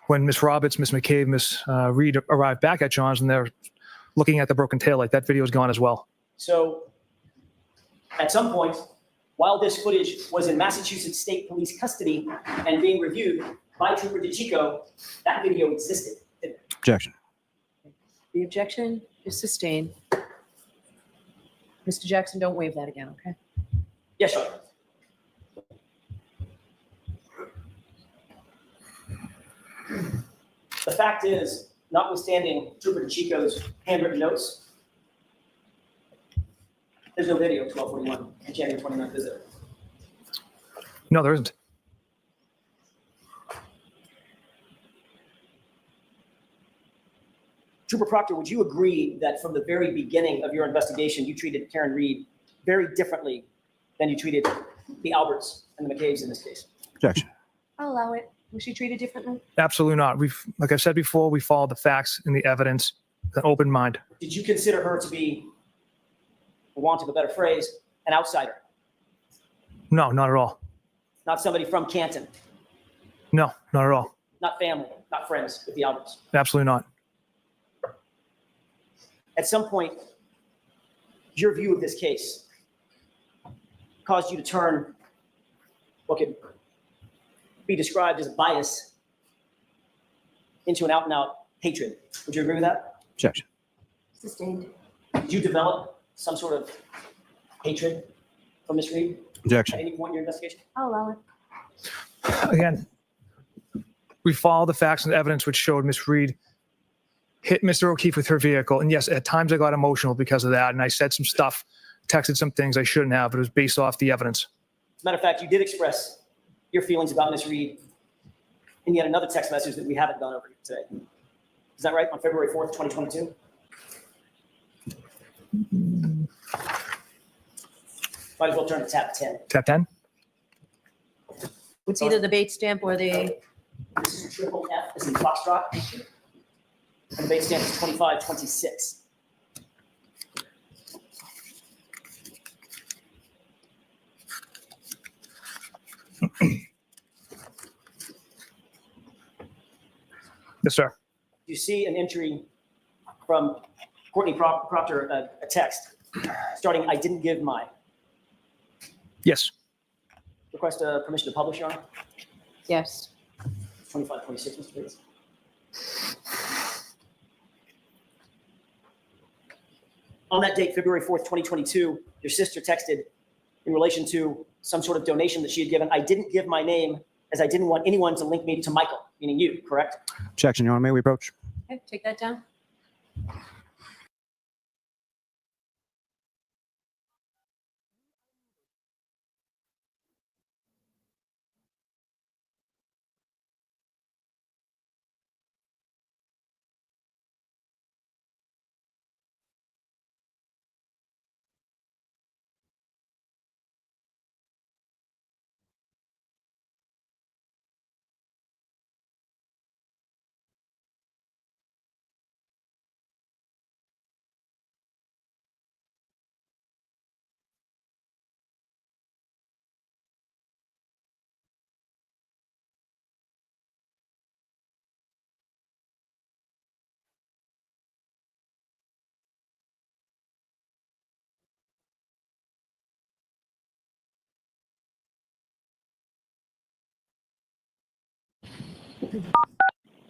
when Miss Roberts, Miss McCabe, Miss Reed arrived back at John's and they're looking at the broken taillight. That video is gone as well. So at some point, while this footage was in Massachusetts State Police custody and being reviewed by Trooper DeChico, that video existed. Objection. The objection is sustained. Mr. Jackson, don't waive that again, okay? Yes, Your Honor. The fact is, notwithstanding Trooper DeChico's handwritten notes, there's no video of 12:41 on January 29th, is there? No, there isn't. Trooper Proctor, would you agree that from the very beginning of your investigation, you treated Karen Reed very differently than you treated the Alberts and the McCabe's in this case? Objection. I'll allow it. Was she treated differently? Absolutely not. Like I said before, we followed the facts and the evidence with an open mind. Did you consider her to be, for want of a better phrase, an outsider? No, not at all. Not somebody from Canton, No, not at all. not family, not friends with the Alberts. Absolutely not. At some point, your view of this case caused you to turn what could be described as a bias into an out-and-out hatred. Would you agree with that? Objection. Sustained. Did you develop some sort of hatred for Ms. Reed at Objection. any point in your investigation? I'll allow it. Again, we follow the facts and evidence which showed Miss Reed hit Mr. O'Keefe with her vehicle. And yes, at times I got emotional because of that. And I said some stuff, texted some things I shouldn't have, but it was based off the evidence. As a matter of fact, you did express your feelings about Ms. Reed in yet another text message that we haven't gone over today. Is that right? On February 4th, 2022? Might as well turn to tab 10. Tab 10? It's either the bait stamp or the, This is triple F, this is Foxtrot. And the base stamp is 2526. Yes, sir. You see an entry from Courtney Proctor, a text starting, "I didn't give my." Yes. Request permission to publish, Your Honor. yes. 2526, Mr. Bates. On that date, February 4th, 2022, your sister texted in relation to some sort of donation that she had given, "I didn't give my name as I didn't want anyone to link me to Michael," meaning you, correct? Objection, Your Honor. May we approach? Okay, take that down.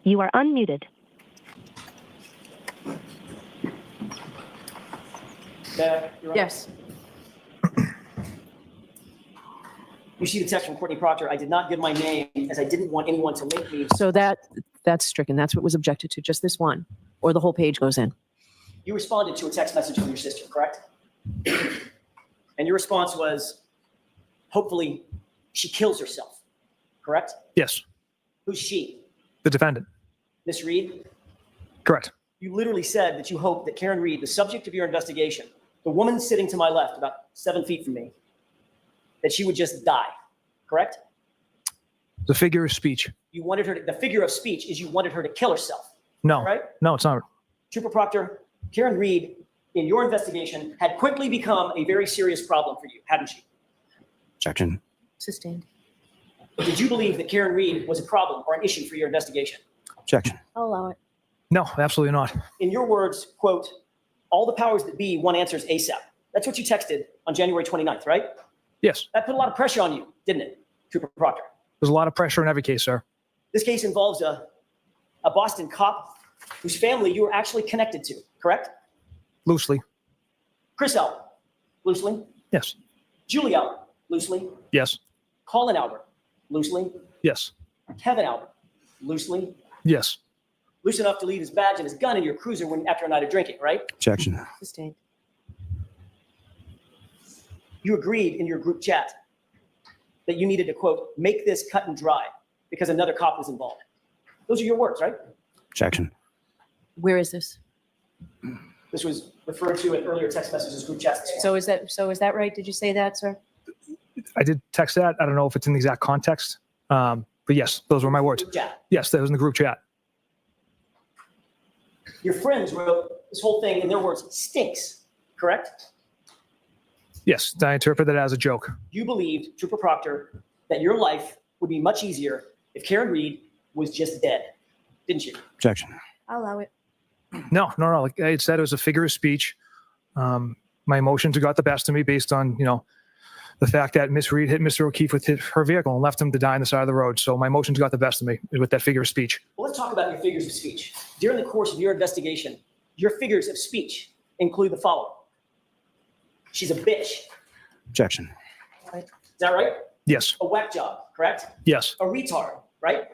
You are unmuted. Your Honor. Yes. You see the text from Courtney Proctor, "I did not give my name as I didn't want anyone to link me." So that's stricken. That's what was objected to, just this one, or the whole page goes in. You responded to a text message from your sister, correct? And your response was, "Hopefully she kills herself," correct? Yes. Who's she? The defendant. Miss Reed? Correct. You literally said that you hope that Karen Reed, the subject of your investigation, the woman sitting to my left, about 7 feet from me, that she would just die, correct? The figure of speech. You wanted her to, the figure of speech is you wanted her to kill herself, No. right? No, it's not. Trooper Proctor, Karen Reed, in your investigation, had quickly become a very serious problem for you, hadn't she? Objection. Sustained. Did you believe that Karen Reed was a problem or an issue for your investigation? Objection. I'll allow it. No, absolutely not. In your words, quote, "All the powers that be want answers ASAP." That's what you texted on January 29th, right? Yes. That put a lot of pressure on you, didn't it, Trooper Proctor? There's a lot of pressure in every case, sir. This case involves a Boston cop whose family you were actually connected to, correct? Loosely. Chris Albert, loosely. Yes. Julie Albert, loosely. Yes. Colin Albert, loosely. Yes. Kevin Albert, loosely. Yes. Loose enough to leave his badge and his gun in your cruiser after a night of drinking, right? Objection. Sustained. You agreed in your group chat that you needed to, quote, "make this cut and dry" because another cop was involved. Those are your words, right? Objection. Where is this? This was referred to in earlier text messages, group chats. this morning. So is that right? Did you say that, sir? I did text that. I don't know if it's in the exact context. But yes, those were my words. Group chat. Yes, that was in the group chat. Your friends wrote this whole thing in their words stinks, correct? Yes, I interpret that as a joke. You believed, Trooper Proctor, that your life would be much easier if Karen Reed was just dead, didn't you? Objection. I'll allow it. No. Like I said, it was a figure of speech. My emotions got the best of me based on, the fact that Miss Reed hit Mr. O'Keefe with her vehicle and left him to die on the side of the road. So my emotions got the best of me with that figure of speech. Well, let's talk about your figures of speech. During the course of your investigation, your figures of speech include the following. She's a bitch. Objection. Is that right? Yes. A whack job, correct? Yes. A retard, right?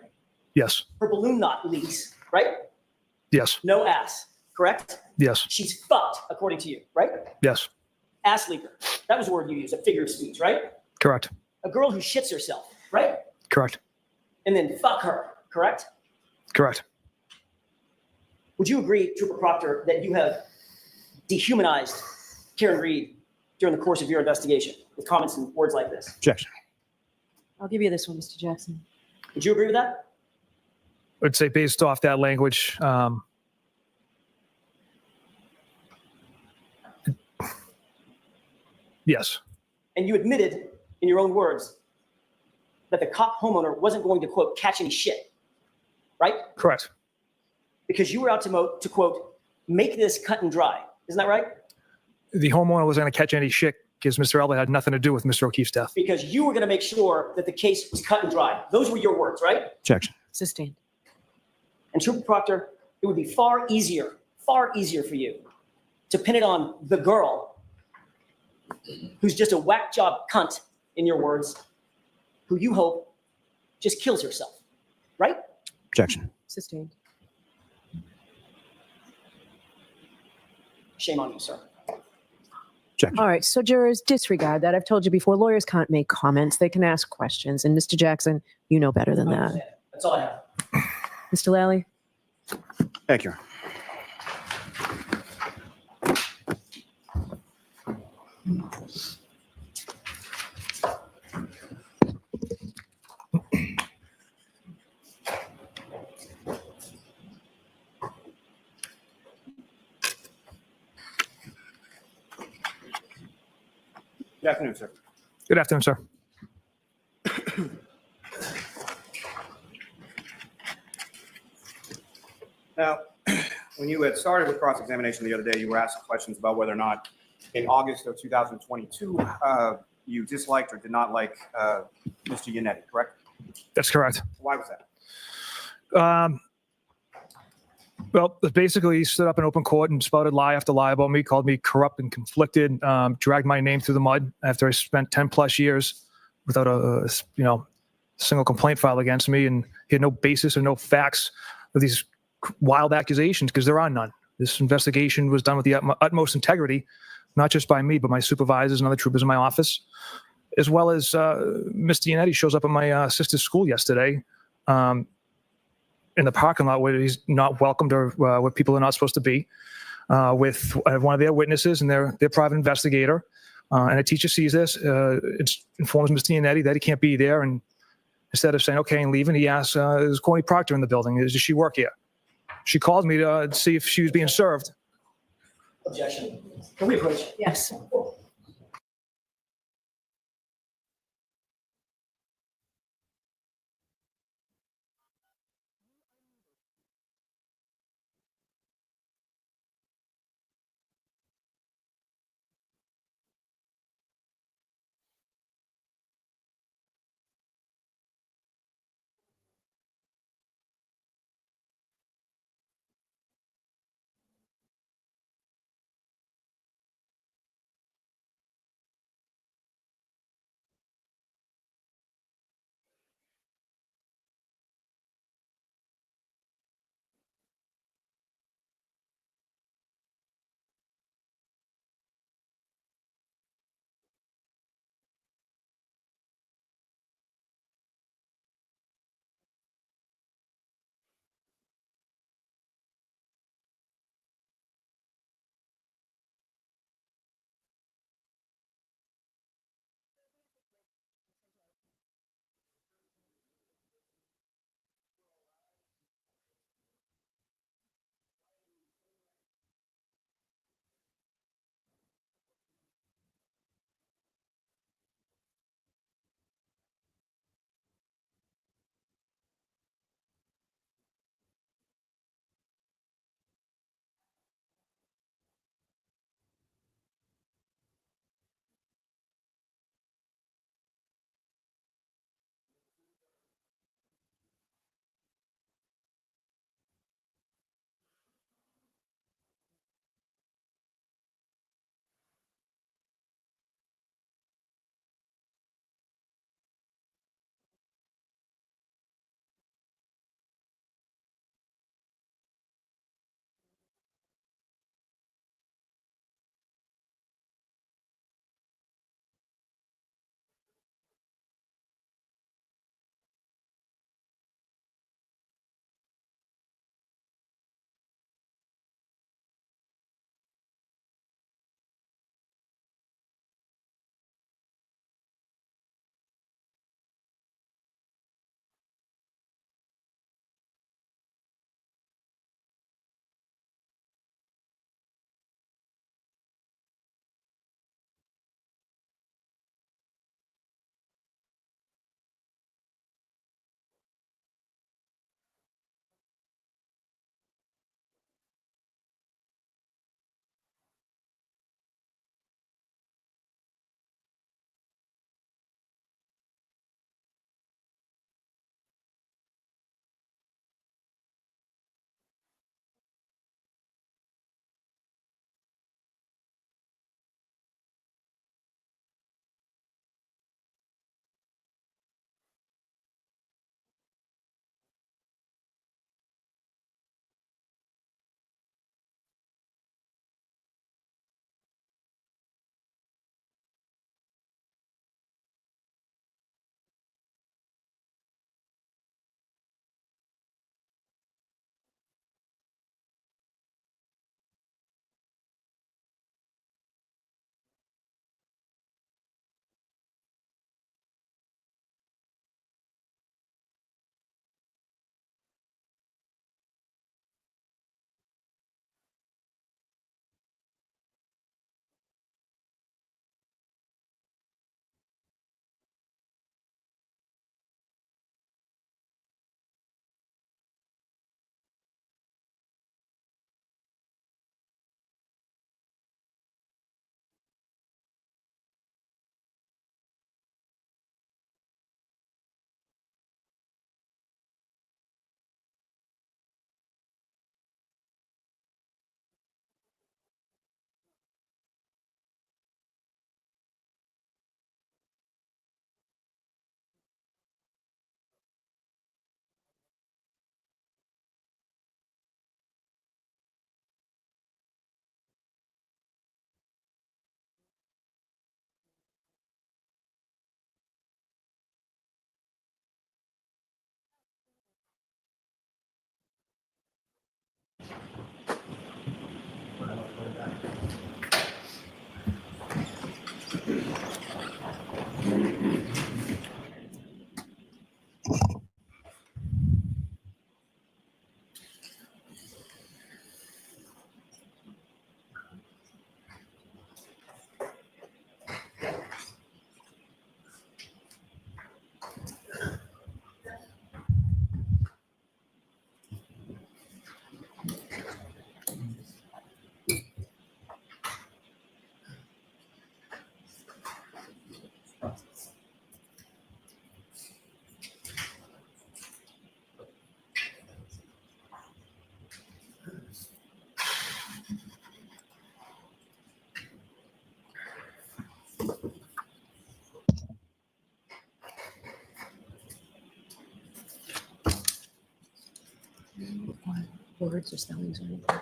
Yes. Her balloon knot leaks, right? Yes. No ass, correct? Yes. She's fucked, according to you, right? Yes. Ass leaker. That was a word you used, a figure of speech, right? Correct. A girl who shits herself, right? Correct. And then fuck her, correct? Correct. Would you agree, Trooper Proctor, that you have dehumanized Karen Reed during the course of your investigation with comments and words like this? Objection. I'll give you this one, Mr. Jackson. Would you agree with that? I'd say based off that language, yes. And you admitted, in your own words, that the cop homeowner wasn't going to, quote, catch any shit, right? Correct. Because you were out to quote, make this cut and dry. Isn't that right? The homeowner wasn't going to catch any shit because Mr. Elliott had nothing to do with Mr. O'Keefe's death. Because you were going to make sure that the case was cut and dry. Those were your words, right? Objection. Sustained. And Trooper Proctor, it would be far easier for you to pin it on the girl who's just a whack job cunt, in your words, who you hope just kills herself, right? Objection. Sustained. Shame on you, sir. Objection. All right, so jurors, disregard that. I've told you before, lawyers can't make comments. They can ask questions. And Mr. Jackson, you know better than I that. understand. That's all I have. Mr. Lally? Thank you. Good afternoon, sir. Good afternoon, sir. Now, when you had started with cross-examination the other day, you were asked questions about whether or not in August of 2022, you disliked or did not like Mr. Yannetti, correct? That's correct. Why was that? Well, basically, he stood up in open court and spouted lie after lie about me, called me corrupt and conflicted, dragged my name through the mud after I spent 10 plus years without a single complaint filed against me. And he had no basis or no facts of these wild accusations because there are none. This investigation was done with the utmost integrity, not just by me, but my supervisors and other troopers in my office, as well as Mr. Yannetti shows up at my sister's school yesterday in the parking lot where he's not welcomed or where people are not supposed to be with one of their witnesses and their private investigator. And a teacher sees this, it informs Mr. Yannetti that he can't be there. And instead of saying, okay, and leaving, he asks, is Courtney Proctor in the building? Does she work here? She called me to see if she was being served. Objection. Can we approach? Yes. words or spellings or anything.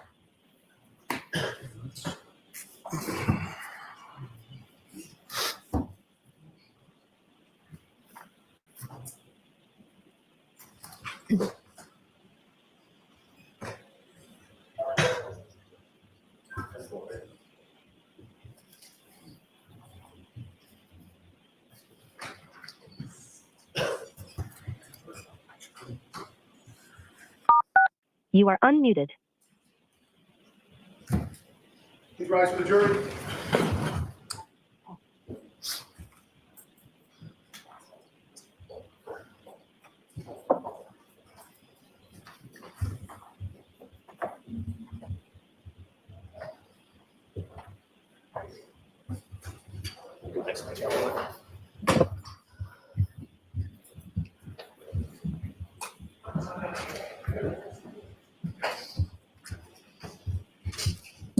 You are unmuted. Please rise for the jury.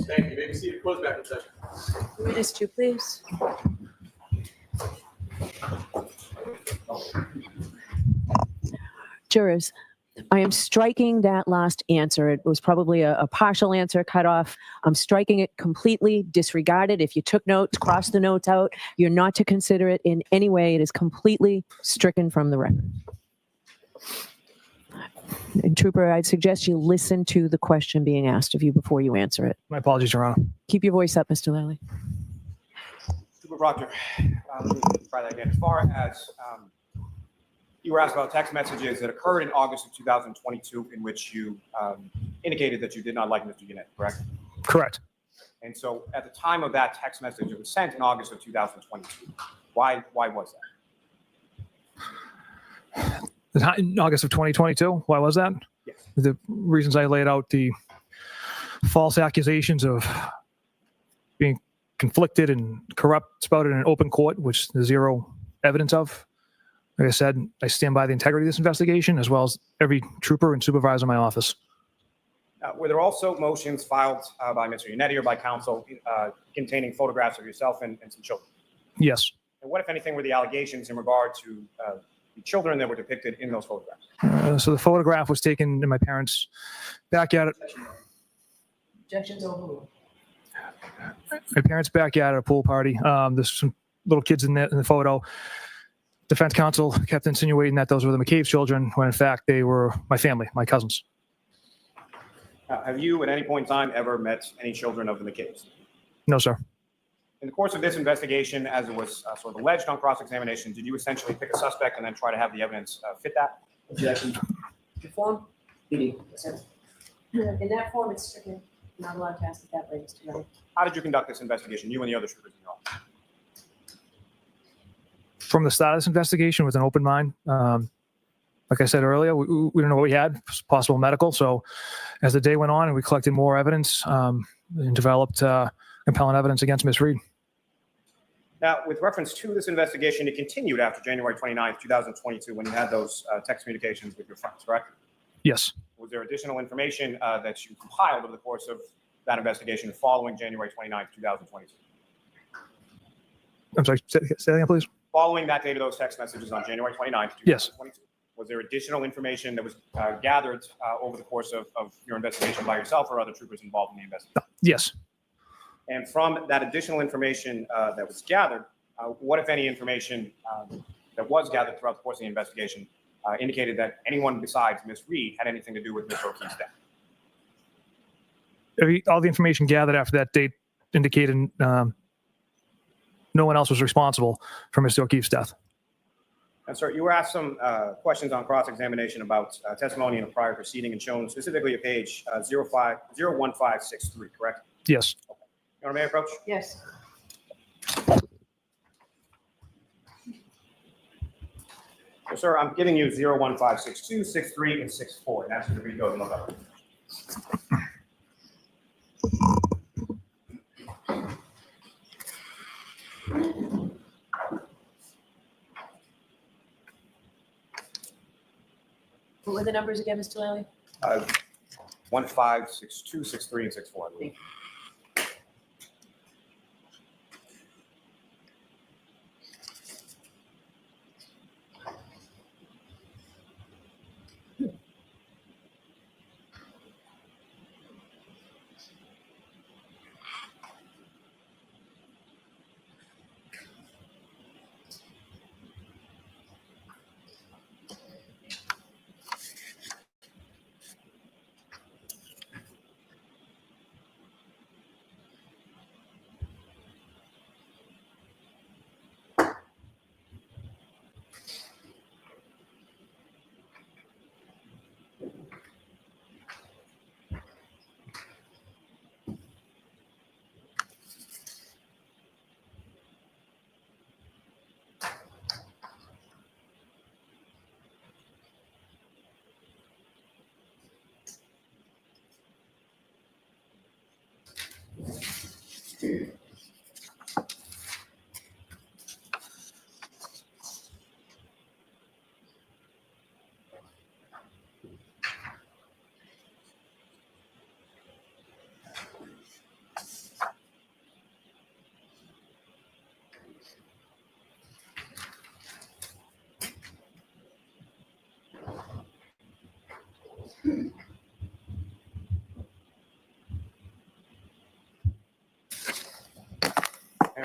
Thank you. Maybe see you close back in session. Witness two, please. Jurors, I am striking that last answer. It was probably a partial answer cut off. I'm striking it completely, disregarded. If you took notes, cross the notes out. You're not to consider it in any way. It is completely stricken from the record. And Trooper, I'd suggest you listen to the question being asked of you before you answer it. My apologies, Your Honor. Keep your voice up, Mr. Lally. Super Proctor, let me try that again. As far as you were asked about text messages that occurred in August of 2022 in which you indicated that you did not like Mr. Gannett, correct? Correct. And so at the time of that text message, it was sent in August of 2022. Why was that? In August of 2022. Why was that? Yes. The reasons I laid out, the false accusations of being conflicted and corrupt spouted in an open court, which there's zero evidence of. Like I said, I stand by the integrity of this investigation, as well as every trooper and supervisor in my office. Were there also motions filed by Mr. Yannetti or by counsel containing photographs of yourself and some children? Yes. And what, if anything, were the allegations in regard to the children that were depicted in those photographs? So the photograph was taken in my parents' backyard. Objections overruled. My parents' backyard at a pool party. There's some little kids in the photo. Defense counsel kept insinuating that those were the McCabe's children, when in fact they were my family, my cousins. Have you at any point in time ever met any children of the McCabe's? No, sir. In the course of this investigation, as it was sort of alleged on cross-examination, did you essentially pick a suspect and then try to have the evidence fit that? Objection. The form? PD. In that form, it's stricken. Not allowed to ask it that way, Mr. Lally. How did you conduct this investigation, you and the other troopers in your office? From the start of this investigation with an open mind. Like I said earlier, we didn't know what we had, possible medical. So as the day went on and we collected more evidence and developed compelling evidence against Ms. Reed. Now, with reference to this investigation, it continued after January 29th, 2022, when you had those text communications with your friends, correct? Yes. Was there additional information that you compiled over the course of that investigation following January 29th, 2022? I'm sorry, say that again, please. Following that date of those text messages on January 29th, 2022, Yes. was there additional information that was gathered over the course of your investigation by yourself or other troopers involved in the investigation? Yes. And from that additional information that was gathered, what, if any, information that was gathered throughout the course of the investigation indicated that anyone besides Ms. Reed had anything to do with Mr. O'Keefe's death? All the information gathered after that date indicated no one else was responsible for Mr. O'Keefe's death. And sir, you were asked some questions on cross-examination about testimony in a prior proceeding and shown specifically at page 01563, correct? Yes. Your Honor, may I approach? Yes. So, sir, I'm giving you 01562, 63, and 64, and asking you to read those and look up. What were the numbers again, Mr. Lally? 1562, 63, and 64, I believe. Mayor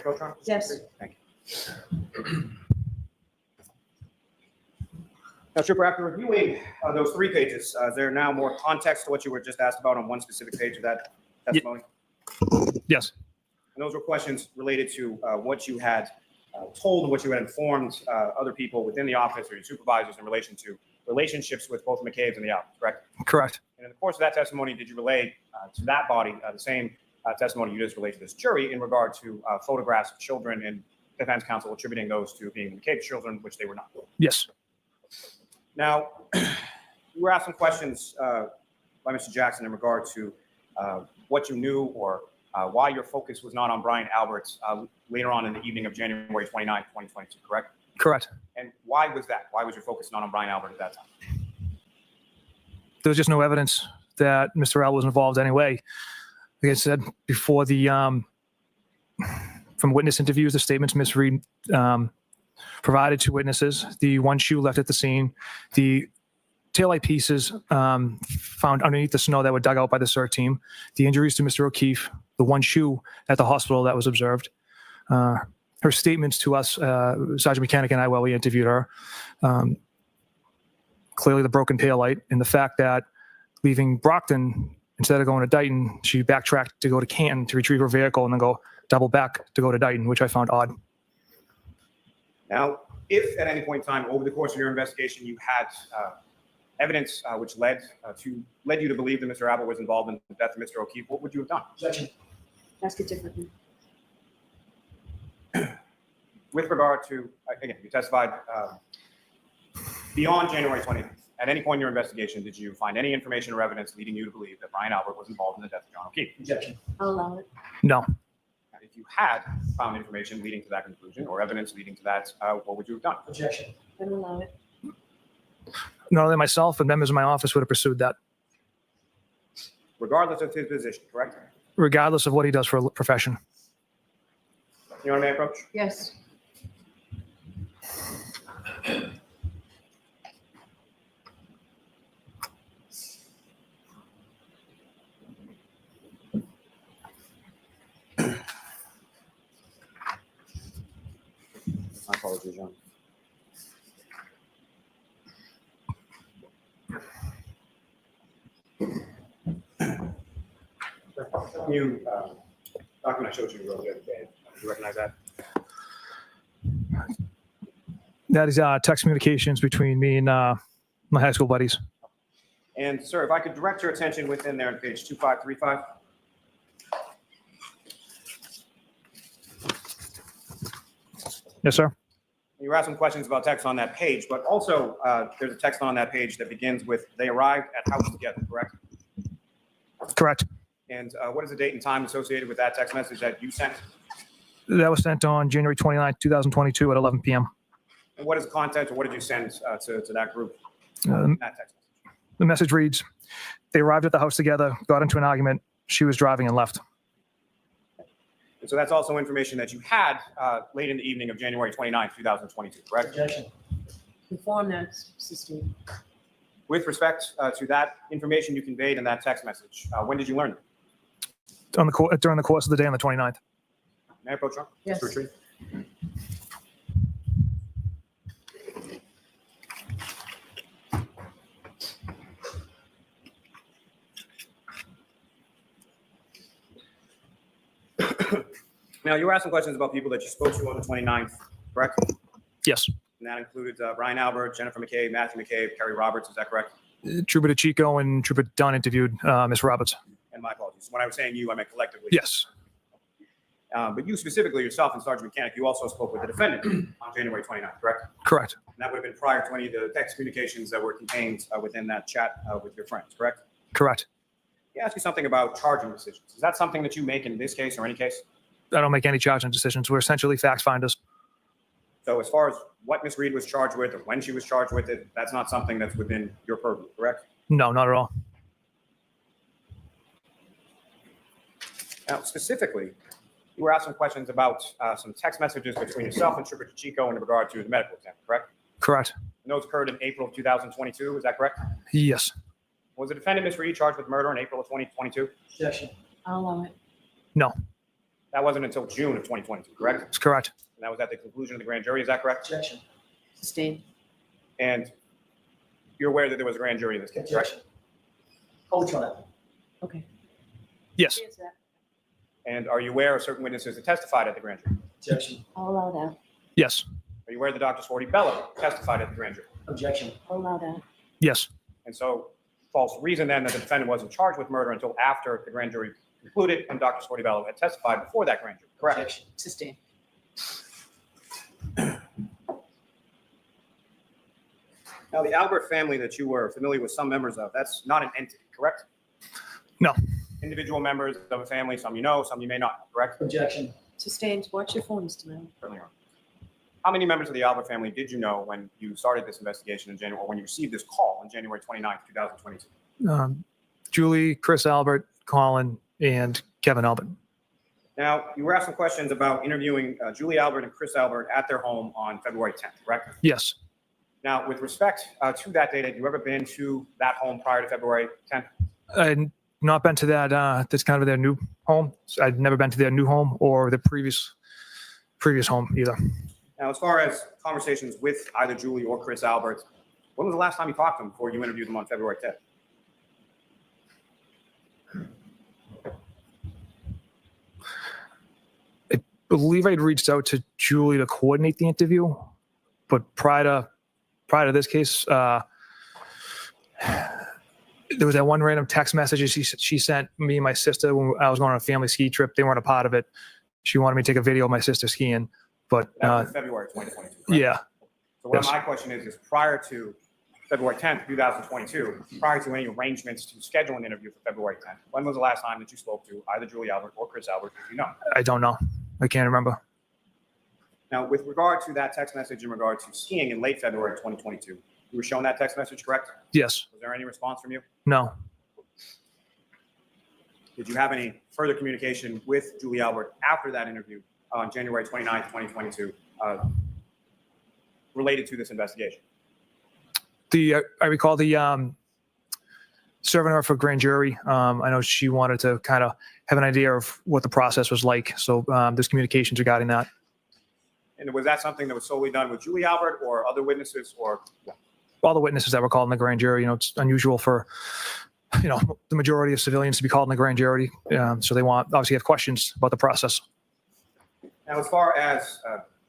Proctor? Yes. Thank you. Now, Trooper, after reviewing those 3 pages, is there now more context to what you were just asked about on one specific page of that testimony? Yes. And those were questions related to what you had told and what you had informed other people within the office or your supervisors in relation to relationships with both McCabe's and the office, correct? Correct. And in the course of that testimony, did you relay to that body the same testimony you just relayed to this jury in regard to photographs of children and defense counsel attributing those to being McCabe's children, which they were not? Yes. Now, you were asked some questions by Mr. Jackson in regard to what you knew or why your focus was not on Brian Alberts later on in the evening of January 29, 2022, correct? Correct. And why was that? Why was your focus not on Brian Albert at that time? There was just no evidence that Mr. Al was involved anyway. Like I said before, from witness interviews, the statements Ms. Reed provided to witnesses, the one shoe left at the scene, the taillight pieces found underneath the snow that were dug out by the CERT team, the injuries to Mr. O'Keefe, the one shoe at the hospital that was observed, her statements to us, Sergeant Mechanic and I, while we interviewed her, clearly the broken taillight, and the fact that leaving Brockton, instead of going to Dighton, she backtracked to go to Canton to retrieve her vehicle and then go double back to go to Dighton, which I found odd. Now, if at any point in time over the course of your investigation you had evidence which led you to believe that Mr. Albert was involved in the death of Mr. O'Keefe, what would you have done? Objection. Ask it differently. With regard to, again, you testified beyond January 20th. At any point in your investigation, did you find any information or evidence leading you to believe that Brian Albert was involved in the death of John O'Keefe? Objection. I'll allow it. No. Now, if you had found information leading to that conclusion or evidence leading to that, what would you have done? Objection. Then allow it. Not only myself, but members of my office would have pursued that, Regardless of his position, correct? regardless of what he does for a profession. You know what I may approach? Yes. My apologies, John. You, document I showed you the other day. Do you recognize that? That is text communications between me and my high school buddies. And sir, if I could direct your attention within there on page 2535. Yes, sir. You were asked some questions about text on that page, but also there's a text on that page that begins with, they arrived at house together, correct? Correct. And what is the date and time associated with that text message that you sent? That was sent on January 29, 2022 at 11 p.m. And what is the content, or what did you send to that group? Um, That text message. The message reads, they arrived at the house together, got into an argument. She was driving and left. And so that's also information that you had late in the evening of January 29, 2022, correct? Objection. Inform that system. With respect to that information you conveyed in that text message, when did you learn it? During the course of the day on the 29th. May I approach, Ron? Yes. Mr. Retreat? Now, you were asking questions about people that you spoke to on the 29th, correct? Yes. And that included Brian Albert, Jennifer McCabe, Matthew McCabe, Kerry Roberts, is that correct? Trooper DeChico and Trooper Dunn interviewed Ms. Roberts. And my apologies. When I was saying you, I meant collectively. Yes. But you specifically, yourself and Sergeant Mechanic, you also spoke with the defendant on January 29th, correct? Correct. And that would have been prior to any of the text communications that were contained within that chat with your friends, correct? Correct. Let me ask you something about charging decisions. Is that something that you make in this case or any case? don't make any charging decisions. We're essentially fact finders. So as far as what Ms. Reed was charged with or when she was charged with it, that's not something that's within your purview, correct? No, not at all. Now, specifically, you were asked some questions about some text messages between yourself and Trooper Chico in regard to the medical exam, correct? Correct. And those occurred in April of 2022, is that correct? Yes. Was the defendant, Ms. Reed, charged with murder in April of 2022? Objection. I'll allow it. No, That wasn't until June of 2022, correct? it's correct. And that was at the conclusion of the grand jury, is that correct? Objection. Sustained. And you're aware that there was a grand jury in this case, correct? Objection. Hold trial. Okay. Yes. Here's that. And are you aware of certain witnesses that testified at the grand jury? Objection. I'll allow that. Yes. Are you aware that Dr. Sporty Bello testified at the grand jury? Objection. I'll allow that. Yes. And so false reason then that the defendant wasn't charged with murder until after the grand jury concluded and Dr. Sporty Bello had testified before that grand jury, correct? Objection. Sustained. Now, the Albert family that you were familiar with some members of, that's not an entity, correct? No. Individual members of a family, some you know, some you may not know, correct? Objection. Sustained. Watch your phone, Mr. Miller. Certainly are. How many members of the Albert family did you know when you started this investigation in January, or when you received this call on January 29th, 2022? Julie, Chris Albert, Colin, and Kevin Albert. Now, you were asked some questions about interviewing Julie Albert and Chris Albert at their home on February 10th, correct? Yes. Now, with respect to that date, had you ever been to that home prior to February 10th? I'd not been to that. That's kind of their new home. I'd never been to their new home or the previous home either. Now, as far as conversations with either Julie or Chris Albert, when was the last time you talked to them before you interviewed them on February 10th? I believe I'd reached out to Julie to coordinate the interview, but prior to this case, there was that one random text message she sent me and my sister when I was going on a family ski trip. They weren't a part of it. She wanted me to take a video of my sister skiing, but That was in February 2022, correct? yeah, So what Yes. my question is prior to February 10th, 2022, prior to any arrangements to schedule an interview for February 10th, when was the last time that you spoke to either Julie Albert or Chris Albert, if you know? I don't know. I can't remember. Now, with regard to that text message in regard to skiing in late February 2022, you were shown that text message, correct? Yes. Was there any response from you? No. Did you have any further communication with Julie Albert after that interview on January 29th, 2022, related to this investigation? I recall the serving her for grand jury. I know she wanted to kind of have an idea of what the process was like. So there's communications regarding that. And was that something that was solely done with Julie Albert or other witnesses or? All the witnesses that were called in the grand jury, it's unusual for, the majority of civilians to be called in the grand jury. So they obviously have questions about the process. Now, as far as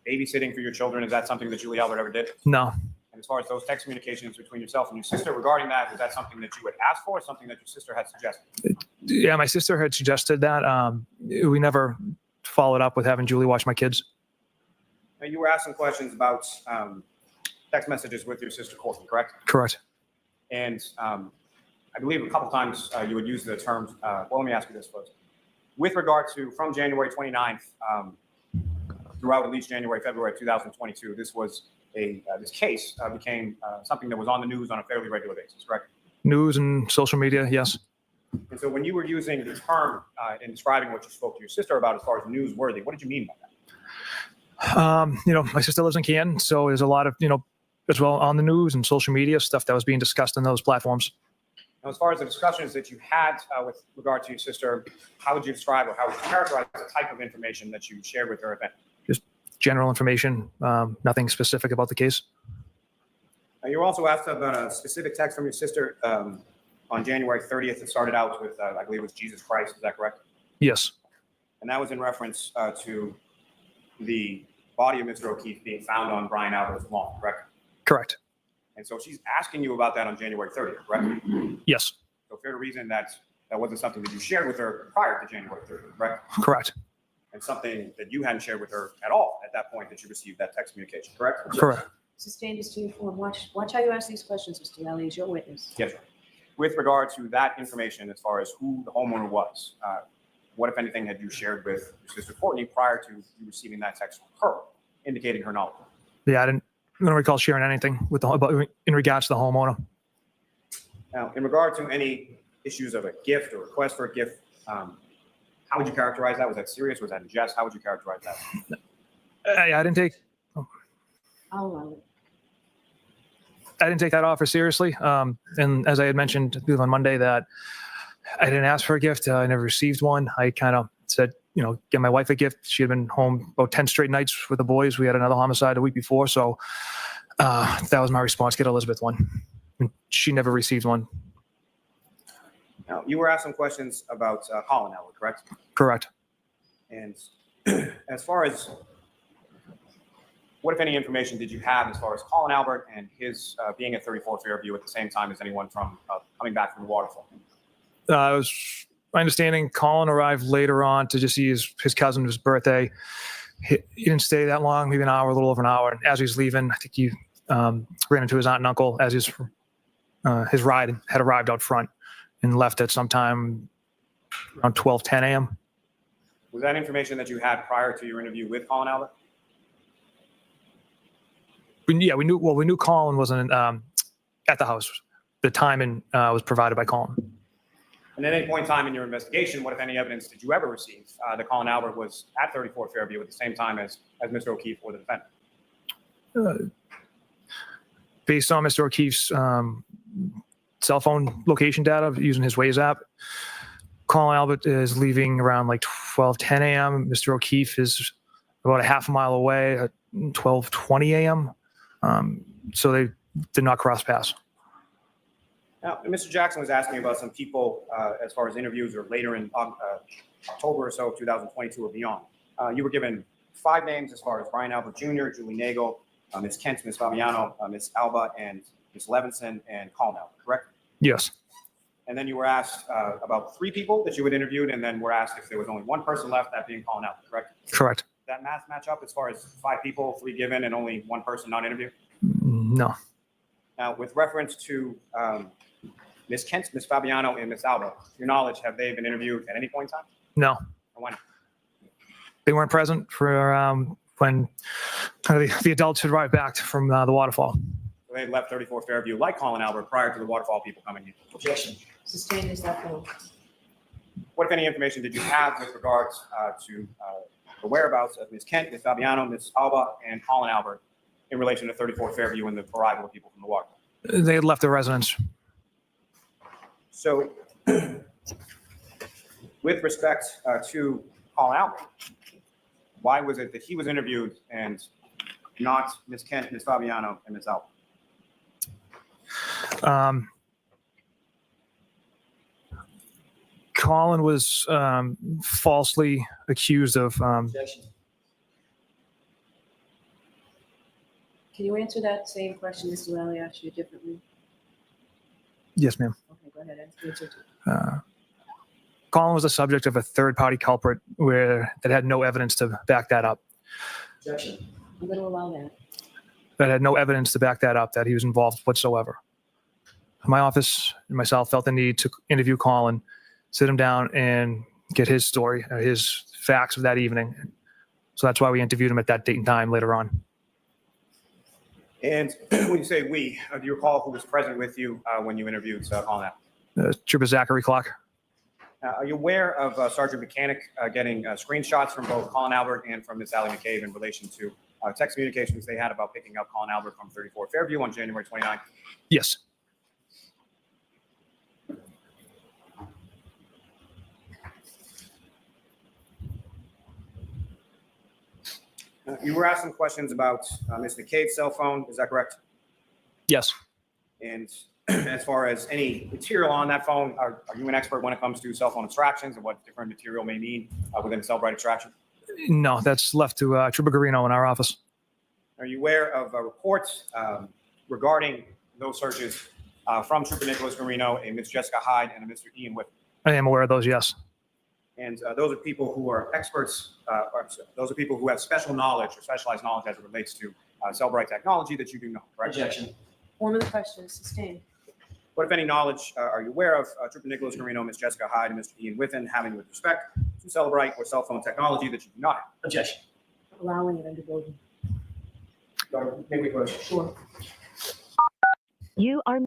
babysitting for your children, is that something that Julie Albert ever did? No. And as far as those text communications between yourself and your sister regarding that, is that something that you had asked for or something that your sister had suggested? Yeah, my sister had suggested that. We never followed up with having Julie watch my kids. Now, you were asked some questions about text messages with your sister Courtney, correct? Correct. And I believe a couple times you would use the terms, well, let me ask you this first. With regard to from January 29th throughout at least January, February 2022, this was this case became something that was on the news on a fairly regular basis, correct? News and social media, yes. And so when you were using the term in describing what you spoke to your sister about as far as newsworthy, what did you mean by that? My sister lives in Canton, so there's a lot of, as well on the news and social media stuff that was being discussed on those platforms. Now, as far as the discussions that you had with regard to your sister, how would you describe or how would you characterize the type of information that you shared with her, if any? Just general information, nothing specific about the case. You were also asked about a specific text from your sister on January 30th. It started out with, I believe it was Jesus Christ. Is that correct? Yes. And that was in reference to the body of Mr. O'Keefe being found on Brian Albert's lawn, correct? Correct. And so she's asking you about that on January 30th, correct? Yes. So fair to reason that wasn't something that you shared with her prior to January 30th, correct? Correct. And something that you hadn't shared with her at all at that point that you received that text communication, correct? Correct. Sustained is to inform. Watch how you ask these questions, Mr. Lally, as your witness. Yes, sir. With regard to that information, as far as who the homeowner was, what, if anything, had you shared with your sister Courtney prior to you receiving that text from her, indicating her knowledge? Yeah, I don't recall sharing anything with in regards to the homeowner. Now, in regard to any issues of a gift or request for a gift, how would you characterize that? Was that serious? Was that in jest? How would you characterize that? I didn't take I'll allow it. that offer seriously. And as I had mentioned, I believe on Monday, that I didn't ask for a gift. I never received one. I kind of said, get my wife a gift. She had been home about 10 straight nights with the boys. We had another homicide the week before. So that was my response, get Elizabeth one. And she never received one. Now, you were asked some questions about Colin Albert, correct? Correct. And as far as what, if any, information did you have as far as Colin Albert and his being at 34 Fairview at the same time as anyone from coming back from the waterfall? It was my understanding Colin arrived later on to just see his cousin for his birthday. He didn't stay that long, maybe an hour, a little over an hour. And as he was leaving, I think he ran into his aunt and uncle as his ride had arrived out front and left at sometime around 12:10 a.m. Was that information that you had prior to your interview with Colin Albert? We knew Colin wasn't at the house. The timing was provided by Colin. And at any point in time in your investigation, what, if any, evidence did you ever receive that Colin Albert was at 34 Fairview at the same time as Mr. O'Keefe or the defendant? Based on Mr. O'Keefe's cell phone location data using his Waze app, Colin Albert is leaving around like 12:10 a.m. Mr. O'Keefe is about a half a mile away at 12:20 a.m. So they did not cross paths. Now, Mr. Jackson was asking about some people as far as interviews or later in October or so, 2022 or beyond. You were given 5 names as far as Brian Albert Jr., Julie Nagel, Ms. Kent, Ms. Fabiano, Ms. Alba, and Ms. Levinson, and Colin Albert, correct? Yes. And then you were asked about 3 people that you had interviewed, and then were asked if there was only 1 person left, that being Colin Albert, correct? Correct. Did that math match up as far as 5 people, 3 given, and only 1 person not interviewed? No. Now, with reference to Ms. Kent, Ms. Fabiano, and Ms. Alba, to your knowledge, have they been interviewed at any point in time? No. Or why not? They weren't present for when the adults had arrived back from the waterfall. So they left 34 Fairview like Colin Albert prior to the waterfall people coming in. Objection. Sustained is that full? What, if any, information did you have with regards to the whereabouts of Ms. Kent, Ms. Fabiano, Ms. Alba, and Colin Albert in relation to 34 Fairview and the arrival of people from the waterfall? They had left the residence. So, with respect to Colin Albert, why was it that he was interviewed and not Ms. Kent, Ms. Fabiano, and Ms. Alba? Colin was falsely accused of. Objection. Can you answer that same question Mr. Lally asked you differently? Yes, ma'am. Okay, go ahead. Answer it. Colin was the subject of a third-party culprit that had no evidence to back that up. Objection. I'm going to allow that. That had no evidence to back that up, that he was involved whatsoever. My office and myself felt the need to interview Colin, sit him down, and get his story, his facts of that evening. So that's why we interviewed him at that date and time later on. And when you say we, do you recall who was present with you when you interviewed Colin Albert? Trooper Zachary Clark. Are you aware of Sergeant Mechanic getting screenshots from both Colin Albert and from Miss Allie McCabe in relation to text communications they had about picking up Colin Albert from 34 Fairview on January 29th? Yes. You were asked some questions about Miss McCabe's cell phone, is that correct? Yes. And as far as any material on that phone, are you an expert when it comes to cell phone extractions and what different material may mean within a cell bright extraction? No, that's left to Trooper Garino in our office. Are you aware of reports regarding those searches from Trooper Nicholas Garino, a Miss Jessica Hyde, and a Mr. Ian Whip? I am aware of those, yes. And those are people who are experts, those are people who have special knowledge or specialized knowledge as it relates to cell bright technology that you do know, correct? Objection. Form of the question is sustained. What, if any, knowledge are you aware of Trooper Nicholas Garino, Miss Jessica Hyde, and Mr. Ian Whiffen having with respect to cell bright or cell phone technology that you do not have. Objection. Allowing it under building. May we close? Sure. You are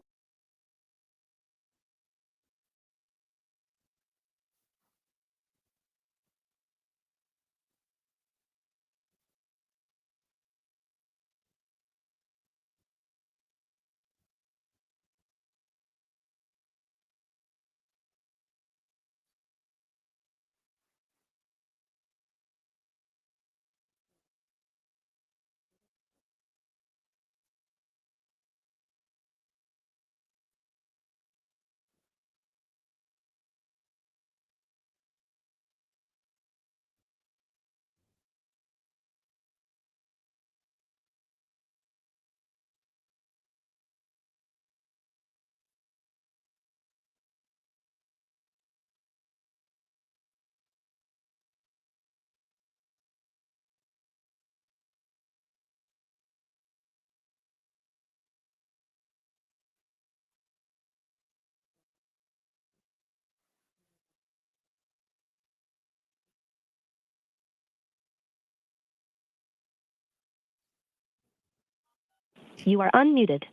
unmuted.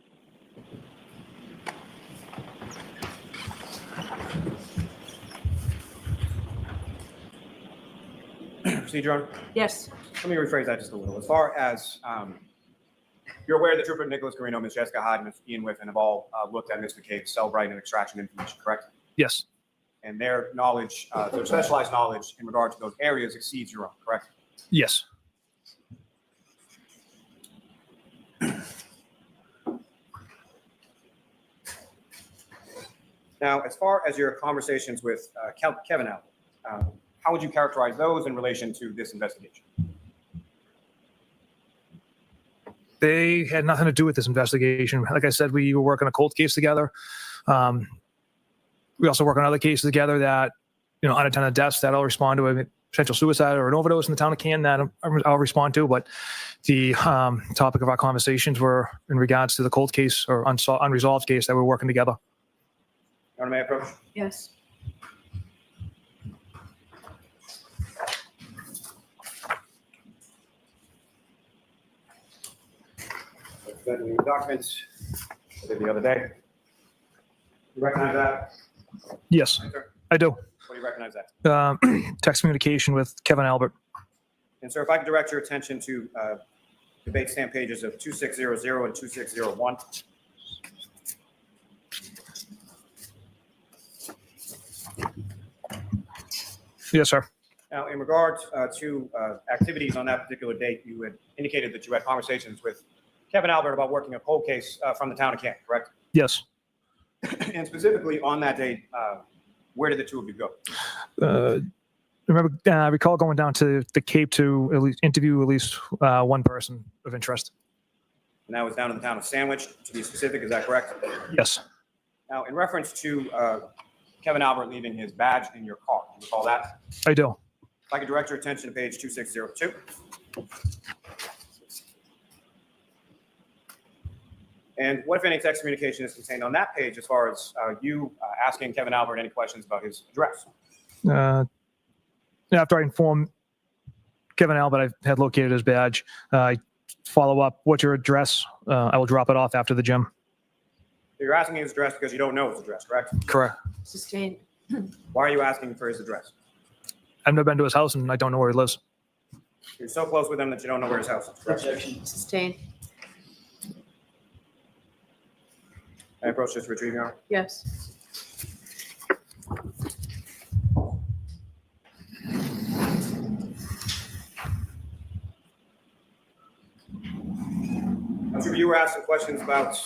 Procedure on. Yes. Let me rephrase that just a little. As far as you're aware that Trooper Nicholas Carino, Ms. Jessica Hyde, Ms. Ian Whiffen have all looked at Mr. McCabe's cell bright and extraction information, correct? Yes. And their knowledge, their specialized knowledge in regard to those areas exceeds your own, correct? Yes. Now, as far as your conversations with Kevin Albert, how would you characterize those in relation to this investigation? They had nothing to do with this investigation. Like I said, we were working a cold case together. We also work on other cases together that, unattended deaths that I'll respond to, a potential suicide or an overdose in the town of Canton that I'll respond to. But the topic of our conversations were in regards to the cold case or unresolved case that we're working together. Your Honor, may I approach? Yes. The documents I did the other day. You recognize that? Yes, Sir? I do. What do you recognize that? Text communication with Kevin Albert. And sir, if I could direct your attention to debate stamp pages of 2600 and 2601. Yes, sir. Now, in regard to activities on that particular date, you had indicated that you had conversations with Kevin Albert about working a cold case from the town of Canton, correct? Yes. And specifically on that date, where did the two of you go? I recall going down to the Cape to at least interview at least one person of interest. And that was down in the town of Sandwich, to be specific, is that correct? Yes. Now, in reference to Kevin Albert leaving his badge in your car, do you recall that? I do. If I could direct your attention to page 2602. And what, if any, text communication is contained on that page as far as you asking Kevin Albert any questions about his address? After I informed Kevin Albert I had located his badge, I follow up, what's your address? I will drop it off after the gym. So you're asking his address because you don't know his address, correct? Correct. Sustained. Why are you asking for his address? I've never been to his house and I don't know where he lives. You're so close with him that you don't know where his house is, correct? Objection. Sustained. I approach this retrieve, Your Honor. Yes. You were asking questions about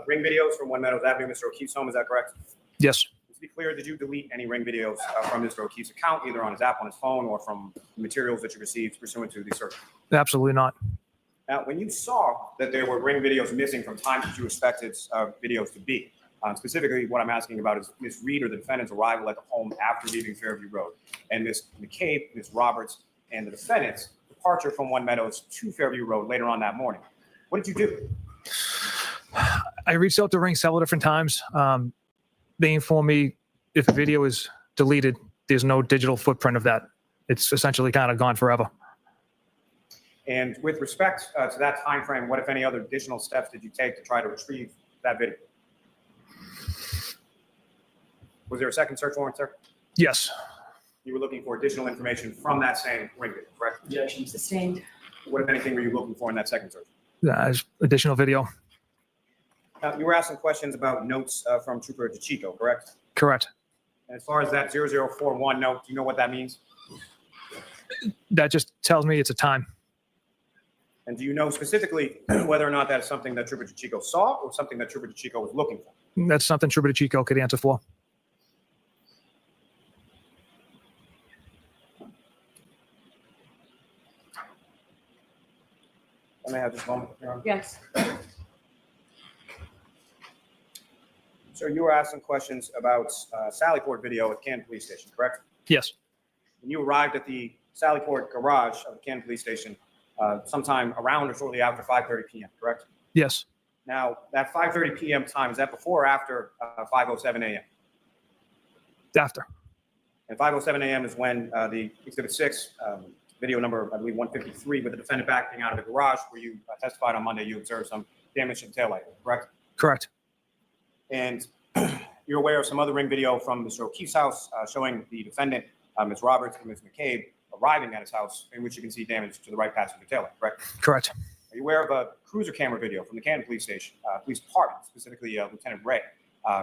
ring videos from One Meadows Avenue, Mr. O'Keefe's home, is that correct? Yes. To be clear, did you delete any ring videos from Mr. O'Keefe's account, either on his app on his phone or from the materials that you received pursuant to the search? Absolutely not. Now, when you saw that there were ring videos missing from times that you expected videos to be, specifically what I'm asking about is Ms. Reed or the defendant's arrival at the home after leaving Fairview Road, and Ms. McCabe, Ms. Roberts, and the defendant's departure from One Meadows to Fairview Road later on that morning. What did you do? I reached out to Ring several different times. They informed me if a video is deleted, there's no digital footprint of that it's essentially kind of gone forever. And with respect to that time frame, what, if any, other additional steps did you take to try to retrieve that video? Was there a second search warrant, sir? Yes. You were looking for additional information from that same ring video, correct? Objection. Sustained. What, if anything, were you looking for in that second search? Additional video. You were asking questions about notes from Trooper DeChico, correct? Correct. And as far as that 0041 note, do you know what that means? That just tells me it's a time. And do you know specifically whether or not that is something that Trooper DeChico saw or something that Trooper DeChico was looking for? That's something Trooper DeChico could answer for. Let me have this moment, Your Honor. Yes. So you were asking questions about Sallyport video at Canton Police Station, correct? Yes. When you arrived at the Sallyport garage of the Canton Police Station sometime around or shortly after 5:30 p.m., correct? Yes. Now, that 5:30 p.m. time, is that before or after 5:07 a.m.? After. And 5:07 a.m. is when the Exhibit 6, video number, I believe, 153, with the defendant backing out of the garage where you testified on Monday, you observed some damage to the taillight, correct? Correct. And you're aware of some other ring video from Mr. O'Keefe's house showing the defendant, Ms. Roberts and Ms. McCabe, arriving at his house, in which you can see damage to the right passenger taillight, correct? Correct. Are you aware of a cruiser camera video from the Canton Police Station, Police Department, specifically Lieutenant Ray,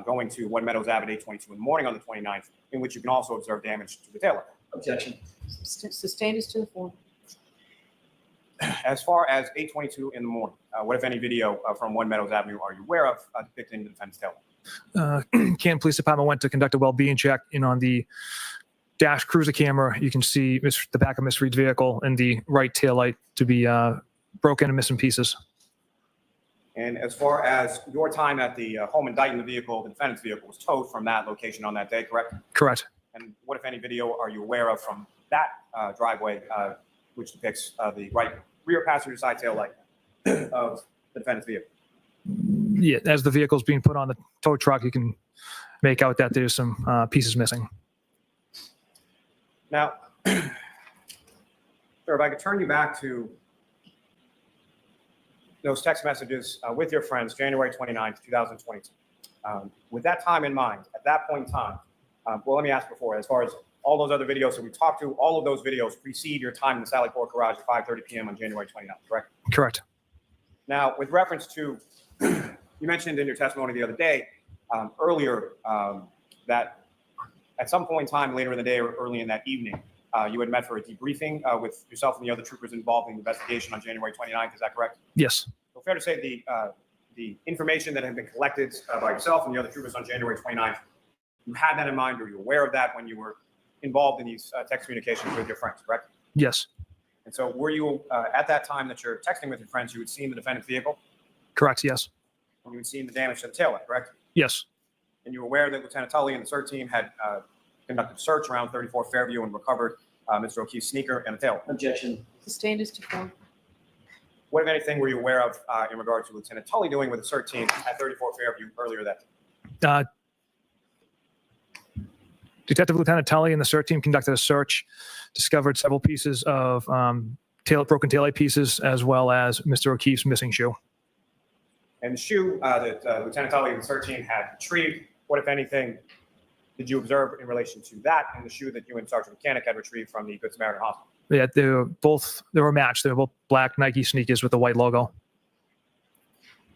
going to One Meadows Ave at 8:22 in the morning on the 29th, in which you can also observe damage to the taillight? Objection. Sustained is to the floor. As far as 8:22 in the morning, what, if any, video from One Meadows Avenue are you aware of depicting the defendant's taillight? Canton Police Department went to conduct a well-being check, and on the dash cruiser camera, you can see the back of Miss Reed's vehicle and the right taillight to be broken and missing pieces. And as far as your time at the home indicting the vehicle, the defendant's vehicle was towed from that location on that day, correct? Correct. And what, if any, video are you aware of from that driveway, which depicts the right rear passenger side tail light of the defendant's vehicle? Yeah, as the vehicle's being put on the tow truck, you can make out that there's some pieces missing. Now, sir, if I could turn you back to those text messages with your friends, January 29th, 2022. With that time in mind, at that point in time, well, let me ask before, as far as all those other videos that we talked to, all of those videos precede your time in the Sallyport garage at 5:30 p.m. on January 29th, correct? Correct. Now, with reference to, you mentioned in your testimony the other day, earlier, that at some point in time later in the day or early in that evening, you had met for a debriefing with yourself and the other troopers involved in the investigation on January 29th. Is that correct? Yes. So fair to say the information that had been collected by yourself and the other troopers on January 29th, you had that in mind, or you were aware of that when you were involved in these text communications with your friends, correct? Yes. And so were you, at that time that you're texting with your friends, you had seen the defendant's vehicle, Correct. Yes. and you had seen the damage to the taillight, correct? Yes. And you were aware that Lieutenant Tully and the CERT team had conducted a search around 34 Fairview and recovered Mr. O'Keefe's sneaker and a taillight. Objection. Sustained is to floor. What, if anything, were you aware of in regard to Lieutenant Tully doing with the CERT team at 34 Fairview earlier that day? Detective Lieutenant Tully and the CERT team conducted a search, discovered several pieces of broken taillight pieces, as well as Mr. O'Keefe's missing shoe. And the shoe that Lieutenant Tully and the CERT team had retrieved, what, if anything, did you observe in relation to that and the shoe that you and Sergeant Mechanic had retrieved from the Good Samaritan Hospital? Yeah, they were matched. They were both black Nike sneakers with the white logo.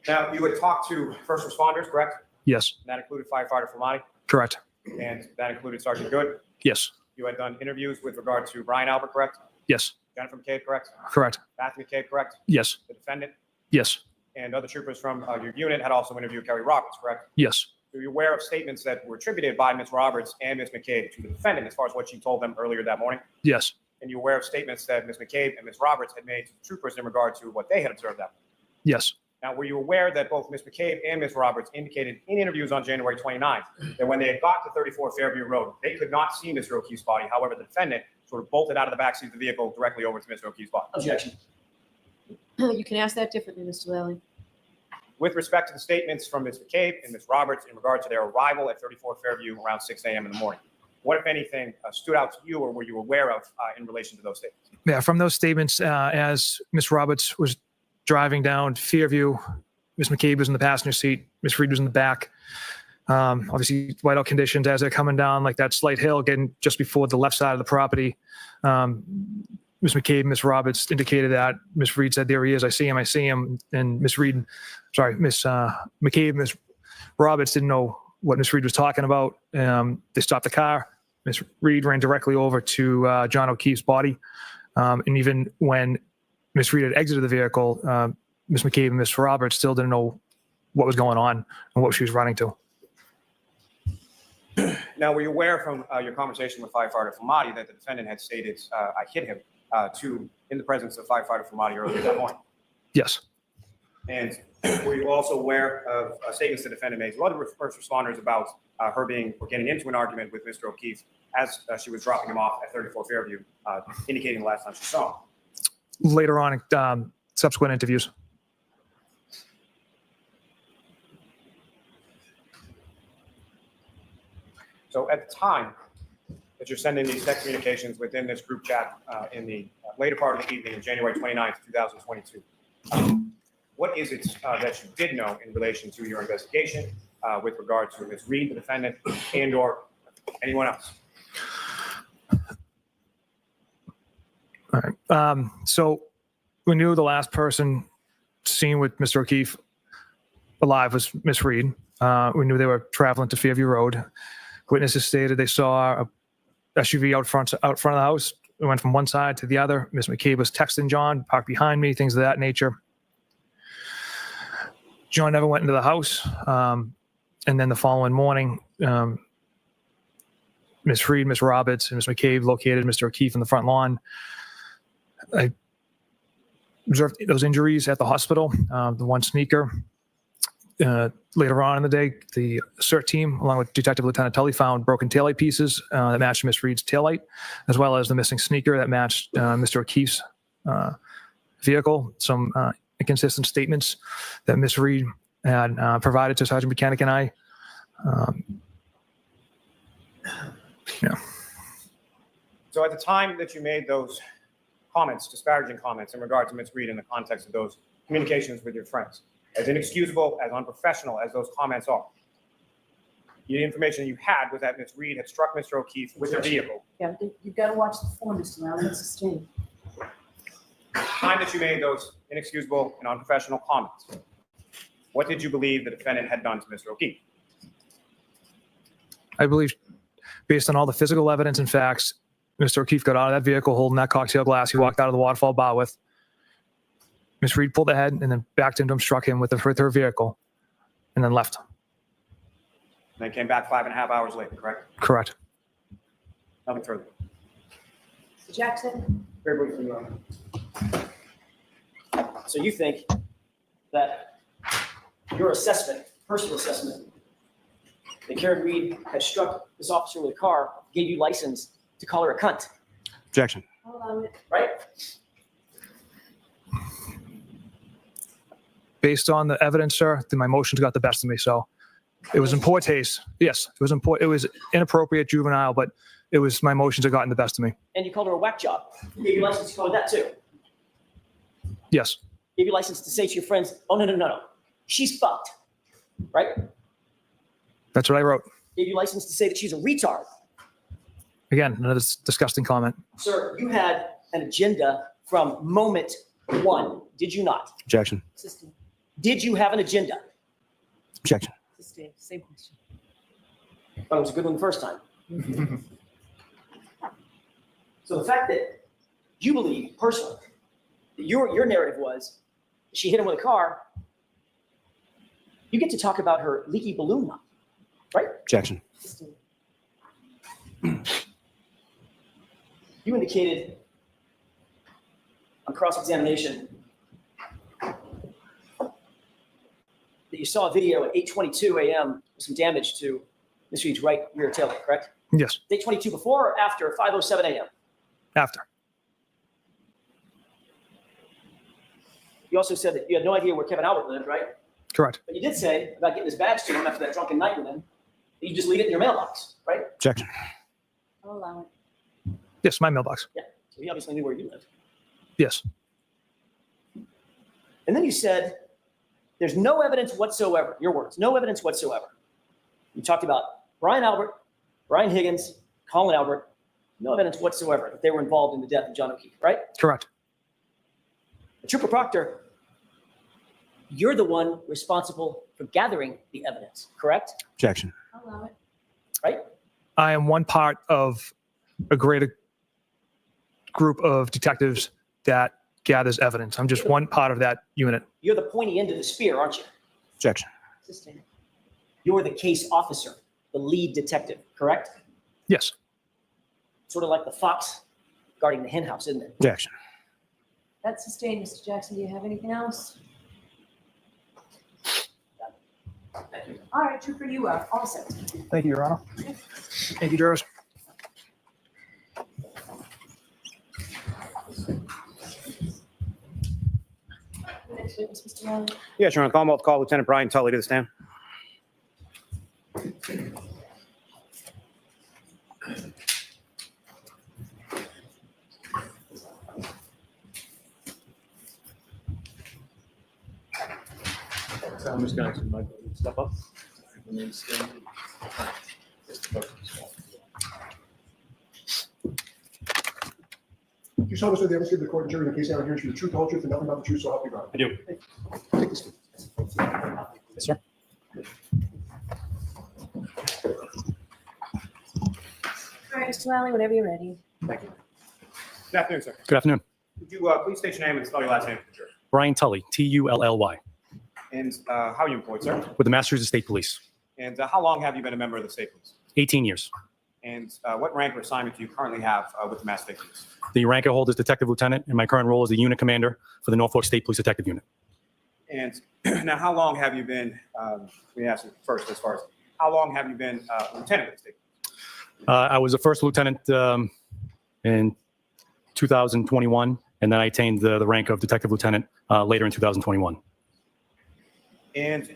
Now, you had talked to first responders, correct? Yes. And that included firefighter Flamati, Correct. and that included Sergeant Good. Yes. You had done interviews with regard to Brian Albert, correct? Yes. Jennifer McCabe, correct? Correct. Matthew McCabe, correct? Yes. The defendant Yes. and other troopers from your unit had also interviewed Kerry Roberts, correct? Yes. So you're aware of statements that were attributed by Ms. Roberts and Ms. McCabe to the defendant as far as what she told them earlier that morning? Yes. And you're aware of statements that Ms. McCabe and Ms. Roberts had made to the troopers in regard to what they had observed that morning? Yes. Now, were you aware that both Ms. McCabe and Ms. Roberts indicated in interviews on January 29th that when they had got to 34 Fairview Road, they could not see Mr. O'Keefe's body? However, the defendant sort of bolted out of the backseat of the vehicle directly over to Mr. O'Keefe's body. Objection. You can ask that differently, Mr. Lally. With respect to the statements from Ms. McCabe and Ms. Roberts in regard to their arrival at 34 Fairview around 6 a.m. in the morning, What, if anything, stood out to you or were you aware of in relation to those statements? Yeah, from those statements, as Ms. Roberts was driving down Fairview, Ms. McCabe was in the passenger seat, Ms. Reed was in the back. Obviously, whiteout conditions as they're coming down like that slight hill, getting just before the left side of the property. Ms. McCabe, Ms. Roberts indicated that. Ms. Reed said, "There he is. I see him." And Ms. McCabe, Ms. Roberts didn't know what Ms. Reed was talking about. They stopped the car. Ms. Reed ran directly over to John O'Keefe's body. And even when Ms. Reed had exited the vehicle, Ms. McCabe and Ms. Roberts still didn't know what was going on and what she was running to. Now, were you aware from your conversation with firefighter Flamati that the defendant had stated, "I hit him," in the presence of firefighter Flamati earlier that morning? Yes. And were you also aware of statements the defendant made to other first responders about her being or getting into an argument with Mr. O'Keefe as she was dropping him off at 34 Fairview, indicating the last time she saw him? Later on, subsequent interviews. So at the time that you're sending these text communications within this group chat in the later part of the evening, January 29th, 2022, what is it that you did know in relation to your investigation with regard to Ms. Reed, the defendant, and or anyone else? All right. So we knew the last person seen with Mr. O'Keefe alive was Ms. Reed. We knew they were traveling to Fairview Road. Witnesses stated they saw a SUV out front of the house. It went from one side to the other. Ms. McCabe was texting John, parked behind me, things of that nature. John never went into the house. And then the following morning, Ms. Reed, Ms. Roberts, and Ms. McCabe located Mr. O'Keefe in the front lawn. I observed those injuries at the hospital. The one sneaker. Later on in the day, the CERT team, along with Detective Lieutenant Tully, found broken taillight pieces that matched Ms. Reed's taillight, as well as the missing sneaker that matched Mr. O'Keefe's vehicle. Some inconsistent statements that Ms. Reed had provided to Sergeant Mechanic and I. Yeah. So at the time that you made those comments, disparaging comments in regard to Ms. Reed in the context of those communications with your friends, as inexcusable, as unprofessional as those comments are, the information you had was that Ms. Reed had struck Mr. O'Keefe with her vehicle. Yeah, you've got to watch the form, Mr. Allen, it's sustained. At the time that you made those inexcusable and unprofessional comments, what did you believe the defendant had done to Mr. O'Keefe? I believe, based on all the physical evidence and facts, Mr. O'Keefe got out of that vehicle holding that cocktail glass he walked out of the waterfall bar with. Ms. Reed pulled ahead and then backed into him, struck him with her vehicle, and then left. And then came back 5.5 hours later, correct? Correct. Nothing further. Mr. Jackson? Very briefly, Your Honor. So you think that your assessment, personal assessment, that Karen Reed had struck this officer with a car, gave you license to call her a cunt, Objection. Hold on. right? Based on the evidence, sir, then my motions got the best of me. So it was in poor taste. Yes, it was it was inappropriate, juvenile, but it was my motions that gotten the best of me. And you called her a whack job. Gave you license to call her that too. Yes. Gave you license to say to your friends, "Oh no, she's fucked," right? That's what I wrote. Gave you license to say that she's a retard. Again, another disgusting comment. Sir, you had an agenda from moment one, did you not? Objection. Sustained. Did you have an agenda? Objection. Sustained. Same question. But it was a good one the first time. So the fact that you believe personally that your narrative was she hit him with a car, you get to talk about her leaky balloon now, right? Objection. Sustained. You indicated on cross-examination that you saw a video at 8:22 a.m. with some damage to Ms. Reed's right rear taillight, correct? Yes. 8:22 before or after 5:07 a.m.? After. You also said that you had no idea where Kevin Albert lived, right? Correct. But you did say about getting his badge to him after that drunken night with him, that you just leave it in your mailbox, right? Objection. I'll allow it. Yes, my mailbox. Yeah, so he obviously knew where you lived. Yes. And then you said, there's no evidence whatsoever, your words, no evidence whatsoever. You talked about Brian Albert, Brian Higgins, Colin Albert, no evidence whatsoever that they were involved in the death of John O'Keefe, right? Correct. Trooper Proctor, you're the one responsible for gathering the evidence, correct? Objection. I'll allow it. Right? I am one part of a greater group of detectives that gathers evidence. I'm just one part of that unit. You're the pointy end of the spear, aren't you? Objection. Sustained. You're the case officer, the lead detective, correct? Yes. Sort of like the fox guarding the hen house, isn't it? Objection. That's sustained, Mr. Jackson. Do you have anything else? All right, Trooper, you are all set. Thank you, Your Honor. Thank you, jurors. Next witness, Mr. Riley. Yes, Your Honor. Commonwealth call Lieutenant Brian Tully to the stand. I'm just going to step up. Do you solemnly swear the evidence given to the court and jury in the case now hearing the truth, the whole truth, and nothing but the truth, so help you God? I do. Take this. Yes, sir. All right, Mr. Riley, whenever you're ready. Thank you. Good afternoon, sir. Good afternoon. Would you please state your name and spell your last name for the jury? Brian Tully, Tully, And how are you employed, sir? with the Massachusetts State Police. And how long have you been a member of the state police? 18 years. And what rank or assignment do you currently have with the Mass State Police? The rank I hold is Detective Lieutenant, and my current role is the Unit Commander for the Norfolk State Police Detective Unit. And now, how long have you been, let me ask you first, as far as, how long have you been lieutenant of the state? I was a first lieutenant in 2021, and then I attained the rank of Detective Lieutenant later in 2021. And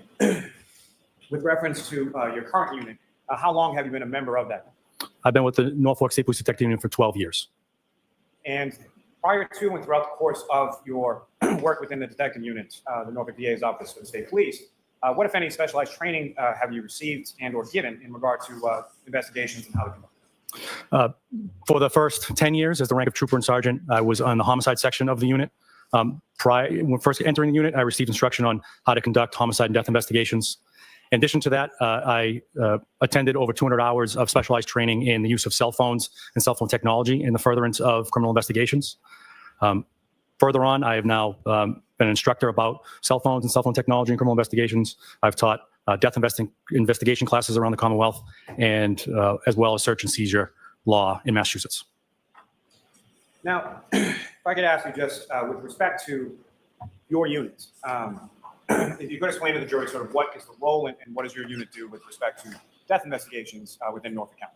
with reference to your current unit, how long have you been a member of that? I've been with the Norfolk State Police Detective Unit for 12 years. And prior to and throughout the course of your work within the detective unit, the Norfolk DA's Office for the State Police, what, if any, specialized training have you received and or given in regard to investigations and how to conduct? For the first 10 years as the rank of Trooper and Sergeant, I was on the homicide section of the unit. When first entering the unit, I received instruction on how to conduct homicide and death investigations. In addition to that, I attended over 200 hours of specialized training in the use of cell phones and cell phone technology in the furtherance of criminal investigations. Further on, I have now been an instructor about cell phones and cell phone technology in criminal investigations. I've taught death investigation classes around the Commonwealth, and as well as search and seizure law in Massachusetts. Now, if I could ask you just with respect to your unit, if you could explain to the jury sort of what is the role and what does your unit do with respect to death investigations within Norfolk County?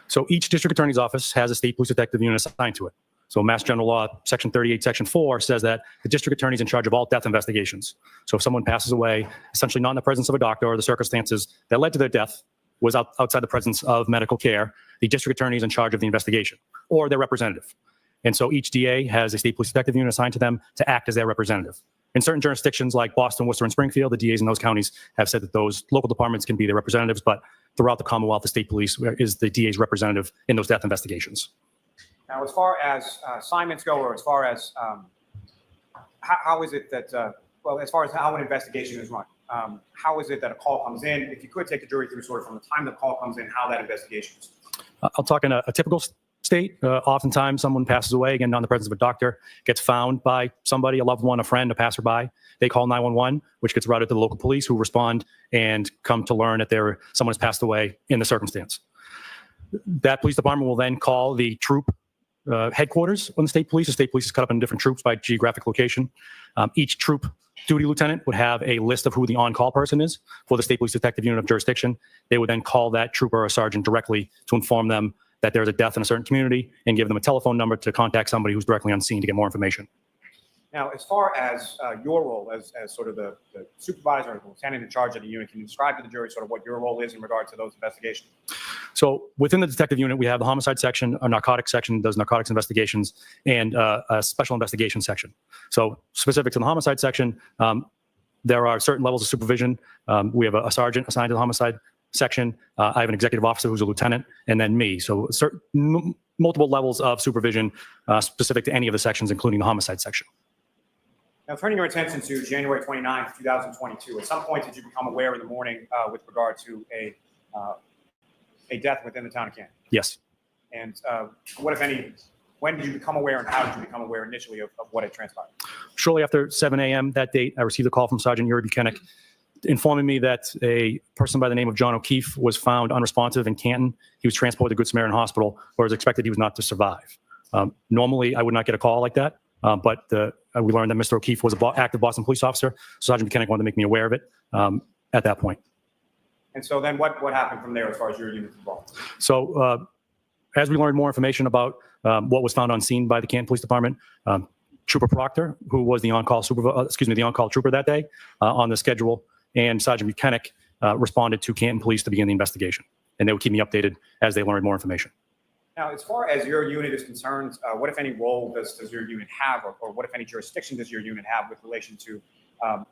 So each district attorney's office has a state police detective unit assigned to it. So Mass General Law, Section 38, Section 4 says that the district attorney is in charge of all death investigations. So if someone passes away, essentially not in the presence of a doctor or the circumstances that led to their death was outside the presence of medical care, the district attorney is in charge of the investigation or their representative. And so each DA has a state police detective unit assigned to them to act as their representative. In certain jurisdictions like Boston, Worcester, and Springfield, the DAs in those counties have said that those local departments can be their representatives, but throughout the Commonwealth, the state police is the DA's representative in those death investigations. Now, as far as assignments go, or as far as how is it that, well, as far as how an investigation is run, how is it that a call comes in? If you could take the jury through sort of from the time the call comes in, how that investigation is. I'll talk in a typical state. Oftentimes someone passes away, again, not in the presence of a doctor, gets found by somebody, a loved one, a friend, a passerby. They call 911, which gets routed to the local police who respond and come to learn that someone has passed away in the circumstance. That police department will then call the troop headquarters on the state police. The state police is cut up into different troops by geographic location. Each troop duty lieutenant would have a list of who the on-call person is for the state police detective unit of jurisdiction. They would then call that trooper or sergeant directly to inform them that there's a death in a certain community and give them a telephone number to contact somebody who's directly on scene to get more information. Now, as far as your role as sort of the supervisor or the lieutenant in charge of the unit, can you describe to the jury sort of what your role is in regard to those investigations? So within the detective unit, we have the homicide section, a narcotics section does narcotics investigations, and a special investigation section. So specific to the homicide section, there are certain levels of supervision. We have a sergeant assigned to the homicide section. I have an executive officer who's a lieutenant, and then me. So multiple levels of supervision specific to any of the sections, including the homicide section. Now, turning your attention to January 29th, 2022, at some point did you become aware in the morning with regard to a death within the town of Canton? Yes. And what, if any, when did you become aware and how did you become aware initially of what had transpired? Shortly after 7 a.m. that date, I received a call from Sergeant Yuri Buchanan informing me that a person by the name of John O'Keefe was found unresponsive in Canton. He was transported to Good Samaritan Hospital, where it was expected he was not to survive. Normally, I would not get a call like that, but we learned that Mr. O'Keefe was an active Boston police officer. Sergeant Buchanan wanted to make me aware of it at that point. And so then what happened from there as far as your unit involved? So as we learned more information about what was found on scene by the Canton Police Department, Trooper Proctor, who was the on-call the on-call trooper that day on the schedule, and Sergeant Buchanan responded to Canton Police to begin the investigation, and they would keep me updated as they learned more information. Now, as far as your unit is concerned, what, if any, role does your unit have, or what, if any, jurisdiction does your unit have with relation to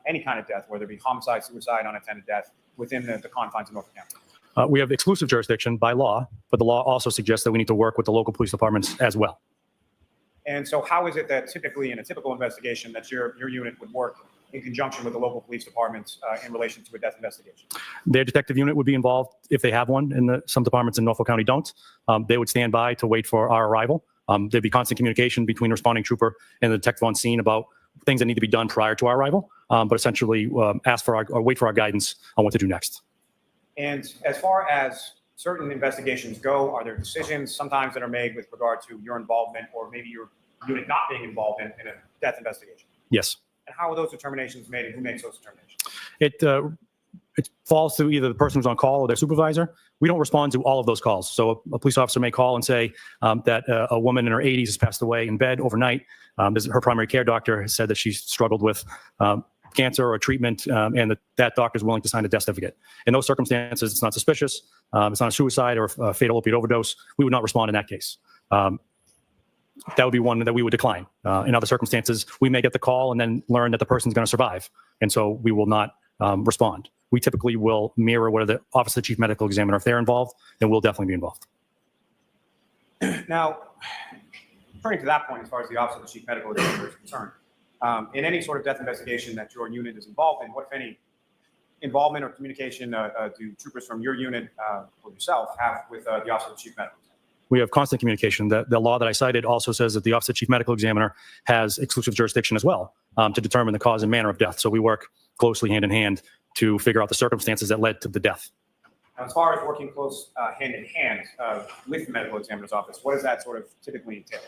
any kind of death, whether it be homicide, suicide, unattended death, within the confines of Norfolk County? We have exclusive jurisdiction by law, but the law also suggests that we need to work with the local police departments as well. And so how is it that typically in a typical investigation that your unit would work in conjunction with the local police departments in relation to a death investigation? Their detective unit would be involved if they have one, and some departments in Norfolk County don't. They would stand by to wait for our arrival. There'd be constant communication between responding trooper and the detective on scene about things that need to be done prior to our arrival, but essentially wait for our guidance on what to do next. And as far as certain investigations go, are there decisions sometimes that are made with regard to your involvement or maybe your unit not being involved in a death investigation? Yes. And how are those determinations made and who makes those determinations? It falls to either the person who's on call or their supervisor. We don't respond to all of those calls. So a police officer may call and say that a woman in her 80s has passed away in bed overnight. Her primary care doctor has said that she's struggled with cancer or treatment, and that doctor is willing to sign a death certificate. In those circumstances, it's not suspicious. It's not a suicide or a fatal opiate overdose. We would not respond in that case. That would be one that we would decline. In other circumstances, we may get the call and then learn that the person's going to survive. And so we will not respond. We typically will mirror what the Office of the Chief Medical Examiner. If they're involved, then we'll definitely be involved. Now, turning to that point, as far as the Office of the Chief Medical Examiner is concerned, in any sort of death investigation that your unit is involved in, what, if any, involvement or communication do troopers from your unit or yourself have with the Office of the Chief Medical Examiner? We have constant communication. The law that I cited also says that the Office of the Chief Medical Examiner has exclusive jurisdiction as well to determine the cause and manner of death. So we work closely hand in hand to figure out the circumstances that led to the death. Now, as far as working close hand in hand with the medical examiner's office, what does that sort of typically entail?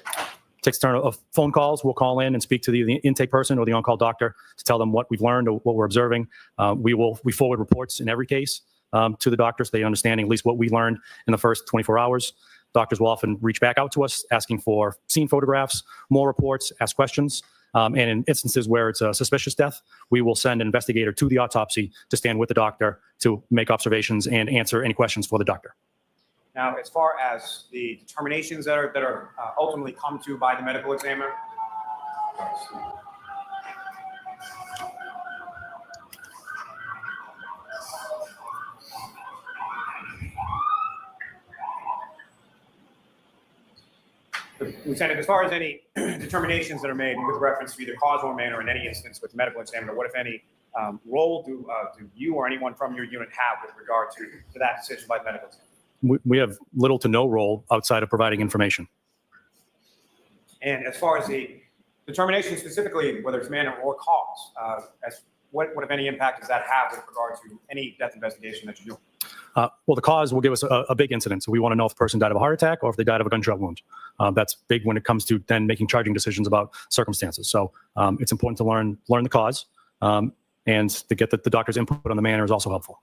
Takes a turn of phone calls. We'll call in and speak to the intake person or the on-call doctor to tell them what we've learned or what we're observing. We forward reports in every case to the doctors. They understand at least what we learned in the first 24 hours. Doctors will often reach back out to us asking for scene photographs, more reports, ask questions. And in instances where it's a suspicious death, we will send an investigator to the autopsy to stand with the doctor to make observations and answer any questions for the doctor. Now, as far as the determinations that are ultimately come to by the medical examiner, Lieutenant, as far as any determinations that are made with reference to either cause or manner in any instance with the medical examiner, what, if any, role do you or anyone from your unit have with regard to that decision by the medical examiner? We have little to no role outside of providing information. And as far as the determination specifically, whether it's manner or cause, what, if any, impact does that have with regard to any death investigation that you're doing? Well, the cause will give us a big incident. So we want to know if the person died of a heart attack or if they died of a gunshot wound. That's big when it comes to then making charging decisions about circumstances. So it's important to learn the cause, and to get the doctor's input on the manner is also helpful.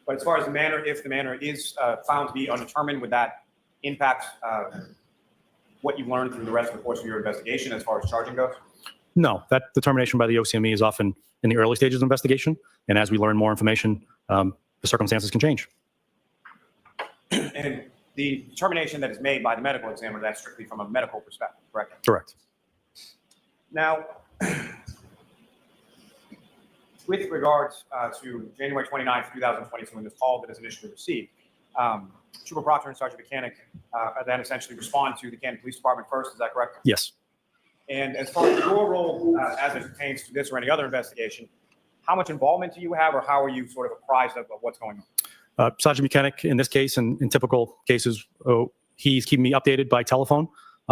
But as far as the manner, if the manner is found to be undetermined, would that impact what you've learned through the rest of the course of your investigation as far as charging goes? No, that determination by the OCME is often in the early stages of investigation. And as we learn more information, the circumstances can change. And the determination that is made by the medical examiner, that's strictly from a medical perspective, correct? Correct. Now, with regards to January 29th, 2022, and this call that is initially received, Trooper Proctor and Sergeant Mechanic then essentially respond to the Canton Police Department first, is that correct? Yes. And as far as your role as it pertains to this or any other investigation, how much involvement do you have, or how are you sort of apprised of what's going on? Sergeant Mechanic, in this case, and in typical cases, he's keeping me updated by telephone,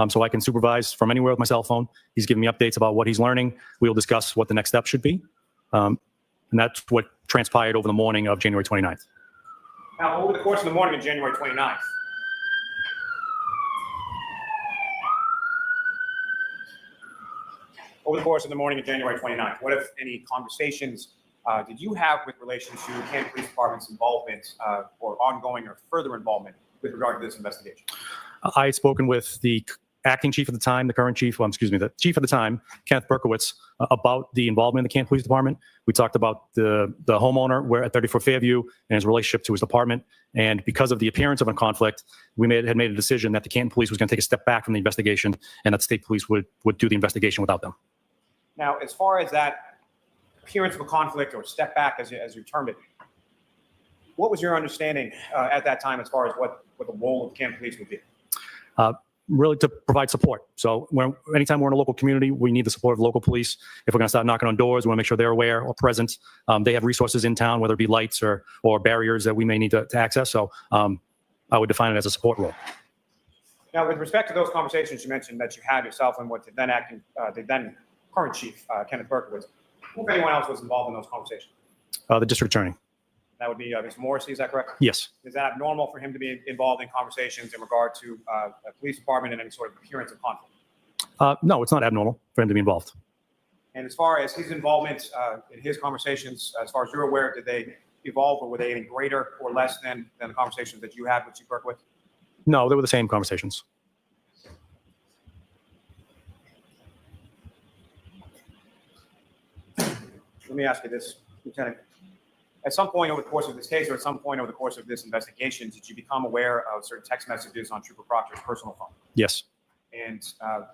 so I can supervise from anywhere with my cell phone. He's giving me updates about what he's learning. We'll discuss what the next step should be. And that's what transpired over the morning of January 29th. Now, over the course of the morning of January 29th, what, if any, conversations did you have with relation to Canton Police Department's involvement or ongoing or further involvement with regard to this investigation? I had spoken with the acting chief at the time, the current chief, the chief at the time, Kenneth Berkowitz, about the involvement in the Canton Police Department. We talked about the homeowner at 34 Fairview and his relationship to his department. And because of the appearance of a conflict, we had made a decision that the Canton Police was going to take a step back from the investigation and that state police would do the investigation without them. Now, as far as that appearance of a conflict or step back, as you termed it, what was your understanding at that time as far as what the role of the Canton Police would be? Really to provide support. So anytime we're in a local community, we need the support of local police. If we're going to start knocking on doors, we want to make sure they're aware or present. They have resources in town, whether it be lights or barriers that we may need to access. So I would define it as a support role. Now, with respect to those conversations you mentioned that you had yourself and what the then current chief, Kenneth Berkowitz, who, if anyone else, was involved in those conversations? The district attorney. That would be Mr. Morrissey, is that correct? Yes. Is that abnormal for him to be involved in conversations in regard to a police department and any sort of appearance of conflict? No, it's not abnormal for him to be involved. And as far as his involvement in his conversations, as far as you're aware, did they evolve, or were they any greater or less than the conversations that you had with Chief Berkowitz? No, they were the same conversations. Let me ask you this, Lieutenant. At some point over the course of this case, or at some point over the course of this investigation, did you become aware of certain text messages on Trooper Proctor's personal phone? Yes. And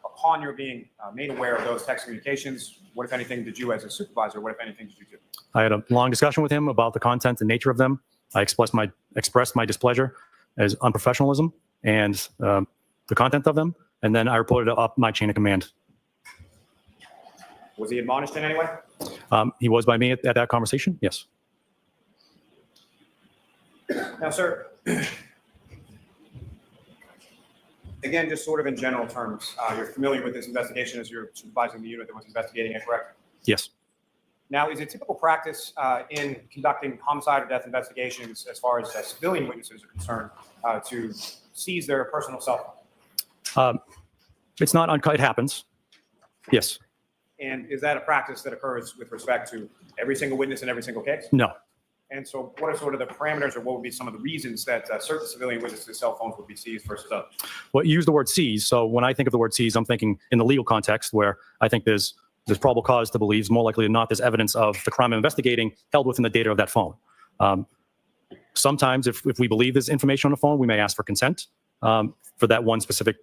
upon your being made aware of those text communications, what, if anything, did you as a supervisor, what, if anything, did you do? I had a long discussion with him about the content and nature of them. I expressed my displeasure as unprofessionalism and the content of them. And then I reported it up my chain of command. Was he admonished in any way? He was by me at that conversation. Yes. Now, sir, again, just sort of in general terms, you're familiar with this investigation as you're supervising the unit that was investigating it, correct? Yes. Now, is it typical practice in conducting homicide or death investigations as far as civilian witnesses are concerned to seize their personal cell phone? It's not uncut. It happens. Yes. And is that a practice that occurs with respect to every single witness in every single case? No. And so what are sort of the parameters, or what would be some of the reasons that certain civilian witnesses' cell phones would be seized versus others? Well, you use the word seize. So when I think of the word seize, I'm thinking in the legal context where I think there's probable cause to believe, more likely than not, there's evidence of the crime I'm investigating held within the data of that phone. Sometimes if we believe there's information on the phone, we may ask for consent for that one specific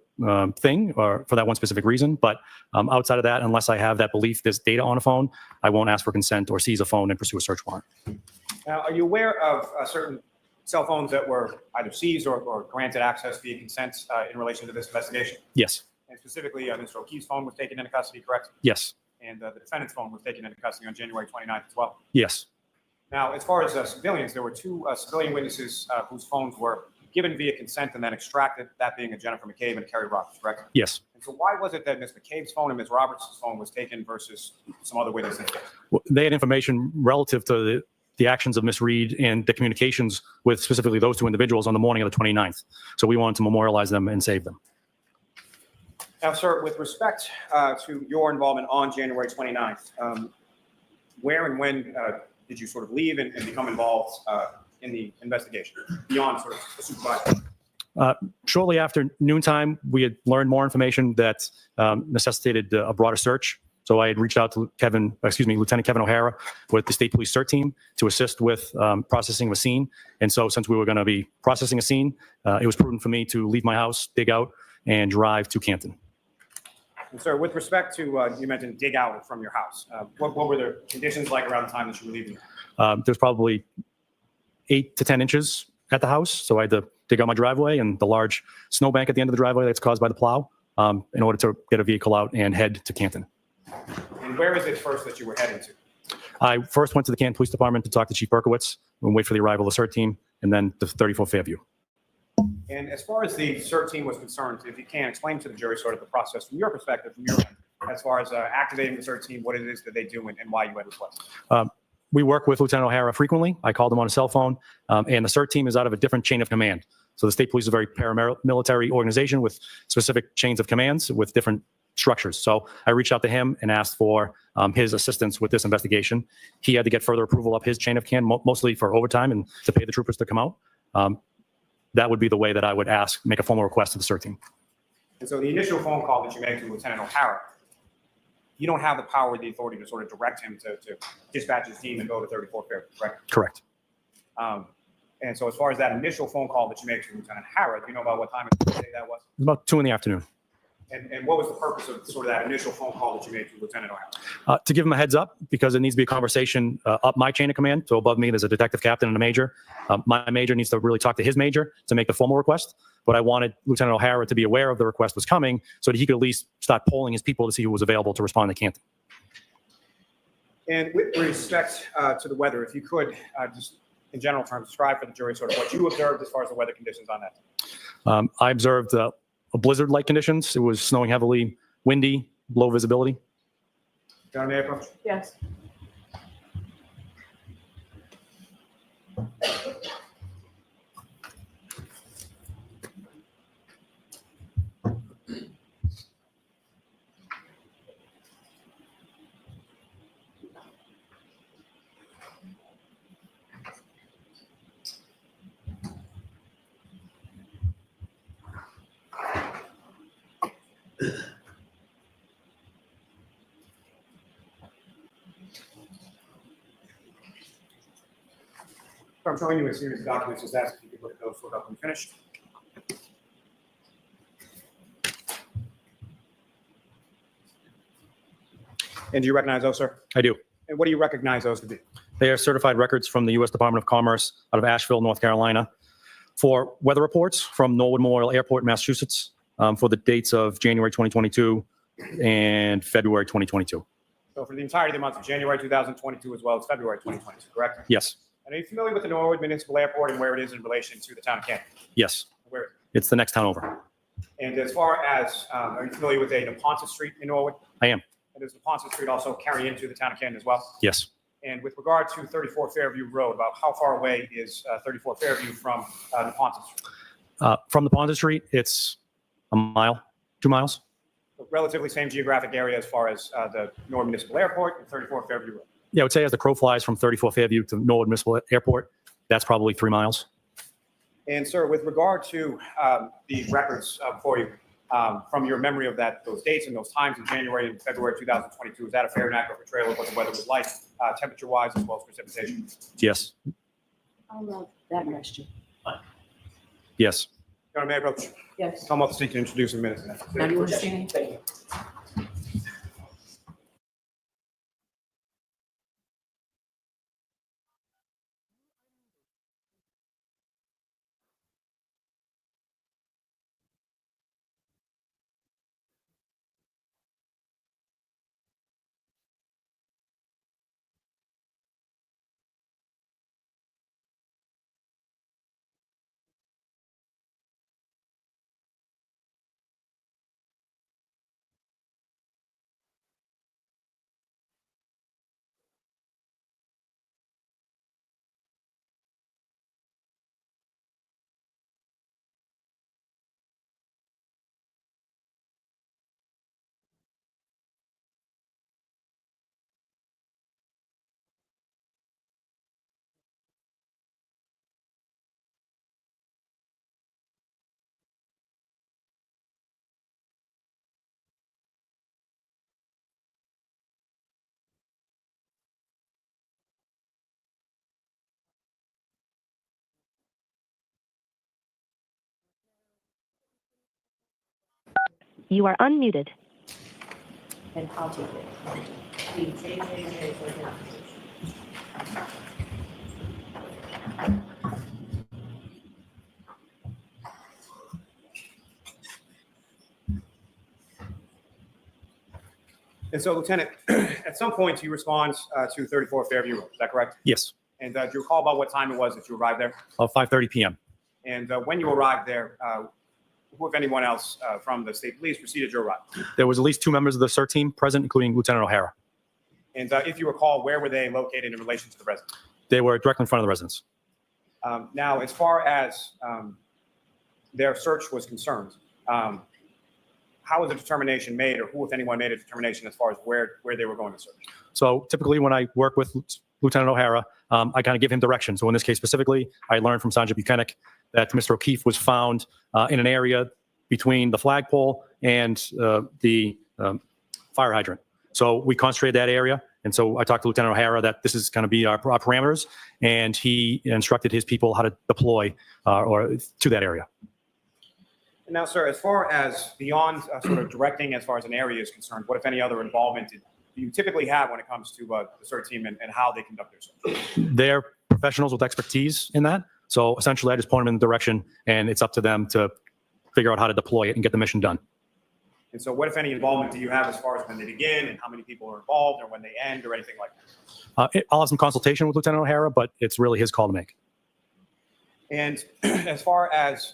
thing or for that one specific reason. But outside of that, unless I have that belief there's data on a phone, I won't ask for consent or seize a phone and pursue a search warrant. Now, are you aware of certain cell phones that were either seized or granted access via consent in relation to this investigation? Yes. And specifically, Mr. O'Keefe's phone was taken into custody, correct? Yes. And the defendant's phone was taken into custody on January 29th as well. Yes. Now, as far as civilians, there were two civilian witnesses whose phones were given via consent and then extracted, that being a Jennifer McCabe and a Kerry Roberts, correct? Yes. And so why was it that Ms. McCabe's phone and Ms. Roberts' phone was taken versus some other witnesses? Well, they had information relative to the actions of Ms. Reed and the communications with specifically those two individuals on the morning of the 29th. So we wanted to memorialize them and save them. Now, sir, with respect to your involvement on January 29th, where and when did you sort of leave and become involved in the investigation beyond sort of a supervisor? Shortly after noontime, we had learned more information that necessitated a broader search. So I had reached out to Lieutenant Kevin O'Hara with the State Police CERT team to assist with processing of a scene. And so since we were going to be processing a scene, it was prudent for me to leave my house, dig out, and drive to Canton. And sir, with respect to, you mentioned dig out from your house. What were the conditions like around the time that you were leaving? There's probably 8 to 10 inches at the house. So I had to dig out my driveway and the large snowbank at the end of the driveway that's caused by the plow in order to get a vehicle out and head to Canton. And where is it first that you were heading to? I first went to the Canton Police Department to talk to Chief Berkowitz and wait for the arrival of the CERT team, and then the 34 Fairview. And as far as the CERT team was concerned, if you can, explain to the jury sort of the process from your perspective, from your end, as far as activating the CERT team, what it is that they do and why you had requested. We work with Lieutenant O'Hara frequently. I called him on a cell phone, and the CERT team is out of a different chain of command. So the State Police is a very paramilitary organization with specific chains of commands with different structures. So I reached out to him and asked for his assistance with this investigation. He had to get further approval up his chain of command, mostly for overtime and to pay the troopers to come out. That would be the way that I would make a formal request to the CERT team. And so the initial phone call that you made to Lieutenant O'Hara, you don't have the power or the authority to sort of direct him to dispatch his team and go to 34 Fairview, correct? Correct. And so as far as that initial phone call that you made to Lieutenant O'Hara, do you know about what time of the day that was? It was about 2 in the afternoon. And what was the purpose of sort of that initial phone call that you made to Lieutenant O'Hara? To give him a heads up, because it needs to be a conversation up my chain of command. So above me, there's a detective captain and a major. My major needs to really talk to his major to make the formal request. But I wanted Lieutenant O'Hara to be aware of the request was coming so that he could at least start polling his people to see who was available to respond to Canton. And with respect to the weather, if you could just in general terms describe for the jury sort of what you observed as far as the weather conditions on that. I observed a blizzard-like conditions. It was snowing heavily, windy, low visibility. John, may I approach? Yes. I'm showing you a series of documents. Just ask if you could look at those so that we finish. And do you recognize those, sir? I do. And what do you recognize those to be? They are certified records from the U.S. Department of Commerce out of Asheville, North Carolina, for weather reports from Norwood Memorial Airport, Massachusetts, for the dates of January 2022 and February 2022. So for the entirety of the months of January 2022 as well as February 2022, correct? Yes. And are you familiar with the Norwood Municipal Airport and where it is in relation to the town of Canton? Yes. Where is It's the next town over. it? And as far as, are you familiar with a Neponset Street in Norwood? I am. And does Neponset Street also carry into the town of Canton as well? Yes. And with regard to 34 Fairview Road, about how far away is 34 Fairview from Neponset Street? From the Ponza Street, it's a mile, 2 miles. Relatively same geographic area as far as the Norwood Municipal Airport and 34 Fairview Road. Yeah, I would say as the crow flies from 34 Fairview to Norwood Municipal Airport, that's probably 3 miles. And sir, with regard to the records for you, from your memory of those dates and those times in January and February 2022, is that a fair and accurate portrayal of what the weather was like, temperature-wise as well as precipitation? Yes. I love that question. Yes. Your Honor, may I approach? Yes. Commonwealth seeking to introduce in minutes. Now, do you understand? Thank you. You are unmuted. And I'll take it. The JJJ for the application. And so, Lieutenant, at some point you respond to 34 Fairview Road. Is that correct? Yes, And do you recall about what time it was that you arrived there? 5:30 p.m. And when you arrived there, who, if anyone else from the state police, preceded your arrival? There was at least 2 members of the CERT team present, including Lieutenant O'Hara. And if you recall, where were they located in relation to the residence? They were directly in front of the residence. Now, as far as their search was concerned, how was a determination made, or who, if anyone, made a determination as far as where they were going to search? So typically when I work with Lieutenant O'Hara, I kind of give him direction. So in this case specifically, I learned from Sergeant Buchanan that Mr. O'Keefe was found in an area between the flagpole and the fire hydrant. So we concentrated that area. And so I talked to Lieutenant O'Hara that this is going to be our parameters, and he instructed his people how to deploy or to that area. And now, sir, as far as beyond sort of directing as far as an area is concerned, what, if any, other involvement do you typically have when it comes to the CERT team and how they conduct their search? They're professionals with expertise in that. So essentially, I just point them in the direction, and it's up to them to figure out how to deploy it and get the mission done. And so what, if any, involvement do you have as far as when they begin and how many people are involved, or when they end, or anything like that? I'll have some consultation with Lieutenant O'Hara, but it's really his call to make. And as far as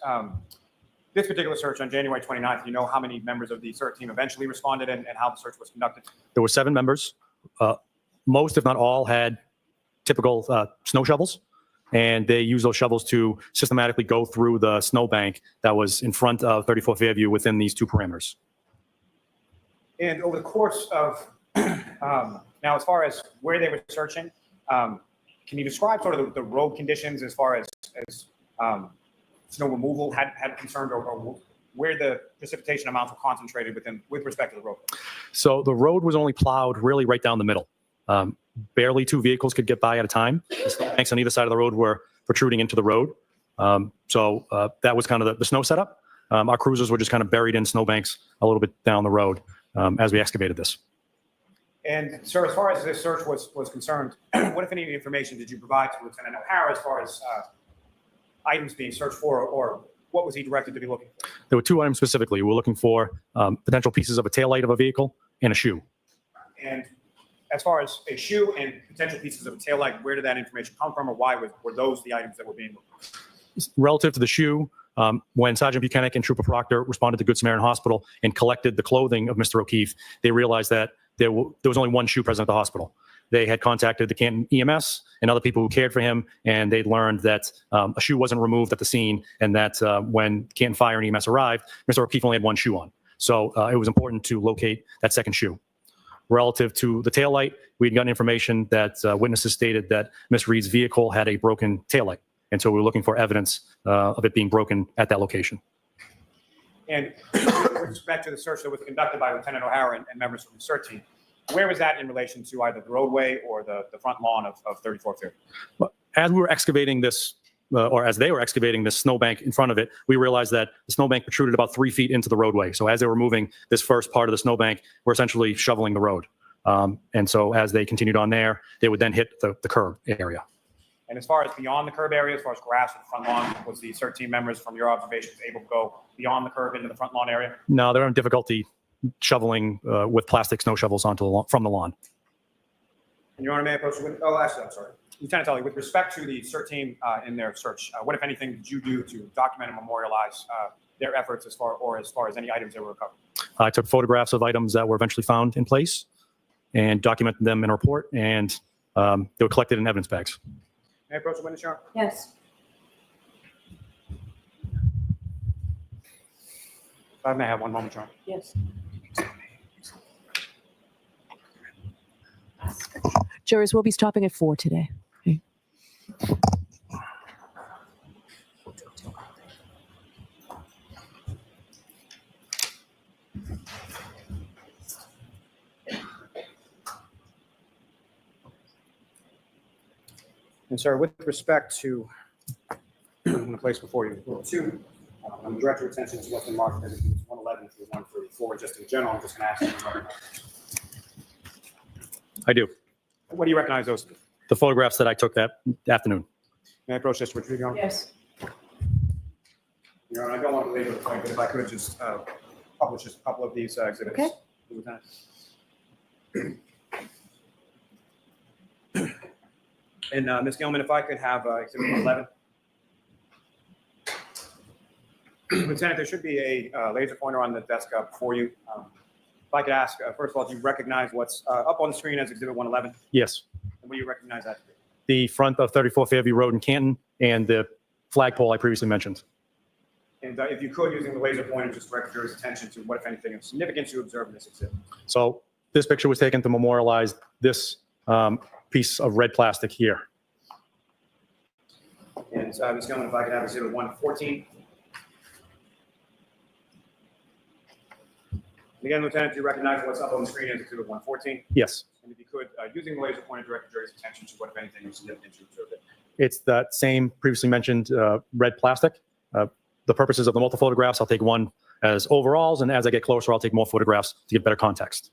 this particular search on January 29th, you know how many members of the CERT team eventually responded and how the search was conducted? There were 7 members. Most, if not all, had typical snow shovels, and they used those shovels to systematically go through the snowbank that was in front of 34 Fairview within these 2 parameters. And over the course of, now as far as where they were searching, can you describe sort of the road conditions as far as snow removal had concerned, or where the precipitation amounts were concentrated with respect to the road? So the road was only plowed really right down the middle. Barely 2 vehicles could get by at a time. The snowbanks on either side of the road were protruding into the road. So that was kind of the snow setup. Our cruisers were just kind of buried in snowbanks a little bit down the road as we excavated this. And sir, as far as this search was concerned, what, if any, information did you provide to Lieutenant O'Hara as far as items being searched for, or what was he directed to be looking for? There were 2 items specifically. We were looking for potential pieces of a taillight of a vehicle and a shoe. And as far as a shoe and potential pieces of a taillight, where did that information come from, or why were those the items that were being looked for? Relative to the shoe, when Sergeant Buchanan and Trooper Proctor responded to Good Samaritan Hospital and collected the clothing of Mr. O'Keefe, they realized that there was only 1 shoe present at the hospital. They had contacted the Canton EMS and other people who cared for him, and they learned that a shoe wasn't removed at the scene, and that when Canton Fire and EMS arrived, Mr. O'Keefe only had 1 shoe on. So it was important to locate that second shoe. Relative to the taillight, we'd gotten information that witnesses stated that Ms. Reed's vehicle had a broken taillight. And so we were looking for evidence of it being broken at that location. And with respect to the search that was conducted by Lieutenant O'Hara and members from the CERT team, where was that in relation to either the roadway or the front lawn of 34 Fairview? As we were excavating this, or as they were excavating this snowbank in front of it, we realized that the snowbank protruded about 3 feet into the roadway. So as they were moving this first part of the snowbank, we're essentially shoveling the road. And so as they continued on there, they would then hit the curb area. And as far as beyond the curb area, as far as grass or the front lawn, was the CERT team members, from your observations, able to go beyond the curb into the front lawn area? No, they're having difficulty shoveling with plastic snow shovels onto the lawn, from the lawn. And Your Honor, may I approach you? Oh, actually, I'm sorry. Lieutenant Tully, with respect to the CERT team in their search, what, if anything, did you do to document and memorialize their efforts as far as any items that were recovered? I took photographs of items that were eventually found in place and documented them in a report, and they were collected in evidence bags. May I approach the witness, Your Honor? Yes. If I may have one moment, Your Honor. Yes. Jurors will be stopping at 4 today. Okay. And sir, with respect to, I'm going to place before you, Rule 2, I'm going to direct your attention to what's been marked as 111 through 133. forward just in general, I'm just going to ask you to recognize. I do. What do you recognize those? The photographs that I took that afternoon. May I approach this with you? Yes. Your Honor, I don't want to belabor the point, but if I could just publish just a couple of these exhibits. Okay. Lieutenant. And Ms. Gilman, if I could have exhibit 11. Lieutenant, there should be a laser pointer on the desk before you. If I could ask, first of all, do you recognize what's up on the screen as exhibit 111? Yes. And what do you recognize that to be? The front of 34 Fairview Road in Canton and the flagpole I previously mentioned. And if you could, using the laser pointer, just direct your attention to what, if anything, of significance you observe in this exhibit. So this picture was taken to memorialize this piece of red plastic here. And Ms. Gilman, if I could have exhibit 114. And again, Lieutenant, do you recognize what's up on the screen as exhibit 114? Yes. And if you could, using the laser pointer, direct the jury's attention to what, if anything, of significance you observed it. It's that same previously mentioned red plastic. The purposes of the multiple photographs, I'll take one as overalls, and as I get closer, I'll take more photographs to get better context.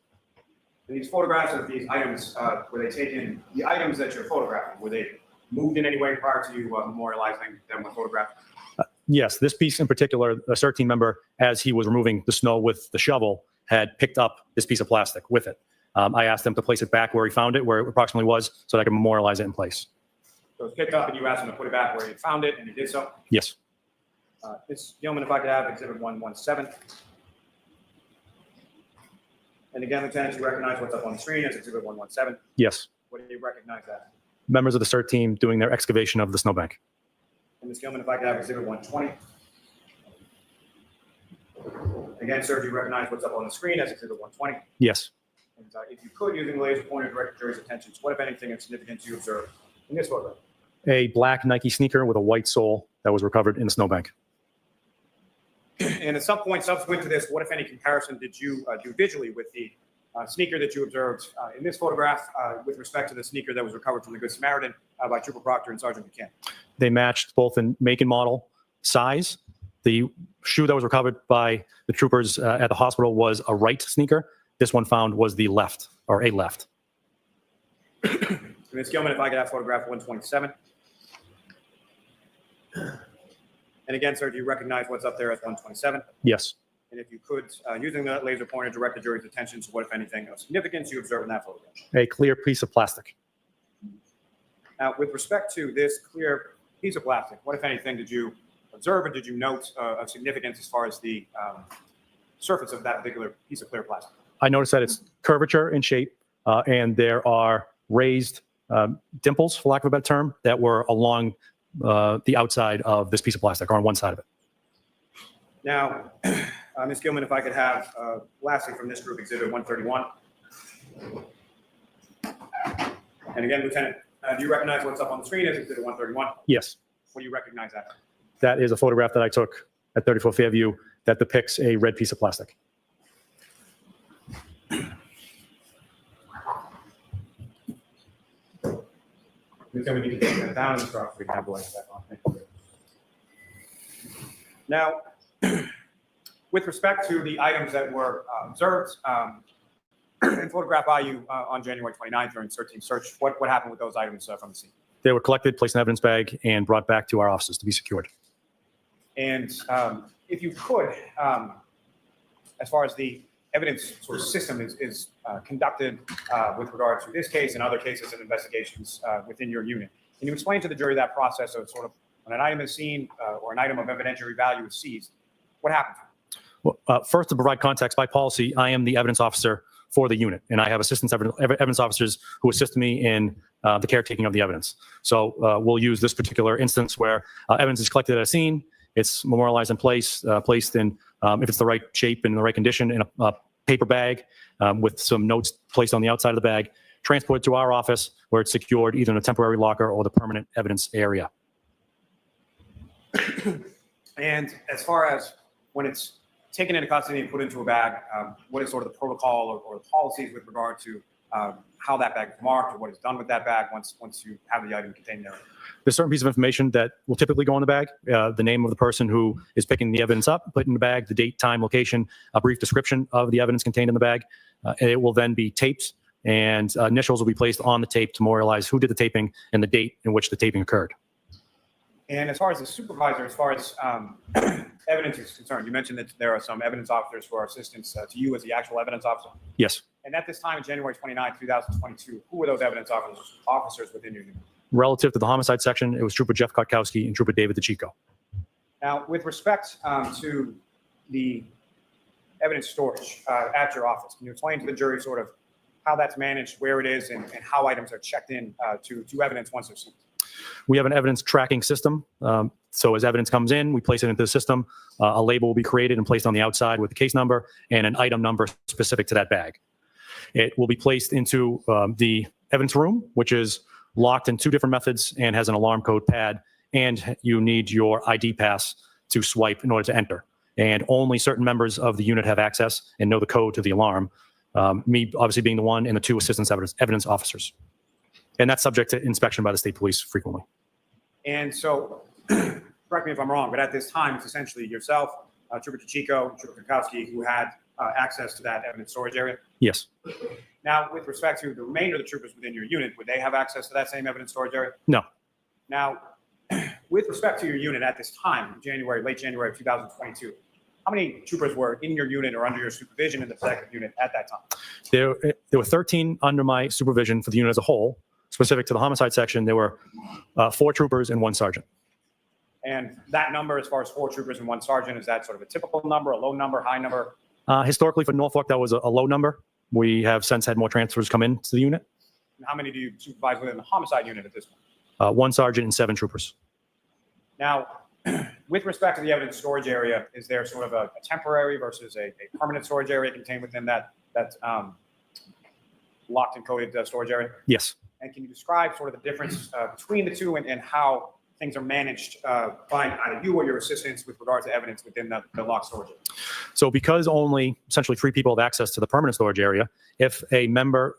And these photographs of these items, were they taken, the items that you're photographing, were they moved in any way prior to you memorializing them with photographs? Yes, this piece in particular, a CERT team member, as he was removing the snow with the shovel, had picked up this piece of plastic with it. I asked him to place it back where he found it, where it approximately was, so that I could memorialize it in place. So it was picked up and you asked him to put it back where he found it, and he did so? Yes. Ms. Gilman, if I could have exhibit 117. And again, Lieutenant, you recognize what's up on the screen as exhibit 117. Yes. What do you recognize that? Members of the CERT team doing their excavation of the snowbank. And Ms. Gilman, if I could have exhibit 120. Again, sir, do you recognize what's up on the screen as exhibit 120? Yes. And if you could, using the laser pointer, direct the jury's attention to what, if anything, of significance you observed in this photograph? A black Nike sneaker with a white sole that was recovered in the snowbank. And at some point subsequent to this, what, if any, comparison did you do visually with the sneaker that you observed in this photograph with respect to the sneaker that was recovered from the Good Samaritan by Trooper Proctor and Sergeant Buchanan? They matched both in make and model, size. The shoe that was recovered by the troopers at the hospital was a right sneaker. This one found was the left, or a left. Ms. Gilman, if I could have photograph 127. And again, sir, do you recognize what's up there as 127? Yes. And if you could, using the laser pointer, direct the jury's attention to what, if anything, of significance you observe in that photograph. A clear piece of plastic. Now, with respect to this clear piece of plastic, what, if anything, did you observe and did you note of significance as far as the surface of that particular piece of clear plastic? I noticed that it's curvature in shape, and there are raised dimples, for lack of a better term, that were along the outside of this piece of plastic, or on one side of it. Now, Ms. Gilman, if I could have, lastly from this group, exhibit 131. And again, Lieutenant, do you recognize what's up on the screen as exhibit 131? Yes. What do you recognize that? That is a photograph that I took at 34 Fairview that depicts a red piece of plastic. Ms. Gilman, you can take that down and start. We can have the lights back on. Thank you. Now, with respect to the items that were observed and photographed by you on January 29th during CERT team search, what happened with those items from the scene? They were collected, placed in an evidence bag, and brought back to our offices to be secured. And if you could, as far as the evidence sort of system is conducted with regard to this case and other cases and investigations within your unit, can you explain to the jury that process of sort of when an item is seen or an item of evidentiary value is seized, what happens? Well, first, to provide context, by policy, I am the evidence officer for the unit, and I have assistant evidence officers who assist me in the caretaking of the evidence. So we'll use this particular instance where evidence is collected at a scene, it's memorialized in place, placed in, if it's the right shape and the right condition, in a paper bag with some notes placed on the outside of the bag, transported to our office where it's secured either in a temporary locker or the permanent evidence area. And as far as when it's taken into custody and put into a bag, what is sort of the protocol or the policies with regard to how that bag is marked or what is done with that bag once you have the item contained there? There's certain piece of information that will typically go in the bag, the name of the person who is picking the evidence up, put in the bag, the date, time, location, a brief description of the evidence contained in the bag. It will then be taped, and initials will be placed on the tape to memorialize who did the taping and the date in which the taping occurred. And as far as the supervisor, as far as evidence is concerned, you mentioned that there are some evidence officers who are assistants to you as the actual evidence officer. Yes. And at this time, January 29, 2022, who were those evidence officers within your unit? Relative to the homicide section, it was Trooper Jeff Kotkowski and Trooper David DeChico. Now, with respect to the evidence storage at your office, can you explain to the jury sort of how that's managed, where it is, and how items are checked in to evidence once they're seen? We have an evidence tracking system. So as evidence comes in, we place it into the system. A label will be created and placed on the outside with the case number and an item number specific to that bag. It will be placed into the evidence room, which is locked in two different methods and has an alarm code pad, and you need your ID pass to swipe in order to enter. And only certain members of the unit have access and know the code to the alarm. Me obviously being the one, and the two assistant evidence officers. And that's subject to inspection by the state police frequently. And so, correct me if I'm wrong, but at this time, it's essentially yourself, Trooper DeChico, Trooper Kukowski, who had access to that evidence storage area. Yes. Now, with respect to the remainder of the troopers within your unit, would they have access to that same evidence storage area? No. Now, with respect to your unit at this time, late January of 2022, how many troopers were in your unit or under your supervision in the protective unit at that time? There were 13 under my supervision for the unit as a whole. Specific to the homicide section, there were 4 troopers and 1 sergeant. And that number, as far as 4 troopers and 1 sergeant, is that sort of a typical number, a low number, high number? Historically for Norfolk, that was a low number. We have since had more transfers come into the unit. And how many do you supervise within the homicide unit at this point? 1 sergeant and 7 troopers. Now, with respect to the evidence storage area, is there sort of a temporary versus a permanent storage area contained within that locked and coded storage area? Yes. And can you describe sort of the difference between the two and how things are managed by either you or your assistants with regard to evidence within the locked storage area? So because only essentially 3 people have access to the permanent storage area, if a member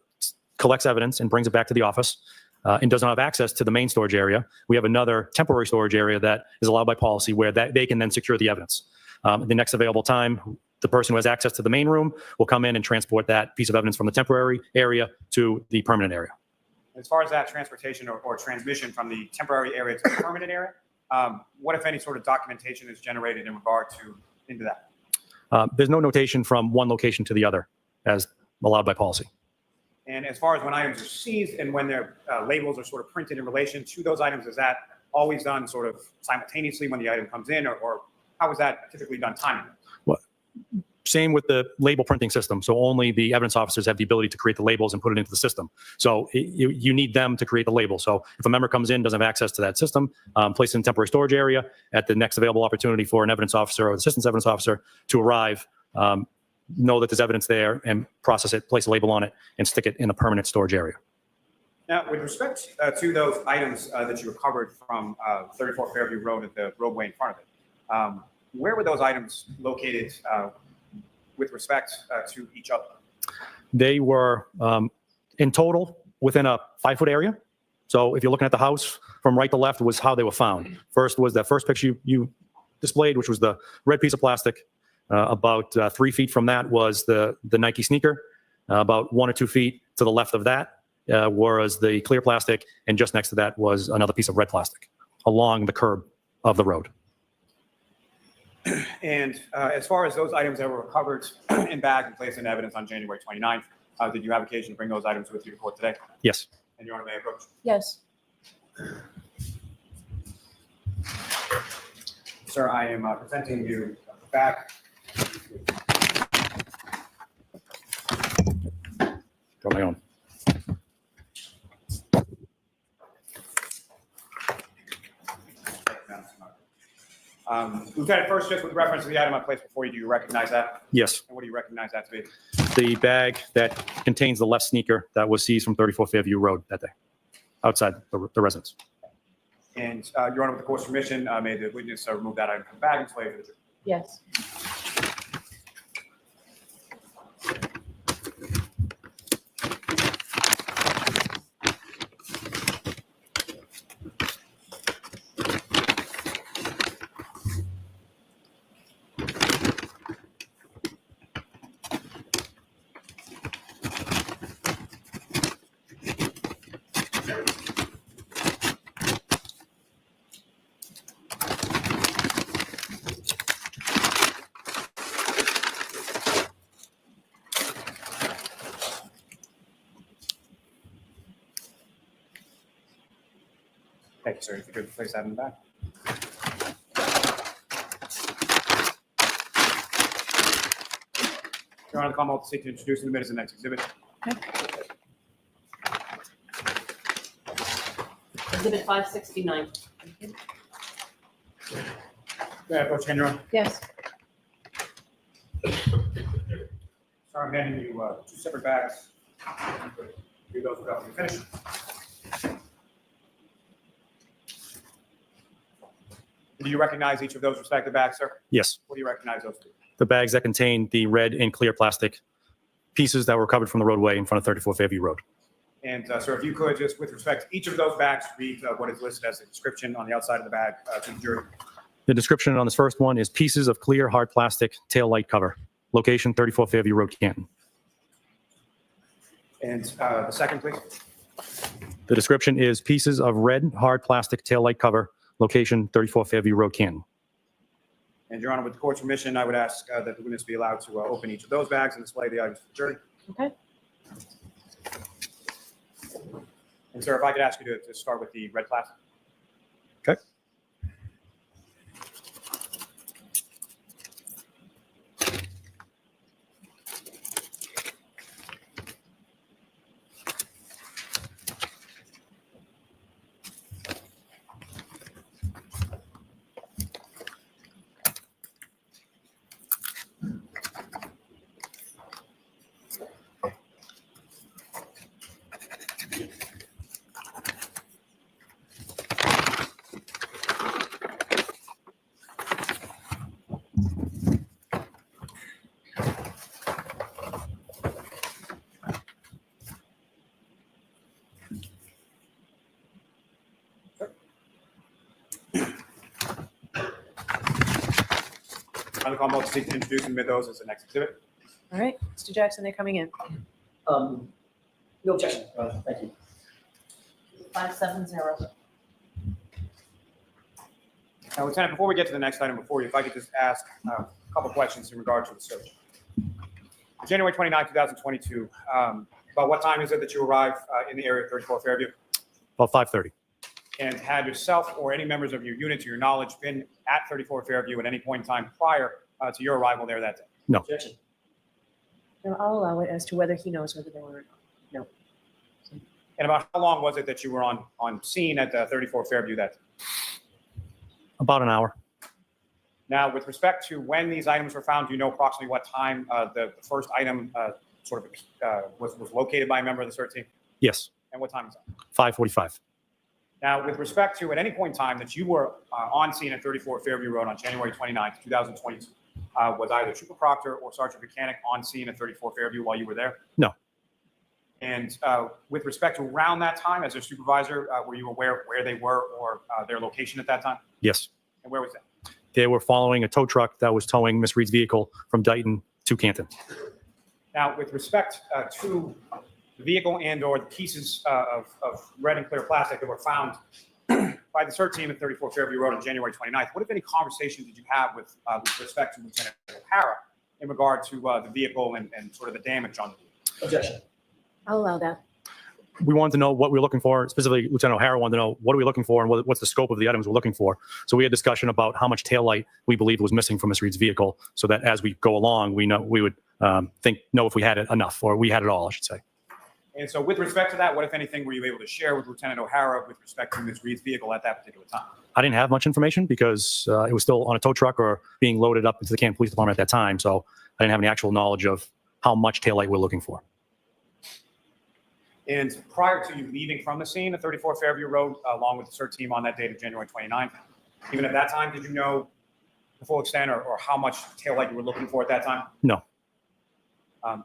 collects evidence and brings it back to the office and does not have access to the main storage area, we have another temporary storage area that is allowed by policy where they can then secure the evidence. The next available time, the person who has access to the main room will come in and transport that piece of evidence from the temporary area to the permanent area. As far as that transportation or transmission from the temporary area to the permanent area, what, if any, sort of documentation is generated in regard into that? There's no notation from one location to the other as allowed by policy. And as far as when items are seized and when their labels are sort of printed in relation to those items, is that always done sort of simultaneously when the item comes in, or how is that typically done timing? Well, same with the label printing system. So only the evidence officers have the ability to create the labels and put it into the system. So you need them to create the label. So if a member comes in, doesn't have access to that system, place it in temporary storage area at the next available opportunity for an evidence officer or the assistant evidence officer to arrive, know that there's evidence there and process it, place a label on it, and stick it in the permanent storage area. Now, with respect to those items that you recovered from 34 Fairview Road at the roadway in front of it, where were those items located with respect to each other? They were in total within a 5-foot area. So if you're looking at the house from right to left was how they were found. First was that first picture you displayed, which was the red piece of plastic. About 3 feet from that was the Nike sneaker. About 1 or 2 feet to the left of that was the clear plastic, and just next to that was another piece of red plastic along the curb of the road. And as far as those items that were recovered in bags and placed in evidence on January 29th, did you have occasion to bring those items with you to court today? Yes. And Your Honor, may I approach? Yes. Sir, I am presenting you a bag. Got my own. Lieutenant, first, just with reference to the item I placed before you, do you recognize that? Yes. And what do you recognize that to be? The bag that contains the left sneaker that was seized from 34 Fairview Road that day, outside the residence. And Your Honor, with the court's permission, may the witness remove that item from the bag and display it for the jury. Yes. Thank you, sir. If you could place that in the back. Your Honor, the Commonwealth will seek to introduce in the minutes the next exhibit. Exhibit 569. May I approach again, Your Honor? Yes. Sir, I'm handing you two separate bags. Do those without being finished. Do you recognize each of those respective bags, sir? Yes. What do you recognize those to? The bags that contain the red and clear plastic pieces that were recovered from the roadway in front of 34 Fairview Road. And sir, if you could, just with respect to each of those bags, read what is listed as the description on the outside of the bag to the jury. The description on this first one is pieces of clear hard plastic tail light cover. Location 34 Fairview Road, Canton. And the second, please. The description is pieces of red hard plastic tail light cover. Location 34 Fairview Road, Canton. And Your Honor, with the court's permission, I would ask that the witness be allowed to open each of those bags and display the items to the jury. Okay. And sir, if I could ask you to start with the red plastic. Okay. The Commonwealth will seek to introduce and admit those as the next exhibit. All right, Mr. Jackson, they're coming in. No objection, Your Honor. Thank you. 570. Now, Lieutenant, before we get to the next item before you, if I could just ask a couple questions in regard to the search. January 29, 2022, about what time is it that you arrived in the area of 34 Fairview? About 5:30. And had yourself or any members of your unit, to your knowledge, been at 34 Fairview at any point in time prior to your arrival there that day? No. Objection. No, I'll allow it as to whether he knows whether they were or not. And about how long was it that you were on scene at 34 Fairview that day? About an hour. Now, with respect to when these items were found, do you know approximately what time the first item was located by a member of the search team? Yes. And what time was that? 5:45. Now, with respect to at any point in time that you were on scene at 34 Fairview Road on January 29th, 2022, was either Trooper Proctor or Sergeant Mechanic on scene at 34 Fairview while you were there? No. And with respect to around that time, as a supervisor, were you aware of where they were or their location at that time? Yes. And where was that? They were following a tow truck that was towing Miss Reed's vehicle from Dighton to Canton. Now, with respect to the vehicle and or the pieces of red and clear plastic that were found by the search team at 34 Fairview Road on January 29th, what, if any, conversations did you have with respect to Lieutenant O'Hara in regard to the vehicle and sort of the damage on the vehicle? Objection. I'll allow that. We wanted to know what we were looking for. Specifically, Lieutenant O'Hara wanted to know what are we looking for and what's the scope of the items we're looking for. So we had discussion about how much taillight we believed was missing from Miss Reed's vehicle, so that as we go along, we would know if we had it enough, or we had it all, I should say. And so with respect to that, what, if anything, were you able to share with Lieutenant O'Hara with respect to Ms. Reed's vehicle at that particular time? I didn't have much information because it was still on a tow truck or being loaded up into the Canton Police Department at that time. So I didn't have any actual knowledge of how much taillight we're looking for. And prior to you leaving from the scene at 34 Fairview Road, along with the search team on that date of January 29th, even at that time, did you know the full extent or how much taillight you were looking for at that time? No.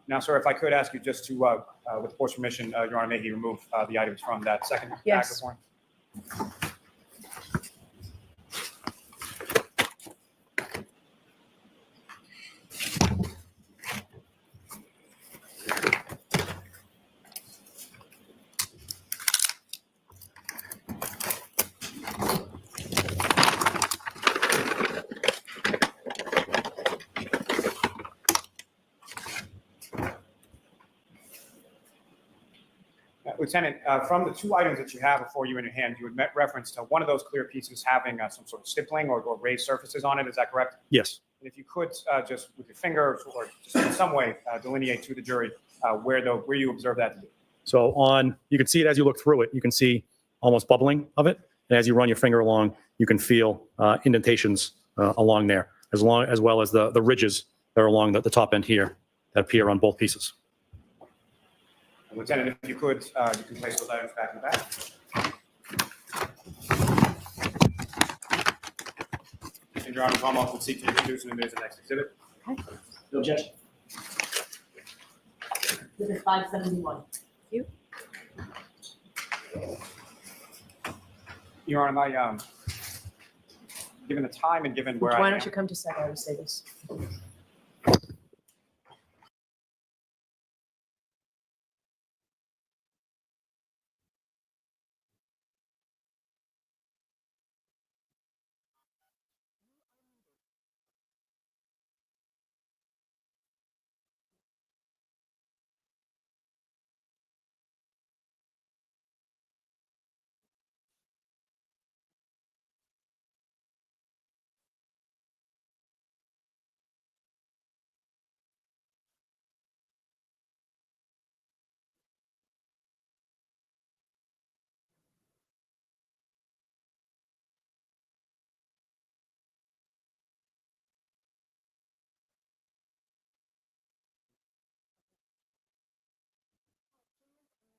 Now, sir, if I could ask you just to, with the court's permission, Your Honor, may he remove the items from that second bag Yes. this morning? Lieutenant, from the two items that you have before you in your hand, you had met reference to one of those clear pieces having some sort of stippling or raised surfaces on it. Is that correct? Yes. And if you could just with your finger or just in some way delineate to the jury where you observe that to be. So you can see it as you look through it. You can see almost bubbling of it. And as you run your finger along, you can feel indentations along there, as well as the ridges that are along the top end here that appear on both pieces. And Lieutenant, if you could, you can place those items back in the back. And Your Honor, Commonwealth will seek to introduce and admit the next exhibit. No objection. This is 571. Your Honor, given the time and given where Why I don't am, you come to second and say this?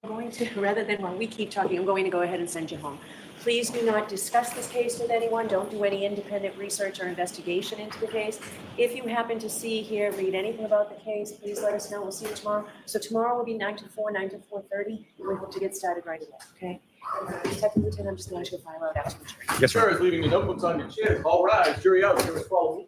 Going to, rather than while we keep talking, I'm going to go ahead and send you home. Please do not discuss this case with anyone. Don't do any independent research or investigation into the case. If you happen to see, hear, read anything about the case, please let us know. We'll see you tomorrow. So tomorrow will be 9 to 4, 9 to 4:30. We hope to get started right away, okay? Detective Lieutenant, I'm just going to file out after the jury. Yes, sir. Chair is leaving the notebooks on your chair. All rise, jury out, jury follow.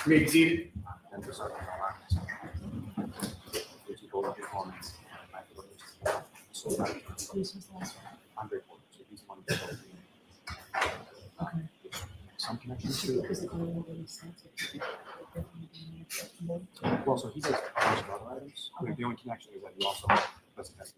you may be seated. Some connection to. Well, so he does a bunch of other items. I mean, the only connection is that he also does testing.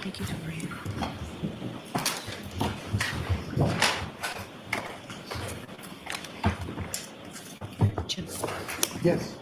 Thank you, Tori. Jim. Yes.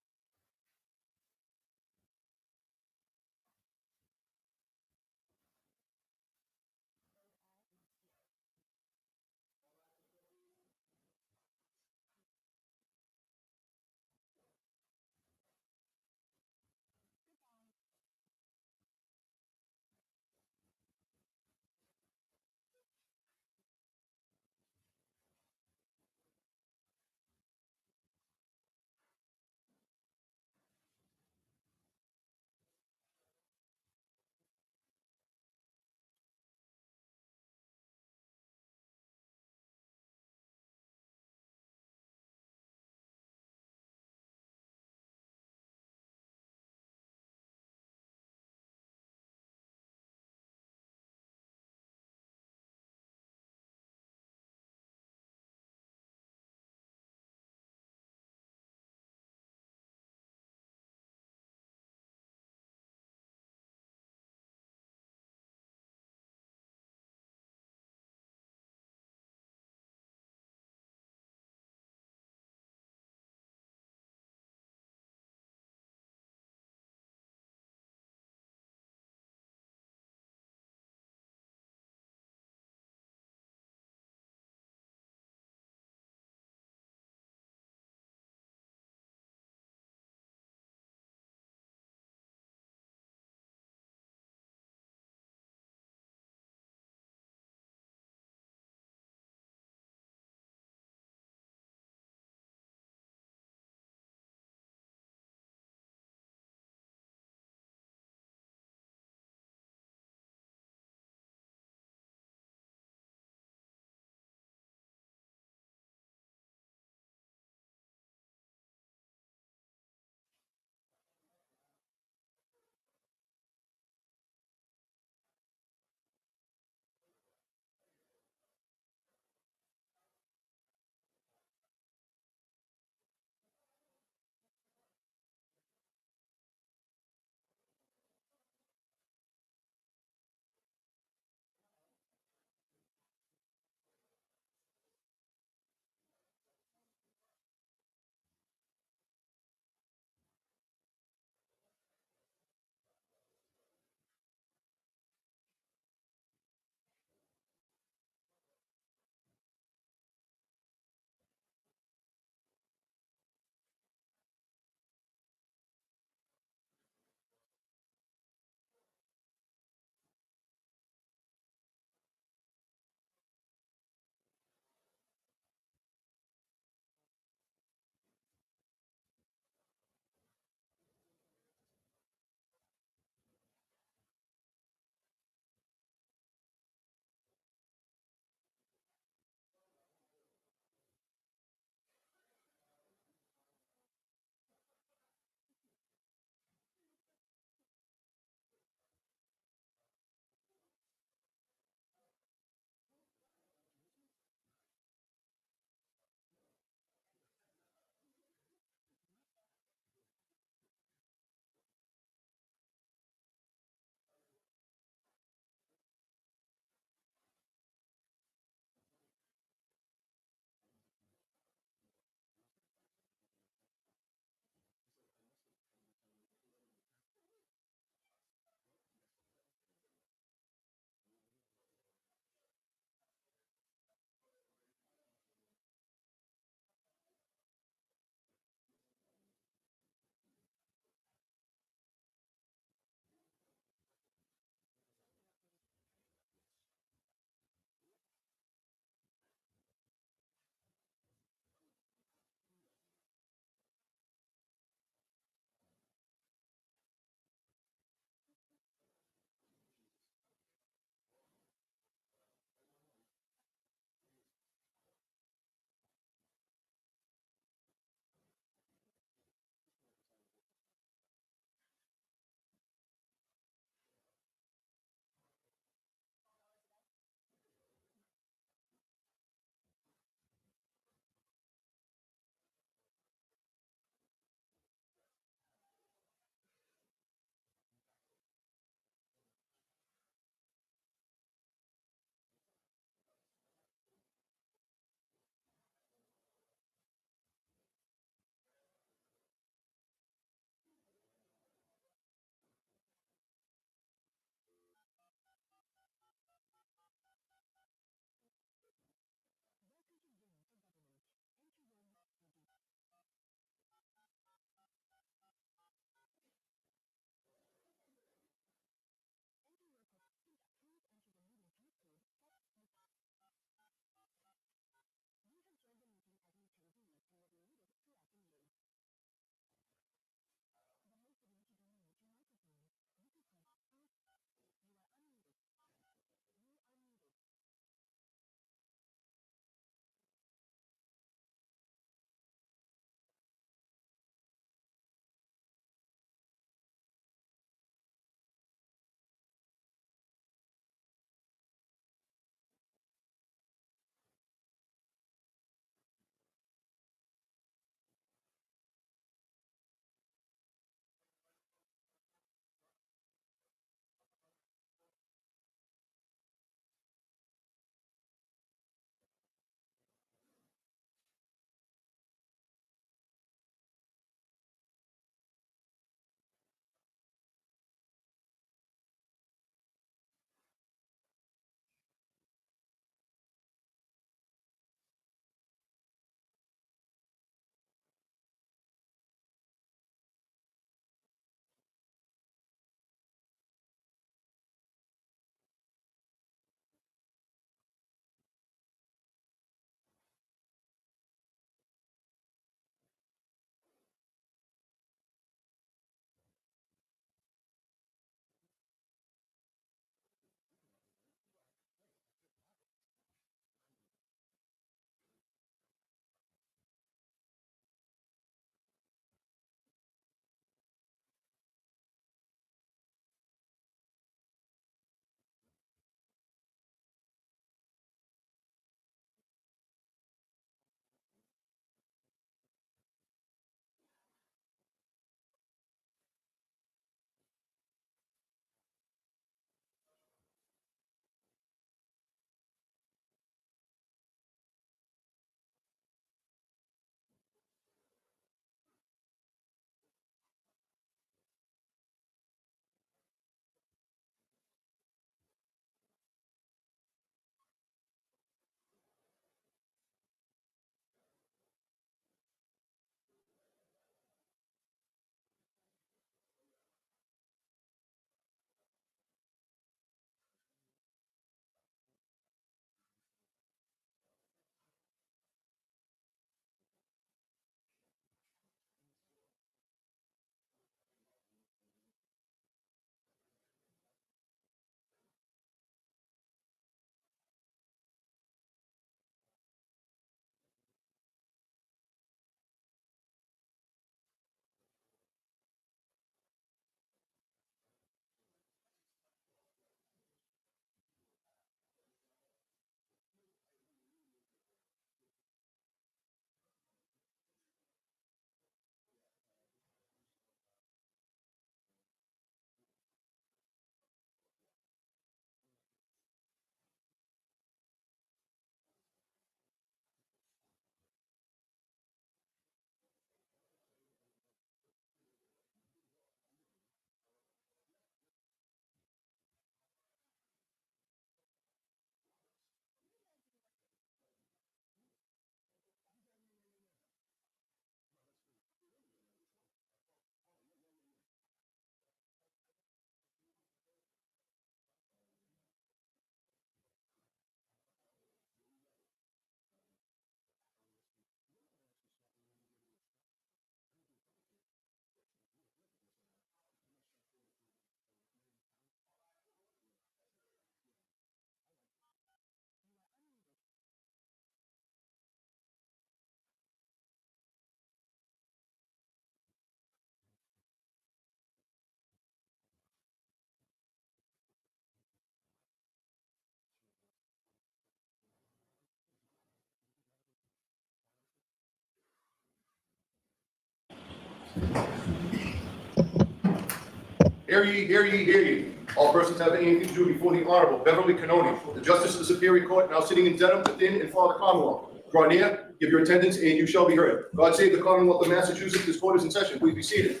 Hear ye, hear ye, hear ye. All persons having anything to do before the Honorable Beverly Cannoni, the Justice of the Superior Court, now sitting in Dedham, within and for the Commonwealth. Draw near, give your attendance, and you shall be heard. God save the Commonwealth of Massachusetts. This court is in session. Please be seated.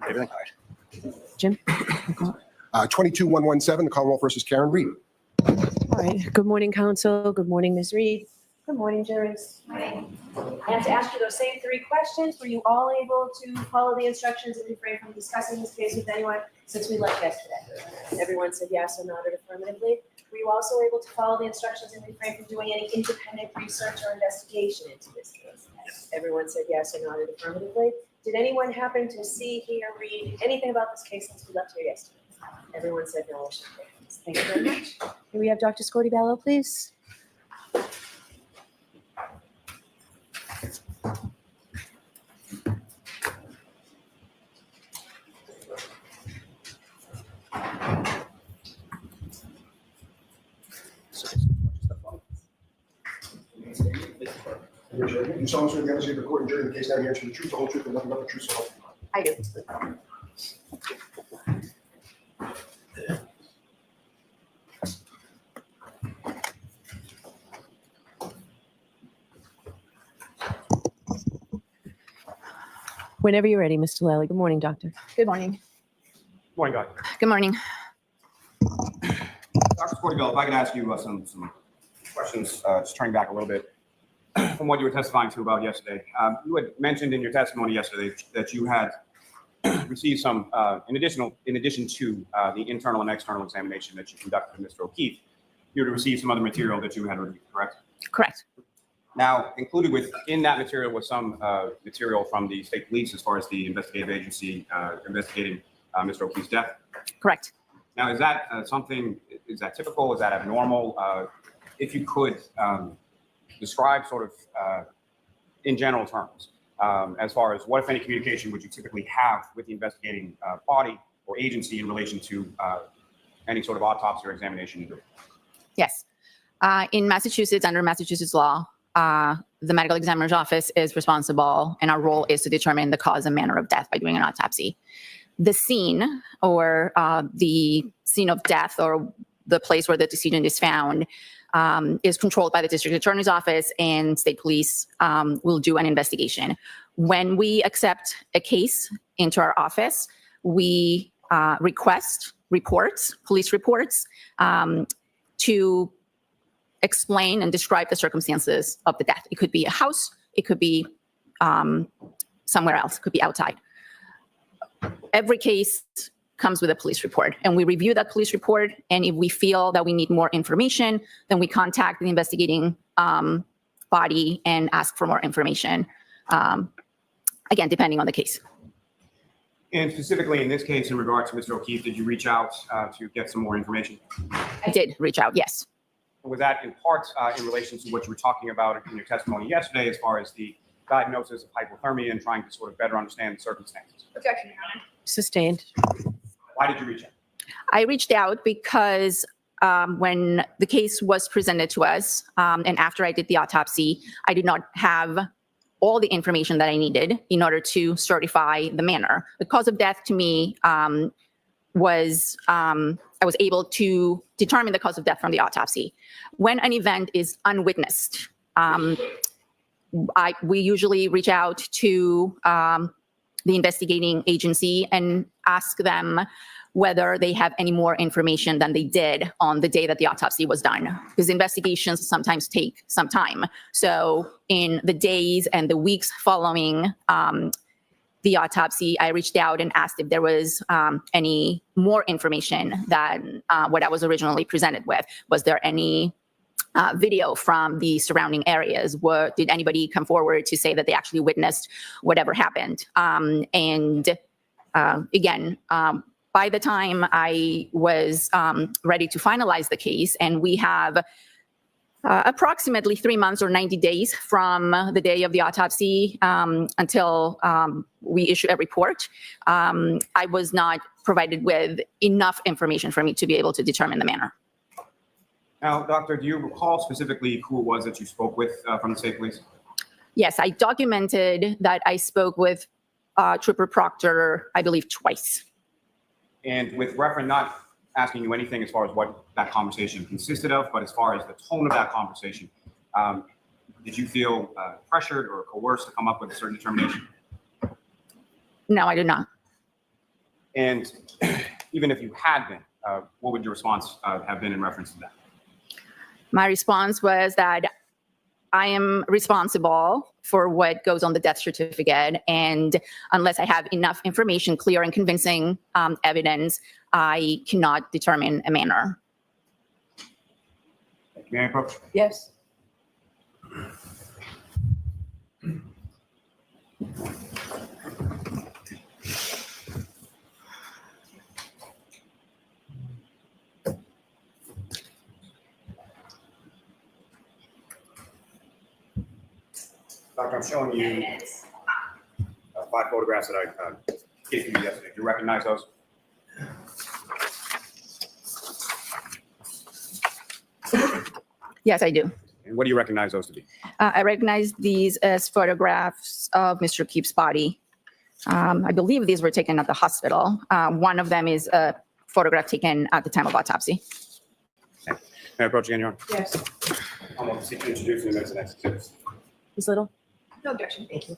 Everything? 22117, the Commonwealth versus Karen Reed. All right. Good morning, counsel. Good morning, Ms. Reed. Good morning, jurors. I have to ask you those same three questions. Were you all able to follow the instructions and refrain from discussing this case with anyone since we left yesterday? Everyone said yes or nodded affirmatively. Were you also able to follow the instructions and refrain from doing any independent research or investigation into this case? Everyone said yes or nodded affirmatively. Did anyone happen to see, hear, read anything about this case since we left here yesterday? Everyone said no. Thank you very much. Can we have Dr. Scordi-Ballo, please? You solemnly swear the evidence of the court and jury in the case now herein shall be the truth, the whole truth, and nothing but the truth, so help you God. I do. Whenever you're ready, Mr. Lally. Good morning, doctor. Good morning. Morning, Doctor. Good morning. Dr. Scordi-Ballo, if I could ask you some questions, just turning back a little bit from what you were testifying to about yesterday. You had mentioned in your testimony yesterday that you had received some, in addition to the internal and external examination that you conducted with Mr. O'Keefe, you had received some other material that you had reviewed, correct? Correct. Now, included within that material was some material from the state police as far as the investigative agency investigating Mr. O'Keefe's death. Correct. Now, is that is that typical? Is that abnormal? If you could describe sort of in general terms, as far as what, if any, communication would you typically have with the investigating body or agency in relation to any sort of autopsy or examination you do? Yes. In Massachusetts, under Massachusetts law, the medical examiner's office is responsible, and our role is to determine the cause and manner of death by doing an autopsy. The scene or the scene of death or the place where the decedent is found is controlled by the district attorney's office, and state police will do an investigation. When we accept a case into our office, we request reports, police reports, to explain and describe the circumstances of the death. It could be a house, it could be somewhere else, it could be outside. Every case comes with a police report, and we review that police report, and if we feel that we need more information, then we contact the investigating body and ask for more information, again, depending on the case. And specifically in this case, in regard to Mr. O'Keefe, did you reach out to get some more information? I did reach out, yes. Was that in part in relation to what you were talking about in your testimony yesterday, as far as the diagnosis of hypothermia and trying to sort of better understand the circumstances? Objection, Your Honor. Sustained. Why did you reach out? I reached out because when the case was presented to us, and after I did the autopsy, I did not have all the information that I needed in order to certify the manner. The cause of death to me was, I was able to determine the cause of death from the autopsy. When an event is unwitnessed, we usually reach out to the investigating agency and ask them whether they have any more information than they did on the day that the autopsy was done, because investigations sometimes take some time. So in the days and the weeks following the autopsy, I reached out and asked if there was any more information than what I was originally presented with. Was there any video from the surrounding areas? Did anybody come forward to say that they actually witnessed whatever happened? Again, by the time I was ready to finalize the case, and we have approximately 3 months or 90 days from the day of the autopsy until we issue a report, I was not provided with enough information for me to be able to determine the manner. Now, Doctor, do you recall specifically who it was that you spoke with from the state police? Yes, I documented that I spoke with Trooper Proctor, I believe, twice. And with reference, not asking you anything as far as what that conversation consisted of, but as far as the tone of that conversation, did you feel pressured or coerced to come up with a certain determination? No, I did not. And even if you had been, what would your response have been in reference to that? My response was that I am responsible for what goes on the death certificate, and unless I have enough information, clear and convincing evidence, I cannot determine a manner. Thank you. May I approach? Yes. Doctor, I'm showing you 5 photographs that I gave you yesterday. Do you recognize those? Yes, I do. And what do you recognize those to be? I recognize these as photographs of Mr. Keep's body. I believe these were taken at the hospital. One of them is a photograph taken at the time of autopsy. May I approach again, Your Honor? Yes. I'm going to seek to introduce you in the minutes and next exhibits. Ms. Little? No objection. Thank you.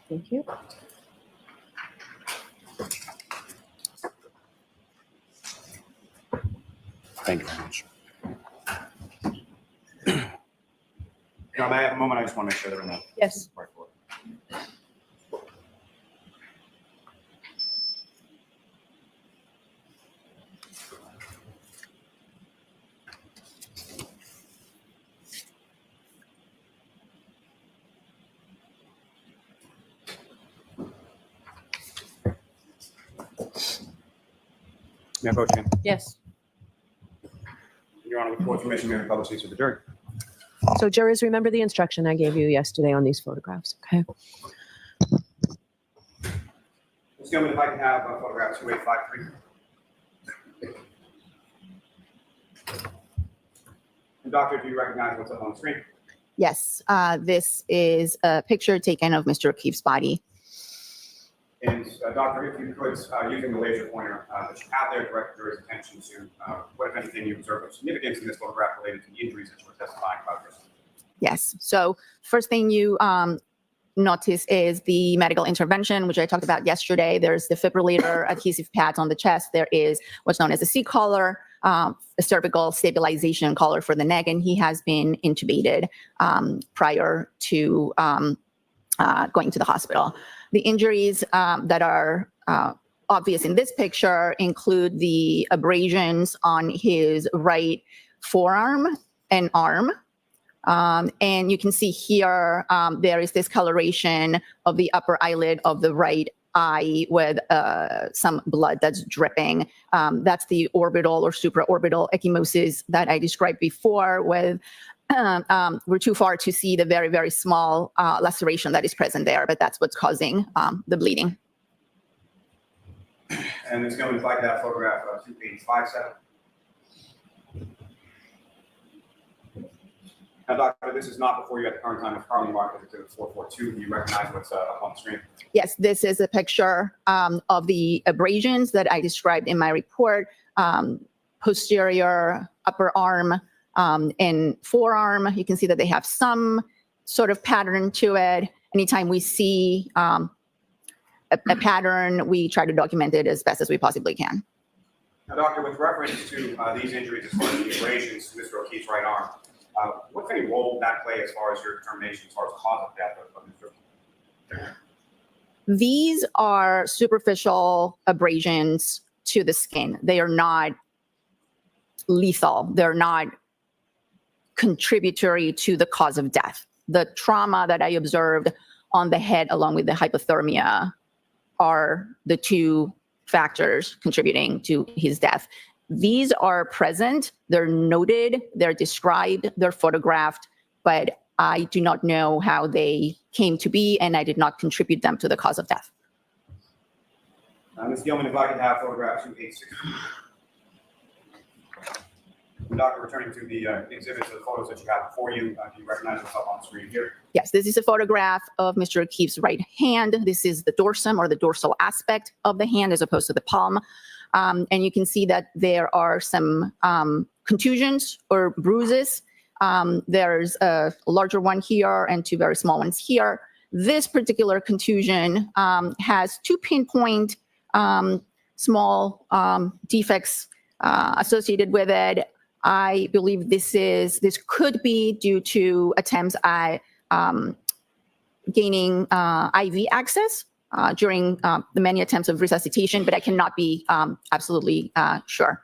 Thank you. Thank you very much. Now, may I have a moment? I just want to make sure they're in the Yes. right order. May I approach again? Yes. Your Honor, with court permission, may I publish these to the jury? So jurors, remember the instruction I gave you yesterday on these photographs, okay? Ms. Gilman, if I can have photograph 2853. And doctor, do you recognize what's up on the screen? Yes, this is a picture taken of Mr. Keep's body. And doctor, if you could, using the laser pointer that you have there, direct the jury's attention to what, if anything, you observe of significance in this photograph related to the injuries that you were testifying about. Yes. So first thing you notice is the medical intervention, which I talked about yesterday. There's defibrillator adhesive pads on the chest. There is what's known as a C-collar, a cervical stabilization collar for the neck, and he has been intubated prior to going to the hospital. The injuries that are obvious in this picture include the abrasions on his right forearm and arm. And you can see here, there is discoloration of the upper eyelid of the right eye with some blood that's dripping. That's the orbital or supraorbital ecchymosis that I described before with we're too far to see the very, very small laceration that is present there, but that's what's causing the bleeding. And it's going to like that photograph 2857. Now, doctor, this is not before you at the current time of currently marked as exhibit 442. Do you recognize what's up on the screen? Yes, this is a picture of the abrasions that I described in my report, posterior upper arm and forearm. You can see that they have some sort of pattern to it. Anytime we see a pattern, we try to document it as best as we possibly can. Now, doctor, with reference to these injuries as far as the abrasions to Mr. O'Keefe's right arm, what kind of role did that play as far as your determination as far as cause of death of Mr. O'Keefe? These are superficial abrasions to the skin. They are not lethal. They're not contributory to the cause of death. the trauma that I observed on the head along with the hypothermia are the two factors contributing to his death. These are present, they're noted, they're described, they're photographed, but I do not know how they came to be, and I did not contribute them to the cause of death. Ms. Gilman, if I could have photograph 286. Doctor, returning to the exhibits, the photos that you have before you, do you recognize what's up on the screen here? Yes, this is a photograph of Mr. O'Keefe's right hand. This is the dorsum or the dorsal aspect of the hand as opposed to the palm. And you can see that there are some contusions or bruises. There's a larger one here and two very small ones here. This particular contusion has two pinpoint small defects associated with it. I believe this could be due to attempts at gaining IV access during the many attempts of resuscitation, but I cannot be absolutely sure.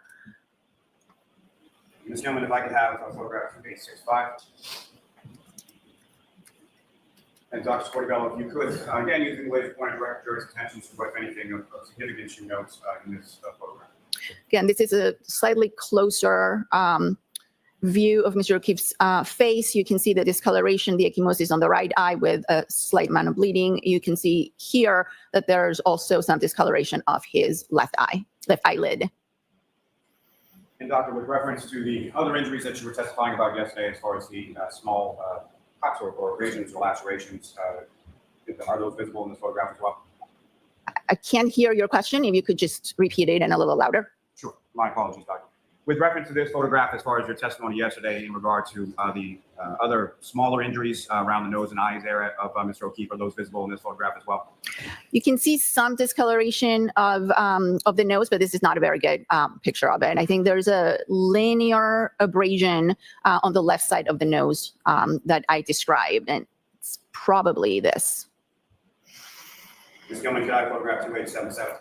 Ms. Gilman, if I could have photograph 265. And Dr. Sportabello, if you could, again, using the way to point direct jury's attention to what, if anything, of significance you note in this photograph. Again, this is a slightly closer view of Mr. O'Keefe's face. You can see the discoloration, the ecchymosis on the right eye with a slight amount of bleeding. You can see here that there's also some discoloration of his left eyelid. And doctor, with reference to the other injuries that you were testifying about yesterday, as far as the small cuts or abrasions or lacerations, are those visible in this photograph as well? I can't hear your question. If you could just repeat it and a little louder. Sure. My apologies, doctor. With reference to this photograph, as far as your testimony yesterday in regard to the other smaller injuries around the nose and eyes area of Mr. O'Keefe, are those visible in this photograph as well? You can see some discoloration of the nose, but this is not a very good picture of it. I think there's a linear abrasion on the left side of the nose that I described, and it's probably this. Ms. Gilman, could I photograph 2877?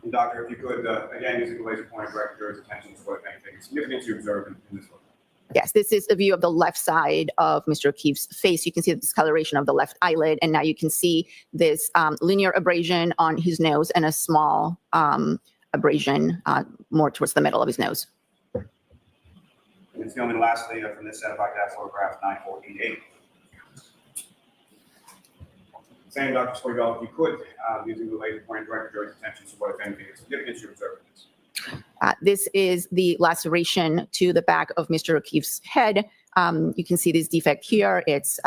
And doctor, if you could, again, using the laser pointer, direct your attention to what, if anything, significance you observed in this photograph. Yes, this is a view of the left side of Mr. O'Keefe's face. You can see the discoloration of the left eyelid, and now you can see this linear abrasion on his nose and a small abrasion more towards the middle of his nose. Ms. Gilman, lastly, from this set, if I could have photograph 9488. Same, Dr. Sportabello, if you could, using the laser pointer, direct your attention to what, if anything, significance you observed in this. This is the laceration to the back of Mr. O'Keefe's head. You can see this defect here. It's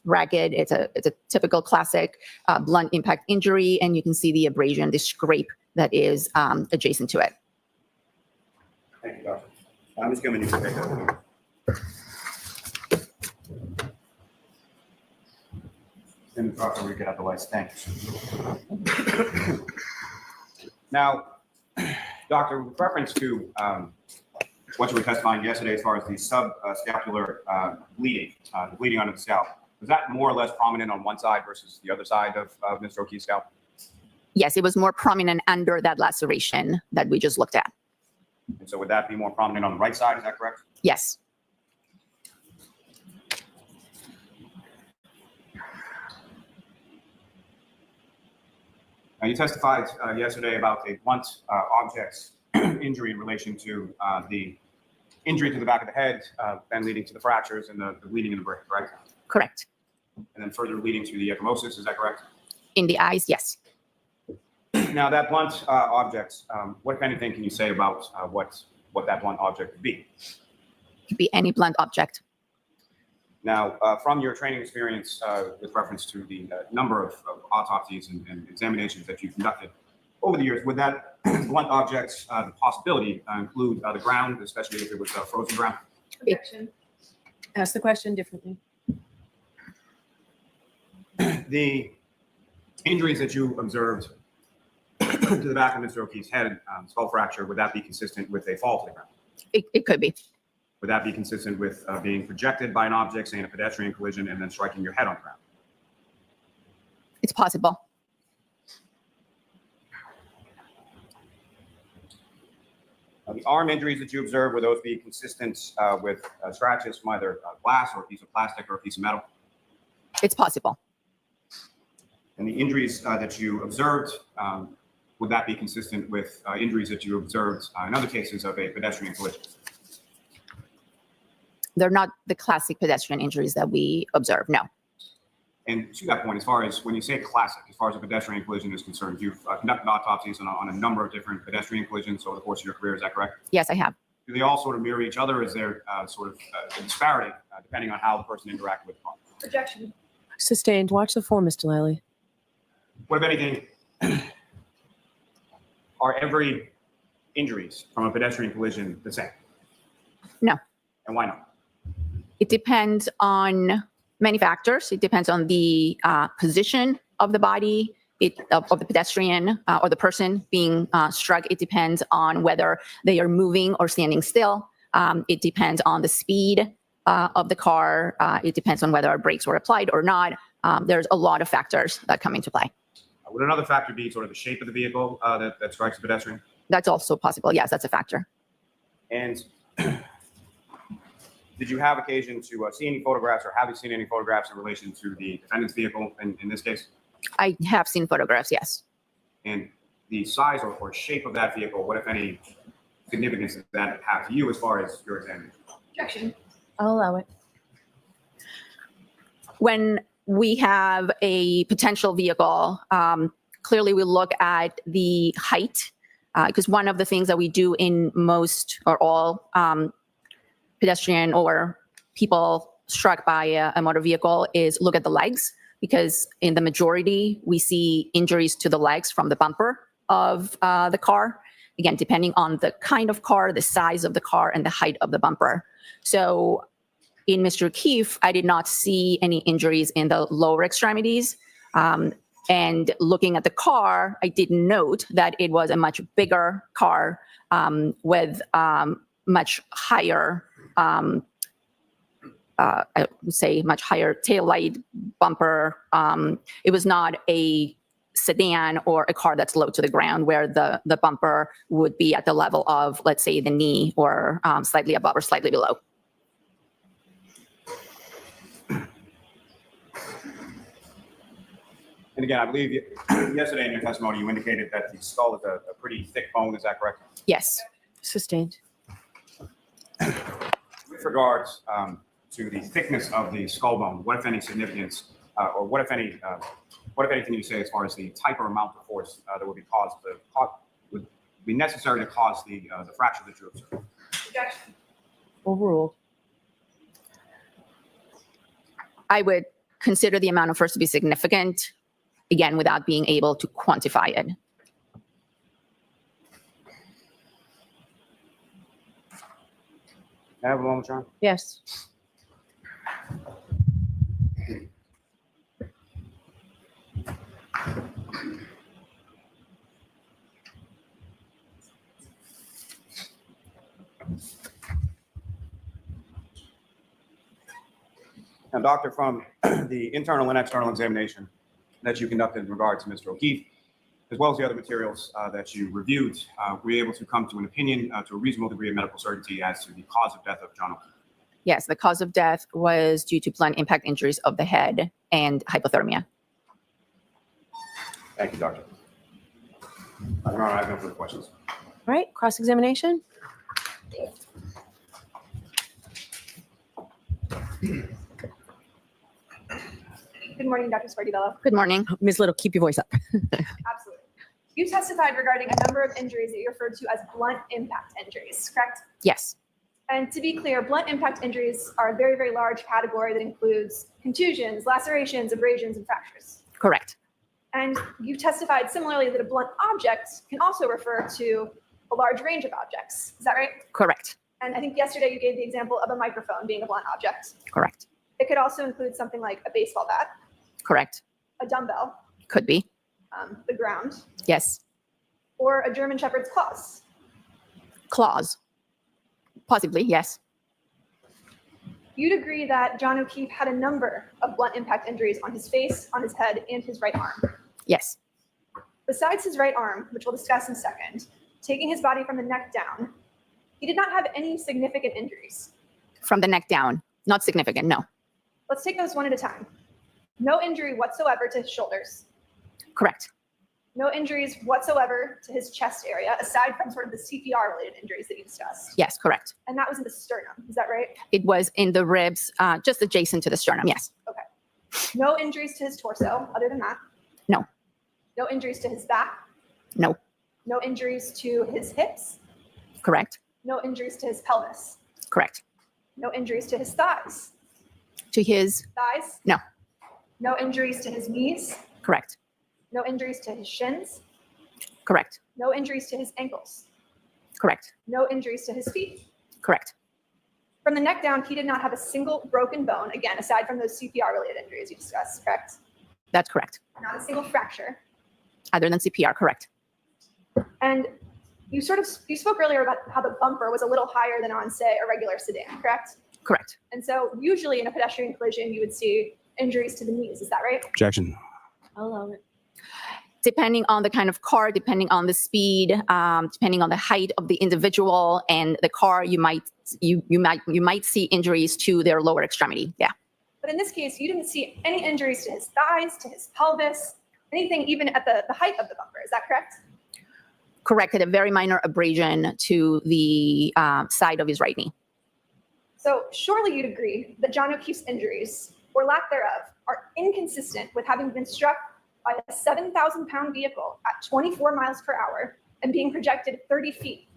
ragged. It's a typical classic blunt impact injury, and you can see the abrasion, the scrape that is adjacent to it. Thank you, doctor. Ms. Gilman, you can take that. And Proctor, we get out the lights. Thanks. Now, doctor, with reference to what you were testifying yesterday as far as the subscapular bleeding, the bleeding under the scalp, was that more or less prominent on one side versus the other side of Mr. O'Keefe's scalp? Yes, it was more prominent under that laceration that we just looked at. And so would that be more prominent on the right side? Is that correct? Yes. You testified yesterday about a blunt objects injury in relation to the injury to the back of the head, then leading to the fractures and the bleeding in the brain, correct? Correct. And then further leading to the ecchymosis, is that correct? In the eyes, yes. Now, that blunt object, what, if anything, can you say about what that blunt object would be? It could be any blunt object. Now, from your training experience with reference to the number of autopsies and examinations that you've conducted over the years, would that blunt object, the possibility include the ground, especially if it was frozen ground? Objection. Ask the question differently. The injuries that you observed to the back of Mr. O'Keefe's head, skull fracture, would that be consistent with a fall to the ground? It could be. Would that be consistent with being projected by an object, say in a pedestrian collision, and then striking your head on the ground? It's possible. The arm injuries that you observed, would those be consistent with scratches from either glass or a piece of plastic or a piece of metal? It's possible. And the injuries that you observed, would that be consistent with injuries that you observed in other cases of a pedestrian collision? They're not the classic pedestrian injuries that we observe, no. And to that point, as far as when you say classic, as far as a pedestrian collision is concerned, you've conducted autopsies on a number of different pedestrian collisions over the course of your career, is that correct? Yes, I have. Do they all sort of mirror each other? Is there sort of a disparity depending on how the person interacted with the car? Objection. Sustained. Watch the form, Mr. Lally. What, if anything, are every injuries from a pedestrian collision the same? No. And why not? It depends on many factors. It depends on the position of the body, of the pedestrian or the person being struck. It depends on whether they are moving or standing still. It depends on the speed of the car. It depends on whether brakes were applied or not. There's a lot of factors that come into play. Would another factor be sort of the shape of the vehicle that strikes a pedestrian? That's also possible. Yes, that's a factor. And did you have occasion to see any photographs, or have you seen any photographs in relation to the defendant's vehicle in this case? I have seen photographs, yes. And the size or shape of that vehicle, what, if any, significance does that have to you as far as your examination? Objection. I'll allow it. When we have a potential vehicle, clearly we look at the height, because one of the things that we do in most or all pedestrian or people struck by a motor vehicle is look at the legs, because in the majority we see injuries to the legs from the bumper of the car. Again, depending on the kind of car, the size of the car, and the height of the bumper. So in Mr. O'Keefe, I did not see any injuries in the lower extremities. And looking at the car, I did note that it was a much bigger car with much higher, I would say much higher taillight bumper. It was not a sedan or a car that's low to the ground where the bumper would be at the level of, let's say, the knee or slightly above or slightly below. And again, I believe yesterday in your testimony, you indicated that the skull is a pretty thick bone. Is that correct? Yes. Sustained. With regards to the thickness of the skull bone, what, if any, significance, or what, if any, can you say as far as the type or amount of force that would would be necessary to cause the fracture that you observed? Objection. Overruled. I would consider the amount of force to be significant, again, without being able to quantify it. Can I have a moment, John? Yes. Now, doctor, from the internal and external examination that you conducted in regard to Mr. O'Keefe, as well as the other materials that you reviewed, were you able to come to an opinion to a reasonable degree of medical certainty as to the cause of death of John O'Keefe? Yes, the cause of death was due to blunt impact injuries of the head and hypothermia. Thank you, doctor. Your Honor, I have no further questions. All right. Cross-examination. Good morning, Dr. Spartibello. Good morning. Ms. Little, keep your voice up. Absolutely. You testified regarding a number of injuries that you referred to as blunt impact injuries, correct? Yes, And to be clear, blunt impact injuries are a very, very large category that includes contusions, lacerations, abrasions, and fractures. correct. And you testified similarly that a blunt object can also refer to a large range of objects. Is that right? Correct. And I think yesterday you gave the example of a microphone being a blunt object. Correct. It could also include something like a baseball bat, Correct. a dumbbell, Could be. the ground, Yes. or a German Shepherd's claws. Claws. Possibly, yes. You'd agree that John O'Keefe had a number of blunt impact injuries on his face, on his head, and his right arm. Yes. Besides his right arm, which we'll discuss in a second, taking his body from the neck down, He did not have any significant injuries. From the neck down, not significant, no. Let's take those one at a time. No injury whatsoever to his shoulders. Correct. No injuries whatsoever to his chest area, aside from sort of the CPR-related injuries that you discussed. Yes, correct. And that was in the sternum, is that right? It was in the ribs, just adjacent to the sternum, yes. Okay. No injuries to his torso, other than that? No. No injuries to his back? No. No injuries to his hips? Correct. No injuries to his pelvis? Correct. No injuries to his thighs? To his, Thighs? no. No injuries to his knees? Correct. No injuries to his shins? Correct. No injuries to his ankles? Correct. No injuries to his feet? Correct. From the neck down, he did not have a single broken bone, again, aside from those CPR-related injuries you discussed, correct? That's correct. Not a single fracture. Other than CPR, correct. And you spoke earlier about how the bumper was a little higher than on, say, a regular sedan, correct? Correct. And so usually in a pedestrian collision, you would see injuries to the knees, is that right? Objection. I'll allow it. Depending on the kind of car, depending on the speed, depending on the height of the individual and the car, you might see injuries to their lower extremity. Yeah. But in this case, you didn't see any injuries to his thighs, to his pelvis, anything even at the height of the bumper, is that correct? Correct. Had a very minor abrasion to the side of his right knee. So surely you'd agree that John O'Keefe's injuries, or lack thereof, are inconsistent with having been struck by a 7,000-pound vehicle at 24 miles per hour and being projected 30 feet.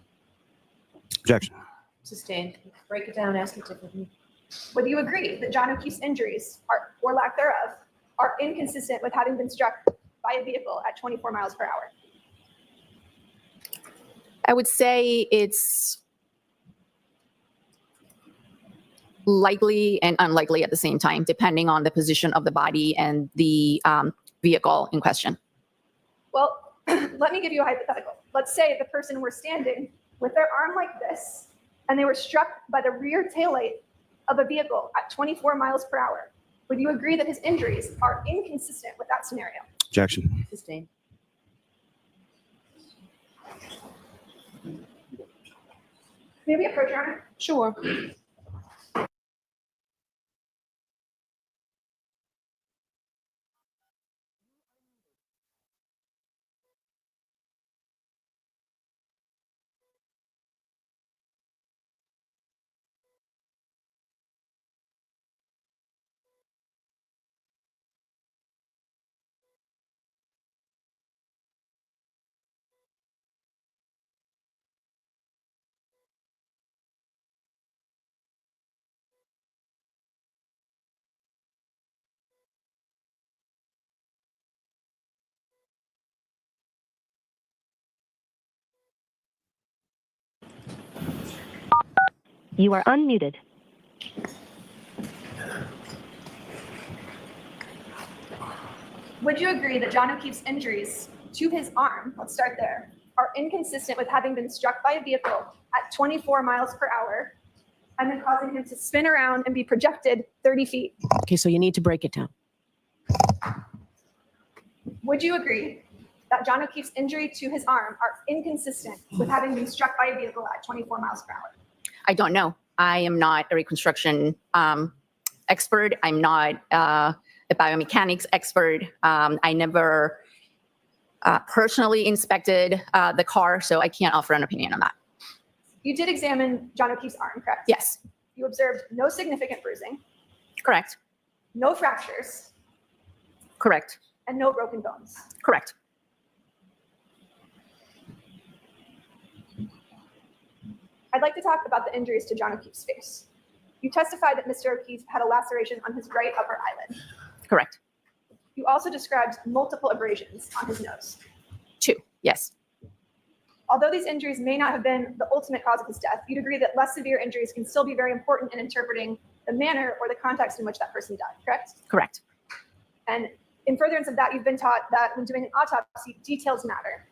Objection. Sustained. Break it down, ask it differently. Would you agree that John O'Keefe's injuries, or lack thereof, are inconsistent with having been struck by a vehicle at 24 miles per hour? I would say it's likely and unlikely at the same time, depending on the position of the body and the vehicle in question. Well, let me give you a hypothetical. Let's say the person were standing with their arm like this, and they were struck by the rear taillight of a vehicle at 24 miles per hour. Would you agree that his injuries are inconsistent with that scenario? Objection. Sustained. Maybe approach, Your Honor. Sure. You are unmuted. Would you agree that John O'Keefe's injuries to his arm, let's start there, are inconsistent with having been struck by a vehicle at 24 miles per hour and then causing him to spin around and be projected 30 feet? Okay, so you need to break it down. Would you agree that John O'Keefe's injury to his arm are inconsistent with having been struck by a vehicle at 24 miles per hour? I don't know. I am not a reconstruction expert. I'm not a biomechanics expert. I never personally inspected the car, so I can't offer an opinion on that. You did examine John O'Keefe's arm, correct? Yes, You observed no significant bruising, correct, no fractures, correct, and no broken bones. correct. I'd like to talk about the injuries to John O'Keefe's face. You testified that Mr. O'Keefe had a laceration on his right upper eyelid. Correct. You also described multiple abrasions on his nose. 2, yes, Although these injuries may not have been the ultimate cause of his death, you'd agree that less severe injuries can still be very important in interpreting the manner or the context in which that person died, correct? correct, And in furtherance of that, you've been taught that when doing an autopsy, details matter,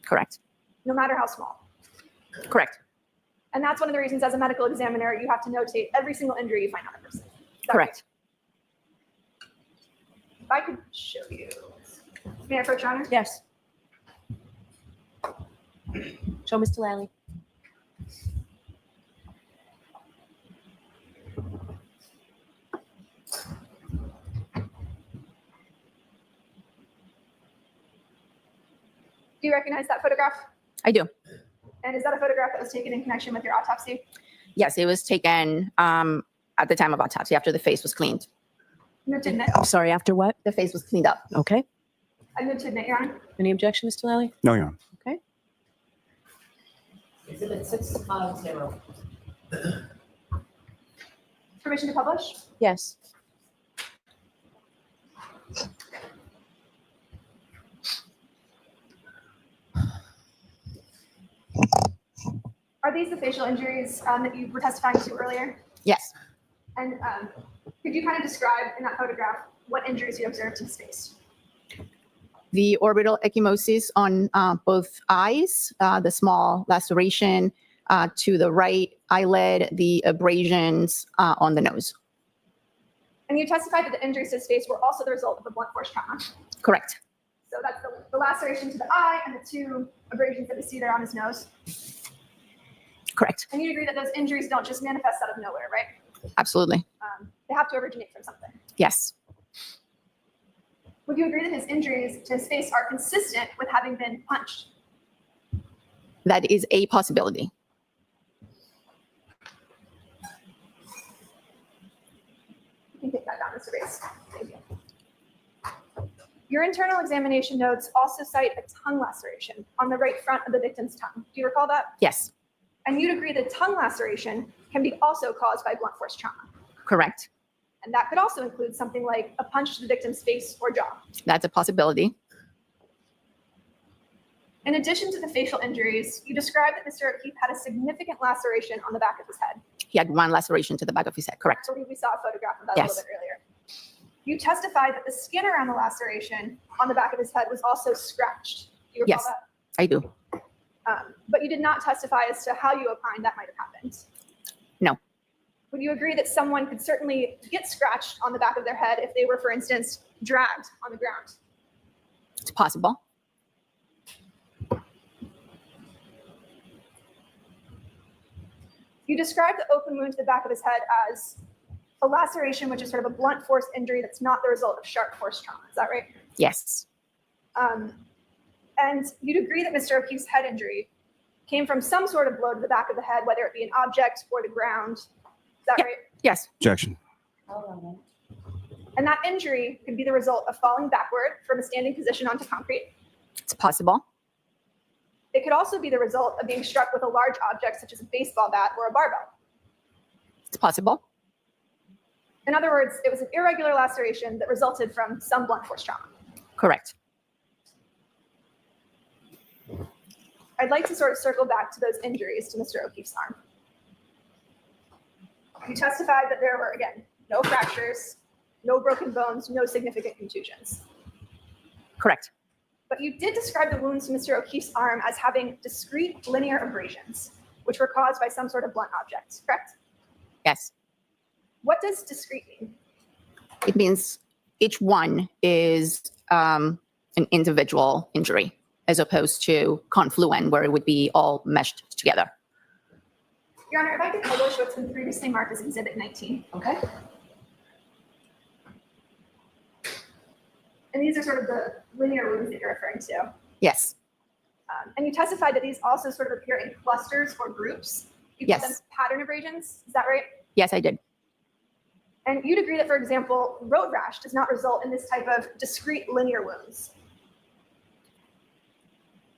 correct, no matter how small. correct, And that's one of the reasons as a medical examiner, you have to notate every single injury you find on a person. Is that correct. right? If I could show you. May I approach, Your Honor? Yes. Show Mr. Lally. Do you recognize that photograph? I do. And is that a photograph that was taken in connection with your autopsy? Yes, it was taken at the time of autopsy after the face was cleaned. I move to admit. I'm sorry, after what? The face was cleaned up. Okay. I move to admit, Your Honor. Any objection, Mr. Lally? No, Your Honor. Okay. Exhibit 650. Permission to publish? Yes. Are these the facial injuries that you were testifying to earlier? Yes. And could you kind of describe in that photograph what injuries you observed to his face? The orbital ecchymosis on both eyes, the small laceration to the right eyelid, the abrasions on the nose. And you testified that the injuries to his face were also the result of a blunt force trauma. Correct. So that's the laceration to the eye and the two abrasions that we see there on his nose. Correct. And you agree that those injuries don't just manifest out of nowhere, right? Absolutely. They have to originate from something. Yes. Would you agree that his injuries to his face are consistent with having been punched? That is a possibility. You can take that down, Mr. Bates. Thank you. Your internal examination notes also cite a tongue laceration on the right front of the victim's tongue. Do you recall that? Yes. And you'd agree that tongue laceration can be also caused by blunt force trauma. Correct. And that could also include something like a punch to the victim's face or jaw. That's a possibility. In addition to the facial injuries, you described that Mr. O'Keefe had a significant laceration on the back of his head. He had one laceration to the back of his head. Correct. I believe we saw a photograph of that Yes. a little bit earlier. You testified that the skin around the laceration on the back of his head was also scratched. Do you recall Yes. that? I do. But you did not testify as to how you opined that might have happened. No. Would you agree that someone could certainly get scratched on the back of their head if they were, for instance, dragged on the ground? It's possible. You described the open wound to the back of his head as a laceration, which is sort of a blunt force injury that's not the result of sharp force trauma. Is that right? Yes. And you'd agree that Mr. O'Keefe's head injury came from some sort of blow to the back of the head, whether it be an object or the ground. Is that right? Yes. Objection. And that injury could be the result of falling backward from a standing position onto concrete. It's possible. It could also be the result of being struck with a large object such as a baseball bat or a barbell. It's possible. In other words, it was an irregular laceration that resulted from some blunt force trauma. Correct. I'd like to sort of circle back to those injuries to Mr. O'Keefe's arm. You testified that there were, again, no fractures, no broken bones, no significant contusions. Correct. But you did describe the wounds to Mr. O'Keefe's arm as having discrete linear abrasions, which were caused by some sort of blunt object, correct? Yes. What does discrete mean? It means each one is an individual injury as opposed to confluent, where it would be all meshed together. Your Honor, if I could publish what's been previously marked as Exhibit 19. Okay. And these are sort of the linear wounds that you're referring to. Yes. And you testified that these also sort of appear in clusters or groups. You call them Yes. pattern abrasions. Is that right? Yes, I did. And you'd agree that, for example, road rash does not result in this type of discrete linear wounds.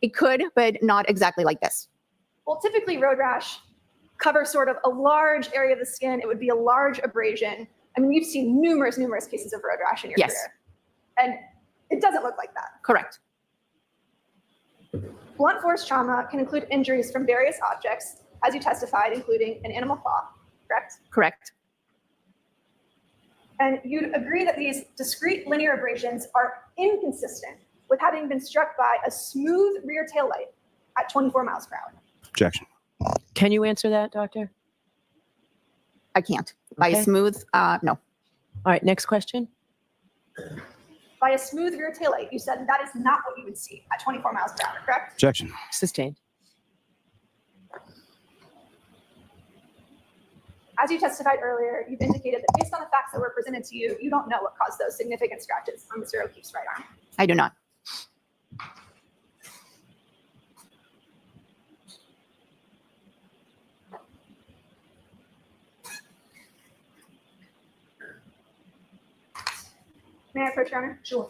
It could, but not exactly like this. Well, typically road rash covers sort of a large area of the skin. It would be a large abrasion. I mean, you've seen numerous cases of road rash in your Yes. career. And it doesn't look like that. Correct. Blunt force trauma can include injuries from various objects, as you testified, including an animal claw, correct? Correct. And you'd agree that these discrete linear abrasions are inconsistent with having been struck by a smooth rear tail light at 24 miles per hour. Objection. Can you answer that, doctor? I can't. By Okay. smooth, no. All right, next question. By a smooth rear tail light, you said that is not what you would see at 24 miles per hour, correct? Objection. Sustained. As you testified earlier, you've indicated that based on the facts that were presented to you, you don't know what caused those significant scratches on Mr. O'Keefe's right arm. I do not. May I approach, Your Honor? Sure.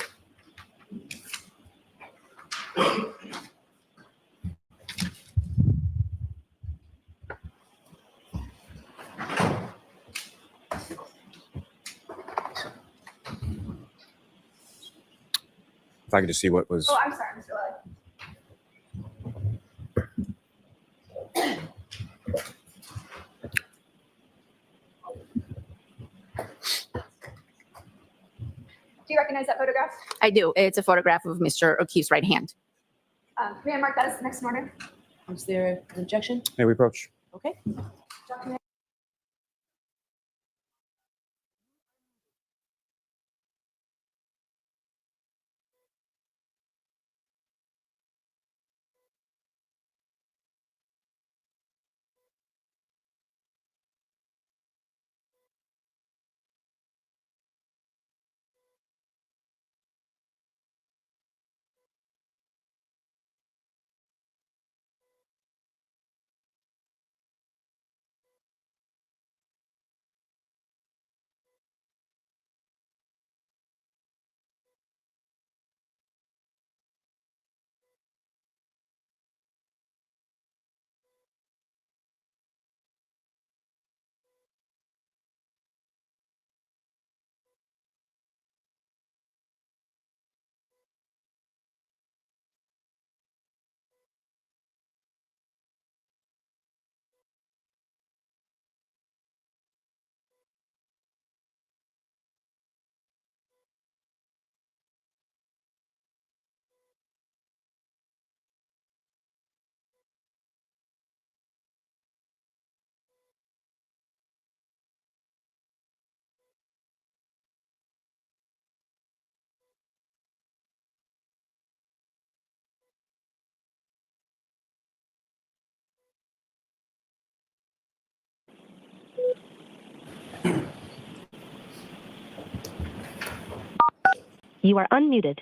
If I could just see what was. Oh, I'm sorry, Mr. Lilly. Do you recognize that photograph? I do. It's a photograph of Mr. O'Keefe's right hand. May I mark that as the next in order? Is there an objection? May we approach? Okay. Document. You are unmuted.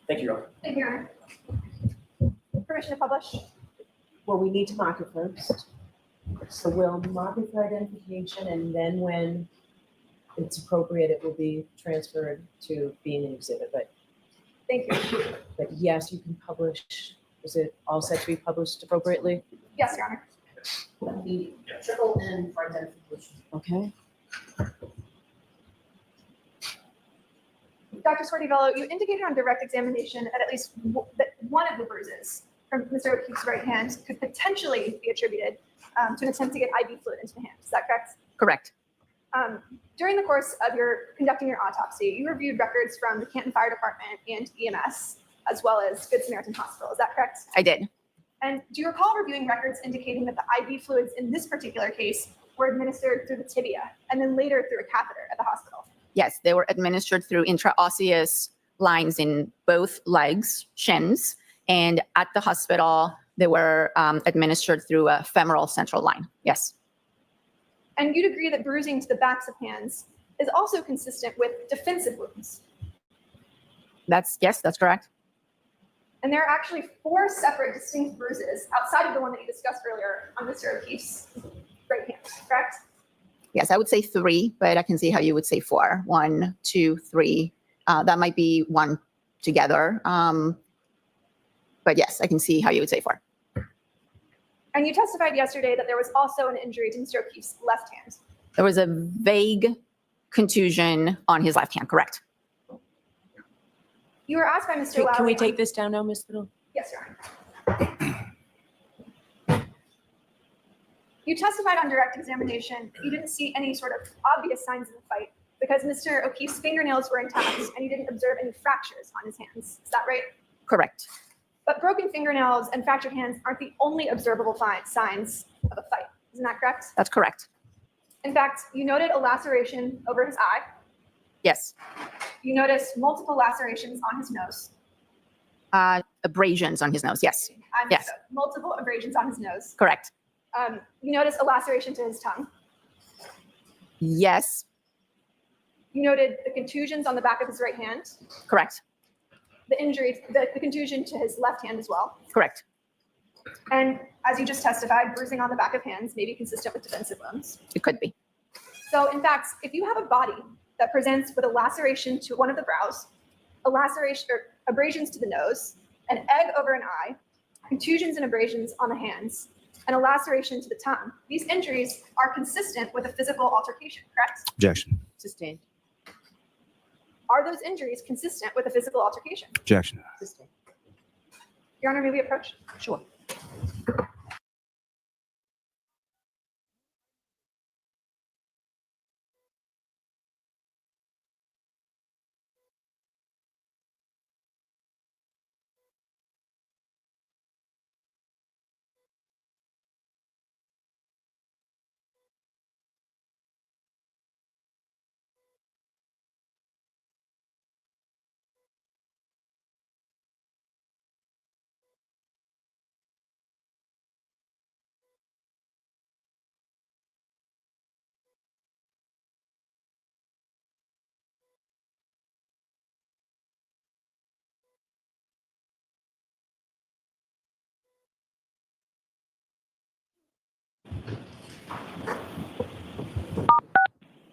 Thank you, Your Honor. Thank you, Your Honor. Permission to publish? Well, we need to mark it first. So we'll mark it for identification, and then when it's appropriate, it will be transferred to being an exhibit. Thank you. But yes, you can publish. Is it all set to be published appropriately? Yes, Your Honor. The triple N for identification. Okay. Dr. Sordivello, you indicated on direct examination that at least that one of the bruises from Mr. O'Keefe's right hand could potentially be attributed to an attempt to get IV fluid into the hand. Is that correct? Correct. During the course of your conducting your autopsy, you reviewed records from the Canton Fire Department and EMS, as well as Good Samaritan Hospital. Is that correct? I did. And do you recall reviewing records indicating that the IV fluids in this particular case were administered through the tibia and then later through a catheter at the hospital? Yes, they were administered through intraosseous lines in both legs, shins, and at the hospital, they were administered through a femoral central line. Yes. And you'd agree that bruising to the backs of hands is also consistent with defensive wounds. Yes, that's correct. And there are actually 4 separate distinct bruises outside of the one that you discussed earlier on Mr. O'Keefe's right hand, correct? Yes, I would say 3, but I can see how you would say 4. 1, 2, 3. That might be 1 together. But yes, I can see how you would say 4. And you testified yesterday that there was also an injury to Mr. O'Keefe's left hand. There was a vague contusion on his left hand, correct? You were asked by Mr. Lowry. Can we take this down now, Ms. Little? Yes, Your Honor. You testified on direct examination that you didn't see any sort of obvious signs of the fight because Mr. O'Keefe's fingernails were intact and you didn't observe any fractures on his hands. Is that right? Correct. But broken fingernails and fractured hands aren't the only observable signs of a fight. Isn't that correct? That's correct. In fact, you noted a laceration over his eye. Yes. You noticed multiple lacerations on his nose. Abrasions on his nose. Yes. Yes. So multiple abrasions on his nose. Correct. You noticed a laceration to his tongue. Yes. You noted the contusions on the back of his right hand. Correct. The contusion to his left hand as well. Correct. And as you just testified, bruising on the back of hands may be consistent with defensive wounds. It could be. So in fact, if you have a body that presents with a laceration to one of the brows, a laceration or abrasions to the nose, an egg over an eye, contusions and abrasions on the hands, and a laceration to the tongue, these injuries are consistent with a physical altercation, correct? Objection. Sustained. Are those injuries consistent with a physical altercation? Objection. Sustained. Your Honor, may we approach? Sure.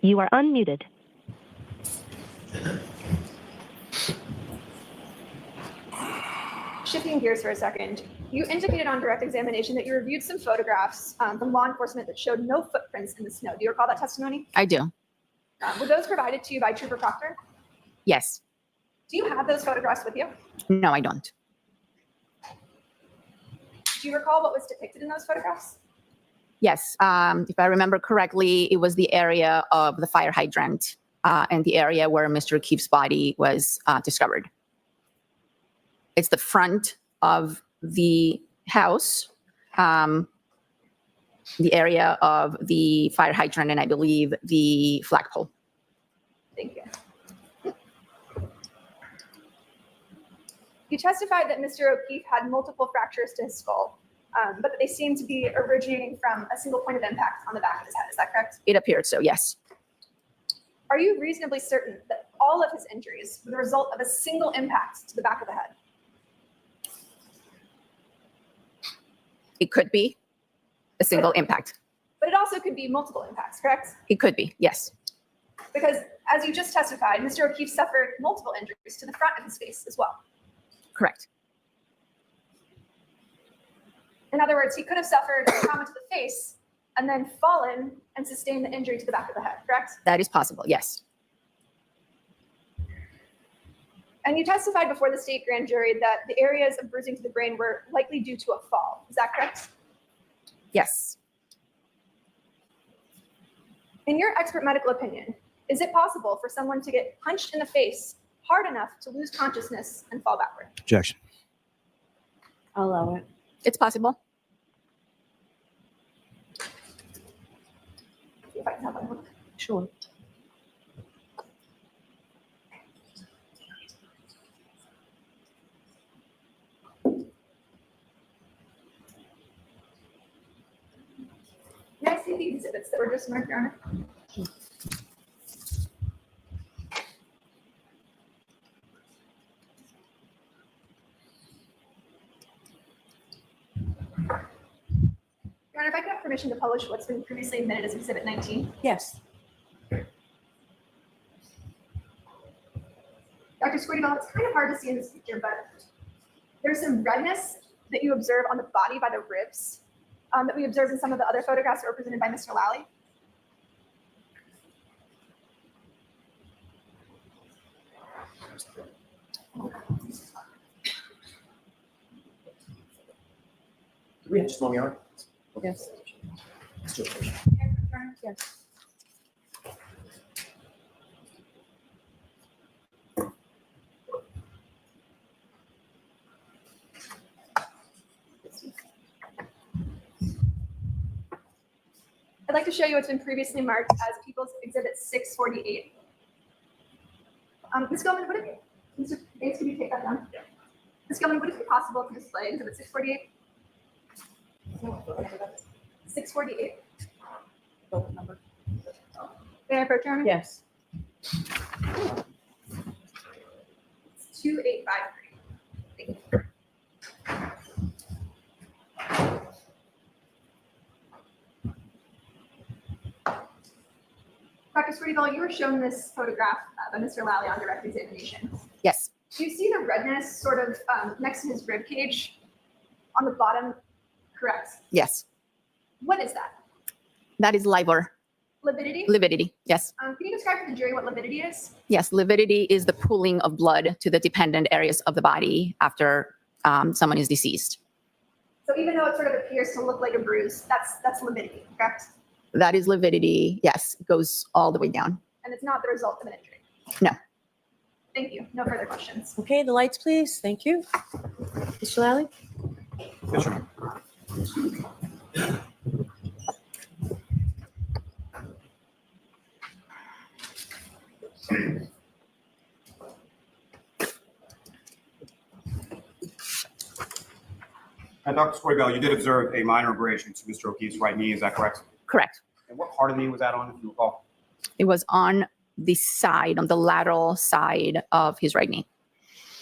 You are unmuted. Shifting gears for a second, you indicated on direct examination that you reviewed some photographs from law enforcement that showed no footprints in the snow. Do you recall that testimony? I do. Were those provided to you by Trooper Proctor? Yes. Do you have those photographs with you? No, I don't. Do you recall what was depicted in those photographs? Yes. If I remember correctly, it was the area of the fire hydrant and the area where Mr. O'Keefe's body was discovered. It's the front of the house, the area of the fire hydrant, and I believe the flagpole. Thank you. You testified that Mr. O'Keefe had multiple fractures to his skull, but that they seemed to be originating from a single point of impact on the back of his head. Is that correct? It appeared so, yes. Are you reasonably certain that all of his injuries were the result of a single impact to the back of the head? It could be a single impact. But it also could be multiple impacts, correct? It could be, yes. Because as you just testified, Mr. O'Keefe suffered multiple injuries to the front of his face as well. Correct. In other words, he could have suffered a trauma to the face and then fallen and sustained the injury to the back of the head, correct? That is possible, yes. And you testified before the state grand jury that the areas of bruising to the brain were likely due to a fall. Is that correct? Yes. In your expert medical opinion, is it possible for someone to get punched in the face hard enough to lose consciousness and fall backward? Objection. I'll allow it. It's possible. See if I can have one look. Sure. May I see the exhibits that were just marked, Your Honor? Your Honor, if I could have permission to publish what's been previously admitted as Exhibit 19. Yes. Dr. Squirty-Bell, it's kind of hard to see in this picture, but there's some redness that you observe on the body by the ribs that we observed in some of the other photographs that were presented by Mr. Lally. Do we have just 1 yard? Yes. Let's do it first. Yes. I'd like to show you what's been previously marked as People's Exhibit 648. Ms. Gilman, would it be, Mr. Bates, could you take that down? Ms. Gilman, would it be possible to display Exhibit 648? 648. May I approach, Chairman? Yes. 2853. Thank you. Dr. Sweetyville, you were shown this photograph by Mr. Lally on direct examination. Yes, Do you see the redness sort of next to his rib cage on the bottom? Correct. yes. What is that? That is livor, Lividity? lividity. Yes, Can you describe to the jury what lividity is? yes. Lividity is the pooling of blood to the dependent areas of the body after someone is deceased. So even though it sort of appears to look like a bruise, that's lividity, correct? That is lividity. Yes, it goes all the way down. And it's not the result of an injury. No. Thank you. No further questions. Okay, the lights, please. Thank you. Mr. Lally? Yes, sir. Dr. Scorbell, you did observe a minor abrasion to Mr. O'Keefe's right knee, is that correct? Correct. And what part of the knee was that on, if you recall? It was on the side, on the lateral side of his right knee.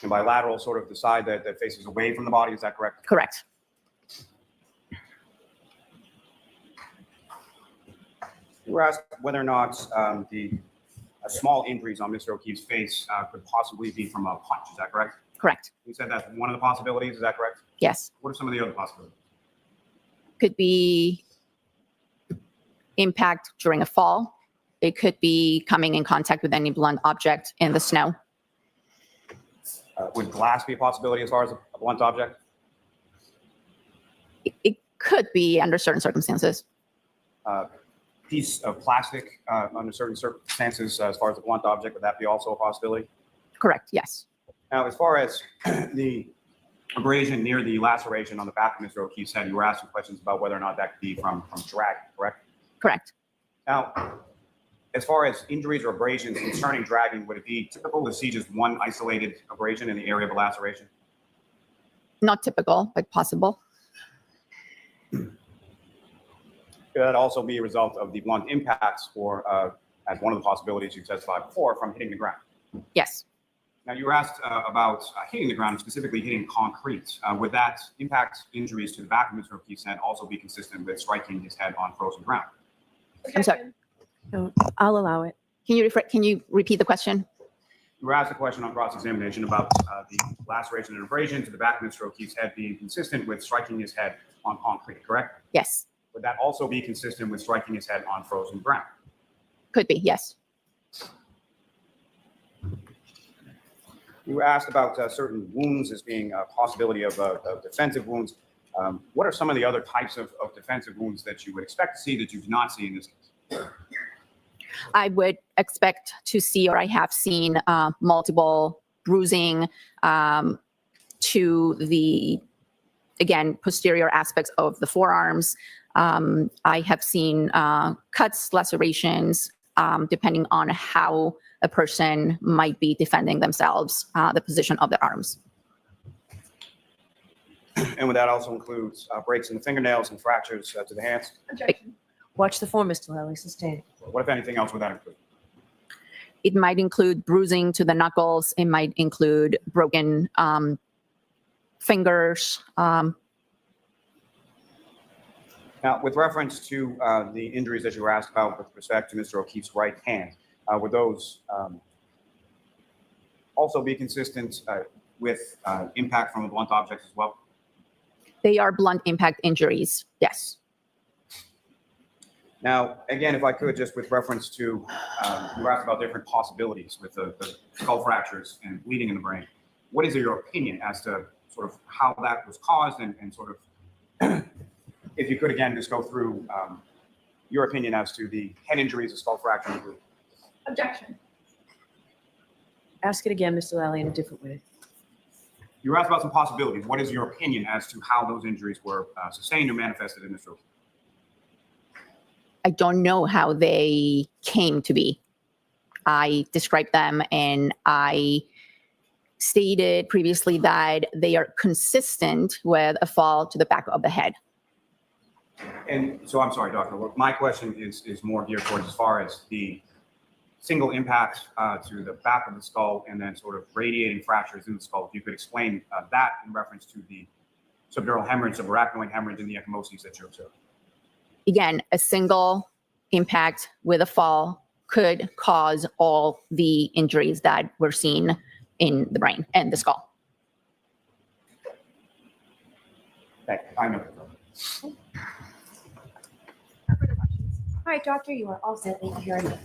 And by lateral, sort of the side that faces away from the body, is that correct? Correct. You were asked whether or not the small injuries on Mr. O'Keefe's face could possibly be from a punch, is that correct? Correct. You said that's one of the possibilities, is that correct? Yes. What are some of the other possibilities? Could be impact during a fall. It could be coming in contact with any blunt object in the snow. Would glass be a possibility as far as a blunt object? It could be under certain circumstances. Piece of plastic under certain circumstances as far as a blunt object, would that be also a possibility? Correct. Yes. Now, as far as the abrasion near the laceration on the back of Mr. O'Keefe's head, you were asking questions about whether or not that could be from drag, correct? Correct. Now, as far as injuries or abrasions concerning dragging, would it be typical to see just one isolated abrasion in the area of a laceration? Not typical, but possible. Could that also be a result of the blunt impacts or, as one of the possibilities you testified before, from hitting the ground? Yes. Now, you were asked about hitting the ground, specifically hitting concrete. Would that impact injuries to the back of Mr. O'Keefe's head also be consistent with striking his head on frozen ground? I'm sorry. Objection. No, I'll allow it. Can you repeat the question? You were asked a question on cross-examination about the laceration and abrasion to the back of Mr. O'Keefe's head being consistent with striking his head on concrete, correct? Yes. Would that also be consistent with striking his head on frozen ground? Could be. Yes. You were asked about certain wounds as being a possibility of defensive wounds. What are some of the other types of defensive wounds that you would expect to see that you do not see in this case? I would expect to see, or I have seen, multiple bruising to the, again, posterior aspects of the forearms. I have seen cuts, lacerations, depending on how a person might be defending themselves, the position of their arms. And would that also include breaks in the fingernails and fractures to the hands? Objection. Watch the form, Mr. Lally. Sustain. What, if anything else, would that include? It might include bruising to the knuckles. It might include broken fingers. Now, with reference to the injuries that you were asked about with respect to Mr. O'Keefe's right hand, would those also be consistent with impact from a blunt object as well? They are blunt impact injuries. Yes. Now, again, if I could, just with reference to, you were asked about different possibilities with the skull fractures and bleeding in the brain. What is your opinion as to sort of how that was caused and sort of, if you could, again, just go through your opinion as to the head injuries, the skull fracture, and bleeding? Objection. Ask it again, Mr. Lally, in a different way. You were asked about some possibilities. What is your opinion as to how those injuries were sustained or manifested in this room? I don't know how they came to be. I described them and I stated previously that they are consistent with a fall to the back of the head. And so I'm sorry, Doctor. My question is more geared towards as far as the single impact to the back of the skull and then sort of radiating fractures in the skull. If you could explain that in reference to the subdural hemorrhage, subarachnoid hemorrhage, and the ecchymoses that you observed. Again, a single impact with a fall could cause all the injuries that were seen in the brain and the skull. Okay, I know. All right, doctor, you are all set. Thank you very much.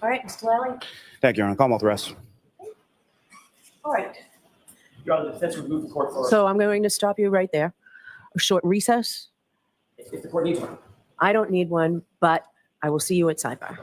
All right, Mr. Lally. Thank you, Your Honor. Commonwealth rest. All right. Your Honor, the defense would move the court for, So I'm going to stop you right there. A short recess. if the court needs one. I don't need one, but I will see you at sidebar.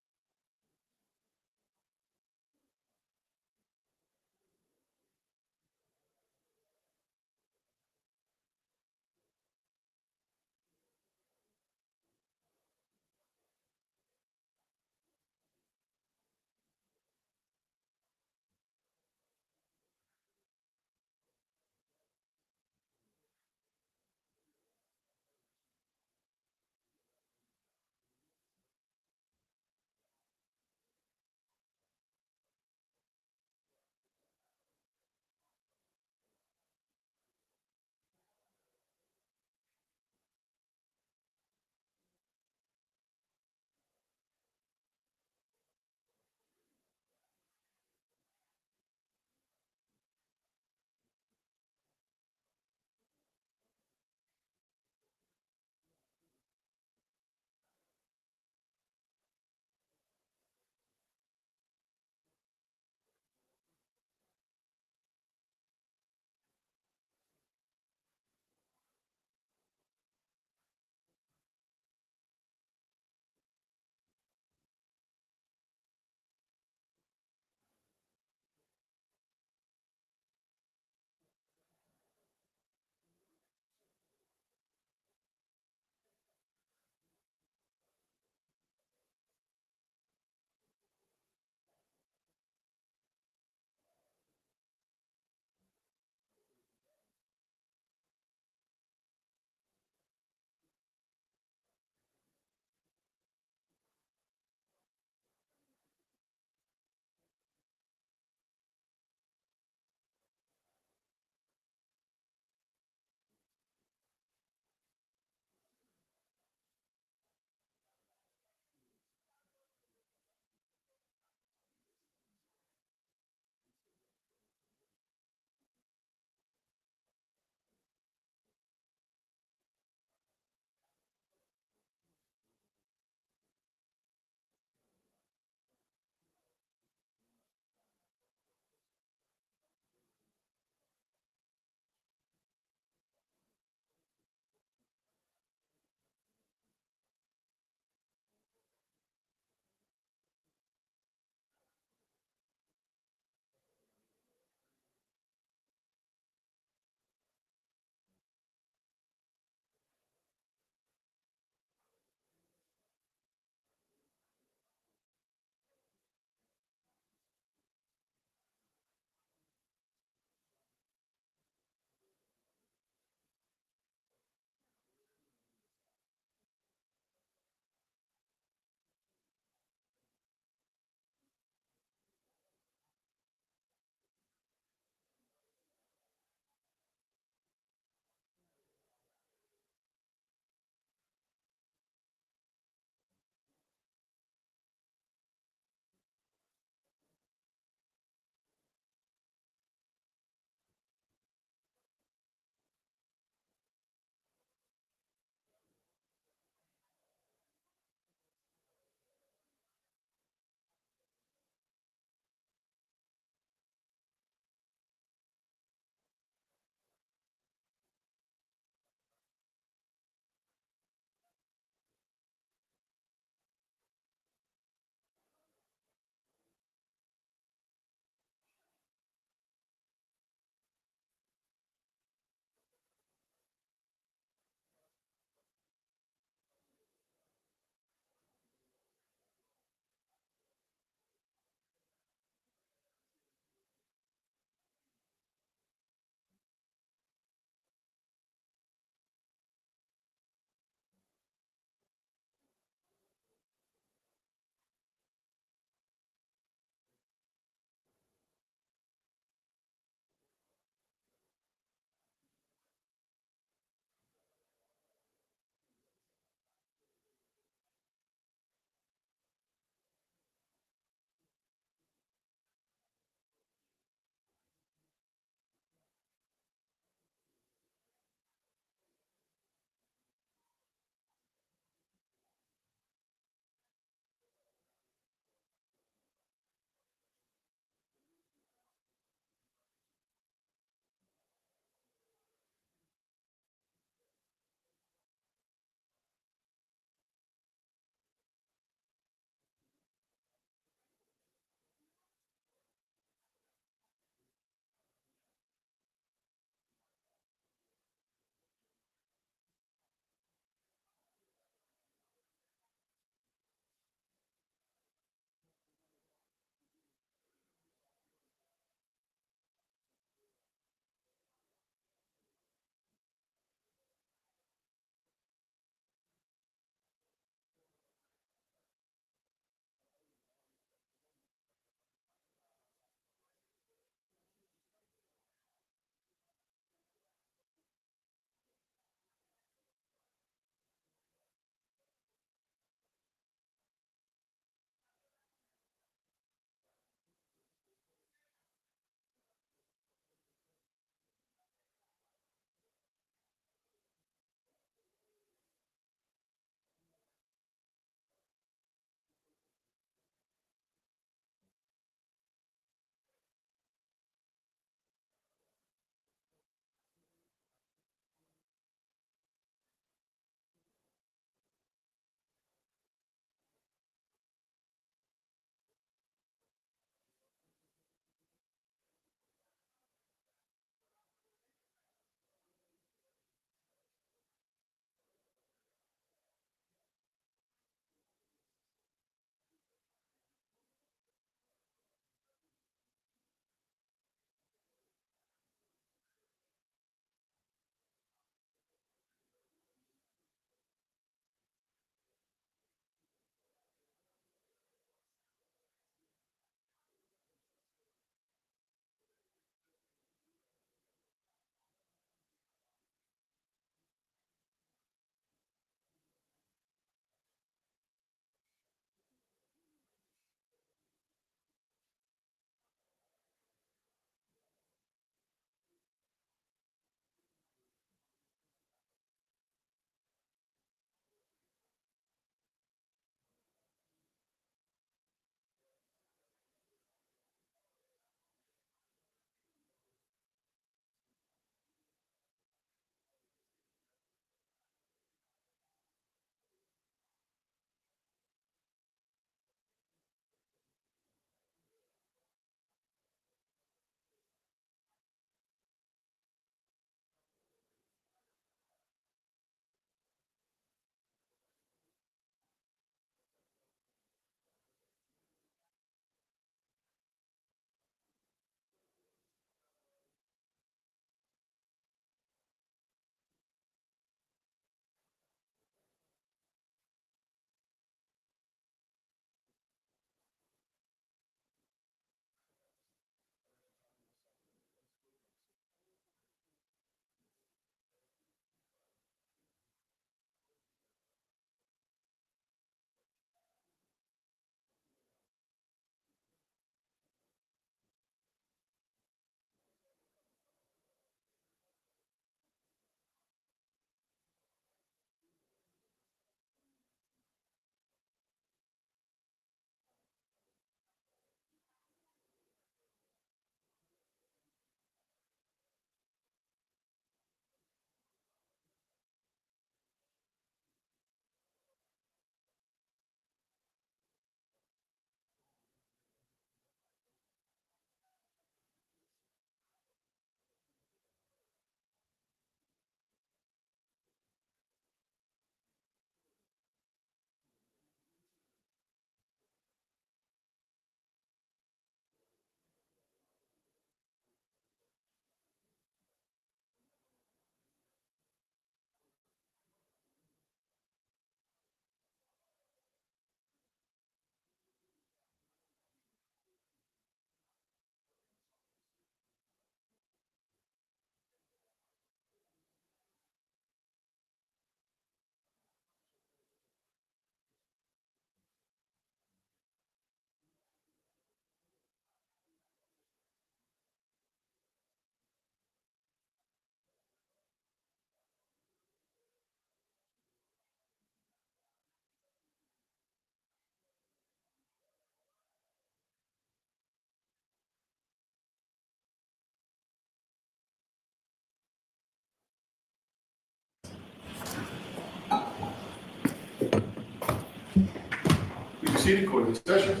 seated. Court is in session.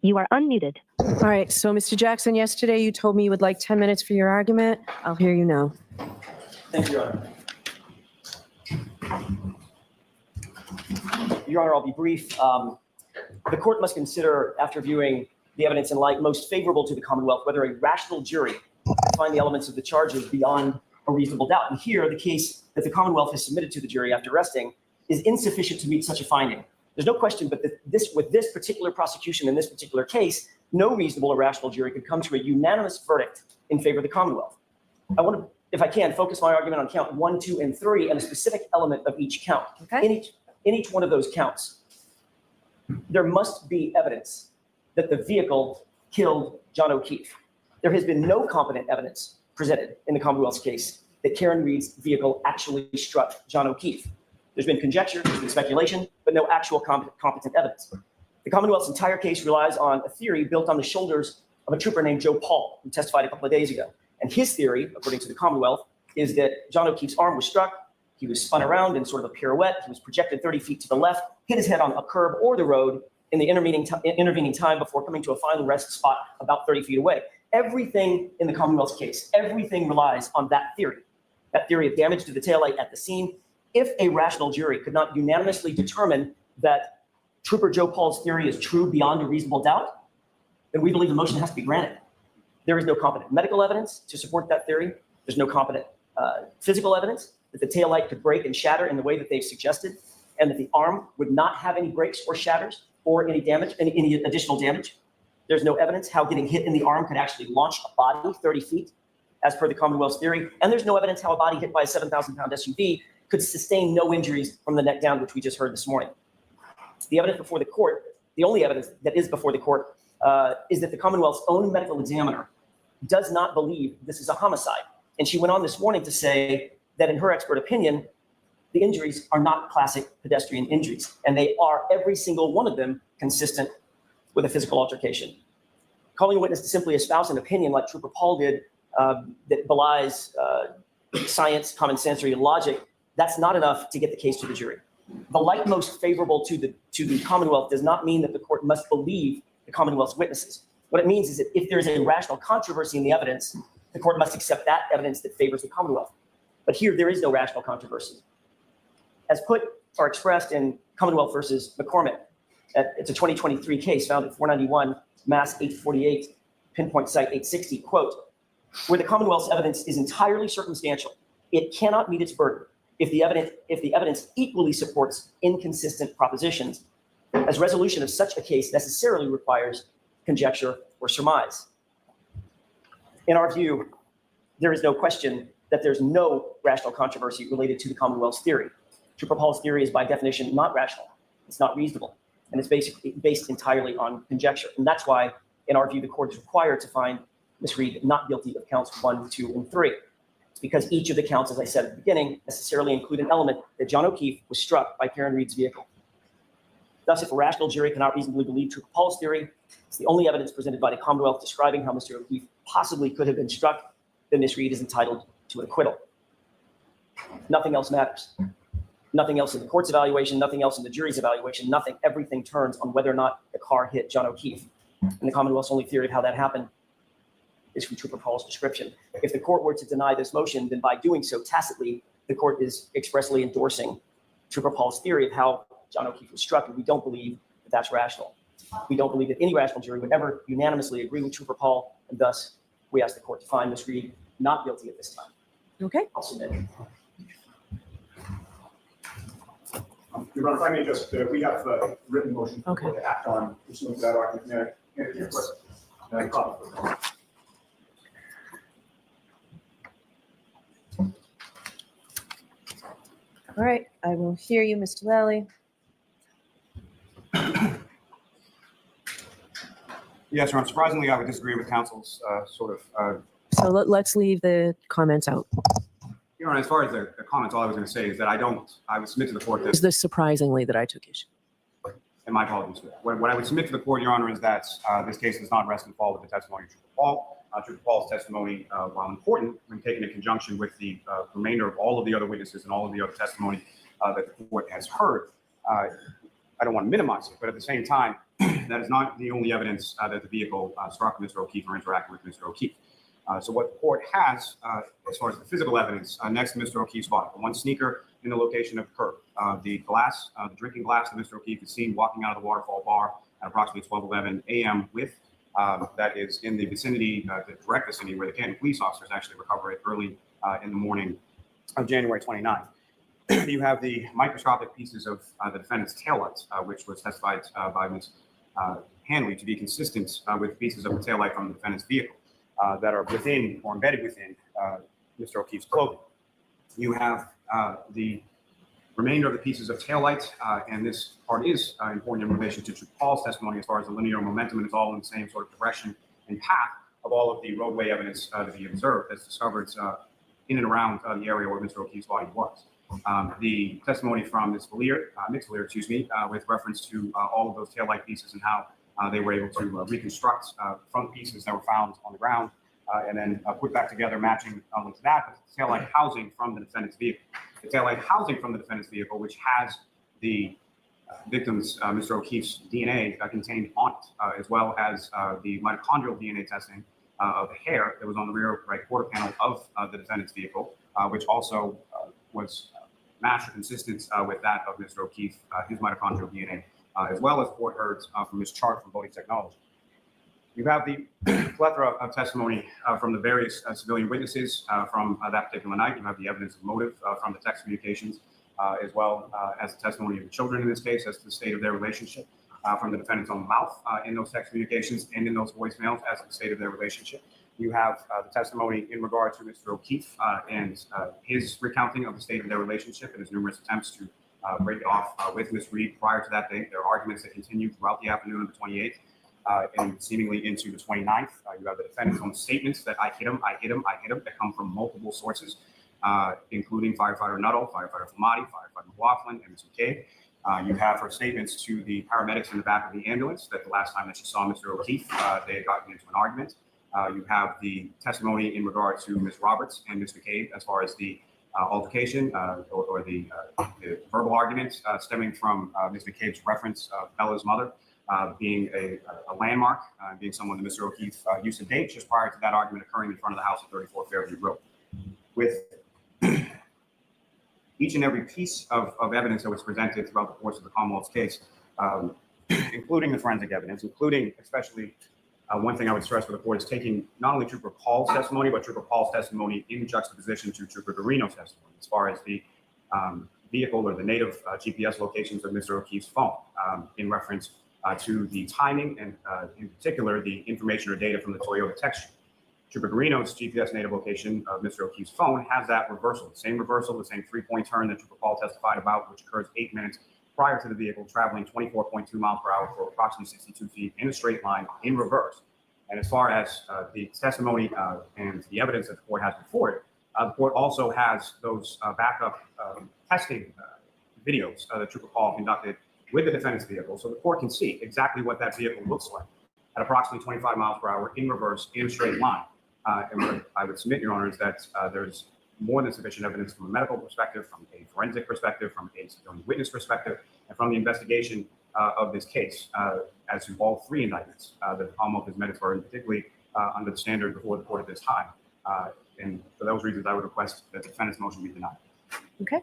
You are unmuted. All right, so Mr. Jackson, yesterday you told me you would like 10 minutes for your argument. I'll hear you now. Thank you, Your Honor. Your Honor, I'll be brief. The court must consider, after viewing the evidence in light most favorable to the Commonwealth, whether a rational jury can find the elements of the charges beyond a reasonable doubt. And here, the case that the Commonwealth has submitted to the jury after resting is insufficient to meet such a finding. There's no question but that with this particular prosecution in this particular case, no reasonable or rational jury could come to a unanimous verdict in favor of the Commonwealth. I want to, if I can, focus my argument on count 1, 2, and 3 and a specific element of each count. Okay. In each one of those counts, there must be evidence that the vehicle killed John O'Keefe. There has been no competent evidence presented in the Commonwealth's case that Karen Reed's vehicle actually struck John O'Keefe. There's been conjecture, there's been speculation, but no actual competent evidence. The Commonwealth's entire case relies on a theory built on the shoulders of a trooper named Joe Paul, who testified a couple of days ago. And his theory, according to the Commonwealth, is that John O'Keefe's arm was struck, he was spun around in sort of a pirouette, he was projected 30 feet to the left, hit his head on a curb or the road in the intervening time before coming to a final rest spot about 30 feet away. Everything in the Commonwealth's case, everything relies on that theory of damage to the taillight at the scene. If a rational jury could not unanimously determine that Trooper Joe Paul's theory is true beyond a reasonable doubt, then we believe the motion has to be granted. There is no competent medical evidence to support that theory. There's no competent physical evidence that the taillight could break and shatter in the way that they've suggested, and that the arm would not have any breaks or shatters or any damage, any additional damage. There's no evidence how getting hit in the arm could actually launch a body 30 feet, as per the Commonwealth's theory. And there's no evidence how a body hit by a 7,000-pound SUV could sustain no injuries from the neck down, which we just heard this morning. The evidence before the court, the only evidence that is before the court, is that the Commonwealth's own medical examiner does not believe this is a homicide. And she went on this morning to say that in her expert opinion, the injuries are not classic pedestrian injuries, and they are, every single one of them, consistent with a physical altercation. Calling a witness to simply espouse an opinion like Trooper Paul did that belies science, common sense, or logic, that's not enough to get the case to the jury. The light most favorable to the Commonwealth does not mean that the court must believe the Commonwealth's witnesses. What it means is that if there is a rational controversy in the evidence, the court must accept that evidence that favors the Commonwealth. But here, there is no rational controversy. As put or expressed in Commonwealth versus McCormick, it's a 2023 case found at 491 Mass 848, pinpoint site 860, quote, where the Commonwealth's evidence is entirely circumstantial, it cannot meet its burden if the evidence equally supports inconsistent propositions, as resolution of such a case necessarily requires conjecture or surmise. In our view, there is no question that there's no rational controversy related to the Commonwealth's theory. Trooper Paul's theory is by definition not rational. It's not reasonable. And it's basically based entirely on conjecture. And that's why, in our view, the court is required to find Ms. Reed not guilty of counts 1, 2, and 3. It's because each of the counts, as I said at the beginning, necessarily include an element that John O'Keefe was struck by Karen Reed's vehicle. Thus, if a rational jury cannot reasonably believe Trooper Paul's theory, it's the only evidence presented by the Commonwealth describing how Mr. O'Keefe possibly could have been struck, then Ms. Reed is entitled to an acquittal. Nothing else matters. Nothing else in the court's evaluation, nothing else in the jury's evaluation, nothing. Everything turns on whether or not the car hit John O'Keefe. And the Commonwealth's only theory of how that happened is from Trooper Paul's description. If the court were to deny this motion, then by doing so tacitly, the court is expressly endorsing Trooper Paul's theory of how John O'Keefe was struck, and we don't believe that that's rational. We don't believe that any rational jury would ever unanimously agree with Trooper Paul, and thus we ask the court to find Ms. Reed not guilty at this time. Okay. I'll submit. Your Honor, if I may just, we have a written motion for the Okay. court to act on pursuant to that argument. May I entertain a question? May I call for it? All right, I will hear you, Mr. Lally. Yes, Your Honor. Surprisingly, I would disagree with counsel's So let's leave the comments out. Your Honor, as far as the comments, all I was going to say is that I would submit to the court Is that, this surprisingly that I took issue? and my apologies, what I would submit to the court, Your Honor, is that this case does not rest and fall with the testimony of Trooper Paul. Trooper Paul's testimony, while important, when taken in conjunction with the remainder of all of the other witnesses and all of the other testimony that the court has heard, I don't want to minimize it, but at the same time, that is not the only evidence that the vehicle struck Mr. O'Keefe or interacted with Mr. O'Keefe. So what the court has, as far as the physical evidence, next to Mr. O'Keefe's body, one sneaker in the location of the curb. The glass, the drinking glass that Mr. O'Keefe is seen walking out of the Waterfall Bar at approximately 12:11 a.m. with, that is in the vicinity, the direct vicinity where the Canton police officers actually recover it early in the morning of January 29th. You have the microscopic pieces of the defendant's taillights, which was testified by Ms. Hanley to be consistent with pieces of the taillight from the defendant's vehicle that are within or embedded within Mr. O'Keefe's clothing. You have the remainder of the pieces of taillight, and this part is important in relation to Paul's testimony as far as the linear momentum, and it's all in the same sort of direction and path of all of the roadway evidence that he observed that's discovered in and around the area where Mr. O'Keefe's body was. The testimony from Ms. Valier, with reference to all of those taillight pieces and how they were able to reconstruct front pieces that were found on the ground and then put back together, matching with that, but the taillight housing from the defendant's vehicle. The taillight housing from the defendant's vehicle, which has the victim's, Mr. O'Keefe's DNA contained on it, as well as the mitochondrial DNA testing of the hair that was on the rear right quarter panel of the defendant's vehicle, which also was matched or consistent with that of Mr. O'Keefe, his mitochondrial DNA, as well as the court heard from his chart from voting technology. You have the plethora of testimony from the various civilian witnesses from that particular night. You have the evidence of motive from the text communications, as well as the testimony of the children in this case as to the state of their relationship from the defendant's own mouth in those text communications and in those voicemails as to the state of their relationship. You have the testimony in regard to Mr. O'Keefe and his recounting of the state of their relationship and his numerous attempts to break it off with Ms. Reed prior to that date. There are arguments that continue throughout the afternoon of the 28th and seemingly into the 29th. You have the defendant's own statements that I hit him, that come from multiple sources, including firefighter Nuttall, firefighter Flamati, firefighter McLaughlin, and Ms. McCabe. You have her statements to the paramedics in the back of the ambulance that the last time that she saw Mr. O'Keefe, they had gotten into an argument. You have the testimony in regard to Ms. Roberts and Ms. McCabe as far as the altercation or the verbal argument stemming from Ms. McCabe's reference of Bella's mother being a landmark, being someone that Mr. O'Keefe used to date just prior to that argument occurring in front of the house at 34 Fairview Road. With each and every piece of evidence that was presented throughout the course of the Commonwealth's case, including the forensic evidence, including especially one thing I would stress for the court is taking not only Trooper Paul's testimony, but Trooper Paul's testimony in juxtaposition to Trooper Garino's testimony as far as the vehicle or the native GPS locations of Mr. O'Keefe's phone in reference to the timing and in particular the information or data from the Toyota text sheet. Trooper Garino's GPS native location of Mr. O'Keefe's phone has that reversal, the same 3-point turn that Trooper Paul testified about, which occurs 8 minutes prior to the vehicle traveling 24.2 miles per hour for approximately 62 feet in a straight line in reverse. And as far as the testimony and the evidence that the court has before it, the court also has those backup testing videos that Trooper Paul conducted with the defendant's vehicle. So the court can see exactly what that vehicle looks like at approximately 25 miles per hour in reverse in a straight line. And what I would submit, Your Honor, is that there's more than sufficient evidence from a medical perspective, from a forensic perspective, from a civilian witness perspective, and from the investigation of this case as to all three indictments that the Commonwealth has met its burden, particularly under the standard before the court at this time. And for those reasons, I would request that the defendant's motion be denied. Okay.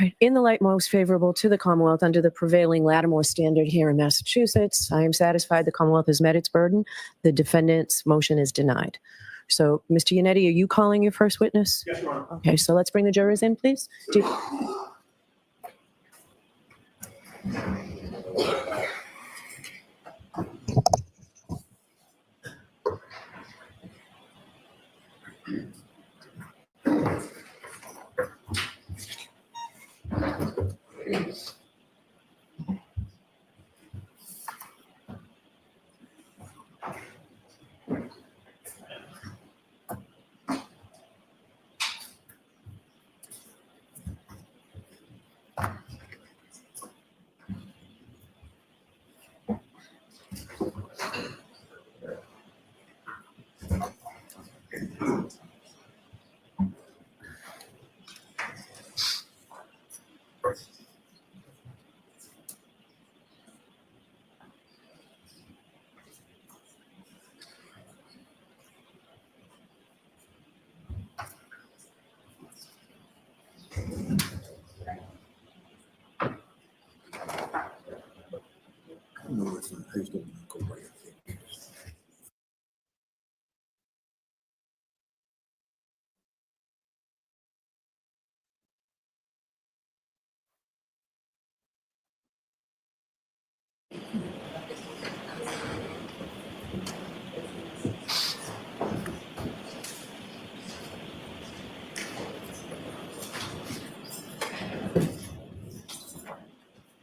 Right. In the light most favorable to the Commonwealth under the prevailing Lattimore standard here in Massachusetts, I am satisfied the Commonwealth has met its burden. The defendant's motion is denied. So, Mr. Yannetti, are you calling your first witness? Yes, Your Honor. Okay, so let's bring the jurors in, please.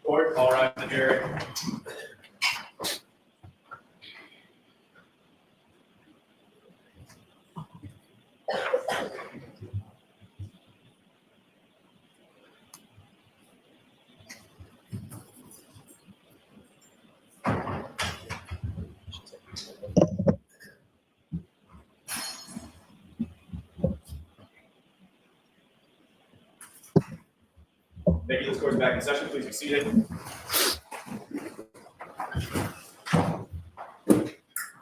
Court, all right, the jury. Thank you. This court's back in session. Please be seated. All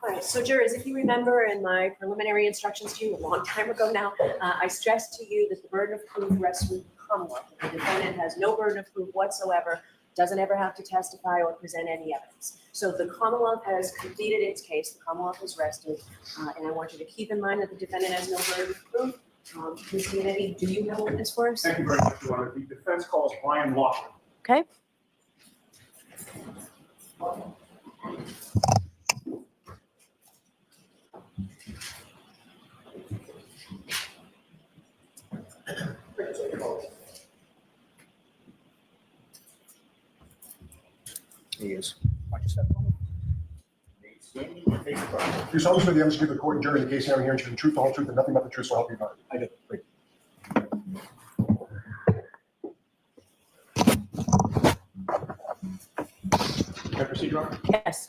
right, so jurors, if you remember in my preliminary instructions to you a long time ago now, I stressed to you that the burden of proof rests with the Commonwealth. The defendant has no burden of proof whatsoever, doesn't ever have to testify or present any evidence. So the Commonwealth has completed its case, the Commonwealth has rested, and I want you to keep in mind that the defendant has no burden of proof. Ms. Kennedy, do you have a witness for us? Thank you very much, Your Honor. The defense calls Brian Loughlin. Okay. He is. You solemnly swear the evidence you give the court and jury in the case hearing here, the truth, the whole truth, and nothing but the truth, so help you God. I do. Great. Can I proceed, Your Honor? Yes.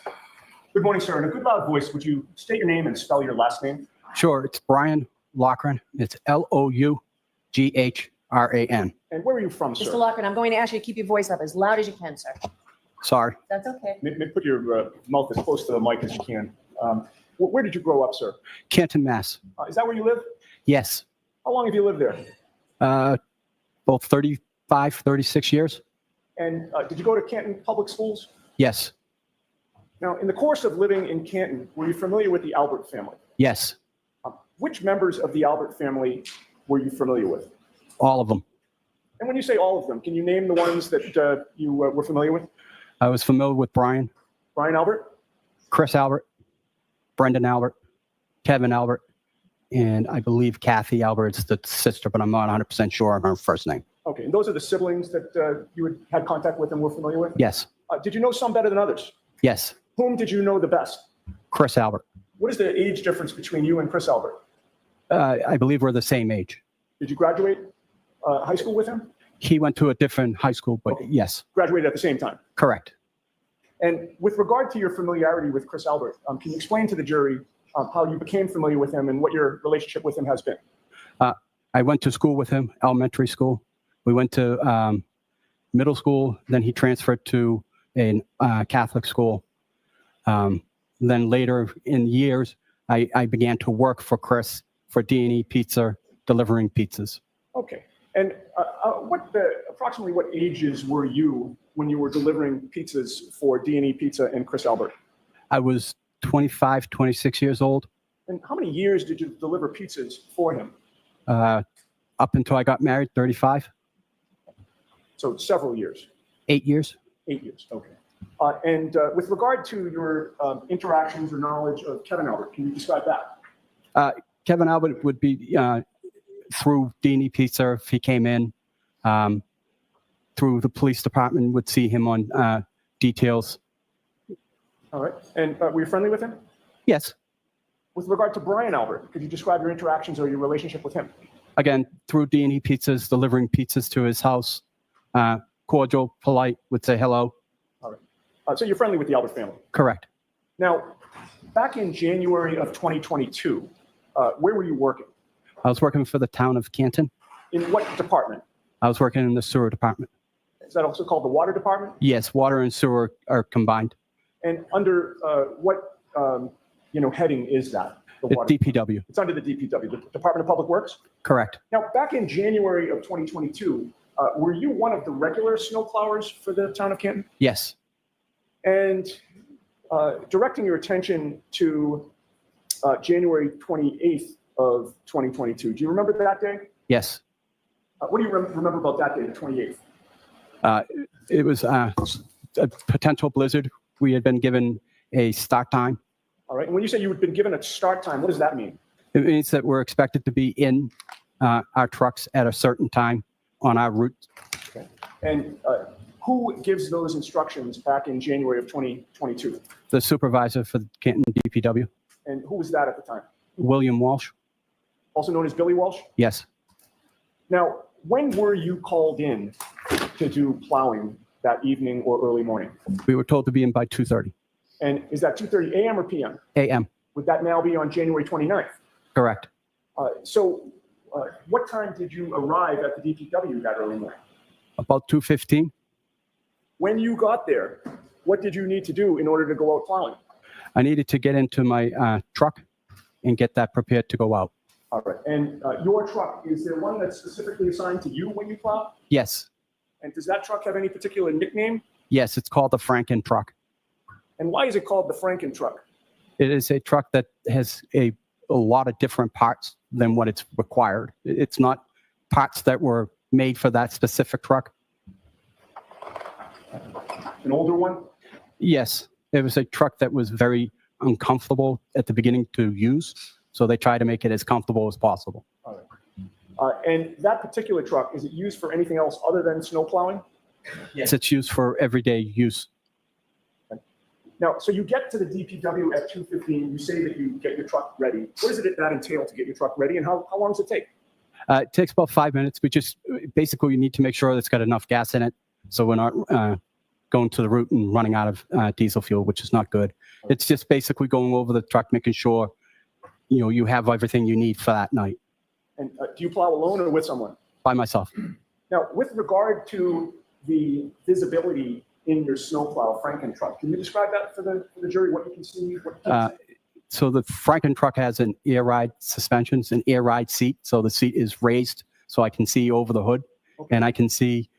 Good morning, sir. In a good loud voice, would you state your name and spell your last name? Sure, it's Brian Loughlin. It's Loughren. And where are you from, Mr. sir? Lockren, I'm going to ask you to keep your voice up as loud as you can, sir. Sorry, That's okay. Maybe put your mouth as close to the mic as you can. Where did you grow up, sir? Canton, Mass. Is that where you live? Yes, How long have you lived there? both 35, 36 years. And did you go to Canton Public Schools? Yes, Now, in the course of living in Canton, were you familiar with the Albert family? yes, Which members of the Albert family were you familiar with? all of them. And when you say all of them, can you name the ones that you were familiar with? I was familiar with Brian, Brian Albert? Chris Albert, Brendan Albert, Kevin Albert, and I believe Kathy Albert's the sister, but I'm not 100% sure on her first name. Okay, and those are the siblings that you had contact with and were familiar with? Yes, Did you know some better than others? yes, Whom did you know the best? Chris Albert. What is the age difference between you and Chris Albert? I believe we're the same age. Did you graduate high school with him? He went to a different high school, but yes, Graduated at the same time. correct. And with regard to your familiarity with Chris Albert, can you explain to the jury how you became familiar with him and what your relationship with him has been? I went to school with him, elementary school. We went to middle school. Then he transferred to a Catholic school. Then later in years, I began to work for Chris for D&E Pizza, delivering pizzas. Okay. And approximately what ages were you when you were delivering pizzas for D&E Pizza and Chris Albert? I was 25, 26 years old. And how many years did you deliver pizzas for him? Up until I got married, 35, So several years. 8 years. 8 years, okay. And with regard to your interactions or knowledge of Kevin Albert, can you describe that? Kevin Albert would be through D&E Pizza if he came in. Through the police department, would see him on details. All right. And were you friendly with him? Yes. With regard to Brian Albert, could you describe your interactions or your relationship with him? Again, through D&E Pizzas, delivering pizzas to his house. Cordial, polite, would say hello. All right. So you're friendly with the Albert family. Correct. Now, back in January of 2022, where were you working? I was working for the town of Canton. In what department? I was working in the sewer department. Is that also called the water department? Yes, water and sewer are combined. And under what heading is that? The water. DPW. It's under the DPW, the Department of Public Works? Correct. Now, back in January of 2022, were you one of the regular snow plowers for the town of Canton? Yes. And directing your attention to January 28th of 2022. Do you remember that day? Yes. What do you remember about that day, the 28th? It was a potential blizzard. We had been given a start time. All right. And when you say you had been given a start time, what does that mean? It means that we're expected to be in our trucks at a certain time on our route. Okay. And who gives those instructions back in January of 2022? The supervisor for the Canton DPW, And who was that at the time? William Walsh. Also known as Billy Walsh? Yes. Now, when were you called in to do plowing that evening or early morning? We were told to be in by 2:30 And is that 2:30 a.m. or p.m.? a.m. Would that now be on January 29th? Correct. What time did you arrive at the DPW that early morning? About 2:15. When you got there, what did you need to do in order to go out plowing? I needed to get into my truck and get that prepared to go out. All right. And your truck, is there one that's specifically assigned to you when you plow? Yes. And does that truck have any particular nickname? Yes, it's called the Franken truck. And why is it called the Franken truck? It is a truck that has a lot of different parts than what it's required. It's not parts that were made for that specific truck. An older one? Yes, it was a truck that was very uncomfortable at the beginning to use, so they try to make it as comfortable as possible. All right. And that particular truck, is it used for anything else other than snow plowing? Yes, it's used for everyday use. Now, so you get to the DPW at 2:15, you say that you get your truck ready. What does that entail to get your truck ready, and how long does it take? It takes about 5 minutes. We just basically you need to make sure that it's got enough gas in it, so we're not going to the route and running out of diesel fuel, which is not good. It's just basically going over the truck, making sure you have everything you need for that night. And do you plow alone or with someone? By myself. Now, with regard to the visibility in your snowplow Franken truck, can you describe that for the jury, what you can see? What you can't see? So the Franken truck has an air ride suspensions, an air ride seat. So the seat is raised so I can see over the hood, and I can see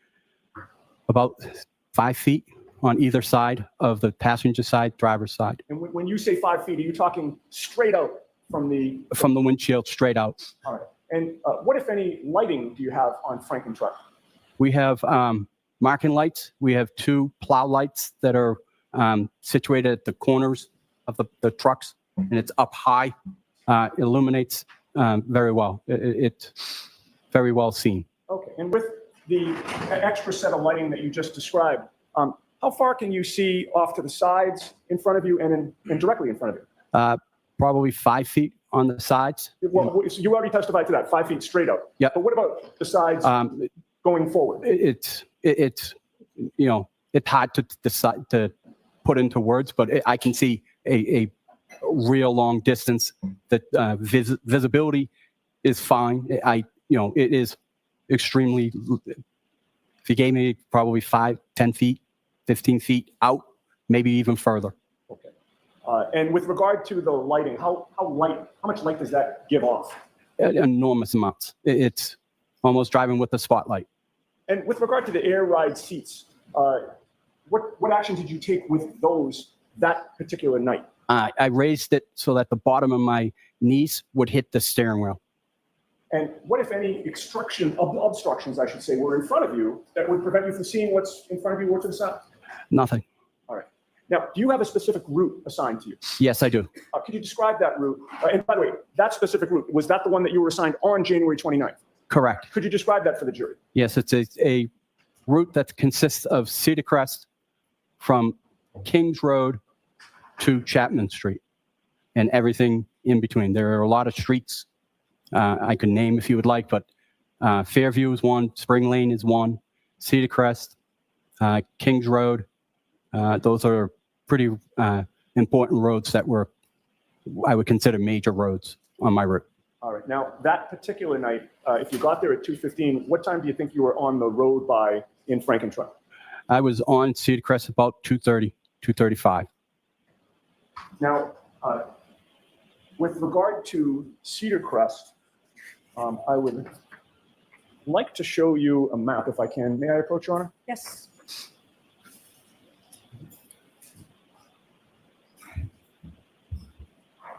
about 5 feet on either side of the passenger side, driver's side. And when you say 5 feet, are you talking straight out from the... From the windshield straight out. All right. And what, if any, lighting do you have on Franken truck? We have marking lights. We have 2 plow lights that are situated at the corners of the trucks, and it's up high. It illuminates very well. It's very well seen. Okay. And with the extra set of lighting that you just described, how far can you see off to the sides, in front of you, and directly in front of you? Probably 5 feet on the sides. Well, so you already testified to that, 5 feet straight out. Yeah. But what about the sides going forward? It's hard to decide to put into words, but I can see a real long distance. That visibility is fine. It is extremely. If you gave me probably 5, 10 feet, 15 feet out, maybe even further. Okay. And with regard to the lighting, how much light does that give off? Enormous amounts. It's almost driving with a spotlight. And with regard to the air ride seats, what action did you take with those that particular night? I raised it so that the bottom of my knees would hit the steering wheel. And what, if any, obstructions, I should say, were in front of you that would prevent you from seeing what's in front of you or to the side? Nothing. All right. Now, do you have a specific route assigned to you? Yes, I do. Could you describe that route? And by the way, that specific route, was that the one that you were assigned on January 29th? Correct. Could you describe that for the jury? Yes, it's a route that consists of Cedar Crest from Kings Road to Chapman Street and everything in between. There are a lot of streets I could name if you would like, but Fairview is one, Spring Lane is one, Cedar Crest, Kings Road. Those are pretty important roads that I would consider major roads on my route. All right. Now, that particular night, if you got there at 2:15, what time do you think you were on the road by in Franken truck? I was on Cedar Crest about 2:30, 2:35. Now, with regard to Cedar Crest, I would like to show you a map if I can. May I approach, Your Honor? Yes.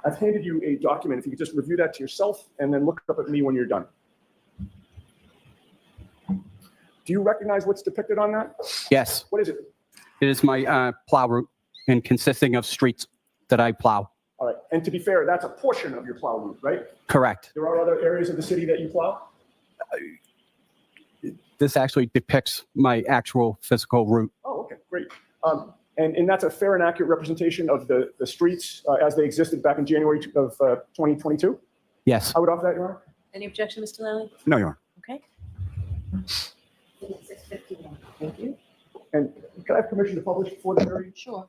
I've handed you a document. If you could just review that to yourself and then look up at me when you're done. Do you recognize what's depicted on that? Yes, What is it? it is my plow route and consisting of streets that I plow. All right. And to be fair, that's a portion of your plow route, right? Correct. There are other areas of the city that you plow? This actually depicts my actual physical route. Oh, okay, great. And that's a fair and accurate representation of the streets as they existed back in January of 2022? Yes. I would offer that, Your Honor. Any objection, Mr. Lally? No, Your Honor. Okay, 6:51. thank you. And can I have permission to publish before the hearing? Sure.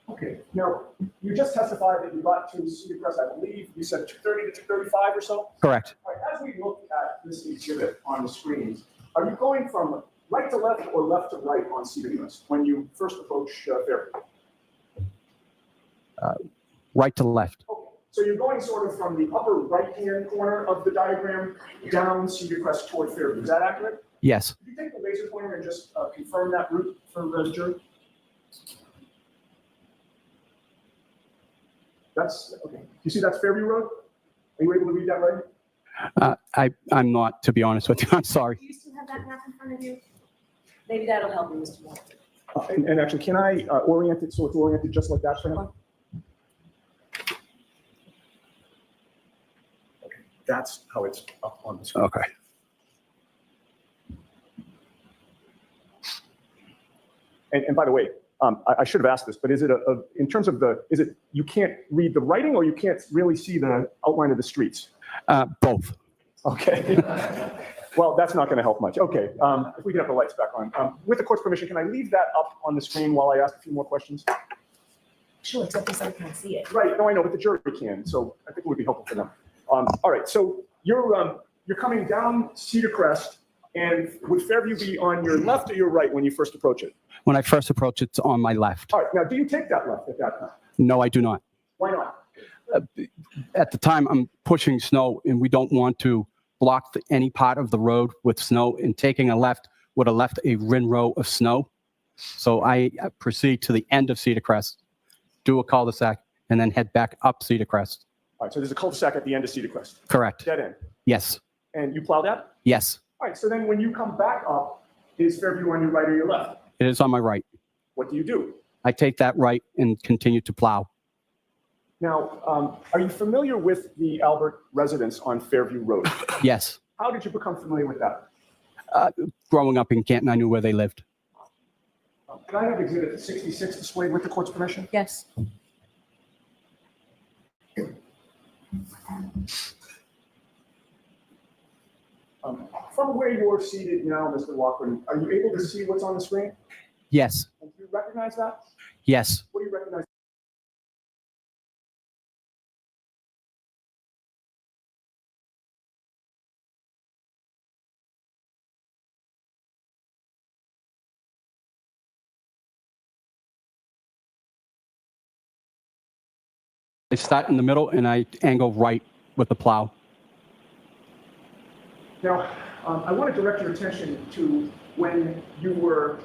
Okay, now, you just testified that you got to Cedar Crest, I believe, you said 2:30 to 2:35 or so? Correct. All right, as we look at this exhibit on the screens, are you going from right to left or left to right on Cedar Crest when you first approach Fairview? Right to left. Okay, so you're going sort of from the upper right-hand corner of the diagram down Cedar Crest toward Fairview. Is that accurate? Yes. Could you take the laser pointer and just confirm that route for the jury? That's, okay. You see that's Fairview Road? Are you able to read that right? I'm not, to be honest with you. I'm sorry. Do you still have that map in front of you? Maybe that'll help you, Mr. Moore. And actually, can I orient it so it's oriented just like that for him? Okay, that's how it's up on the screen. Okay. And by the way, I should have asked this, but is it in terms of is it you can't read the writing or you can't really see the outline of the streets? Both. Okay. Well, that's not going to help much. Okay. If we can have the lights back on. With the court's permission, can I leave that up on the screen while I ask a few more questions? Sure, except this I can't see it. Right. No, I know, but the jury can, so I think it would be helpful for them. All right. So you're coming down Cedar Crest, and would Fairview be on your left or your right when you first approach it? When I first approach, it's on my left. All right. Now, do you take that left at that time? No, I do not. Why not? At the time, I'm pushing snow, and we don't want to block any part of the road with snow, and taking a left would have left a row of snow. So I proceed to the end of Cedar Crest, do a cul-de-sac, and then head back up Cedar Crest. All right. So there's a cul-de-sac at the end of Cedar Crest. Correct. Dead end. Yes. And you plow that? Yes. All right. So then when you come back up, is Fairview on your right or your left? It is on my right. What do you do? I take that right and continue to plow. Now, are you familiar with the Albert residence on Fairview Road? Yes. How did you become familiar with that? Growing up in Canton, I knew where they lived. Can I have exhibit 66 displayed with the court's permission? Yes. From where you're seated now, Mr. Walker, are you able to see what's on the screen? Yes. And do you recognize that? Yes. What do you recognize? I start in the middle and I angle right with the plow. Now, I want to direct your attention to when you were,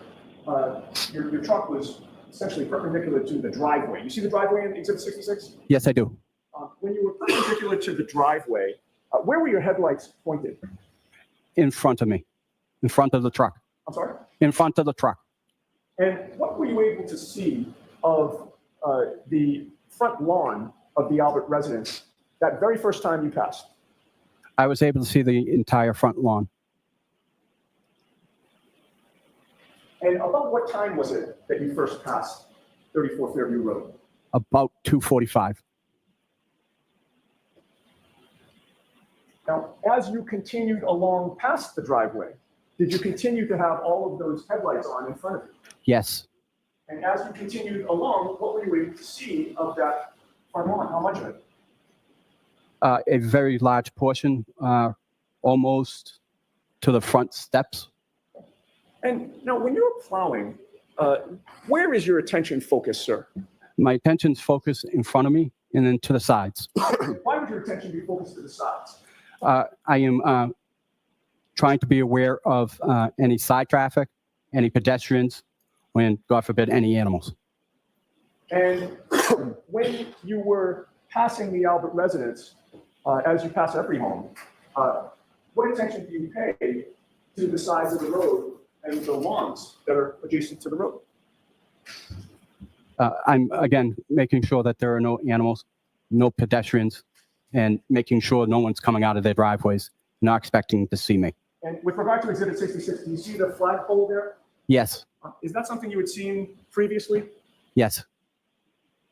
your truck was essentially perpendicular to the driveway. You see the driveway in exhibit 66? Yes, I do. When you were perpendicular to the driveway, where were your headlights pointed? In front of me, in front of the truck, I'm sorry? in front of the truck. And what were you able to see of the front lawn of the Albert residence that very first time you passed? I was able to see the entire front lawn. And about what time was it that you first passed 34 Fairview Road? About 2:45. Now, as you continued along past the driveway, did you continue to have all of those headlights on in front of you? Yes. And as you continued along, what were you able to see of that front lawn? How much of it? A very large portion, almost to the front steps. And now, when you're plowing, where is your attention focused, sir? My attention's focused in front of me and then to the sides. Why would your attention be focused to the sides? I am trying to be aware of any side traffic, any pedestrians, and God forbid, any animals. And when you were passing the Albert residence, as you pass every home, what attention do you pay to the sides of the road and the lawns that are adjacent to the road? I'm, again, making sure that there are no animals, no pedestrians, and making sure no one's coming out of their driveways, not expecting to see me. And with regard to Exhibit 66, do you see the flagpole there? Yes, Is that something you had seen previously? yes.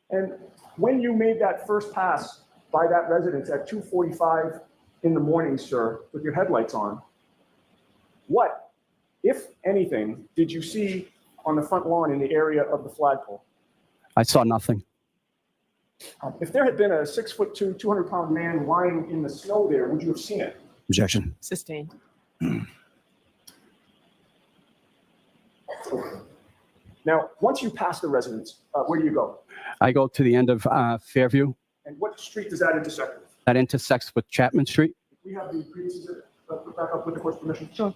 And when you made that first pass by that residence at 2:45 in the morning, sir, with your headlights on, what, if anything, did you see on the front lawn in the area of the flagpole? I saw nothing. If there had been a 6'2", 200-pound man lying in the snow there, would you have seen it? Objection. Sustained. Now, once you pass the residence, where do you go? I go to the end of Fairview. And what street does that intersect with? That intersects with Chapman Street. We have the previous exhibit put back up with the court's permission. Sure.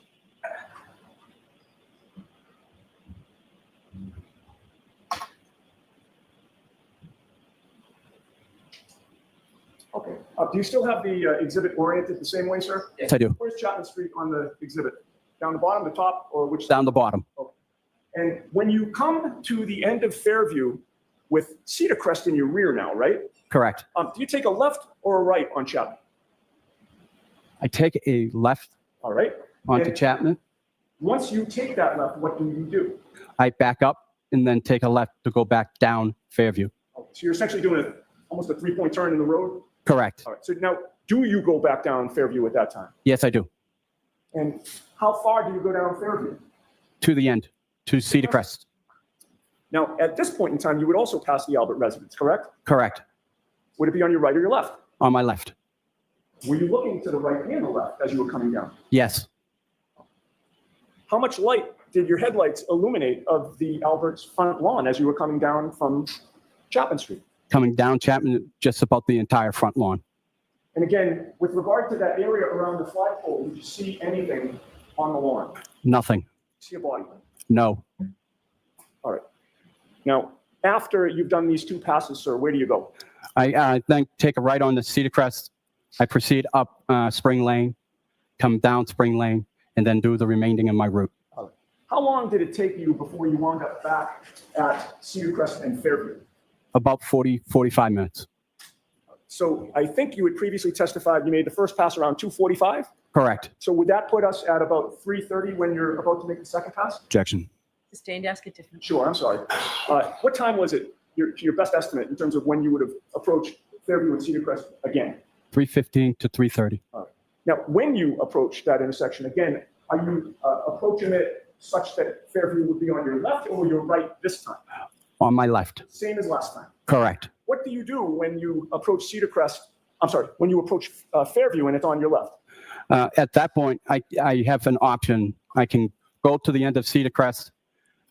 Okay. Do you still have the exhibit oriented the same way, sir? Yes, I do. Where's Chapman Street on the exhibit? Down the bottom, the top, or which? Down the bottom. And when you come to the end of Fairview with Cedar Crest in your rear now, right? Correct. Do you take a left or a right on Chapman? I take a left All right. onto And Chapman. Once you take that left, what do you do? I back up and then take a left to go back down Fairview. So you're essentially doing almost a three-point turn in the road? Correct. All right. So now, do you go back down Fairview at that time? Yes, I do. And how far do you go down Fairview? To the end, to Cedar Crest. Now, at this point in time, you would also pass the Albert residence, correct? Correct. Would it be on your right or your left? On my left. Were you looking to the right and the left as you were coming down? Yes. How much light did your headlights illuminate of the Albert's front lawn as you were coming down from Chapman Street? Coming down Chapman, just about the entire front lawn. And again, with regard to that area around the flagpole, did you see anything on the lawn? Nothing. See a body? No. All right. Now, after you've done these two passes, sir, where do you go? I then take a right on the Cedar Crest. I proceed up Spring Lane, come down Spring Lane, and then do the remaining of my route. How long did it take you before you wound up back at Cedar Crest and Fairview? About 45 minutes. So I think you had previously testified you made the first pass around 2:45. Correct. So would that put us at about 3:30 when you're about to make the second pass? Objection. Sustained, ask it differently. Sure, I'm sorry. What time was it, your best estimate in terms of when you would have approached Fairview and Cedar Crest again? 3:15 to 3:30. Now, when you approach that intersection again, are you approaching it such that Fairview would be on your left or your right this time? On my left. Same as last time. Correct. What do you do when you approach Cedar Crest? I'm sorry, when you approach Fairview and it's on your left? At that point, I have an option. I can go to the end of Cedar Crest,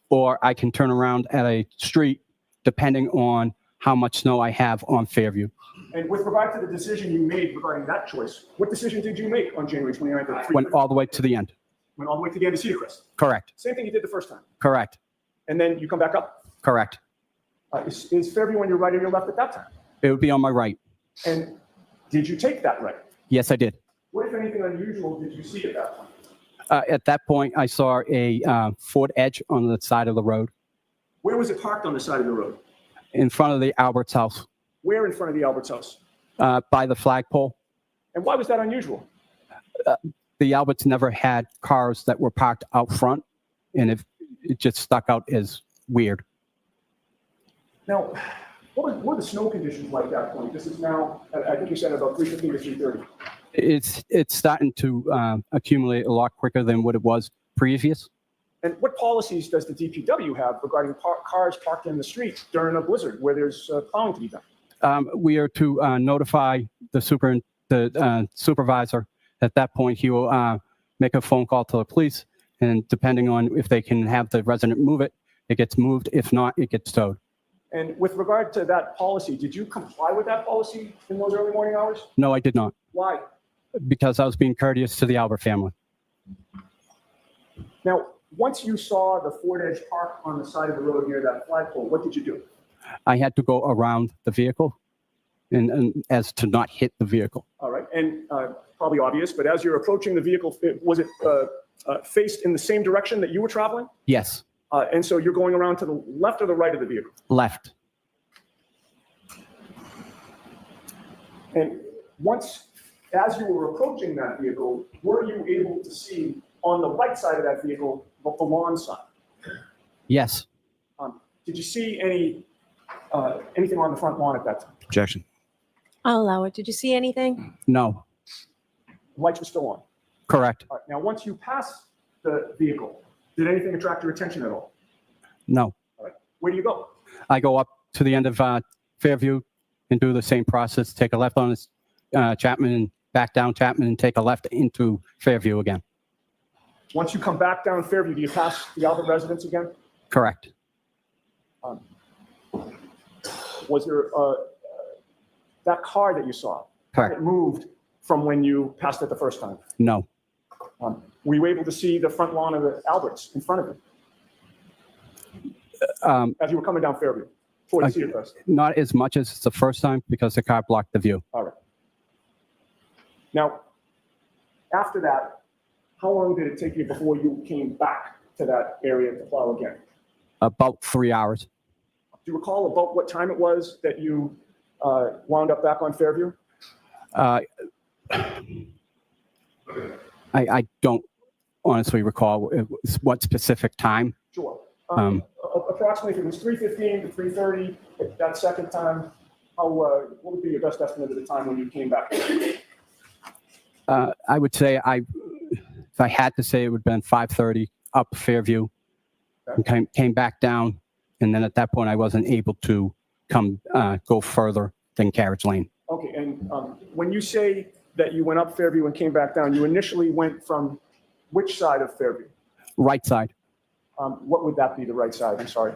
or I can turn around at a street, depending on how much snow I have on Fairview. And with regard to the decision you made regarding that choice, what decision did you make on January 29th at 3:30? Went all the way to the end. Went all the way to the end of Cedar Crest. Correct. Same thing you did the first time. Correct. And then you come back up. Correct. Is Fairview on your right or your left at that time? It would be on my right. And did you take that right? Yes, I did. What, if anything, unusual did you see at that point? At that point, I saw a Ford Edge on the side of the road Where was it parked on the side of the road? in front of the Albert's house, Where in front of the Albert's house? by the flagpole. And why was that unusual? The Alberts never had cars that were parked out front, and it just stuck out as weird. Now, what were the snow conditions like at that point? This is now, I think you said about 3:15 to 3:30. It's starting to accumulate a lot quicker than what it was previous. And what policies does the DPW have regarding cars parked in the street during a blizzard where there's plowing to be done? We are to notify the supervisor. At that point, he will make a phone call to the police, and depending on if they can have the resident move it, it gets moved. If not, it gets towed. And with regard to that policy, did you comply with that policy in those early morning hours? No, I did not, Why? because I was being courteous to the Albert family. Now, once you saw the Ford Edge parked on the side of the road near that flagpole, what did you do? I had to go around the vehicle and as to not hit the vehicle. All right, and probably obvious, but as you're approaching the vehicle, was it faced in the same direction that you were traveling? Yes, And so you're going around to the left or the right of the vehicle? left. And once, as you were approaching that vehicle, were you able to see on the right side of that vehicle, the lawn sign? Yes. Did you see anything on the front lawn at that time? Objection. I'll allow it. Did you see anything? No. Lights were still on. Correct. All right, now, once you pass the vehicle, did anything attract your attention at all? No. All right, where do you go? I go up to the end of Fairview and do the same process, take a left on this Chapman and back down Chapman and take a left into Fairview again. Once you come back down Fairview, do you pass the Albert residence again? Correct. Was there that car that you saw? Correct. It moved from when you passed it the first time. No. Were you able to see the front lawn of the Alberts in front of you as you were coming down Fairview toward the Cedar Crest? Not as much as the first time because the car blocked the view. All right. Now, after that, how long did it take you before you came back to that area to plow again? About 3 hours. Do you recall about what time it was that you wound up back on Fairview? I don't honestly recall what specific time. Sure. Approximately, if it was 3:15 to 3:30, that second time, what would be your best estimate of the time when you came back? I would say if I had to say, it would have been 5:30 up Fairview, and came back down, and then at that point I wasn't able to go further than Carriage Lane. Okay, and when you say that you went up Fairview and came back down, you initially went from which side of Fairview? Right side. What would that be, the right side? I'm sorry.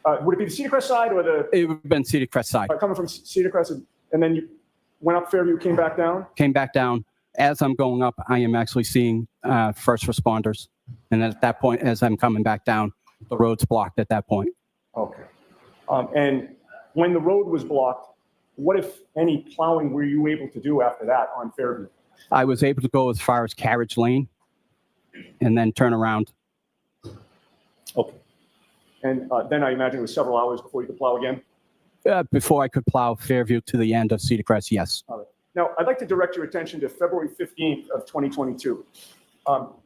Would it be the Cedar Crest side or the? It would have been Cedar Crest side. Coming from Cedar Crest, and then you went up Fairview, came back down? Came back down. As I'm going up, I am actually seeing first responders. And at that point, as I'm coming back down, the road's blocked at that point. Okay. And when the road was blocked, what, if any, plowing were you able to do after that on Fairview? I was able to go as far as Carriage Lane and then turn around. Okay. And then I imagine it was several hours before you could plow again? Before I could plow Fairview to the end of Cedar Crest, yes. All right. Now, I'd like to direct your attention to February 15th of 2022.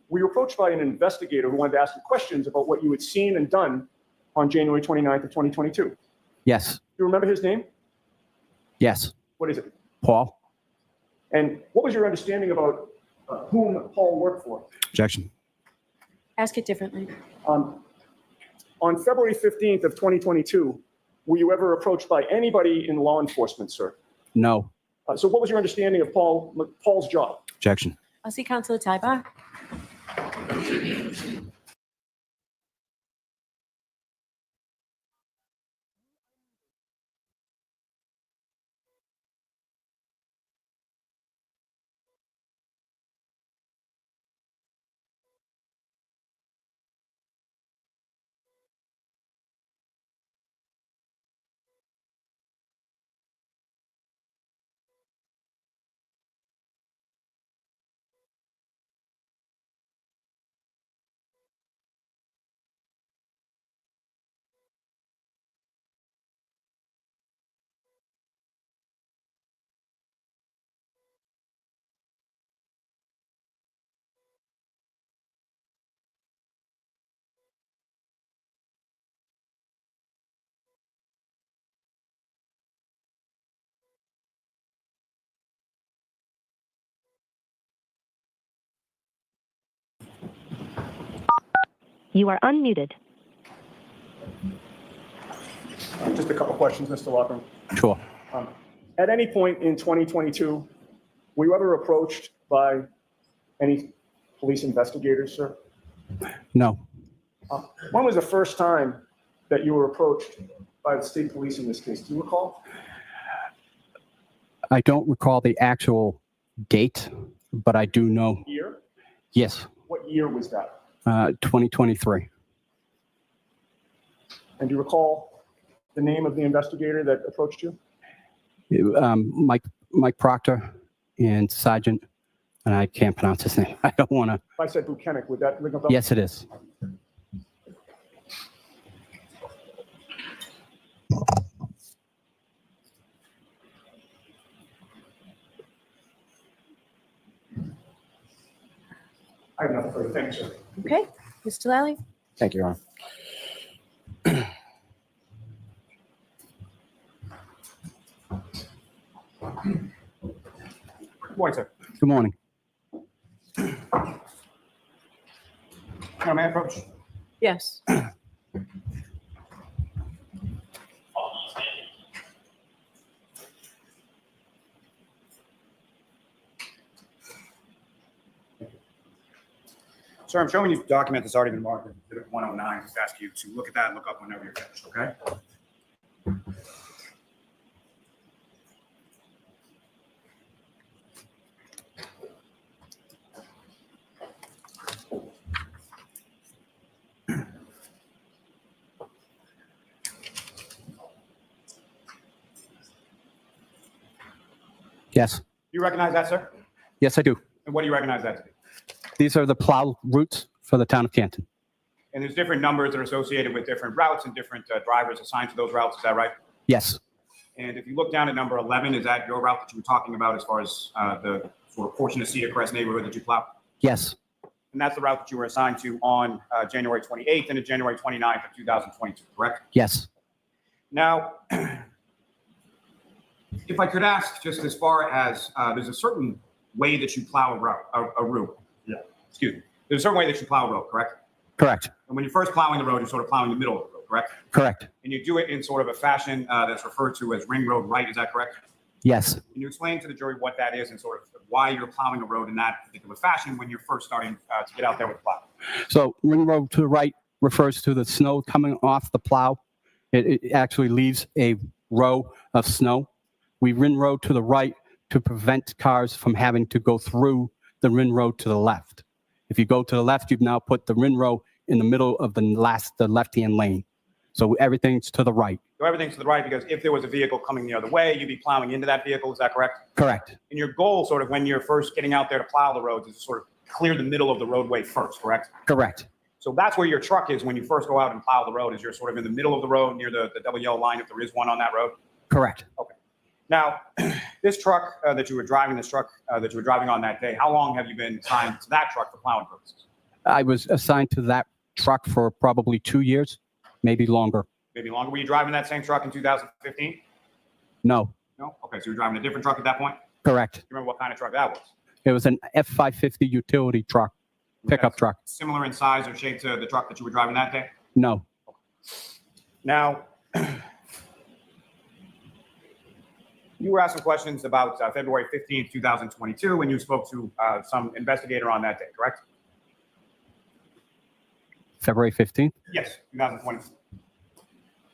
We were approached by an investigator who wanted to ask you questions about what you had seen and done on January 29th of 2022. Do Yes. you remember his name? Yes. What is it? Paul? And what was your understanding about whom Paul worked for? Objection. Ask it differently. On February 15th of 2022, were you ever approached by anybody in law enforcement, sir? No. So what was your understanding of Paul's job? Objection. I'll see Councilor Tybach. You are unmuted. Just a couple questions, Mr. Lockram. Sure. At any point in 2022, were you ever approached by any police investigators, sir? No. When was the first time that you were approached by the state police in this case? Do you recall? I don't recall the actual date, but I do know. Year? Yes. What year was that? 2023. And do you recall the name of the investigator that approached you? Mike Proctor and Sergeant, and I can't pronounce his name. I don't want to. If I said Buchanan, would that ring a bell? Yes, it is. I have nothing further. Thank you, sir. Okay, Mr. Lally? Thank you, Your Honor. Good morning, sir. Good morning. Now, may I approach? Yes. Sir, I'm showing you a document that's already been marked as Exhibit 109. Just ask you to look at that and look up whenever you're finished, okay? Yes. Do you recognize that, sir? Yes, I do. And what do you recognize that to be? These are the plow routes for the town of Canton. And there's different numbers that are associated with different routes and different drivers assigned to those routes. Is that right? Yes. And if you look down at number 11, is that your route that you were talking about as far as the sort of portion of Cedar Crest neighborhood that you plow? Yes. And that's the route that you were assigned to on January 28th and January 29th of 2022, correct? Yes. Now, if I could ask, just as far as there's a certain way that you plow a route. Yeah. Excuse me. There's a certain way that you plow a road, correct? Correct. And when you're first plowing the road, you're sort of plowing the middle of the road, correct? Correct. And you do it in sort of a fashion that's referred to as ring road right. Is that correct? Yes. Can you explain to the jury what that is and sort of why you're plowing a road in that particular fashion when you're first starting to get out there with the plow? So ring road to the right refers to the snow coming off the plow. It actually leaves a row of snow. We ring road to the right to prevent cars from having to go through the ring road to the left. If you go to the left, you've now put the ring road in the middle of the left-hand lane. So everything's to the right. So everything's to the right because if there was a vehicle coming the other way, you'd be plowing into that vehicle. Is that correct? Correct. And your goal sort of when you're first getting out there to plow the roads is to sort of clear the middle of the roadway first, correct? Correct. So that's where your truck is when you first go out and plow the road, is you're sort of in the middle of the road near the double yellow line if there is one on that road? Correct. Okay. Now, this truck that you were driving, on that day, how long have you been assigned to that truck for plowing purposes? I was assigned to that truck for probably 2 years, maybe longer. Maybe longer. Were you driving that same truck in 2015? No. No? Okay, so you were driving a different truck at that point? Correct. Do you remember what kind of truck that was? It was an F550 utility truck, pickup Okay. truck. Similar in size or shape to the truck that you were driving that day? No. Now, you were asked some questions about February 15th, 2022, when you spoke to some investigator on that day, correct? February 15th? Yes, 2022.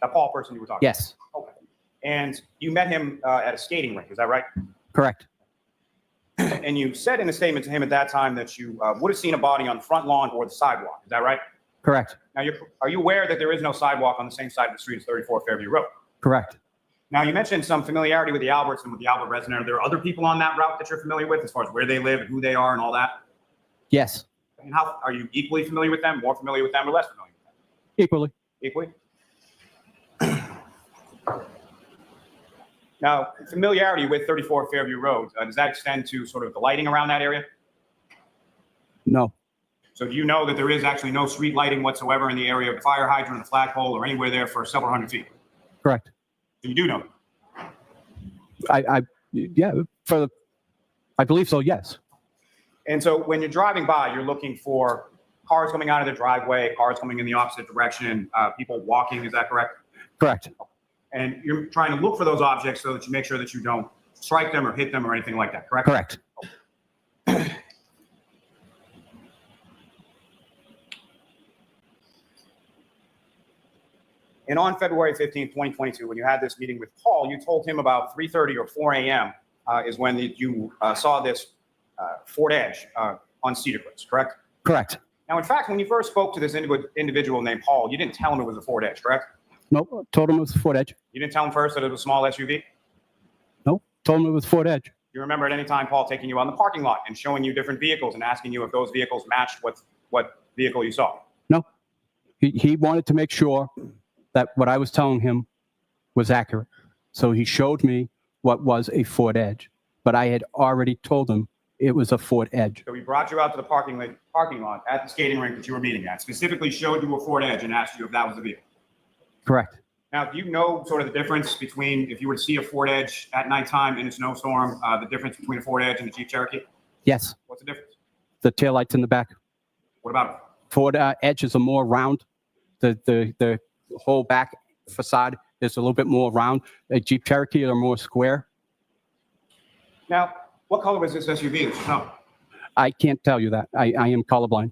That Paul person you were talking Yes. about. Okay. And you met him at a skating rink, is that right? Correct. And you said in a statement to him at that time that you would have seen a body on the front lawn or the sidewalk, is that right? Correct. Now, are you aware that there is no sidewalk on the same side of the street as 34 Fairview Road? Correct. Now, you mentioned some familiarity with the Alberts and with the Albert resident. Are there other people on that route that you're familiar with as far as where they live and who they are and all that? Yes. And how are you equally familiar with them, more familiar with them, or less familiar with them? Equally. Equally? Now, familiarity with 34 Fairview Road, does that extend to sort of the lighting around that area? No. So do you know that there is actually no street lighting whatsoever in the area of the fire hydrant, the flagpole, or anywhere there for several hundred feet? Correct. So you do know. I believe so, yes. And so when you're driving by, you're looking for cars coming out of the driveway, cars coming in the opposite direction, people walking, is that correct? Correct. And you're trying to look for those objects so that you make sure that you don't strike them or hit them or anything like that, correct? Correct. And on February 15th, 2022, when you had this meeting with Paul, you told him about 3:30 or 4 a.m. Is when you saw this Ford Edge on Cedar Crest, correct? Correct. Now, in fact, when you first spoke to this individual named Paul, you didn't tell him it was a Ford Edge, correct? Nope. Told him it was a Ford Edge. You didn't tell him first that it was a small SUV? Nope. Told him it was Ford Edge. You remember at any time Paul taking you on the parking lot and showing you different vehicles and asking you if those vehicles matched what vehicle you saw? No. He wanted to make sure that what I was telling him was accurate. So he showed me what was a Ford Edge, but I had already told him it was a Ford Edge. So he brought you out to the parking lot at the skating rink that you were meeting at, specifically showed you a Ford Edge and asked you if that was the vehicle. Correct. Now, do you know sort of the difference between, if you were to see a Ford Edge at nighttime in a snowstorm, the difference between a Ford Edge and a Jeep Cherokee? Yes. What's the difference? The taillights in the back. What about it? Ford Edges are more round. The whole back facade is a little bit more round. A Jeep Cherokee are more square. Now, what color was this SUV that you saw? I can't tell you that. I am colorblind.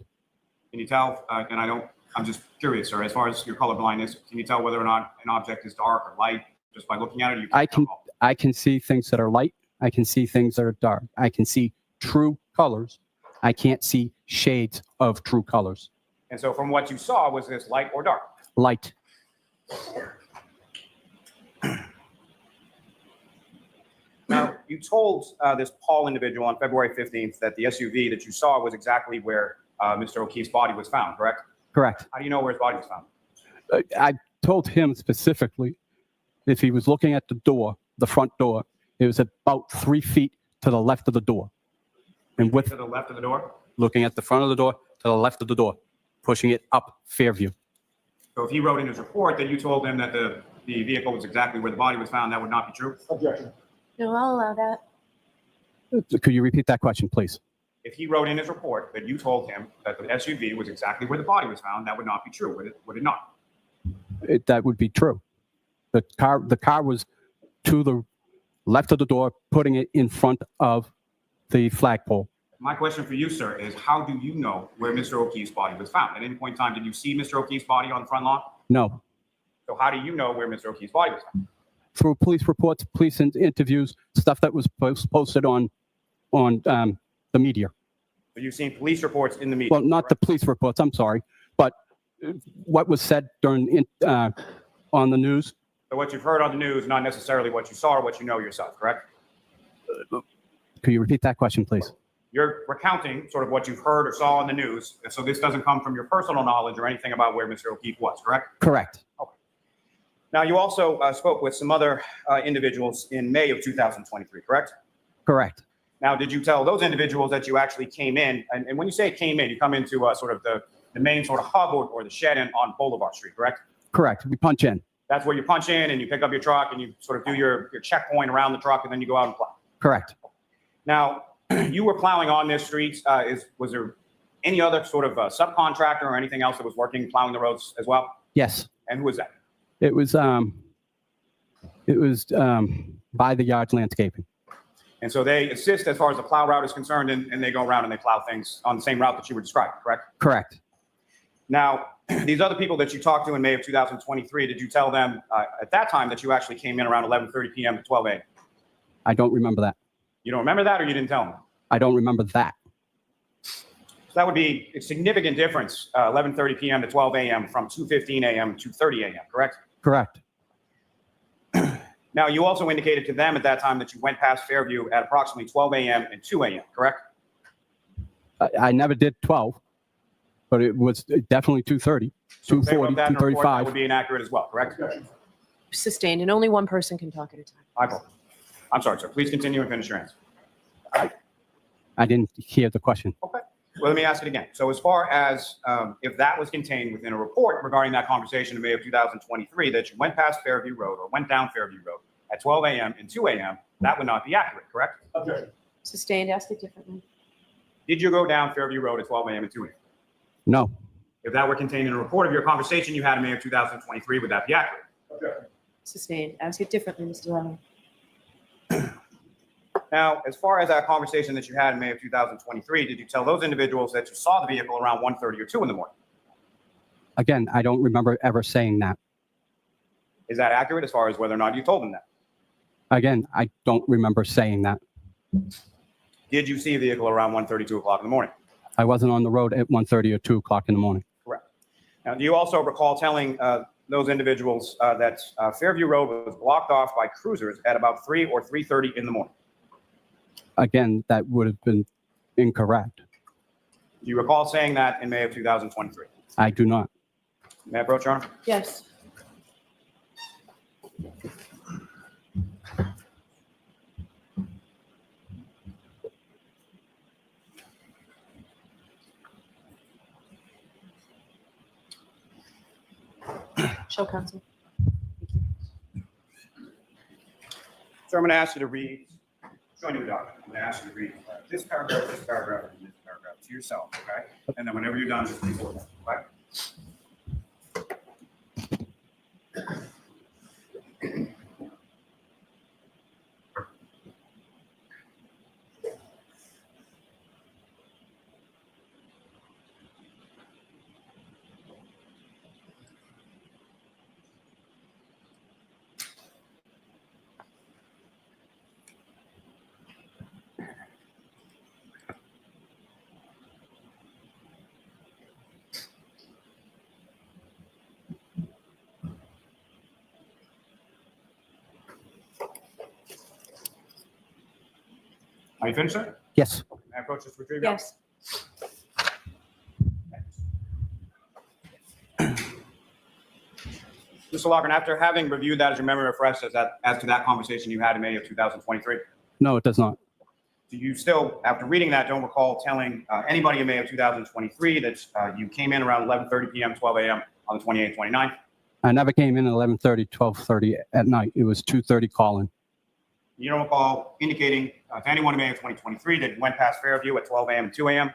Can you tell, I'm just curious, sir, as far as your color blindness, can you tell whether or not an object is dark or light just by looking at it? Or you can't tell? I can see things that are light. I can see things that are dark. I can see true colors. I can't see shades of true colors. And so from what you saw, was this light or dark? Light. Now, you told this Paul individual on February 15th that the SUV that you saw was exactly where Mr. O'Keefe's body was found, correct? Correct. How do you know where his body was found? I told him specifically if he was looking at the door, the front door, it was about 3 feet to the left of the door. And with To the left of the door? looking at the front of the door to the left of the door, pushing it up Fairview. So if he wrote in his report that you told him that the vehicle was exactly where the body was found, that would not be true? Objection. No, I'll allow that. Could you repeat that question, please? If he wrote in his report that you told him that the SUV was exactly where the body was found, that would not be true, would it not? That would be true. The car was to the left of the door, putting it in front of the flagpole. My question for you, sir, is how do you know where Mr. O'Keefe's body was found? At any point in time, did you see Mr. O'Keefe's body on the front lawn? No. So how do you know where Mr. O'Keefe's body was found? Through police reports, police interviews, stuff that was posted on the media. So you've seen police reports in the media? Well, not the police reports, I'm sorry, but what was said during on the news. So what you've heard on the news, not necessarily what you saw or what you know yourself, correct? Could you repeat that question, please? You're recounting sort of what you've heard or saw on the news, so this doesn't come from your personal knowledge or anything about where Mr. O'Keefe was, correct? Correct. Okay. Now, you also spoke with some other individuals in May of 2023, correct? Correct. Now, did you tell those individuals that you actually came in, and when you say came in, you come into sort of the main sort of hub or the shed on Boulevard Street, correct? Correct. We punch in. That's where you punch in and you pick up your truck and you sort of do your checkpoint around the truck and then you go out and plow. Correct. Now, you were plowing on this street. Was there any other sort of subcontractor or anything else that was working, plowing the roads as well? Yes. And who was that? It was by the yard landscaping. And so they assist as far as the plow route is concerned, and they go around and they plow things on the same route that you were describing, correct? Correct. Now, these other people that you talked to in May of 2023, did you tell them at that time that you actually came in around 11:30 p.m. to 12 a.m.? I don't remember that. You don't remember that, or you didn't tell them? I don't remember that. So that would be a significant difference, 11:30 p.m. to 12 a.m. from 2:15 a.m. to 2:30 a.m., correct? Correct. Now, you also indicated to them at that time that you went past Fairview at approximately 12 a.m. and 2 a.m., correct? I never did 12, but it was definitely 2:30, So if they 2:40, wrote that in the report, that would 2:35. be inaccurate as well, correct? Sustained, and only one person can talk at a time. I'm sorry, sir. Please continue and finish your answer. I didn't hear the question. Okay. Well, let me ask it again. So as far as if that was contained within a report regarding that conversation in May of 2023, that you went past Fairview Road or went down Fairview Road at 12 a.m. and 2 a.m., that would not be accurate, correct? Objection. Sustained, ask it differently. Did you go down Fairview Road at 12 a.m. and 2 a.m.? No. If that were contained in a report of your conversation you had in May of 2023, would that be accurate? Objection. Sustained, ask it differently, Mr. Lemon. Now, as far as that conversation that you had in May of 2023, did you tell those individuals that you saw the vehicle around 1:30 or 2 in the morning? Again, I don't remember ever saying that. Is that accurate as far as whether or not you told them that? Again, I don't remember saying that. Did you see a vehicle around 1:30, 2 o'clock in the morning? I wasn't on the road at 1:30 or 2 o'clock in the morning. Correct. Now, do you also recall telling those individuals that Fairview Road was blocked off by cruisers at about 3 or 3:30 in the morning? Again, that would have been incorrect. Do you recall saying that in May of 2023? I do not. May I approach, Your Honor? Yes. Show counsel. So I'm going to ask you to read, showing you the document, I'm going to ask you to read this paragraph, and this paragraph to yourself, okay? And then whenever you're done, just record that, okay? Are you finished, sir? Yes. May I approach this retrieval? Yes. Mr. Loughren, after having reviewed that, as your memory refreshed as to that conversation you had in May of 2023, No, it does not. do you still, after reading that, don't recall telling anybody in May of 2023 that you came in around 11:30 p.m., 12 a.m. on the 28th, 29th? I never came in at 11:30, 12:30 at night. It was 2:30 calling. You don't recall indicating to anyone in May of 2023 that you went past Fairview at 12 a.m. and 2 a.m.?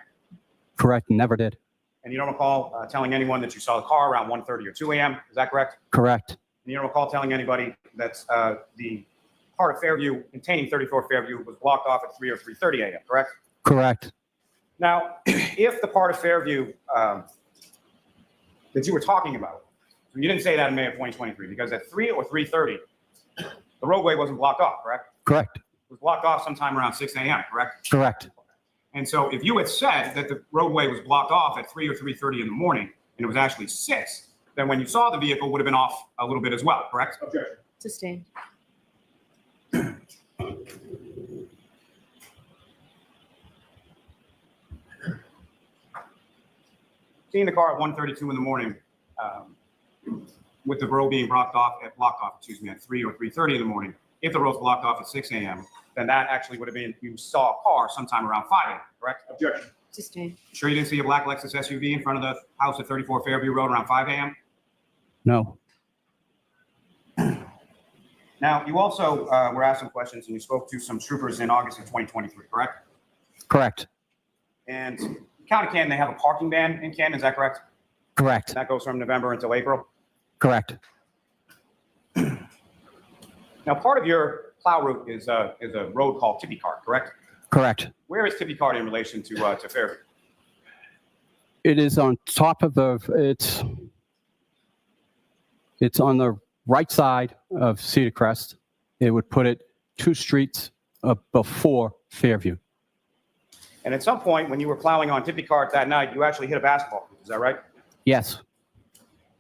Correct. Never did. And you don't recall telling anyone that you saw the car around 1:30 or 2 a.m.? Is that correct? Correct. And you don't recall telling anybody that the part of Fairview containing 34 Fairview was blocked off at 3 or 3:30 a.m., correct? Correct. Now, if the part of Fairview that you were talking about, so you didn't say that in May of 2023, because at 3 or 3:30, the roadway wasn't blocked off, correct? Correct. It was blocked off sometime around 6 a.m., correct? Correct. And so if you had said that the roadway was blocked off at 3 or 3:30 in the morning, and it was actually 6, then when you saw the vehicle would have been off a little bit as well, correct? Objection. Sustained. Seeing the car at 1:32 in the morning, with the road being blocked off at 3 or 3:30 in the morning, if the road's blocked off at 6 a.m., then that actually would have been, you saw a car sometime around 5 a.m., correct? Objection. Sustained. Sure you didn't see a black Lexus SUV in front of the house at 34 Fairview Road around 5 a.m.? No. Now, you also were asked some questions and you spoke to some troopers in August of 2023, correct? Correct. And County Canton, they have a parking ban in Canton, is that correct? Correct. That goes from November until April. Correct. Now, part of your plow route is a road called Tippy Cart, correct? Correct. Where is Tippy Cart in relation to Fairview? It is on top of it's on the right side of Cedar Crest. It would put it 2 streets before Fairview. And at some point, when you were plowing on Tippy Cart that night, you actually hit a basketball hoop, is that right? Yes.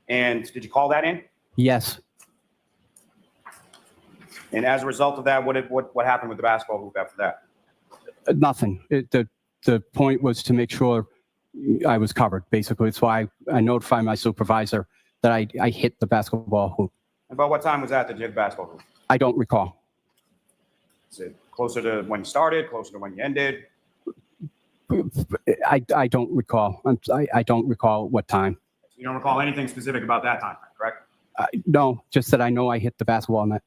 And did you call that in? Yes. And as a result of that, what happened with the basketball hoop after that? Nothing. The point was to make sure I was covered, basically. That's why I notified my supervisor that I hit the basketball hoop. About what time was that you hit the basketball hoop? I don't recall. Is it closer to when you started, closer to when you ended? I don't recall. I don't recall what time. You don't recall anything specific about that time, correct? No, just that I know I hit the basketball net.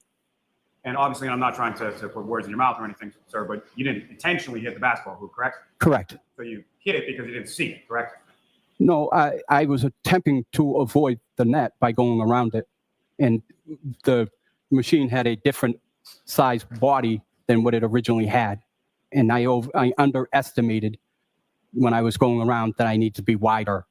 And obviously, I'm not trying to put words in your mouth or anything, sir, but you didn't intentionally hit the basketball hoop, correct? Correct. So you hit it because you didn't see it, correct? No, I was attempting to avoid the net by going around it. And the machine had a different size body than what it originally had. And I underestimated when I was going around that I need to be wider.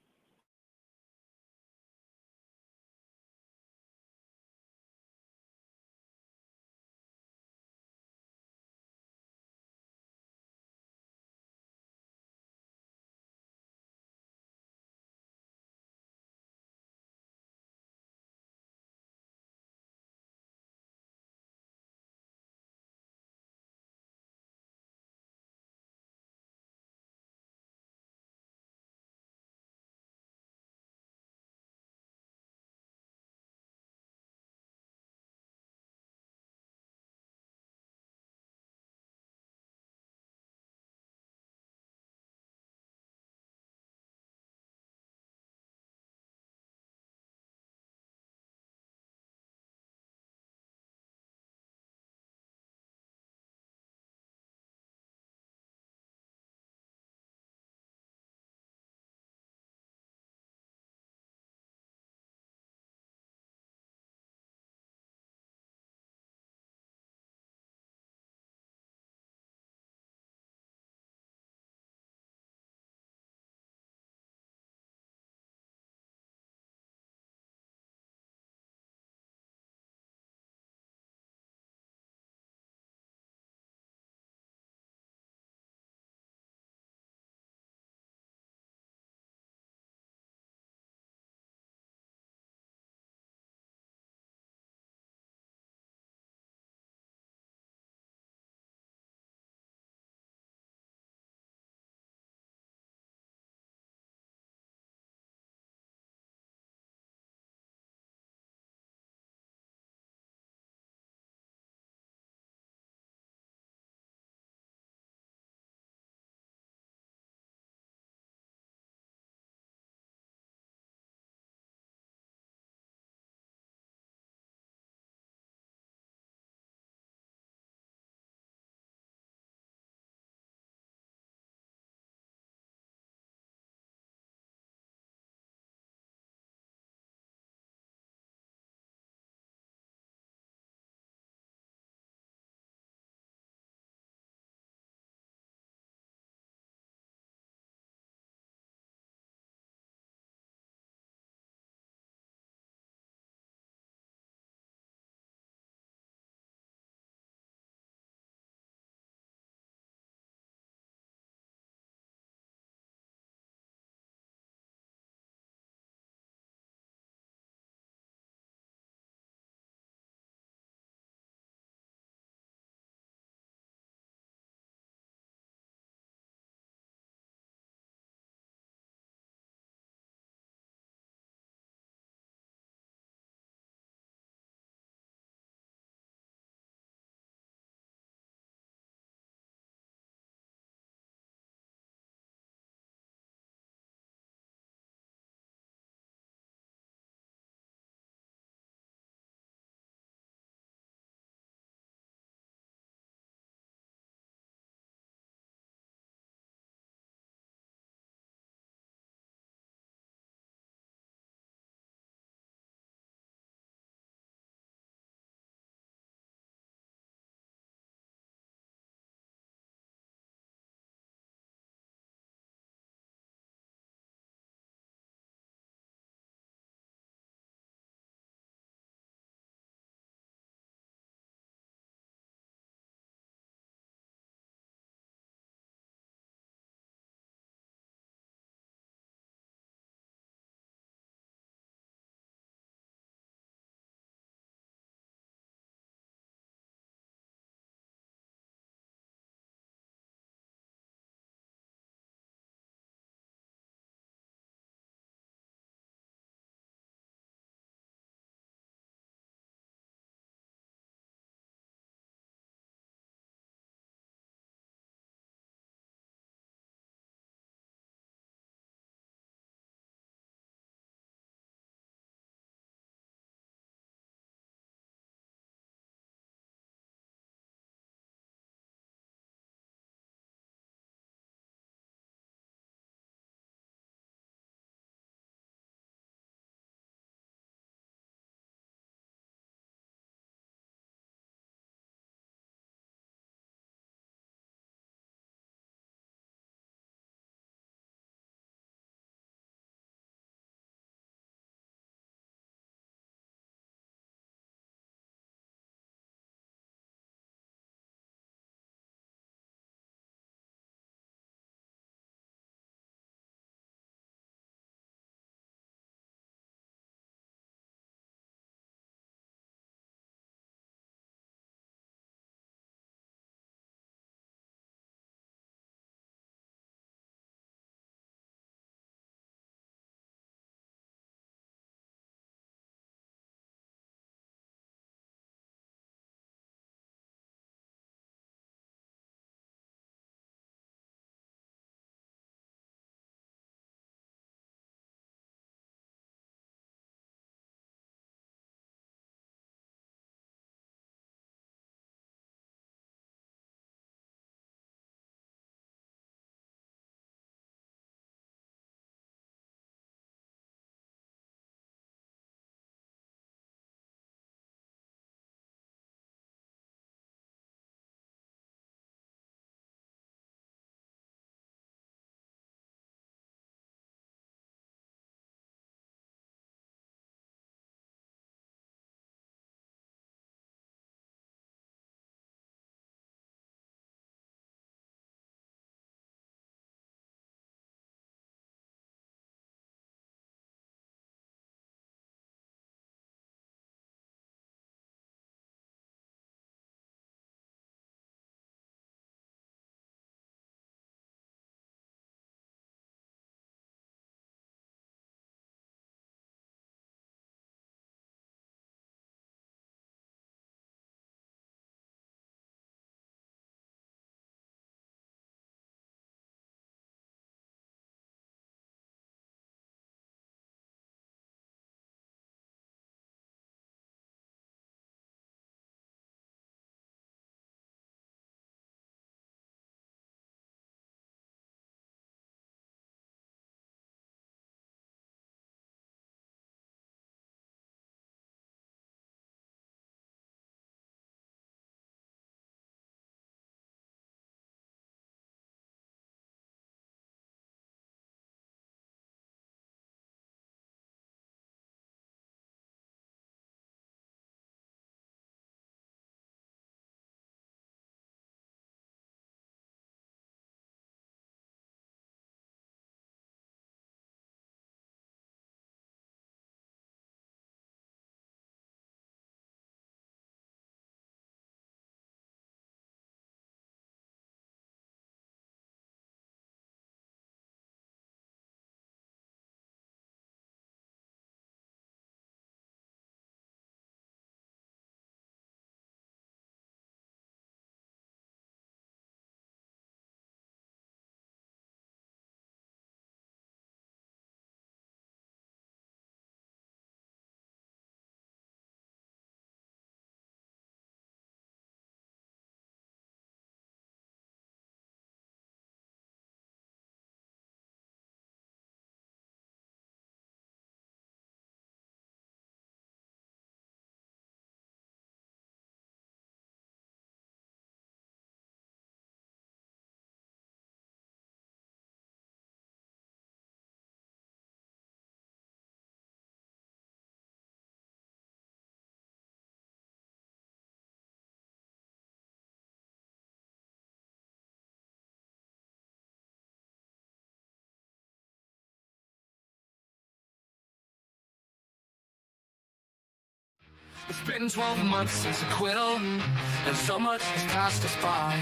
It's been 12 months since acquittal, and so much has passed us by,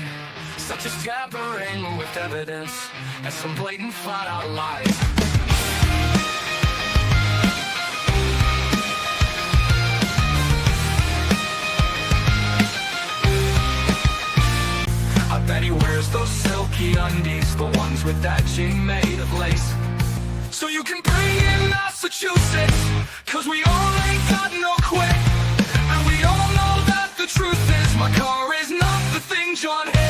such as tampering with evidence and some blatant flat-out lies. I bet he wears those silky undies, the ones with that chain made of lace. So you can bring in Massachusetts, 'cause we all ain't got no quit. And we all know that the truth is my car is not the thing John hates.